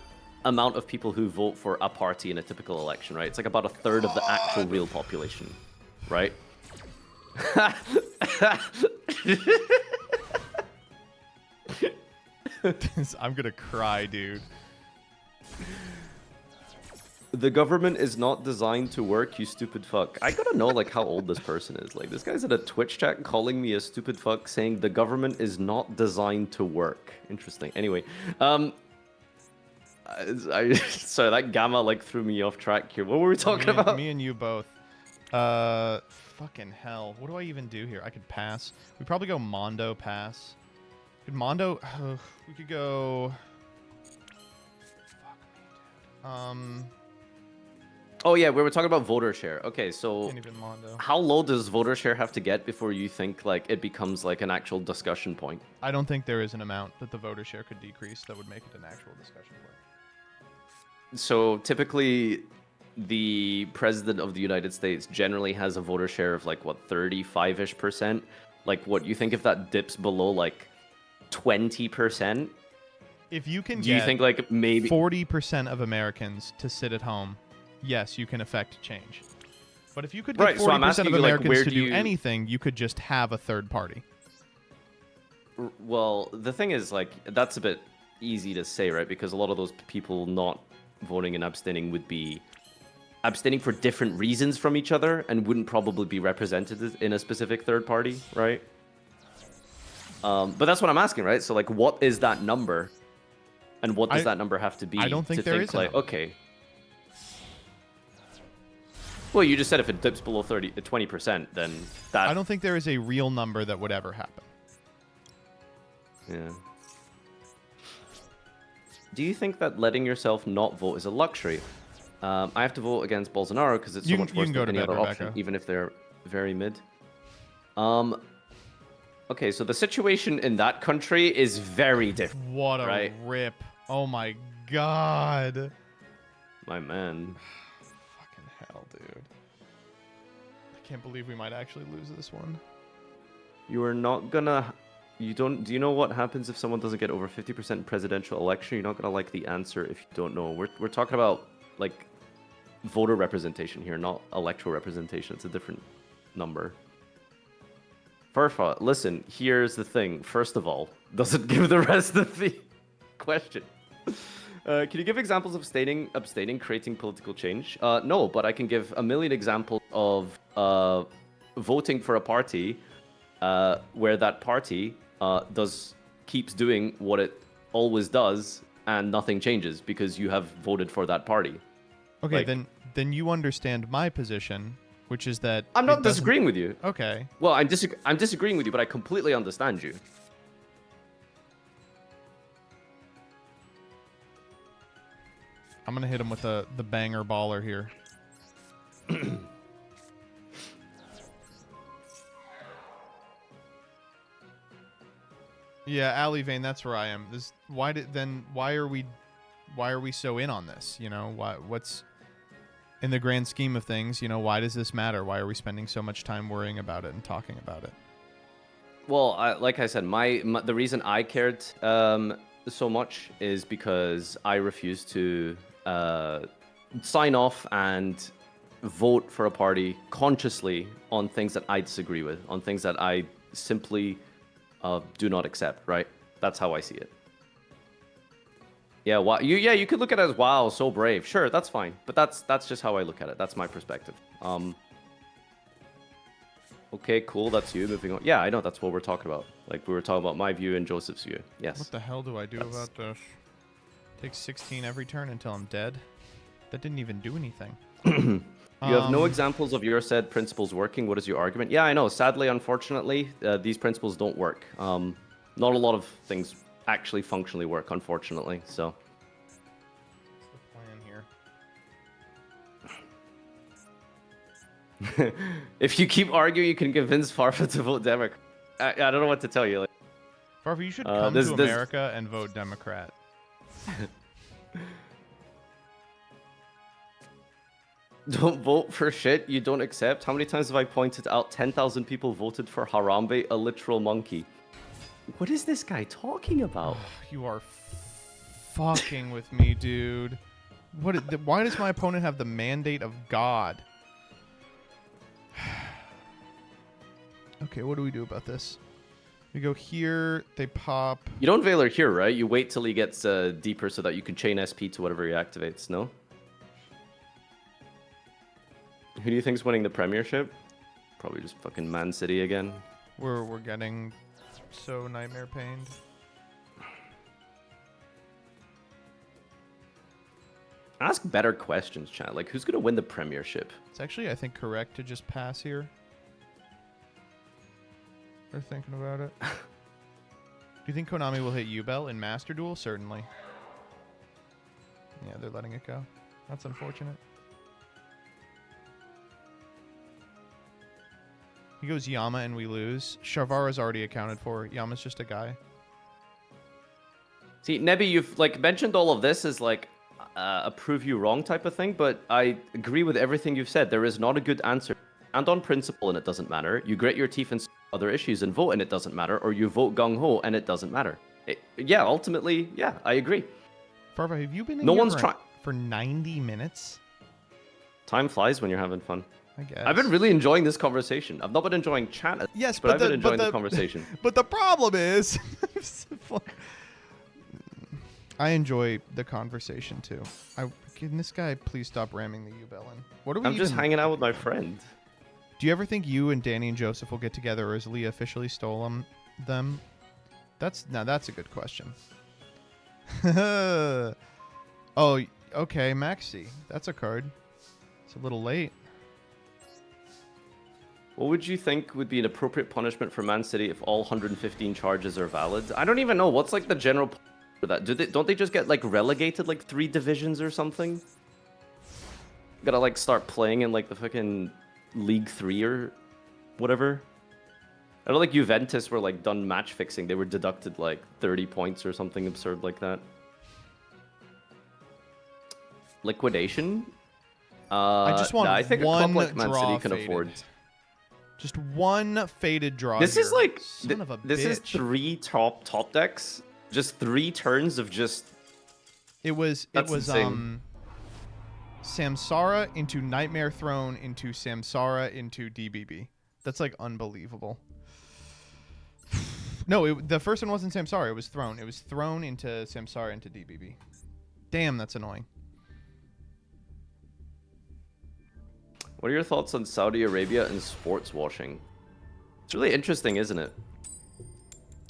amount of people who vote for a party in a typical election, right? It's like about a third of the actual real population, right? I'm gonna cry, dude. The government is not designed to work, you stupid fuck. I gotta know like how old this person is. Like this guy's in a Twitch chat calling me a stupid fuck, saying the government is not designed to work. Interesting. Anyway, sorry, that gamma like threw me off track here. What were we talking about? Me and you both. Fucking hell. What do I even do here? I could pass. We probably go Mondo pass. Could Mondo? We could go. Fuck me, dude. Oh yeah, we were talking about voter share. Okay, so Can't even Mondo. how low does voter share have to get before you think like it becomes like an actual discussion point? I don't think there is an amount that the voter share could decrease that would make it an actual discussion point. So typically, the president of the United States generally has a voter share of like what 35-ish%. Like, what you think if that dips below like 20%? If you can Do you get think like maybe 40% of Americans to sit at home, yes, you can affect change. But if you could get Right, so I'm 40% asking of you, like, Americans where to do do you- anything, you could just have a third party. Well, the thing is, like, that's a bit easy to say, right? Because a lot of those people not voting and abstaining would be abstaining for different reasons from each other and wouldn't probably be represented in a specific third party, right? But that's what I'm asking, right? So, like, what is that number? And what does that number have to be I don't think to there think, is a like, number. okay. Well, you just said if it dips below 20%, then that... I don't think there is a real number that would ever happen. Yeah. Do you think that letting yourself not vote is a luxury? I have to vote against Bolsonaro because it's so much worse than any other option, even if they're very mid. Okay, so the situation in that country is very different. What a right? rip. Oh my god. My man. Fucking hell, dude. I can't believe we might actually lose this one. You are not gonna... Do you know what happens if someone doesn't get over 50% presidential election? You're not gonna like the answer if you don't know. We're talking about, like, voter representation here, not electoral representation. It's a different number. Farfa, listen, here's the thing. First of all, doesn't give the rest of the question. Can you give examples of abstaining, creating political change? No, but I can give a million examples of voting for a party where that party keeps doing what it always does and nothing changes because you have voted for that party. Okay, Like- then you understand my position, which is that I'm it not doesn't- disagreeing with you. Okay. Well, I'm disagreeing with you, but I completely understand you. I'm gonna hit him with the banger baller here. Yeah, Alley Vane, that's where I am. Why are we so in on this? You know, what's in the grand scheme of things, you know, why does this matter? Why are we spending so much time worrying about it and talking about it? Well, like I said, the reason I cared so much is because I refused to sign off and vote for a party consciously on things that I disagree with, on things that I simply do not accept, right? That's how I see it. Yeah, you could look at it as, wow, so brave. Sure, that's fine. But that's just how I look at it. That's my perspective. Okay, cool, that's you. Moving on. Yeah, I know, that's what we're talking about. Like, we were talking about my view and Joseph's view. Yes. What the hell do I do about this? Take 16 every turn until I'm dead? That didn't even do anything. You have no examples of your said principles working. What is your argument? Yeah, I know. Sadly, unfortunately, these principles don't work. Not a lot of things actually functionally work, unfortunately. So. What's the plan here? If you keep arguing, you can convince Farfa to vote Democrat. I don't know what to tell you. Like, Farfa, you should come to America and vote Democrat. Don't vote for shit you don't accept. How many times have I pointed out 10,000 people voted for Harambe, a literal monkey? What is this guy talking about? You are fucking with me, dude. Why does my opponent have the mandate of God? Okay, what do we do about this? We go here, they pop. You don't Valor here, right? You wait till he gets deeper so that you can chain SP to whatever he activates, no? Who do you think's winning the Premiership? Probably just fucking Man City again. We're getting so nightmare pained. Ask better questions, chat. Like, who's gonna win the Premiership? It's actually, I think, correct to just pass here. They're thinking about it. Do you think Konami will hit Yubel in Master Duel? Certainly. Yeah, they're letting it go. That's unfortunate. He goes Yama and we lose. Sharvara's already accounted for. Yama's just a guy. See, Nebby, you've like mentioned all of this as like a prove you wrong type of thing, but I agree with everything you've said. There is not a good answer. And on principle, and it doesn't matter. You grit your teeth in other issues and vote, and it doesn't matter. Or you vote gung ho, and it doesn't matter. Yeah, ultimately, yeah, I agree. Farva, have you been in No here one's trying for 90 minutes? Time flies when you're having fun. I guess. I've been really enjoying this conversation. I've not been enjoying chat, yes, but I've been enjoying the conversation. But the problem is, I enjoy the conversation too. Can this guy please stop ramming the U-bell in? What are we? I'm just hanging out with my friend. Do you ever think you and Danny and Joseph will get together, or has Lee officially stolen them? That's a good question. Oh, okay, Maxi. That's a card. It's a little late. What would you think would be an appropriate punishment for Man City if all 115 charges are valid? I don't even know. What's like the general for that? Don't they just get like relegated like 3 divisions or something? Gotta like start playing in like the fucking League 3 or whatever. I don't like Juventus were like done match fixing. They were deducted like 30 points or something absurd like that. Liquidation? I just want I think one a club like Man draw City can faded. afford. Just one faded draw. This here. is like Son of a this is bitch. 3 top decks. Just 3 turns of just. It was insane. Samsara into Nightmare Throne into Samsara into DBB. That's like unbelievable. No, the first one wasn't Samsara. It was Throne. It was Throne into Samsara into DBB. Damn, that's annoying. What are your thoughts on Saudi Arabia and sports washing? It's really interesting, isn't it?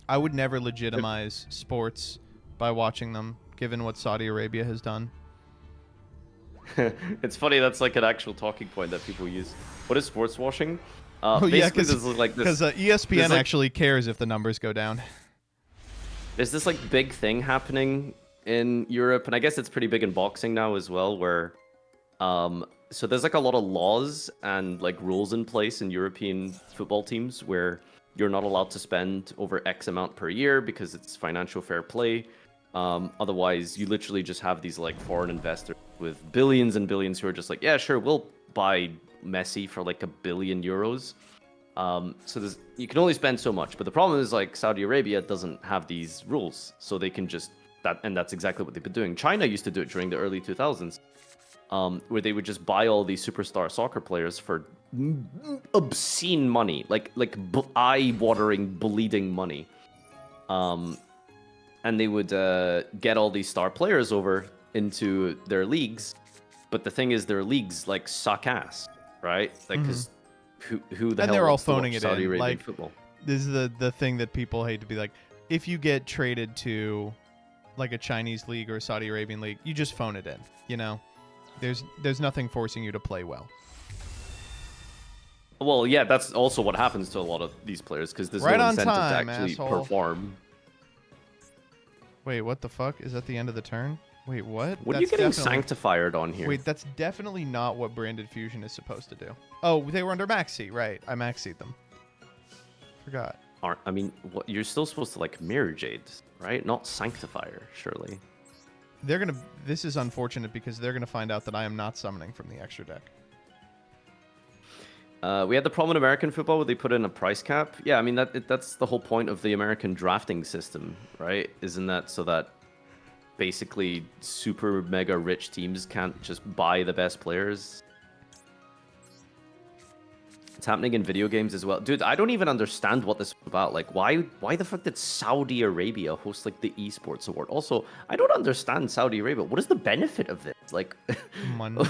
I would never legitimize sports by watching them, given what Saudi Arabia has done. It's funny, that's like an actual talking point that people use. What is sports washing? Oh yeah, because ESPN actually cares if the numbers go down. There's this like big thing happening in Europe, and I guess it's pretty big in boxing now as well, where so there's like a lot of laws and like rules in place in European football teams where you're not allowed to spend over X amount per year because it's financial fair play. Otherwise, you literally just have these like foreign investors with billions and billions who are just like, yeah, sure, we'll buy Messi for like €1 billion. So you can only spend so much. But the problem is like Saudi Arabia doesn't have these rules, so they can just and that's exactly what they've been doing. China used to do it during the early 2000s, where they would just buy all these superstar soccer players for obscene money, like eye-watering, bleeding money. And they would get all these star players over into their leagues, but the thing is, their leagues like suck ass, right? Like, because who the hell? And they're all wants to phoning watch it Saudi in. Arabian Like, football? this is the thing that people hate to be like, if you get traded to like a Chinese league or a Saudi Arabian league, you just phone it in. You know, there's nothing forcing you to play well. Well, yeah, that's also what happens to a lot of these players because there's Right no on incentive time, to actually asshole. perform. Wait, what the fuck? Is that the end of the turn? Wait, what? What are you getting sanctified on here? Wait, that's definitely not what Branded Fusion is supposed to do. Oh, they were under Maxi, right? I Maxied them. Forgot. I mean, what, you're still supposed to like Mirror Jade, right? Not Sanctifier, surely. They're gonna. This is unfortunate because they're gonna find out that I am not summoning from the extra deck. We had the problem in American football where they put in a price cap. Yeah, I mean that's the whole point of the American drafting system, right? Isn't that so that basically super mega rich teams can't just buy the best players? It's happening in video games as well. Dude, I don't even understand what this is about. Like, why the fuck did Saudi Arabia host like the esports award? Also, I don't understand Saudi Arabia. What is the benefit of this? Like, money.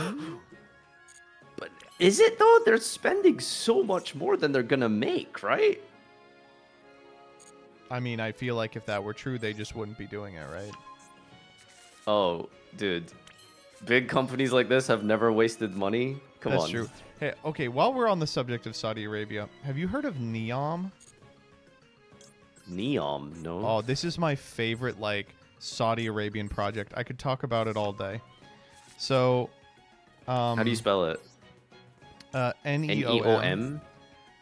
But is it though? They're spending so much more than they're gonna make, right? I mean, I feel like if that were true, they just wouldn't be doing it, right? Oh, dude. Big companies like this have never wasted money. Come on. That's true. Hey, okay, while we're on the subject of Saudi Arabia, have you heard of Neom? Neom? No. Oh, this is my favorite, like, Saudi Arabian project. I could talk about it all day. So, how do you spell it? Neom. Neom?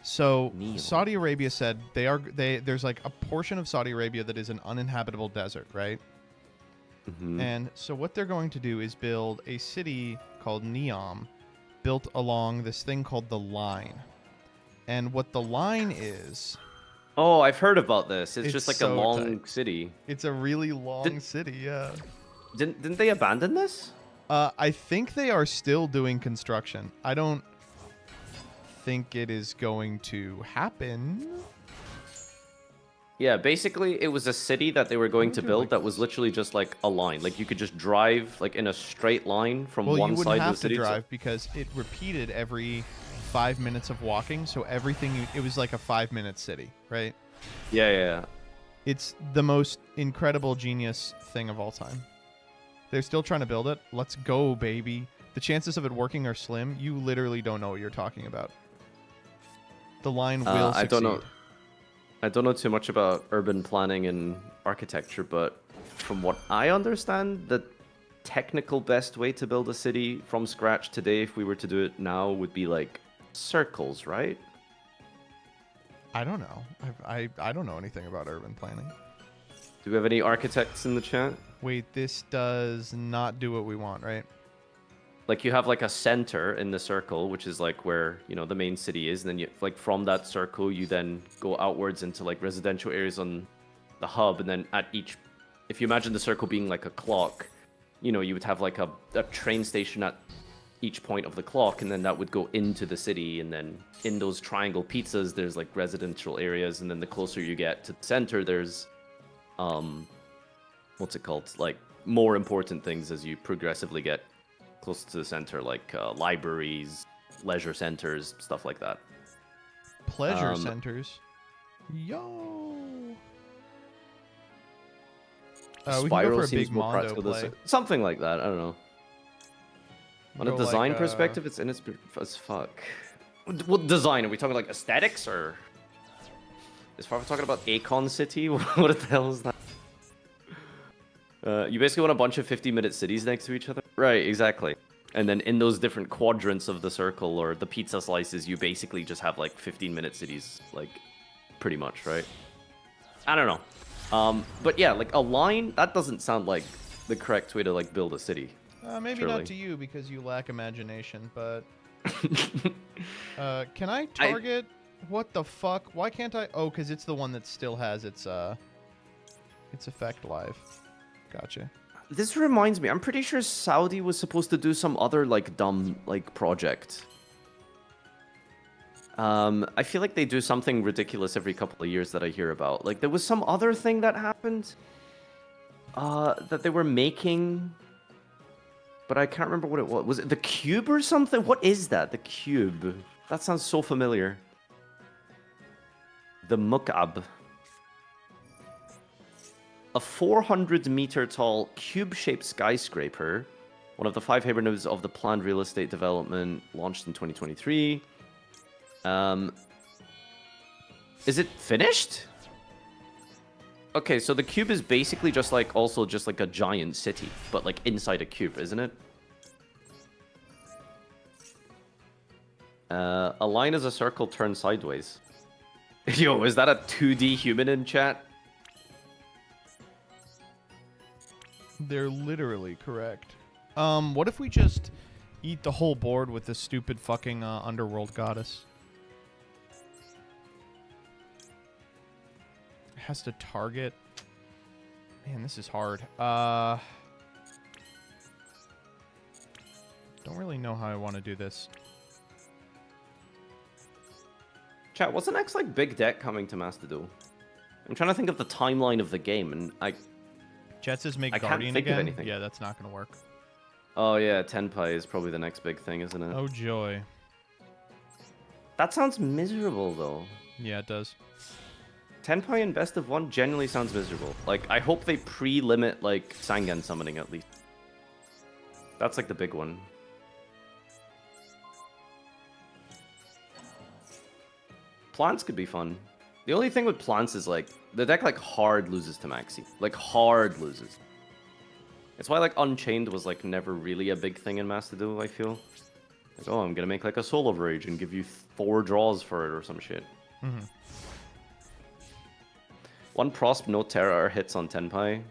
So Saudi Arabia said there's like a portion of Saudi Arabia that is an uninhabitable desert, right? Mm-hmm. And so what they're going to do is build a city called Neom, built along this thing called the Line. And what the Line is... Oh, I've heard about this. It's just like so a long tight. city. It's a really long city, yeah. Didn't they abandon this? I think they are still doing construction. I don't think it is going to happen. Yeah, basically it was a city that they were going to build that was literally just like a line. Like you could just drive like in a straight line from one you side wouldn't of have the city. to drive because it repeated every 5 minutes of walking, so it was like a 5-minute city, right? Yeah. It's the most incredible genius thing of all time. They're still trying to build it. Let's go, baby. The chances of it working are slim. You literally don't know what you're talking about. The Line will succeed. I don't know too much about urban planning and architecture, but from what I understand, the technical best way to build a city from scratch today, if we were to do it now, would be like circles, right? I don't know. I don't know anything about urban planning. Do we have any architects in the chat? Wait, this does not do what we want, right? Like you have like a center in the circle, which is like where, you know, the main city is. And then you like from that circle, you then go outwards into like residential areas on the hub. And then at each, if you imagine the circle being like a clock, you know, you would have like a train station at each point of the clock. And then that would go into the city. And then in those triangle pizzas, there's like residential areas. And then the closer you get to the center, there's, what's it called? Like more important things as you progressively get close to the center, like libraries, leisure centers, stuff like that. Pleasure centers. Yo. We can go Spiral for a seems big more Mondo practical. play. Something like that. I don't know. On a Go design like, perspective, it's in its as fuck. What design? Are we talking like aesthetics or? As far as we're talking about Akon City, what the hell is that? You basically want a bunch of 50-minute cities next to each other? Right, exactly. And then in those different quadrants of the circle or the pizza slices, you basically just have like 15-minute cities, like pretty much, right? I don't know. But yeah, like a line, that doesn't sound like the correct way to like build a city. Maybe surely. not to you because you lack imagination, but can I target? What the fuck? Why can't I? Oh, because it's the one that still has its effect live. Gotcha. This reminds me, I'm pretty sure Saudi was supposed to do some other like dumb like project. I feel like they do something ridiculous every couple of years that I hear about. Like there was some other thing that happened that they were making, but I can't remember what it was. Was it the Cube or something? What is that? The Cube. That sounds so familiar. The Muk'ab. A 400-meter tall cube-shaped skyscraper, one of the 5 hybrids of the planned real estate development launched in 2023. Is it finished? Okay, so the cube is basically just like a giant city, but like inside a cube, isn't it? A line is a circle turned sideways. Yo, is that a 2D human in chat? They're literally correct. What if we just eat the whole board with this stupid fucking underworld goddess? It has to target. Man, this is hard. Don't really know how I want to do this. Chat, what's the next like big deck coming to Master Duel? I'm trying to think of the timeline of the game, and Jets is make I can't Guardian think of again? anything. Yeah, that's not going to work. Oh yeah, Tenpai is probably the next big thing, isn't it? Oh joy. That sounds miserable though. Yeah, it does. Tenpai in Best of 1 generally sounds miserable. Like, I hope they pre-limit like Sangan summoning at least. That's like the big one. Plants could be fun. The only thing with plants is like the deck like hard loses to Maxi. Like hard loses. It's why like Unchained was like never really a big thing in Master Duel, I feel. Like, oh, I'm gonna make like a Soul of Rage and give you 4 draws for it or some shit. Mm-hmm. 1 Prosp, no Terra or hits on Tenpai.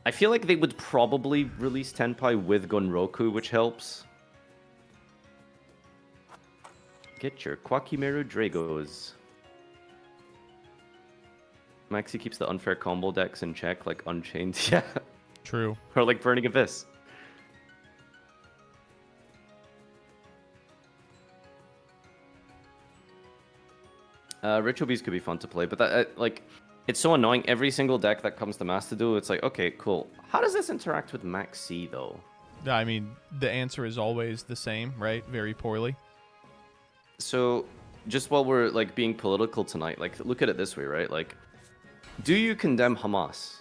I feel like they would probably release Tenpai with Gonroku, which helps. Get your Kwakimeru Dragos. Maxi keeps the unfair combo decks in check, like Unchained. Yeah. True. Or like Burning Abyss. Ritual Beast could be fun to play, but that like it's so annoying. Every single deck that comes to Master Duel, it's like, okay, cool. How does this interact with Max C though? I mean, the answer is always the same, right? Very poorly. So, just while we're like being political tonight, like look at it this way, right? Like, do you condemn Hamas?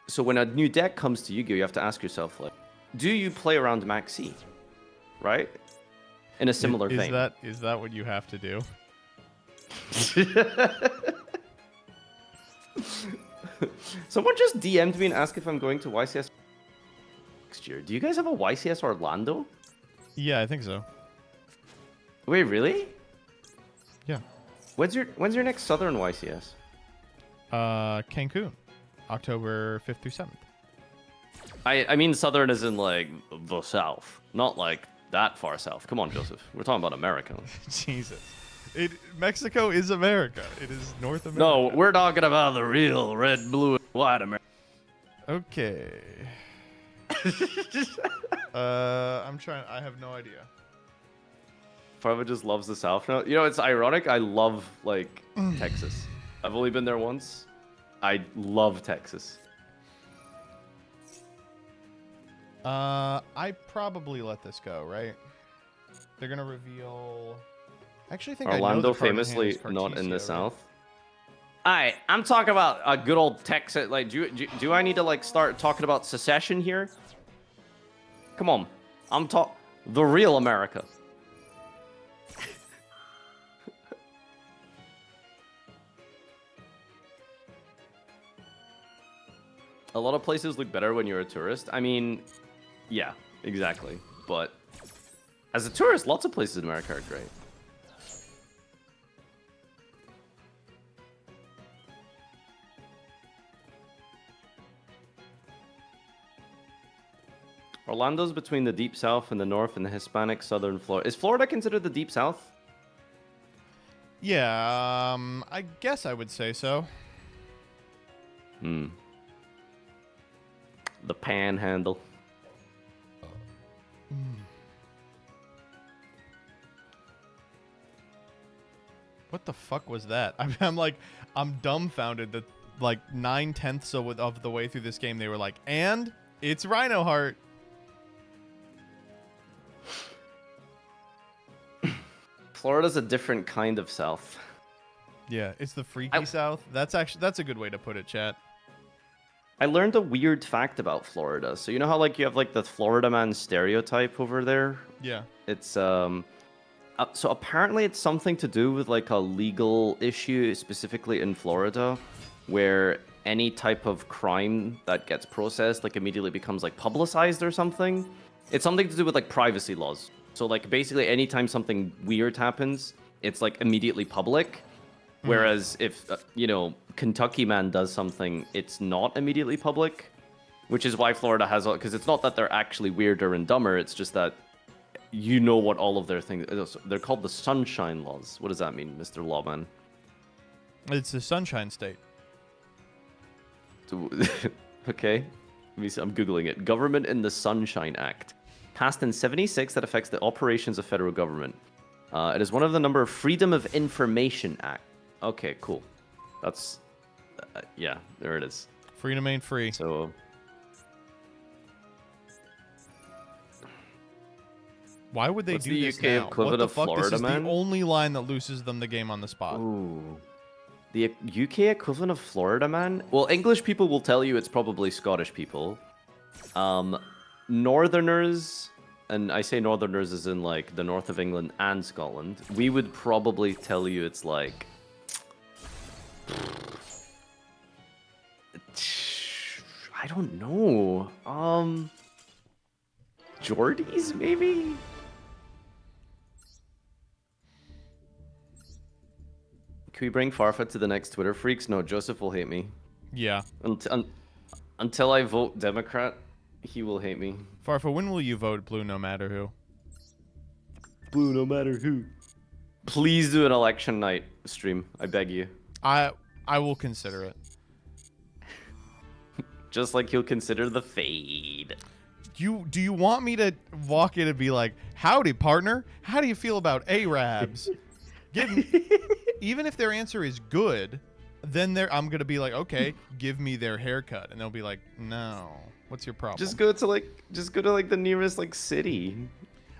So when a new deck comes to Yu-Gi-Oh, you have to ask yourself, like, do you play around Max C? Right? In a similar vein. Is that what you have to do? Someone just DM'd me and asked if I'm going to YCS next year. Do you guys have a YCS Orlando? Yeah, I think so. Wait, really? Yeah. When's your next Southern YCS? Cancun, October 5th through 7th. I mean Southern as in like the South, not like that far south. Come on, Joseph. We're talking about America. Jesus. Mexico is America. It is North America. No, we're talking about the real red, blue, and white America. Okay. I'm trying. I have no idea. Farva just loves the South now. You know, it's ironic. I love like Texas. I've only been there once. I love Texas. I probably let this go, right? They're gonna reveal. Actually, I think Orlando I know the card in hand famously is not in the Cartesio, South. Alright, I'm talking about a good old Texas. Like, do I need to like start talking about secession here? Come on, I'm the real America. A lot of places look better when you're a tourist. I mean, yeah, exactly. But as a tourist, lots of places in America are great. Orlando's between the Deep South and the North and the Hispanic Southern Florida. Is Florida considered the Deep South? Yeah, I guess I would say so. Hmm. The Panhandle. What the fuck was that? I'm dumbfounded that like 9/10 of the way through this game they were like, and it's Rhino Heart. Florida's a different kind of South. Yeah, it's the freaky South. That's a good way to put it, chat. I learned a weird fact about Florida. So you know how like you have like the Florida man stereotype over there? Yeah. It's so apparently it's something to do with like a legal issue specifically in Florida where any type of crime that gets processed like immediately becomes like publicized or something. It's something to do with like privacy laws. So like basically anytime something weird happens, it's like immediately public. Whereas if, you know, Kentucky man does something, it's not immediately public, which is why Florida has, because it's not that they're actually weirder and dumber, it's just that you know what all of their things, they're called the Sunshine Laws. What does that mean, Mr. Lawman? It's the Sunshine State. Okay, let me see, I'm Googling it. Government in the Sunshine Act. Passed in 1976 that affects the operations of federal government. It is one of the number of Freedom of Information Act. Okay, cool. That's, yeah, there it is. Freedom ain't free. So, why would they what's do the this UK now? equivalent What the of fuck? Florida This is man? the only line that loses them the game on the spot. Ooh. The UK equivalent of Florida man? Well, English people will tell you it's probably Scottish people. Northerners, and I say Northerners as in like the north of England and Scotland, we would probably tell you it's like... I don't know. Geordies, maybe? Can we bring Farfa to the next Twitter Freaks? No, Joseph will hate me. Yeah. Until I vote Democrat, he will hate me. Farfa, when will you vote blue no matter who? Blue no matter who. Please do an election night stream. I beg you. I will consider it. Just like he'll consider the fade. Do you want me to walk in and be like, howdy, partner? How do you feel about Arabs? Even if their answer is good, then I'm gonna be like, okay, give me their haircut, and they'll be like, no. What's your problem? Just go to like the nearest like city,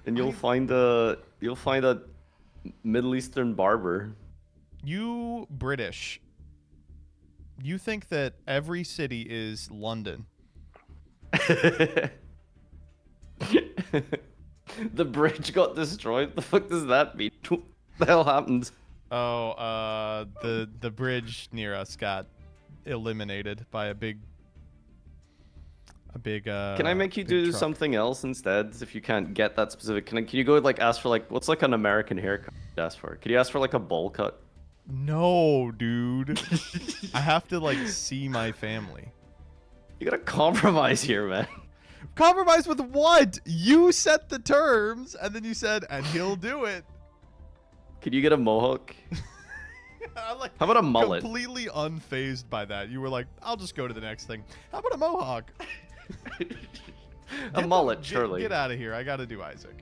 and you'll find a Middle Eastern barber. You British. You think that every city is London. The bridge got destroyed. The fuck does that mean? What the hell happened? Oh, the bridge near us got eliminated by a big Can I make you big do truck. something else instead? If you can't get that specific, can you go like ask for like what's like an American haircut? Ask for. Could you ask for like a bowl cut? No, dude. I have to like see my family. You gotta compromise here, man. Compromise with what? You set the terms, and then you said, and he'll do it. Could you get a mohawk? I'm like, how about a mullet? Completely unfazed by that. You were like, I'll just go to the next thing. How about a mohawk? A mullet, surely. Get out of here. I gotta do Isaac.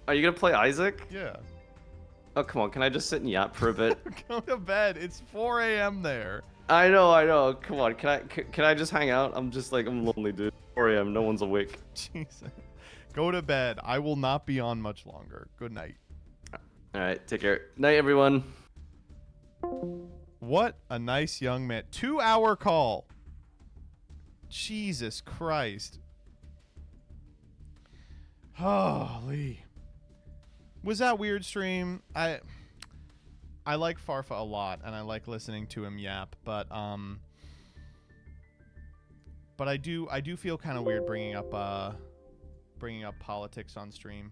Are you gonna play Isaac? Yeah. Oh, come on. Can I just sit and yap for a bit? Go to bed. It's 4 a.m. there. I know. Come on. Can I just hang out? I'm lonely, dude. 4 a.m. No one's awake. Jesus. Go to bed. I will not be on much longer. Good night. All right. Take care. Night, everyone. What a nice young man. 2-hour call. Jesus Christ. Holy. Was that weird stream? I like Farfa a lot, and I like listening to him yap, but I do feel kind of weird bringing up politics on stream,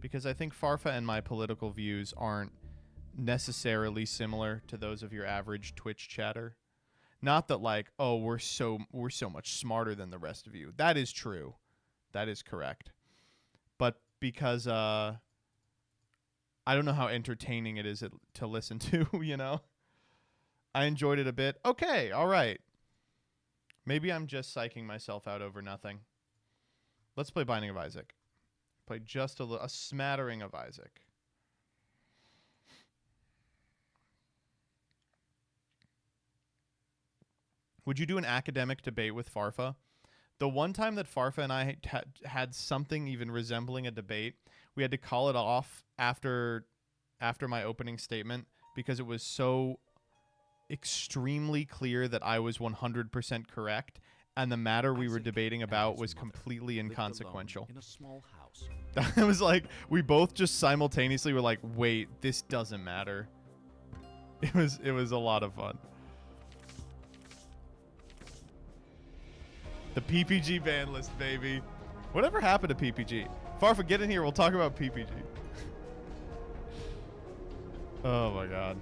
because I think Farfa and my political views aren't necessarily similar to those of your average Twitch chatter. Not that like, oh, we're so much smarter than the rest of you. That is true. That is correct. But because I don't know how entertaining it is to listen to, you know? I enjoyed it a bit. Okay, all right. Maybe I'm just psyching myself out over nothing. Let's play Binding of Isaac. Play just a smattering of Isaac. Would you do an academic debate with Farfa? The one time that Farfa and I had something even resembling a debate, we had to call it off after my opening statement because it was so extremely clear that I was 100% correct, and the matter we were debating about was completely inconsequential. In a small house. It was like we both just simultaneously were like, "Wait, this doesn't matter." It was a lot of fun. The PPG ban list, baby. Whatever happened to PPG? Farfa, get in here. We'll talk about PPG. Oh, my God.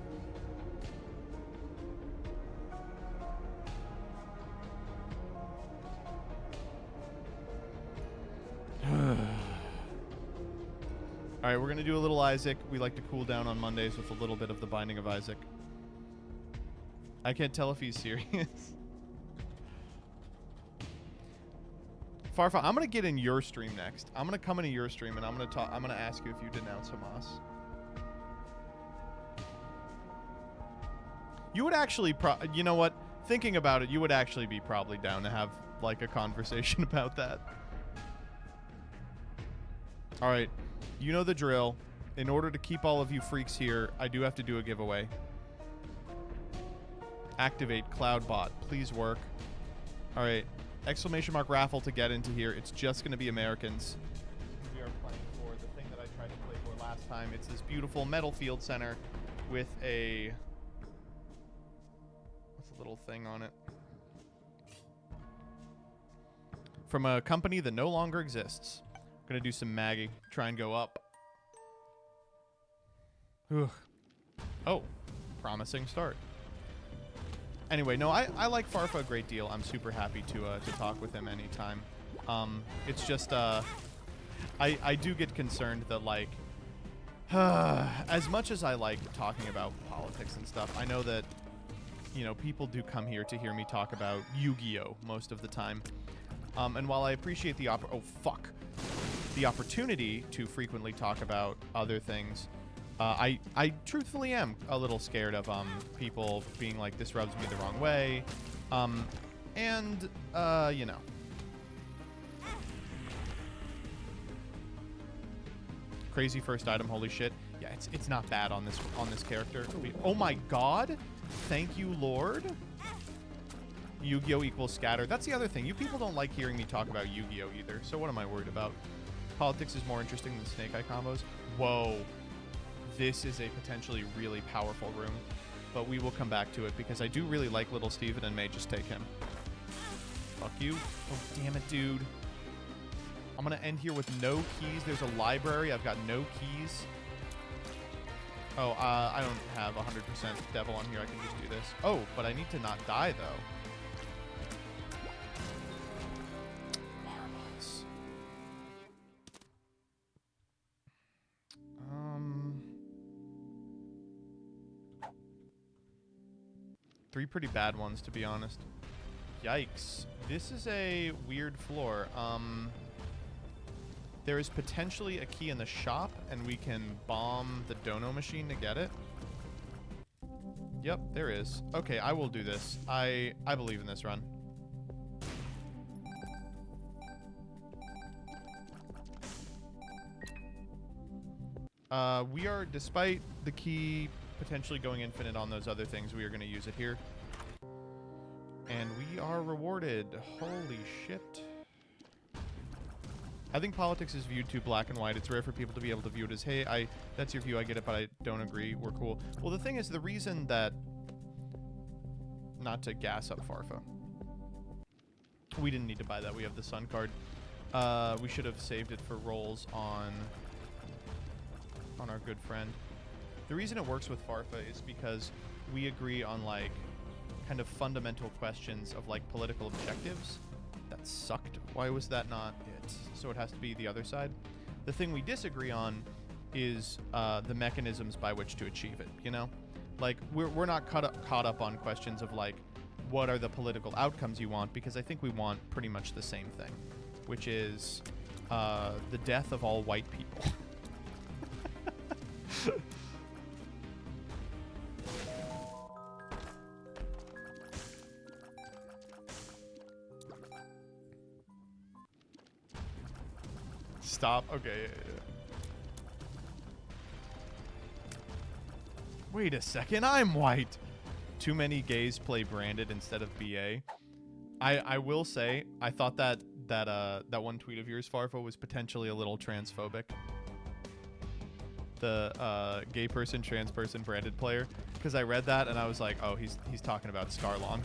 All right, we're going to do a little Isaac. We like to cool down on Mondays with a little bit of the Binding of Isaac. I can't tell if he's serious. Farfa, I'm gonna get in your stream next. I'm gonna come into your stream and I'm gonna ask you if you denounce Hamas. You would actually you know what? Thinking about it, you would actually be probably down to have like a conversation about that. All right, you know the drill. In order to keep all of you freaks here, I do have to do a giveaway. Activate CloudBot. Please work. All right. Exclamation mark raffle to get into here. It's just going to be Americans. We are playing for the thing that I tried to play for last time. It's this beautiful metal field center with a... what's the little thing on it? From a company that no longer exists. I'm going to do some Maggie. Try and go up. Ugh. Oh, promising start. Anyway, no, I like Farfa a great deal. I'm super happy to talk with him anytime. It's just I do get concerned that like as much as I like talking about politics and stuff, I know that people do come here to hear me talk about Yu-Gi-Oh most of the time. And while I appreciate the opportunity to frequently talk about other things, I truthfully am a little scared of people being like, this rubs me the wrong way, and crazy first item, holy shit. Yeah, it's not bad on this character. Oh my god, thank you, Lord. Yu-Gi-Oh equals scatter. That's the other thing. You people don't like hearing me talk about Yu-Gi-Oh either, so what am I worried about? Politics is more interesting than Snake Eye combos. Whoa. This is a potentially really powerful room, but we will come back to it because I do really like Little Steven and may just take him. Fuck you. Oh, damn it, dude. I'm going to end here with no keys. There's a library. I've got no keys. Oh, I don't have 100% Devil on here. I can just do this. Oh, but I need to not die, though. Marbles. 3 pretty bad ones, to be honest. Yikes. This is a weird floor. There is potentially a key in the shop, and we can bomb the dono machine to get it. Yep, there is. Okay, I will do this. I believe in this run. We are, despite the key potentially going infinite on those other things, we are going to use it here. And we are rewarded. Holy shit. I think politics is viewed too black and white. It's rare for people to be able to view it as, hey, that's your view, I get it, but I don't agree. We're cool. Well, the thing is, the reason that... Not to gas up Farfa. We didn't need to buy that. We have the Sun card. We should have saved it for rolls on our good friend. The reason it works with Farfa is because we agree on, like, kind of fundamental questions of, like, political objectives. That sucked. Why was that not it? So it has to be the other side. The thing we disagree on is the mechanisms by which to achieve it, you know? Like, we're not caught up on questions of, like, what are the political outcomes you want, because I think we want pretty much the same thing, which is the death of all white people. Stop. Okay. Yeah. Wait a second. I'm white. Too many gays play branded instead of BA. I will say, I thought that one tweet of yours, Farfa, was potentially a little transphobic. The gay person, trans person, branded player. Because I read that and I was like, oh, he's talking about Scarlon.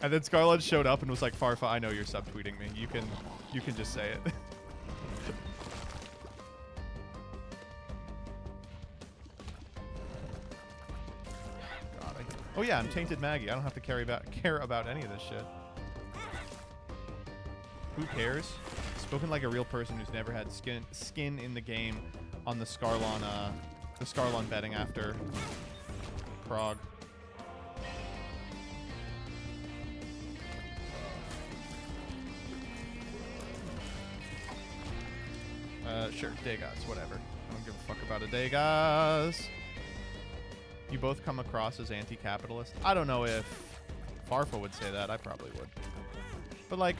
And then Scarlon showed up and was like, Farfa, I know you're subtweeting me. You can just say it. Oh yeah, I'm Tainted Maggie. I don't have to care about any of this shit. Who cares? Spoken like a real person who's never had skin in the game on the Scarlon betting after prog. Sure, Degas, whatever. I don't give a fuck about a Degas. You both come across as anti-capitalist. I don't know if Farfa would say that. I probably would. But, like...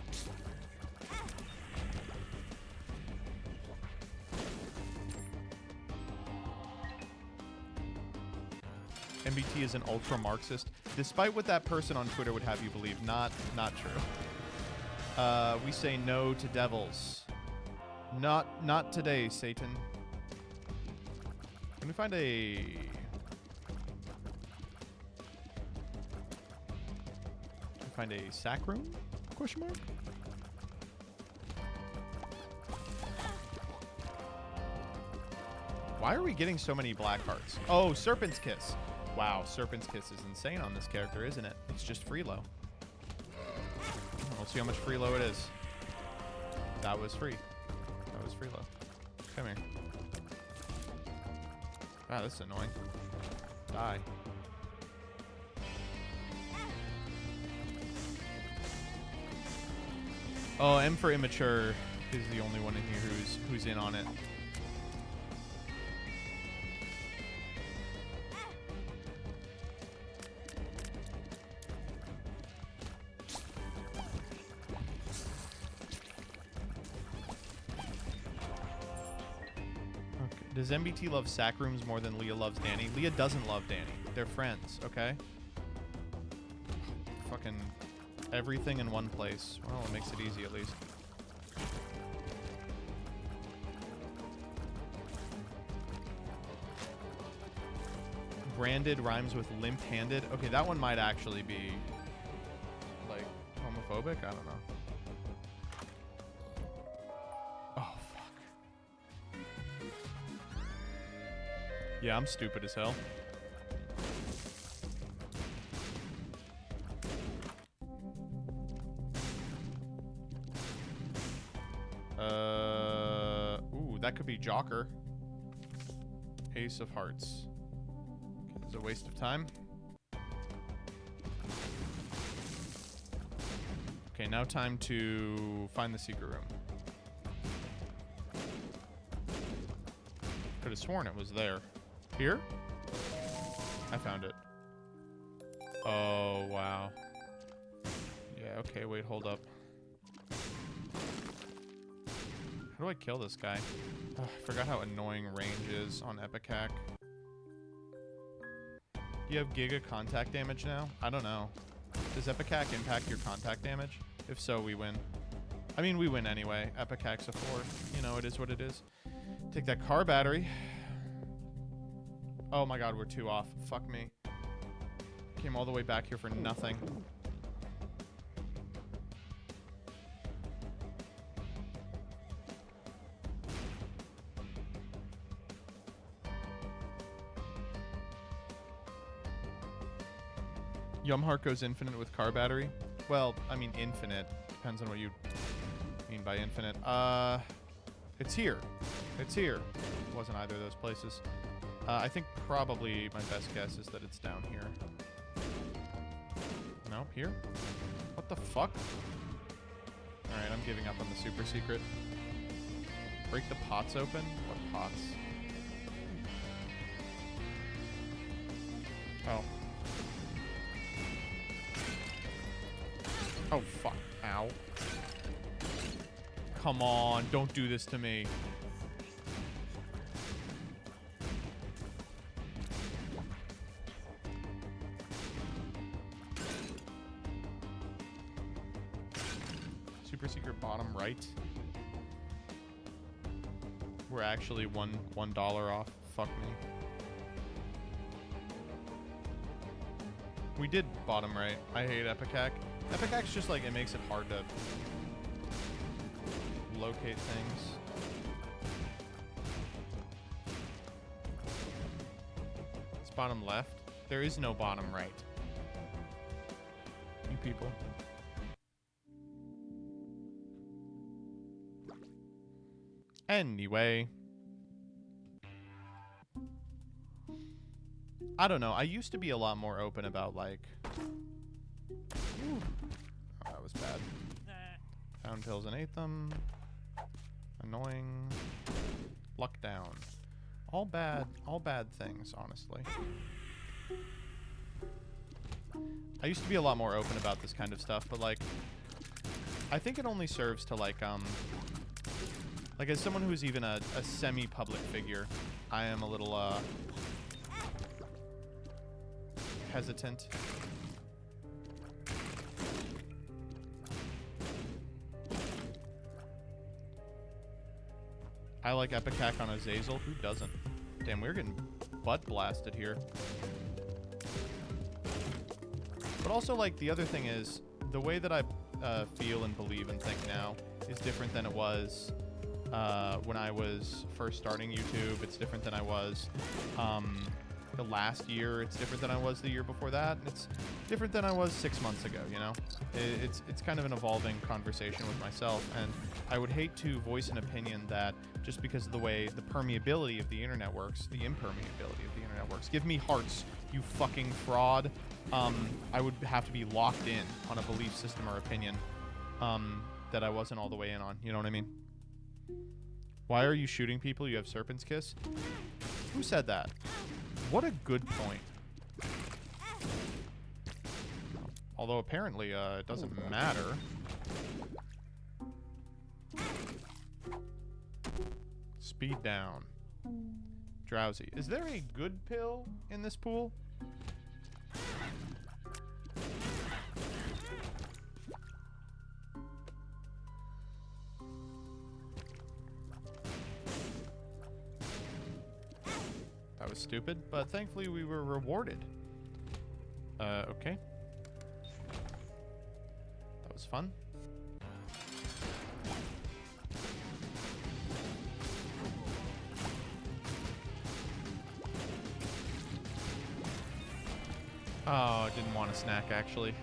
MBT is an ultra-Marxist. Despite what that person on Twitter would have you believe, not true. We say no to devils. Not today, Satan. Can we find a... Find a sack room? Question mark? Why are we getting so many black hearts? Oh, Serpent's Kiss. Wow, Serpent's Kiss is insane on this character, isn't it? It's just Freelo. We'll see how much Freelo it is. That was free. That was Freelo. Come here. Wow, this is annoying. Die. Oh, M for immature is the only one in here who's in on it. Does MBT love sack rooms more than Leah loves Danny? Leah doesn't love Danny. They're friends, okay? Fucking everything in one place. Well, it makes it easy at least. Branded rhymes with limp-handed. Okay, that one might actually be, like, homophobic? I don't know. Yeah, I'm stupid as hell. Ooh, that could be Jocker. Ace of Hearts. Okay, it's a waste of time. Okay, now time to find the secret room. Could have sworn it was there. Here? I found it. Oh, wow. Yeah, okay, wait, hold up. How do I kill this guy? Oh, I forgot how annoying range is on Epicac. Do you have Giga contact damage now? I don't know. Does Epicac impact your contact damage? If so, we win. I mean, we win anyway. Epicac's a 4. You know, it is what it is. Take that car battery. Oh my god, we're 2 off. Fuck me. Came all the way back here for nothing. Yumheart goes infinite with car battery. Well, I mean infinite. Depends on what you mean by infinite. It's here. It's here. It wasn't either of those places. I think probably my best guess is that it's down here. No, here? What the fuck? Alright, I'm giving up on the super secret. Break the pots open? What pots? Oh. Oh, fuck. Ow. Come on, don't do this to me. Super secret bottom right. We're actually $1 off. Fuck me. We did bottom right. I hate Epicac. Epicac's just like, it makes it hard to locate things. It's bottom left. There is no bottom right. You people. Anyway. I don't know. I used to be a lot more open about, like... Ooh. Oh, that was bad. Found pills and ate them. Annoying. Luck down. All bad things, honestly. I used to be a lot more open about this kind of stuff, but, like... I think it only serves to, like, as someone who's even a semi-public figure, I am a little, hesitant. I like Epicac on Azazel. Who doesn't? Damn, we're getting butt blasted here. But also, like, the other thing is, the way that I feel and believe and think now is different than it was when I was first starting YouTube. It's different than I was the last year. It's different than I was the year before that. And it's different than I was 6 months ago, you know? It's kind of an evolving conversation with myself, and I would hate to voice an opinion that just because of the way the permeability of the internet works, the impermeability of the internet works. Give me hearts, you fucking fraud. I would have to be locked in on a belief system or opinion that I wasn't all the way in on. You know what I mean? Why are you shooting people? You have Serpent's Kiss? Who said that? What a good point. Although apparently it doesn't matter. Speed down. Drowsy. Is there a good pill in this pool? That was stupid, but thankfully we were rewarded. Okay. That was fun. Oh, I didn't want a snack, actually.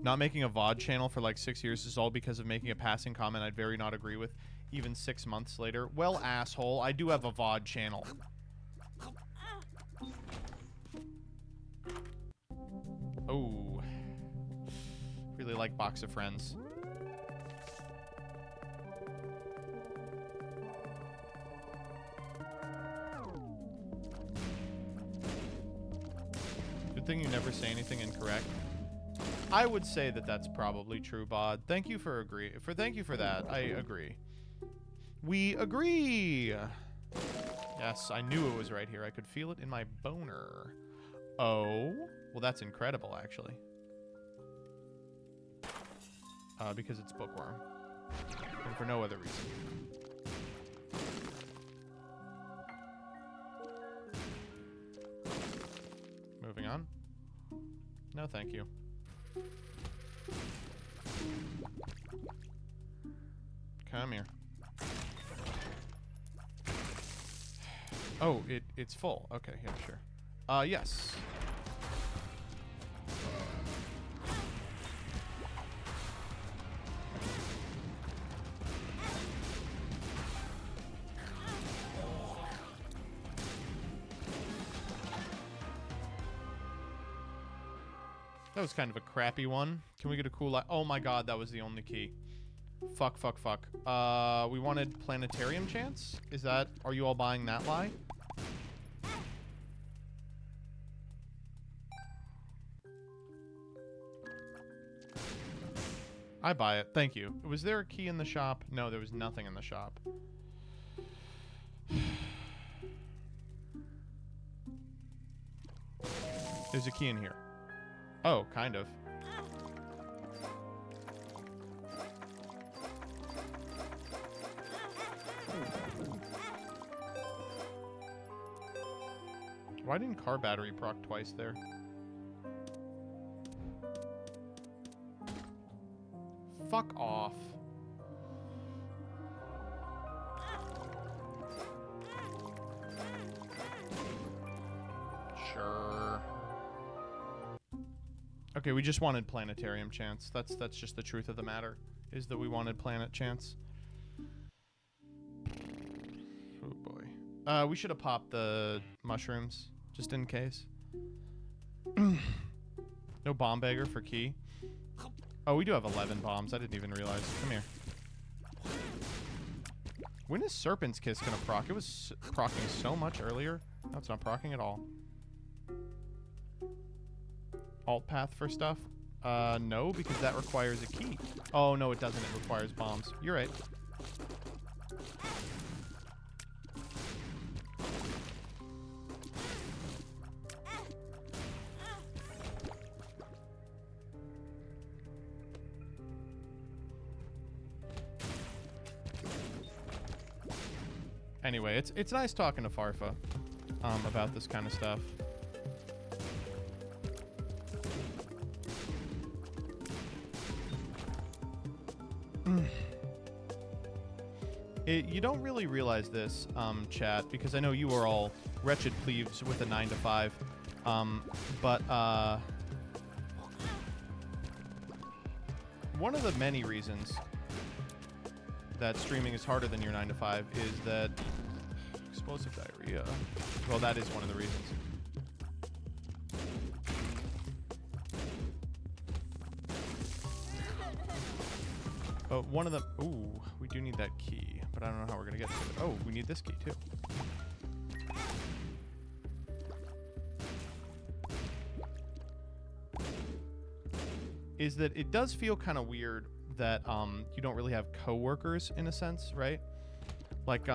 Not making a VOD channel for like 6 years is all because of making a passing comment I'd very not agree with, even 6 months later. Well, asshole, I do have a VOD channel. Oh. Really like Box of Friends. Good thing you never say anything incorrect. I would say that that's probably true, Bod. Thank you for thank you for that. I agree. We agree. Yes, I knew it was right here. I could feel it in my boner. Oh, well, that's incredible, actually. Because it's Bookworm, and for no other reason. Moving on. No, thank you. Come here. Oh, it's full. Okay, yeah, sure. Yes. That was kind of a crappy one. Can we get a cool light? Oh my god, that was the only key. Fuck, fuck, fuck. We wanted planetarium chance? Is that... Are you all buying that lie? I buy it. Thank you. Was there a key in the shop? No, there was nothing in the shop. There's a key in here. Oh, kind of. Why didn't car battery proc twice there? Fuck off. Sure. Okay, we just wanted planetarium chance. That's just the truth of the matter, is that we wanted planet chance. Oh boy. We should have popped the mushrooms, just in case. No bomb bagger for key. Oh, we do have 11 bombs. I didn't even realize. Come here. When is Serpent's Kiss gonna proc? It was procking so much earlier. No, it's not procking at all. Alt path for stuff? No, because that requires a key. Oh, no, it doesn't. It requires bombs. You're right. Anyway, it's nice talking to Farfa about this kind of stuff. You don't really realize this, chat, because I know you are all wretched plebes with a 9 to 5. But one of the many reasons that streaming is harder than your 9 to 5 is that explosive diarrhea. Well, that is one of the reasons. One of them. Ooh, we do need that key, but I don't know how we're gonna get to it. Oh, we need this key too. Is that it does feel kind of weird that you don't really have coworkers in a sense, right? Like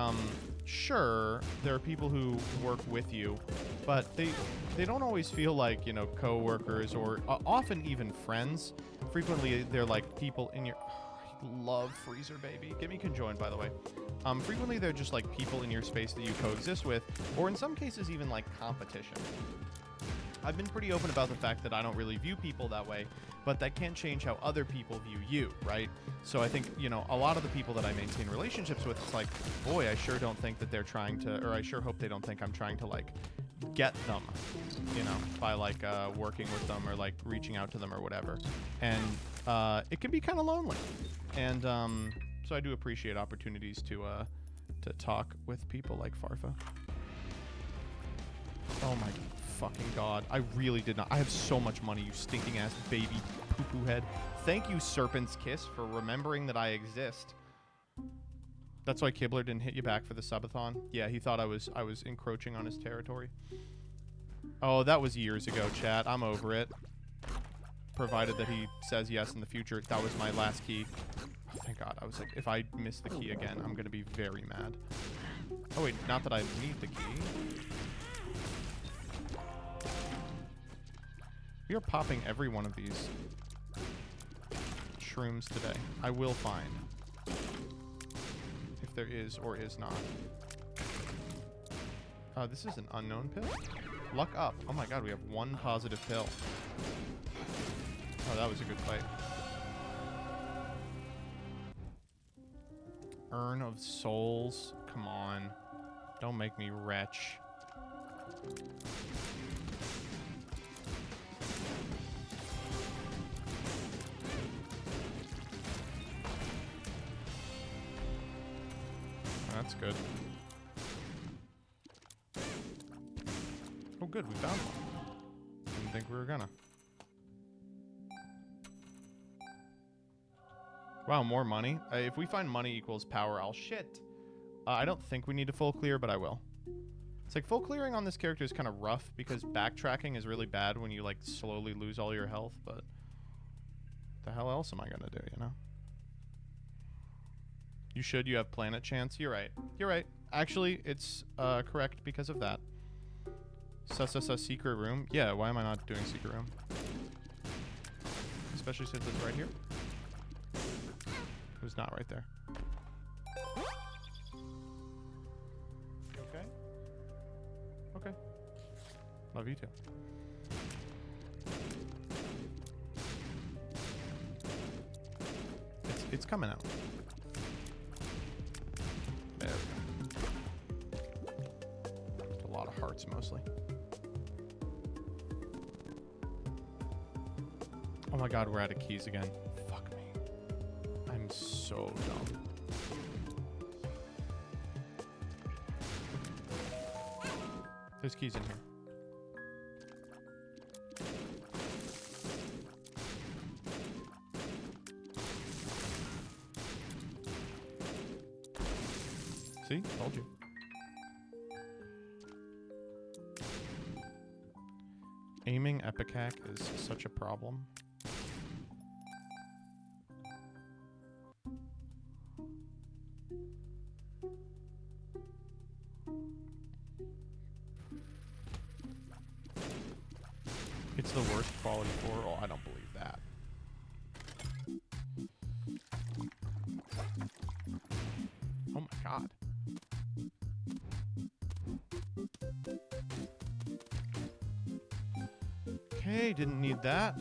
sure, there are people who work with you, but they don't always feel like, you know, coworkers or often even friends. Frequently they're like people in your love Freezer baby. Get me conjoined, by the way. Frequently they're just like people in your space that you coexist with, or in some cases even like competition. I've been pretty open about the fact that I don't really view people that way, but that can't change how other people view you, right? So I think, you know, a lot of the people that I maintain relationships with, it's like, boy, I sure don't think that they're trying to, or I sure hope they don't think I'm trying to like get them, you know, by like working with them or like reaching out to them or whatever. And it can be kind of lonely. And so I do appreciate opportunities to talk with people like Farfa. Oh my fucking god. I really did not. I have so much money, you stinking ass baby poo-poo head. Thank you, Serpent's Kiss, for remembering that I exist. That's why Kibler didn't hit you back for the subathon. Yeah, he thought I was encroaching on his territory. Oh, that was years ago, chat. I'm over it. Provided that he says yes in the future. That was my last key. Oh, thank god. I was like, if I miss the key again, I'm gonna be very mad. Oh wait, not that I need the key. We are popping every one of these shrooms today. I will find if there is or is not. This is an unknown pill. Luck up. Oh my god, we have one positive pill. Oh, that was a good fight. Urn of Souls. Come on. Don't make me wretch. That's good. Oh, good. We found one. Didn't think we were gonna. Wow, more money. If we find money equals power, I'll shit. I don't think we need a full clear, but I will. It's like full clearing on this character is kind of rough because backtracking is really bad when you like slowly lose all your health, but the hell else am I gonna do, you know? You should. You have planet chance. You're right. You're right. Actually, it's correct because of that. Secret room. Yeah, why am I not doing secret room? Especially since it's right here. It was not right there. Okay. Okay. Love you too. It's coming out. There we go. A lot of hearts mostly. Oh my god, we're out of keys again. Fuck me. I'm so dumb. There's keys in here. See? Told you. Aiming Epicac is such a problem. It's the worst quality for. Oh, I don't believe that. Oh my god. Okay, didn't need that.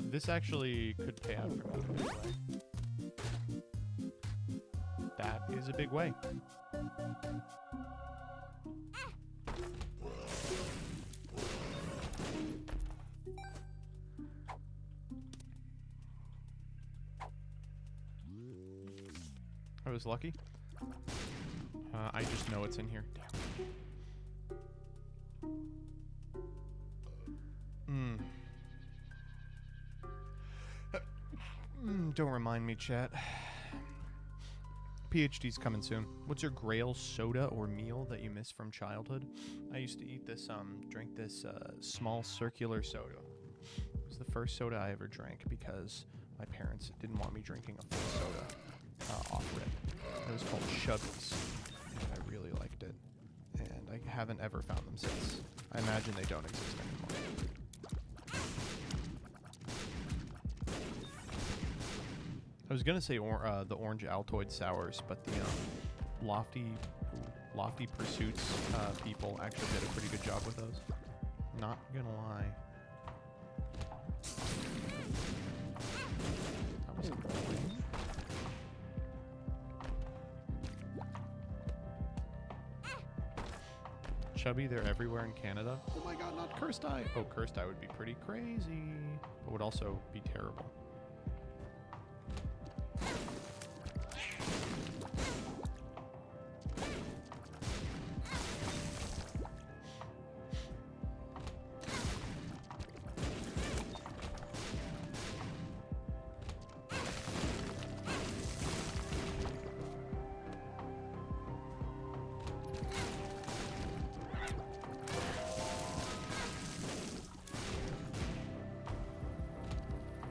This actually could pay out for me in a big way. That is a big way. I was lucky. I just know it's in here. Damn. Don't remind me, chat. PhD's coming soon. What's your grail soda or meal that you miss from childhood? I used to eat this, drink this small circular soda. It was the first soda I ever drank because my parents didn't want me drinking a full soda off rip. It was called Chubbies. And I really liked it. And I haven't ever found them since. I imagine they don't exist anymore. I was gonna say the orange Altoid sours, but the lofty pursuits people actually did a pretty good job with those. Not gonna lie. That was annoying. Chubby, they're everywhere in Canada. Oh my god, not Cursed Eye! Oh, Cursed Eye would be pretty crazy, but would also be terrible.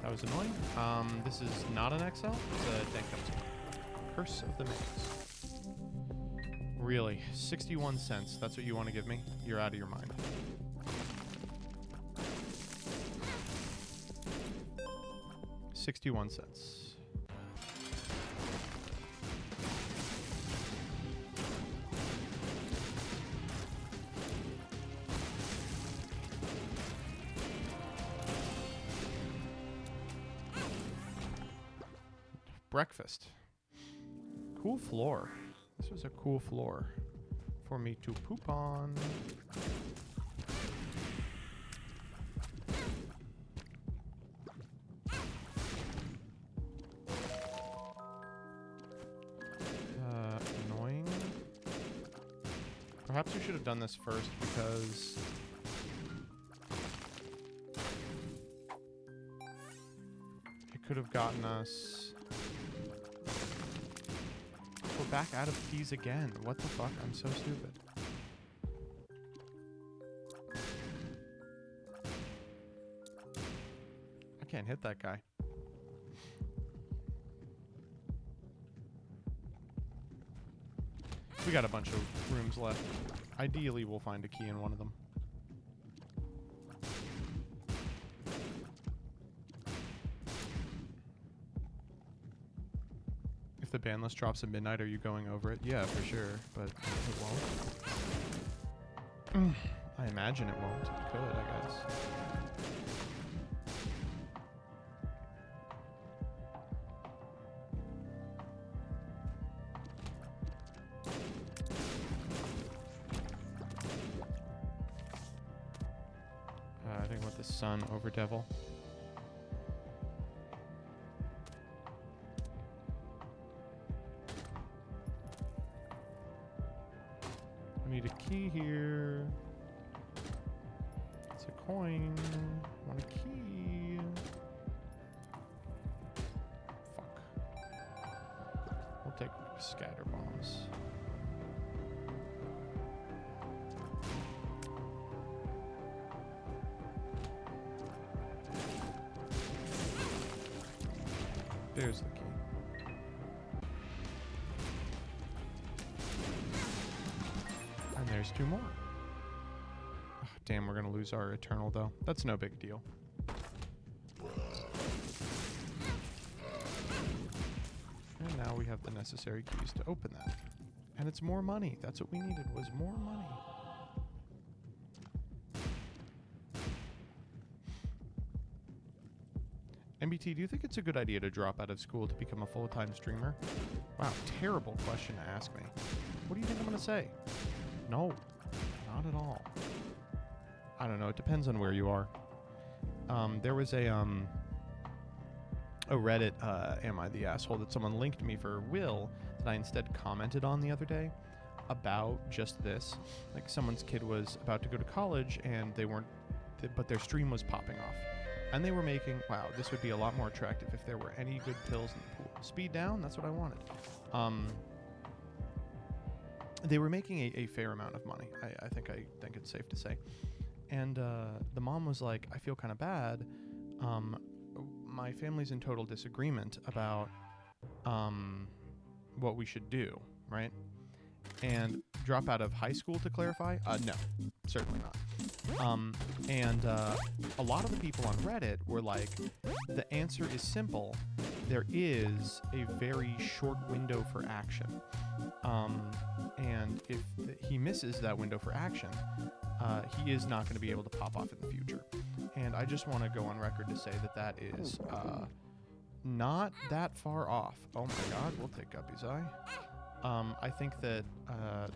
That was annoying. This is not an XL. It's a tank comes. Curse of the Maze. Really? 61 cents. That's what you want to give me? You're out of your mind. $0.61. Breakfast. Cool floor. This was a cool floor for me to poop on. Annoying. Perhaps we should have done this first because it could have gotten us. We're back out of keys again. What the fuck? I'm so stupid. I can't hit that guy. We got a bunch of rooms left. Ideally, we'll find a key in one of them. If the ban list drops at midnight, are you going over it? Yeah, for sure, but it won't. I imagine it won't. It could, I guess. I think I want the sun over devil. Need a key here. It's a coin. Want a key. Fuck. We'll take scatter bombs. There's the key. There's two more. Oh, damn, we're gonna lose our Eternal though. That's no big deal. And now we have the necessary keys to open that. And it's more money. That's what we needed, was more money. MBT, do you think it's a good idea to drop out of school to become a full-time streamer? Wow, terrible question to ask me. What do you think I'm going to say? No, not at all. I don't know. It depends on where you are. There was a Reddit, Am I the Asshole, that someone linked me for Will that I instead commented on the other day about just this. Like, someone's kid was about to go to college and they weren't, but their stream was popping off. And they were making, wow, this would be a lot more attractive if there were any good pills in the pool. Speed down, that's what I wanted. They were making a fair amount of money. I think it's safe to say. And the mom was like, I feel kind of bad. My family's in total disagreement about what we should do, right? And drop out of high school, to clarify? No, certainly not. And a lot of the people on Reddit were like, the answer is simple. There is a very short window for action. And if he misses that window for action, he is not going to be able to pop off in the future. And I just want to go on record to say that that is not that far off. Oh my god, we'll take Guppy's Eye. I think that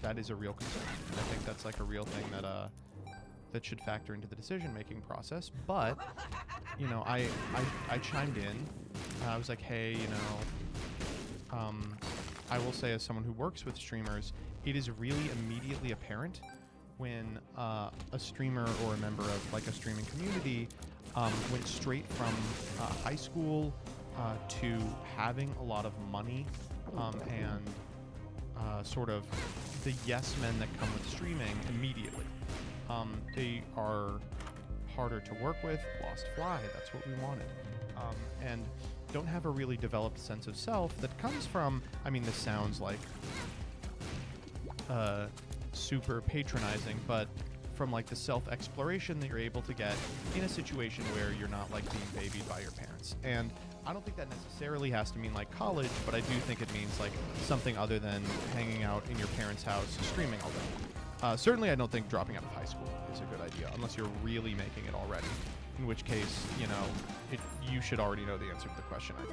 that is a real concern. I think that's like a real thing that that should factor into the decision-making process. But, you know, I chimed in. I was like, hey, you know, I will say, as someone who works with streamers, it is really immediately apparent when a streamer or a member of like a streaming community went straight from high school to having a lot of money and sort of the yes men that come with streaming immediately. They are harder to work with, lost fly, that's what we wanted. And don't have a really developed sense of self that comes from, I mean, this sounds like super patronizing, but from like the self-exploration that you're able to get in a situation where you're not like being babied by your parents. And I don't think that necessarily has to mean like college, but I do think it means like something other than hanging out in your parents' house streaming all day. Certainly I don't think dropping out of high school is a good idea unless you're really making it already, in which case, you know, you should already know the answer to the question, I think.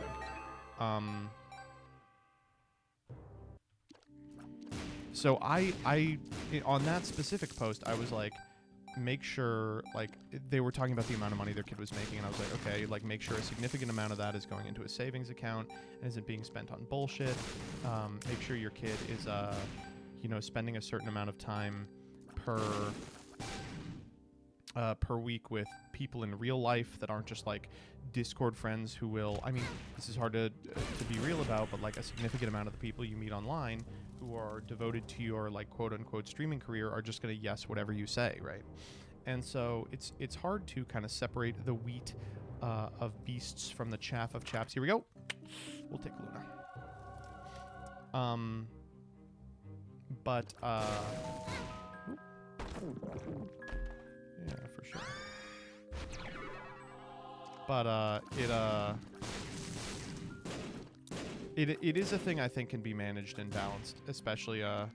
So I on that specific post, I was like, make sure, like, they were talking about the amount of money their kid was making, and I was like, okay, like, make sure a significant amount of that is going into a savings account and isn't being spent on bullshit. Make sure your kid is, you know, spending a certain amount of time per week with people in real life that aren't just like Discord friends who will, I mean, this is hard to be real about, but like a significant amount of the people you meet online who are devoted to your like quote unquote streaming career are just going to yes whatever you say, right? And so it's hard to kind of separate the wheat of beasts from the chaff of chaps. Here we go. We'll take Luna. But yeah, for sure. But it is a thing I think can be managed and balanced, especially at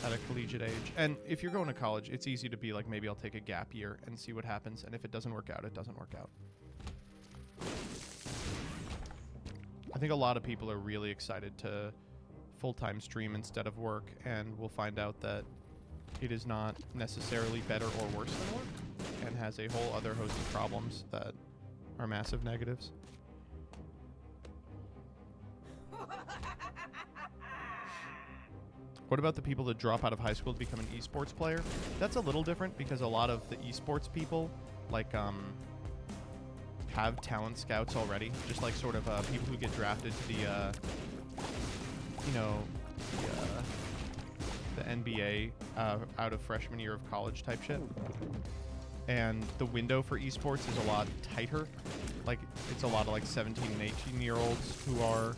a collegiate age. And if you're going to college, it's easy to be like, maybe I'll take a gap year and see what happens. And if it doesn't work out, it doesn't work out. I think a lot of people are really excited to full-time stream instead of work, and we'll find out that it is not necessarily better or worse than work, and has a whole other host of problems that are massive negatives. What about the people that drop out of high school to become an esports player? That's a little different because a lot of the esports people, like, have talent scouts already. Just like sort of people who get drafted to the, you know, the NBA out of freshman year of college type shit. And the window for esports is a lot tighter. Like, it's a lot of like 17 and 18-year-olds who are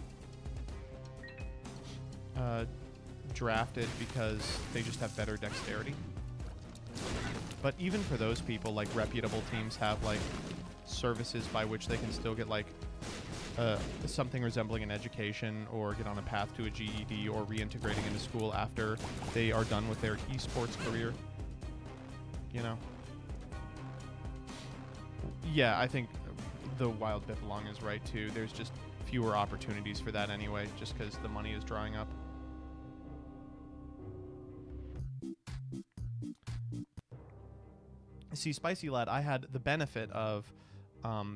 drafted because they just have better dexterity. But even for those people, like, reputable teams have like services by which they can still get like something resembling an education or get on a path to a GED or reintegrating into school after they are done with their esports career. You know? Yeah, I think the wild bit belong is right too. There's just fewer opportunities for that anyway, just because the money is drying up. See, Spicy Lad, I had the benefit of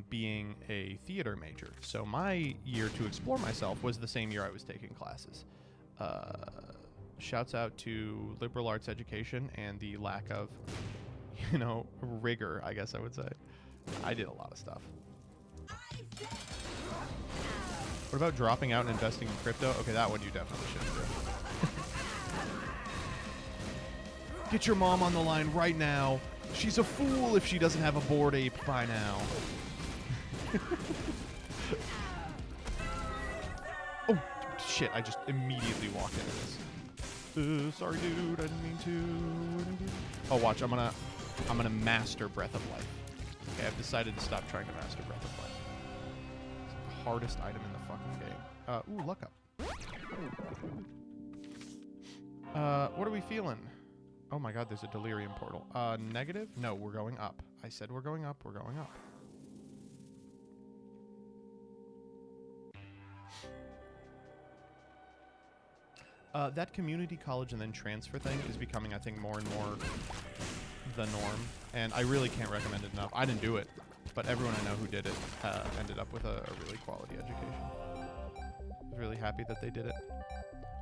being a theater major. So my year to explore myself was the same year I was taking classes. Shouts out to liberal arts education and the lack of, you know, rigor, I guess I would say. I did a lot of stuff. What about dropping out and investing in crypto? Okay, that one you definitely shouldn't do. Get your mom on the line right now. She's a fool if she doesn't have a Bored Ape by now. Oh, shit. I just immediately walked into this. Sorry, dude. I didn't mean to. Oh, watch. I'm gonna master Breath of Life. Okay, I've decided to stop trying to master Breath of Life. It's the hardest item in the fucking game. Ooh, luck up. What are we feeling? Oh my god, there's a delirium portal. Negative? No, we're going up. I said we're going up. We're going up. That community college and then transfer thing is becoming, I think, more and more the norm. And I really can't recommend it enough. I didn't do it, but everyone I know who did it ended up with a really quality education. I was really happy that they did it.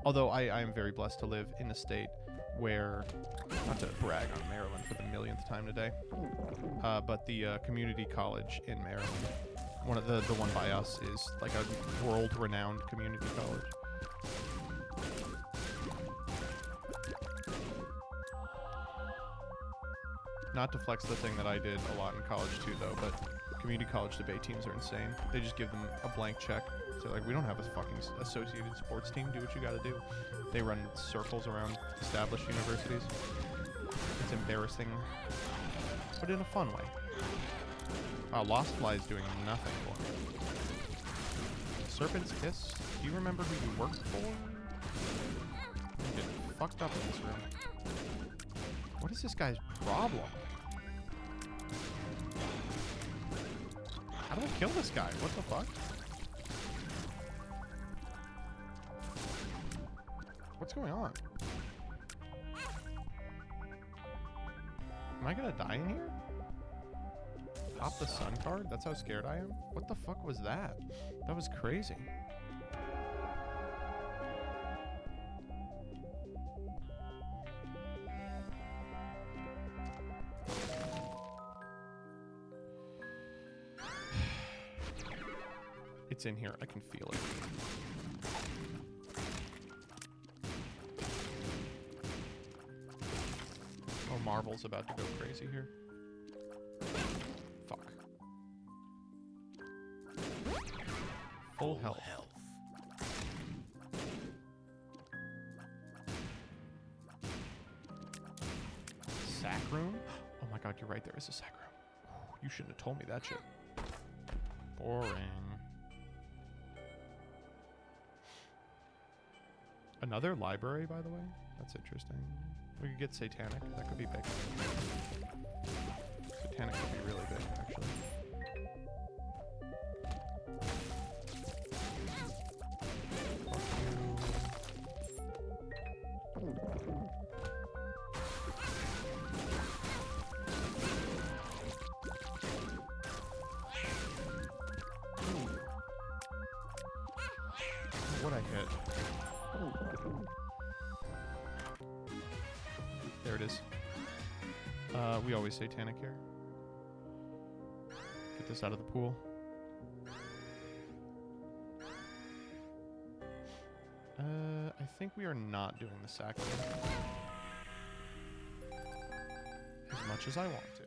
Although I am very blessed to live in a state where, not to brag on Maryland for the millionth time today, but the community college in Maryland, one of the one by us, is like a world-renowned community college. Not to flex the thing that I did a lot in college too, though, but community college debate teams are insane. They just give them a blank check. So like, we don't have a fucking associated sports team. Do what you gotta do. They run circles around established universities. It's embarrassing, but in a fun way. Wow, Lost Fly is doing nothing for me. Serpent's Kiss? Do you remember who you worked for? You get fucked up in this room. What is this guy's problem? How do I kill this guy? What the fuck? What's going on? Am I gonna die in here? Pop the sun card? That's how scared I am? What the fuck was that? That was crazy. It's in here. I can feel it. Oh, Marvel's about to go crazy here. Fuck. Full health. Sack room? Oh my god, you're right. There is a sack room. You shouldn't have told me that shit. Boring. Another library, by the way? That's interesting. We could get Satanic. That could be big. Satanic could be really big, actually. What I hit. There it is. We always Satanic here. Get this out of the pool. I think we are not doing the sack as much as I want to.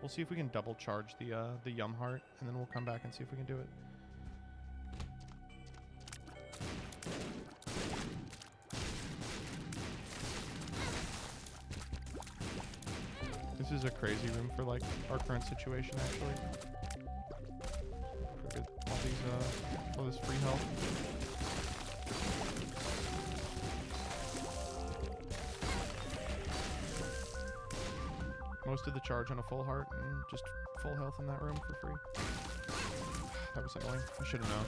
We'll see if we can double charge the Yum Heart, and then we'll come back and see if we can do it. This is a crazy room for like our current situation, actually. Get all these, all this free health. most of the charge on a full heart and just full health in that room for free. That was annoying. I should have known.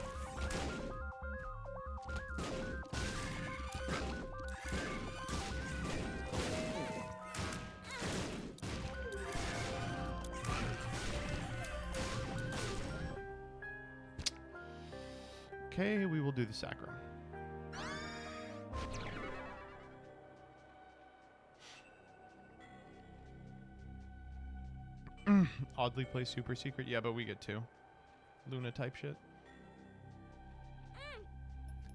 Okay, we will do the sacrum. Oddly play super secret. Yeah, but we get two. Luna type shit.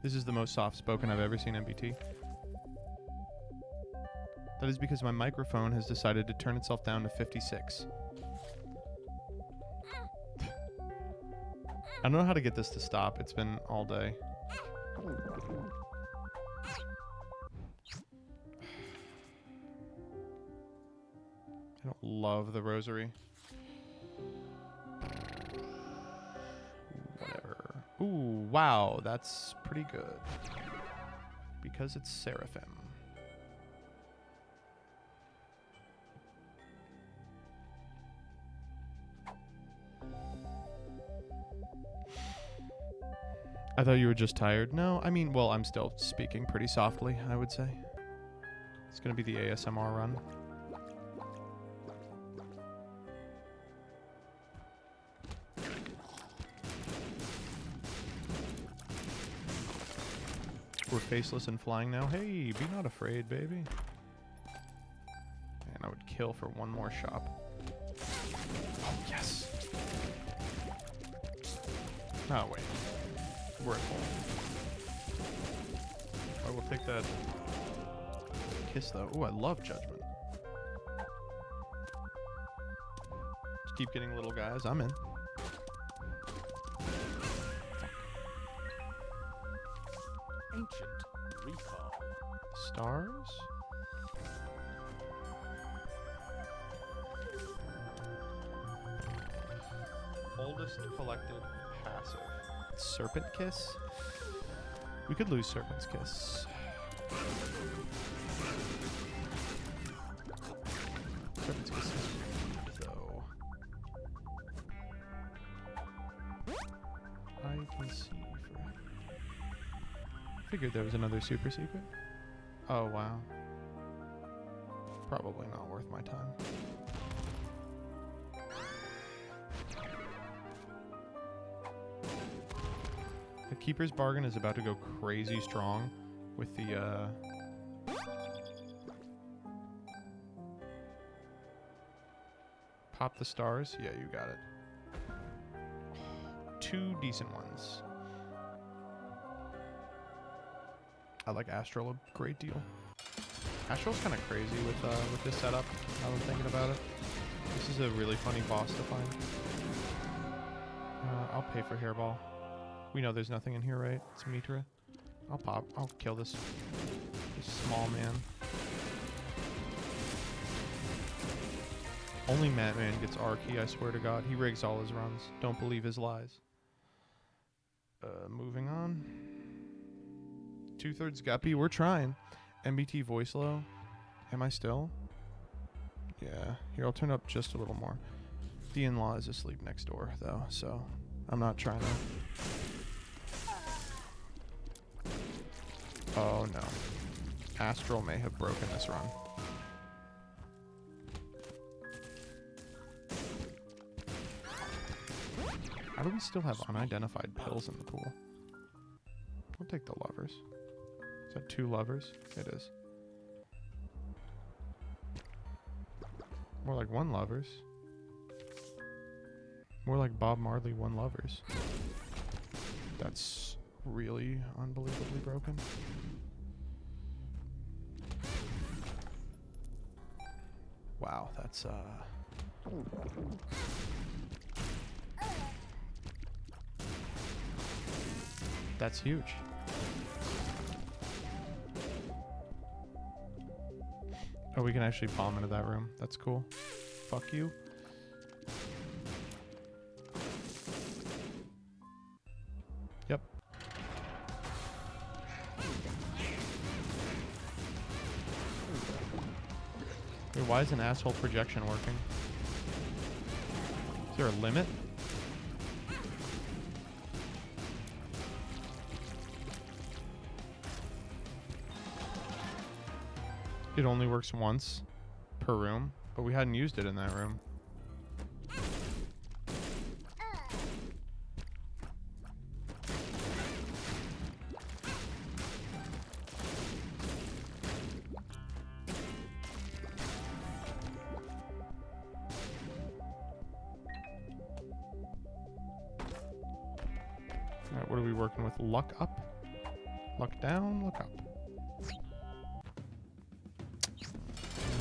This is the most soft-spoken I've ever seen MBT. That is because my microphone has decided to turn itself down to 56. I don't know how to get this to stop. It's been all day. I don't love the rosary. Whatever. Ooh, wow, that's pretty good. Because it's Seraphim. I thought you were just tired. No, I mean, well, I'm still speaking pretty softly, I would say. It's gonna be the ASMR run. We're faceless and flying now. Hey, be not afraid, baby. And I would kill for one more shop. Oh, yes. Oh, wait. We're at home. I will take that kiss, though. Ooh, I love Judgment. Just keep getting little guys. I'm in. Ancient recall. Stars? Oldest collected passive. Serpent Kiss? We could lose Serpent's Kiss. Serpent's Kiss is weird, though. I can see for... Figured there was another super secret. Oh, wow. Probably not worth my time. The Keeper's Bargain is about to go crazy strong with the, Pop the stars? Yeah, you got it. Two decent ones. I like Astral a great deal. Astral's kind of crazy with this setup, now that I'm thinking about it. This is a really funny boss to find. I'll pay for Hairball. We know there's nothing in here, right? It's Mitra. I'll kill this small man. Only Madman gets R key, I swear to God. He rigs all his runs. Don't believe his lies. Moving on. 2/3 guppy. We're trying. MBT voice low. Am I still? Yeah. Here, I'll turn up just a little more. The in-law is asleep next door, though, so I'm not trying to... Oh, no. Astral may have broken this run. How do we still have unidentified pills in the pool? I'll take the lovers. Is that 2 lovers? It is. More like 1 lovers. More like Bob Marley 1 lovers. That's really unbelievably broken. Wow, that's that's huge. Oh, we can actually bomb into that room. That's cool. Fuck you. Yep. Wait, why is an asshole projection working? Is there a limit? It only works once per room, but we hadn't used it in that room. Alright, what are we working with? Luck up? Luck down? Luck up.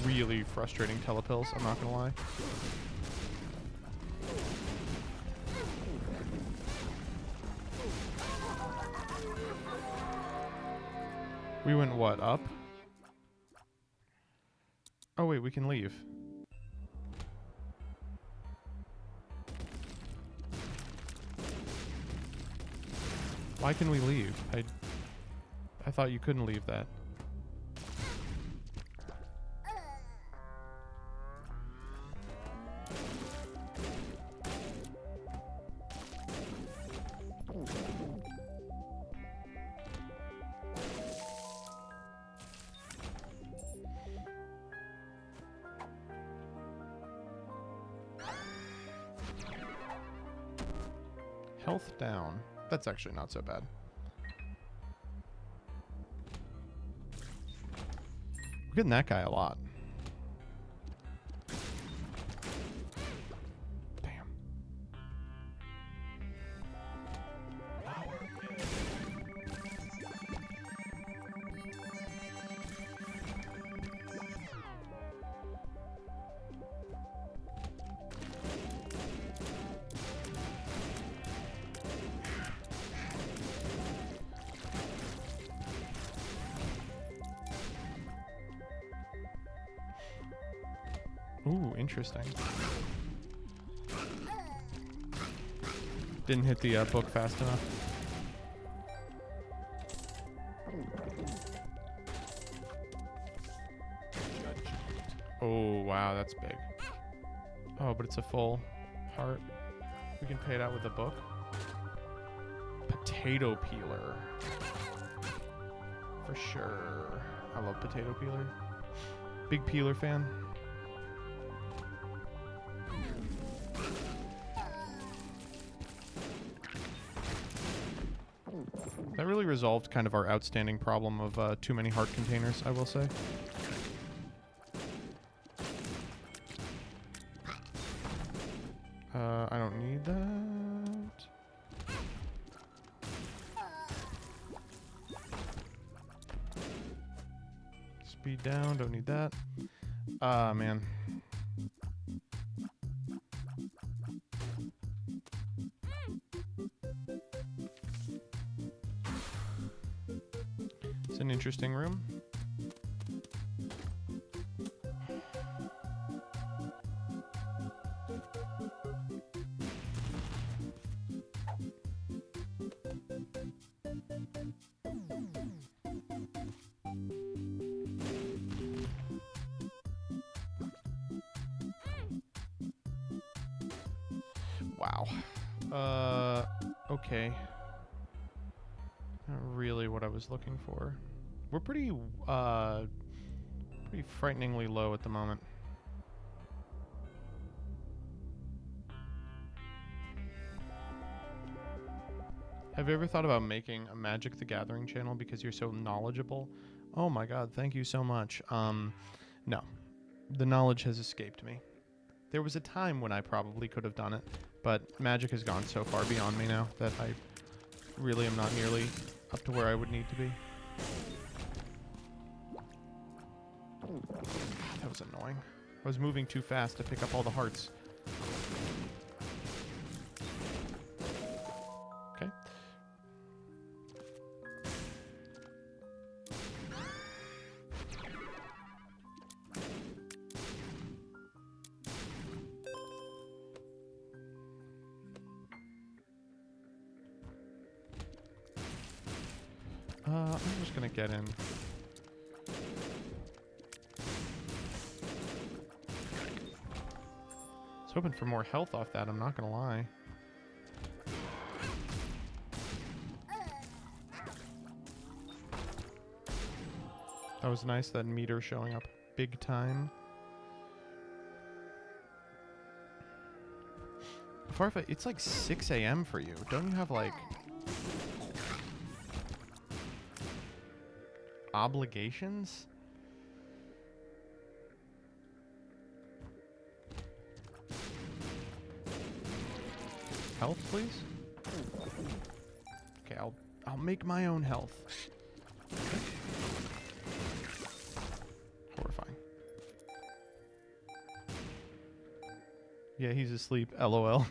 Really frustrating telepills, I'm not gonna lie. We went what, up? Oh wait, we can leave. Why can we leave? I thought you couldn't leave that. Health down. That's actually not so bad. We're getting that guy a lot. Damn. Ooh, interesting. Didn't hit the book fast enough. Oh, wow, that's big. Oh, but it's a full heart. We can pay it out with the book. Potato peeler. For sure. I love potato peeler. Big peeler fan. That really resolved kind of our outstanding problem of too many heart containers, I will say. I don't need that. Speed down, don't need that. Ah, man. It's an interesting room. Wow. Okay. Not really what I was looking for. We're pretty frighteningly low at the moment. Have you ever thought about making a Magic the Gathering channel because you're so knowledgeable? Oh my god, thank you so much. No. The knowledge has escaped me. There was a time when I probably could have done it, but Magic has gone so far beyond me now that I really am not nearly up to where I would need to be. That was annoying. I was moving too fast to pick up all the hearts. Okay. I'm just gonna get in. was hoping for more health off that, I'm not gonna lie. That was nice, that meter showing up big time. Farfa, it's like 6 a.m. for you. Don't you have like obligations? Health, please. Okay, I'll make my own health. Horrifying. Yeah, he's asleep. LOL.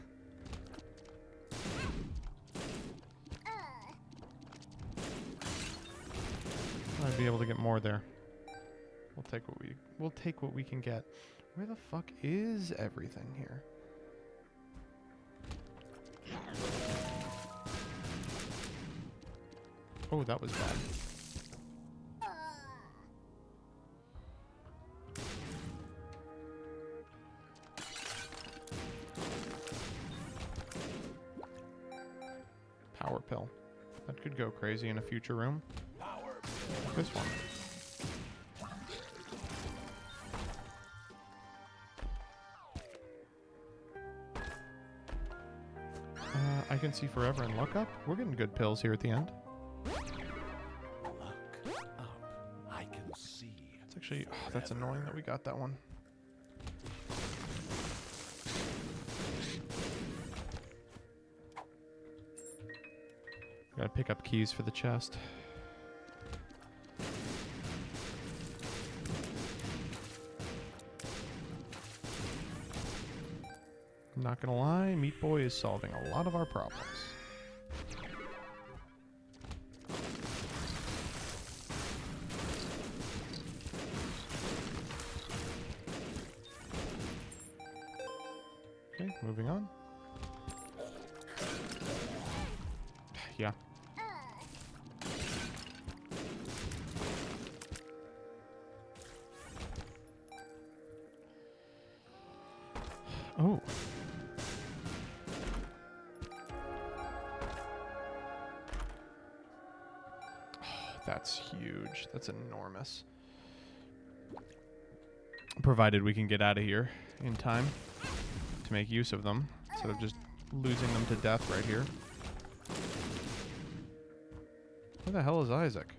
I'd be able to get more there. We'll take what we can get. Where the fuck is everything here? Oh, that was bad. Power pill. That could go crazy in a future room. This one. I can see forever and look up. We're getting good pills here at the end. Look up. I can see. It's actually, that's annoying that we got that one. Gotta pick up keys for the chest. I'm not gonna lie, Meat Boy is solving a lot of our problems. Okay, moving on. Yeah. Oh. That's huge. That's enormous. Provided we can get out of here in time to make use of them, instead of just losing them to death right here. Where the hell is Isaac?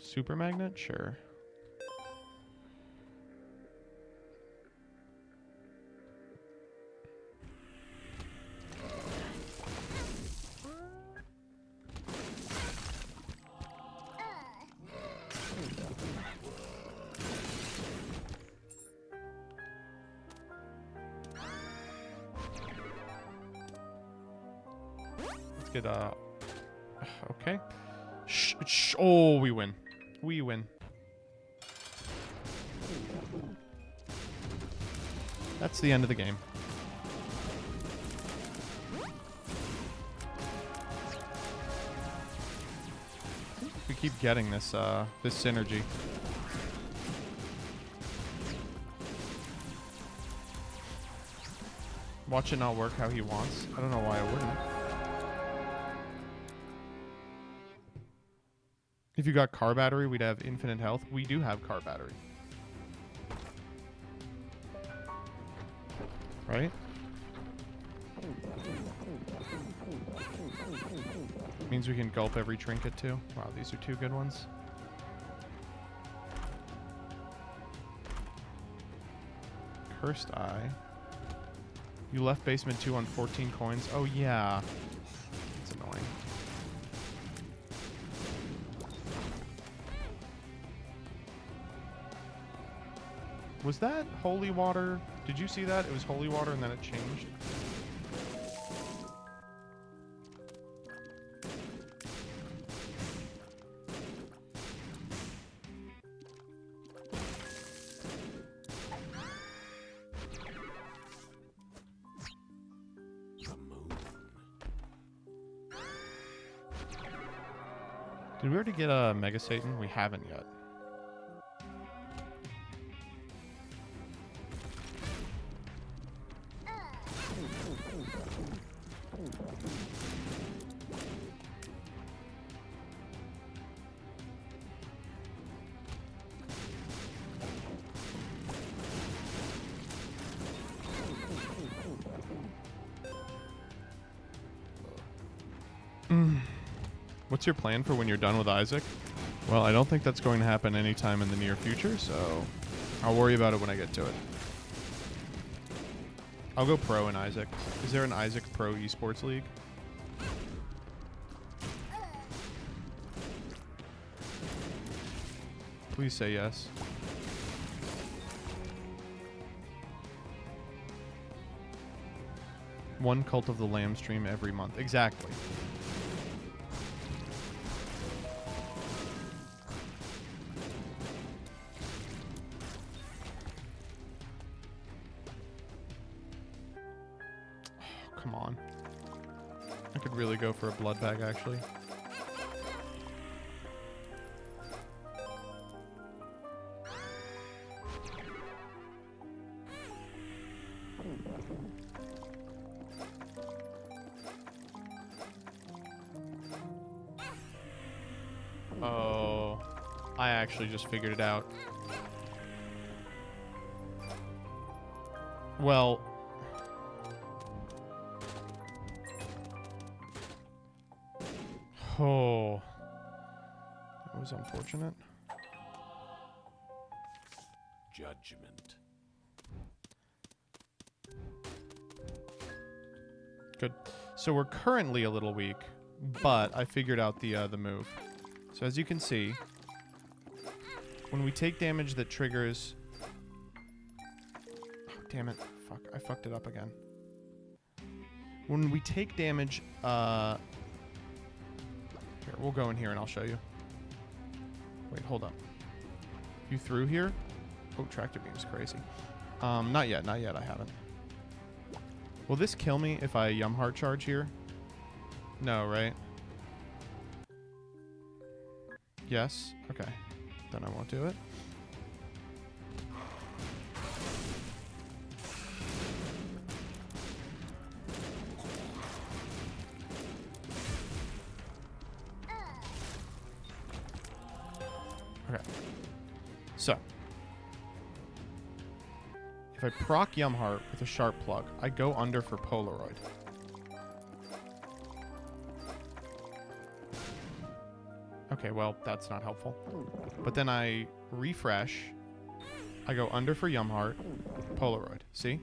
Super magnet? Sure. Let's get okay. Shh. Oh, we win. We win. That's the end of the game. We keep getting this this synergy. Watch it not work how he wants. I don't know why it wouldn't. If you got car battery, we'd have infinite health. We do have car battery. Right? Means we can gulp every trinket too. Wow, these are two good ones. Cursed Eye. You left basement 2 on 14 coins. Oh yeah. It's annoying. Was that holy water? Did you see that? It was holy water and then it changed. Did we already get a Mega Satan? We haven't yet. What's your plan for when you're done with Isaac? Well, I don't think that's going to happen anytime in the near future, so I'll worry about it when I get to it. I'll go pro in Isaac. Is there an Isaac Pro Esports League? Please say yes. One Cult of the Lamb stream every month. Exactly. Come on. I could really go for a blood bag, actually. Oh, I actually just figured it out. Well... Oh, that was unfortunate. Judgment. Good. So we're currently a little weak, but I figured out the move. So as you can see, when we take damage that triggers... Oh, damn it. Fuck, I fucked it up again. When we take damage, Here, we'll go in here and I'll show you. Wait, hold up. You through here? Oh, tractor beam's crazy. Not yet, I haven't. Will this kill me if I Yum Heart charge here? No, right? Yes? Okay. Then I won't do it. Okay. So. If I proc Yum Heart with a Sharp Plug, I go under for Polaroid. Okay, well, that's not helpful. But then I refresh. I go under for Yum Heart, Polaroid. See?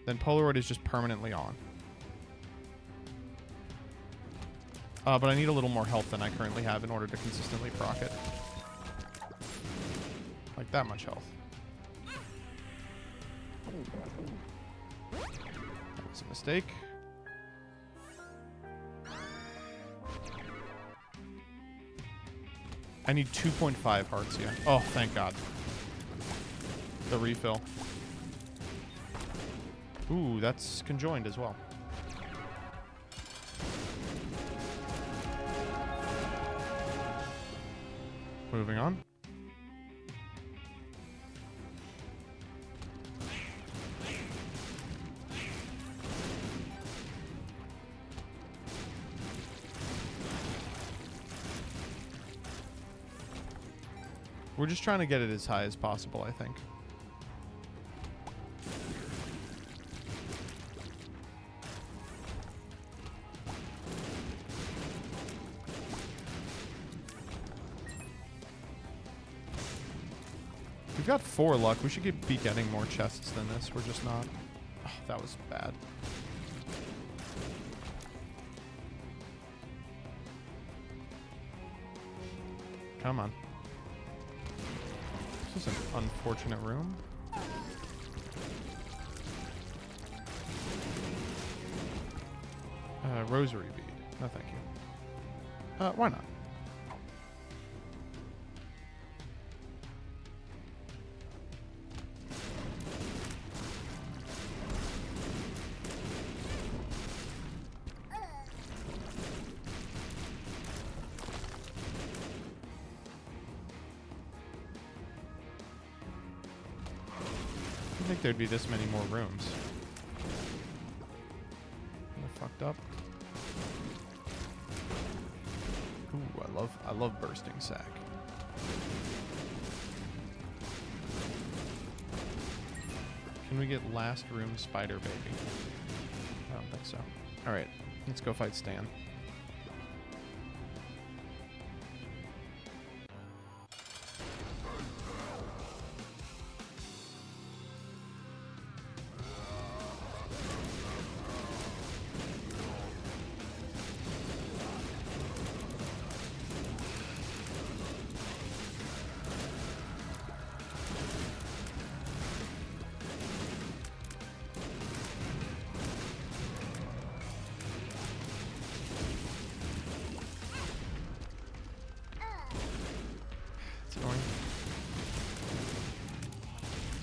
Then Polaroid is just permanently on. But I need a little more health than I currently have in order to consistently proc it. Like that much health. That was a mistake. I need 2.5 hearts, yeah. Oh, thank God. The refill. Ooh, that's conjoined as well. Moving on. We're just trying to get it as high as possible, I think. We've got 4 luck. We should be getting more chests than this. We're just not. Oh, that was bad. Come on. This is an unfortunate room. Rosary bead. No, thank you. Why not? think there'd be this many more rooms. Kinda fucked up. Ooh, I love bursting sack. Can we get last room spider baby? I don't think so. All right, let's go fight Stan.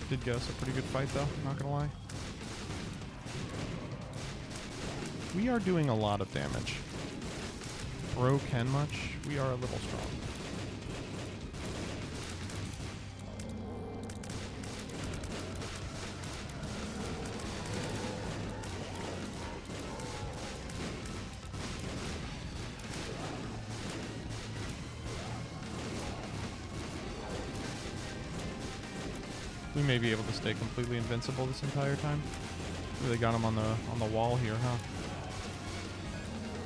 Did get us a pretty good fight, though, not gonna lie. We are doing a lot of damage. Bro can much. We are a little strong. We may be able to stay completely invincible this entire time. Really got him on the wall here, huh?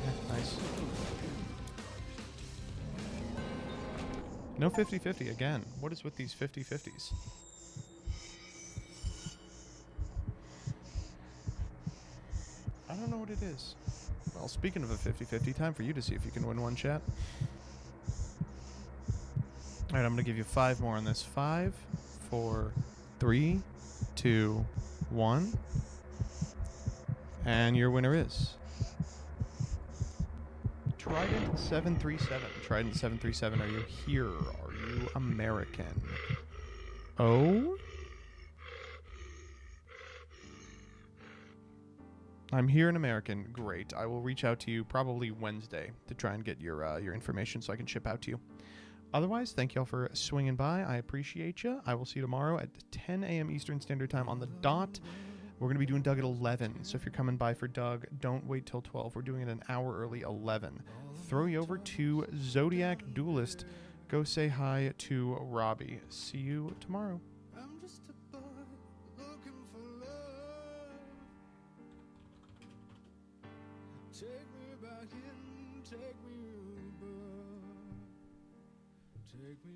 Yeah, nice. No 50-50 again. What is with these 50-50s? I don't know what it is. Well, speaking of a 50-50, time for you to see if you can win one, chat. All right, I'm going to give you 5 more on this. 5, 4, 3, 2, 1. And your winner is Trident 737. Trident 737, are you here? Are you American? Oh? I'm here in American. Great. I will reach out to you probably Wednesday to try and get your information so I can ship out to you. Otherwise, thank y'all for swinging by. I appreciate you. I will see you tomorrow at 10 a.m. Eastern Standard Time on the dot. We're going to be doing Doug at 11, so if you're coming by for Doug, don't wait till 12. We're doing it an hour early, 11. Throw you over to Zodiac Duelist. Go say hi to Robbie. See you tomorrow. I'm just a boy looking for love. Take me back in, take me above. Take me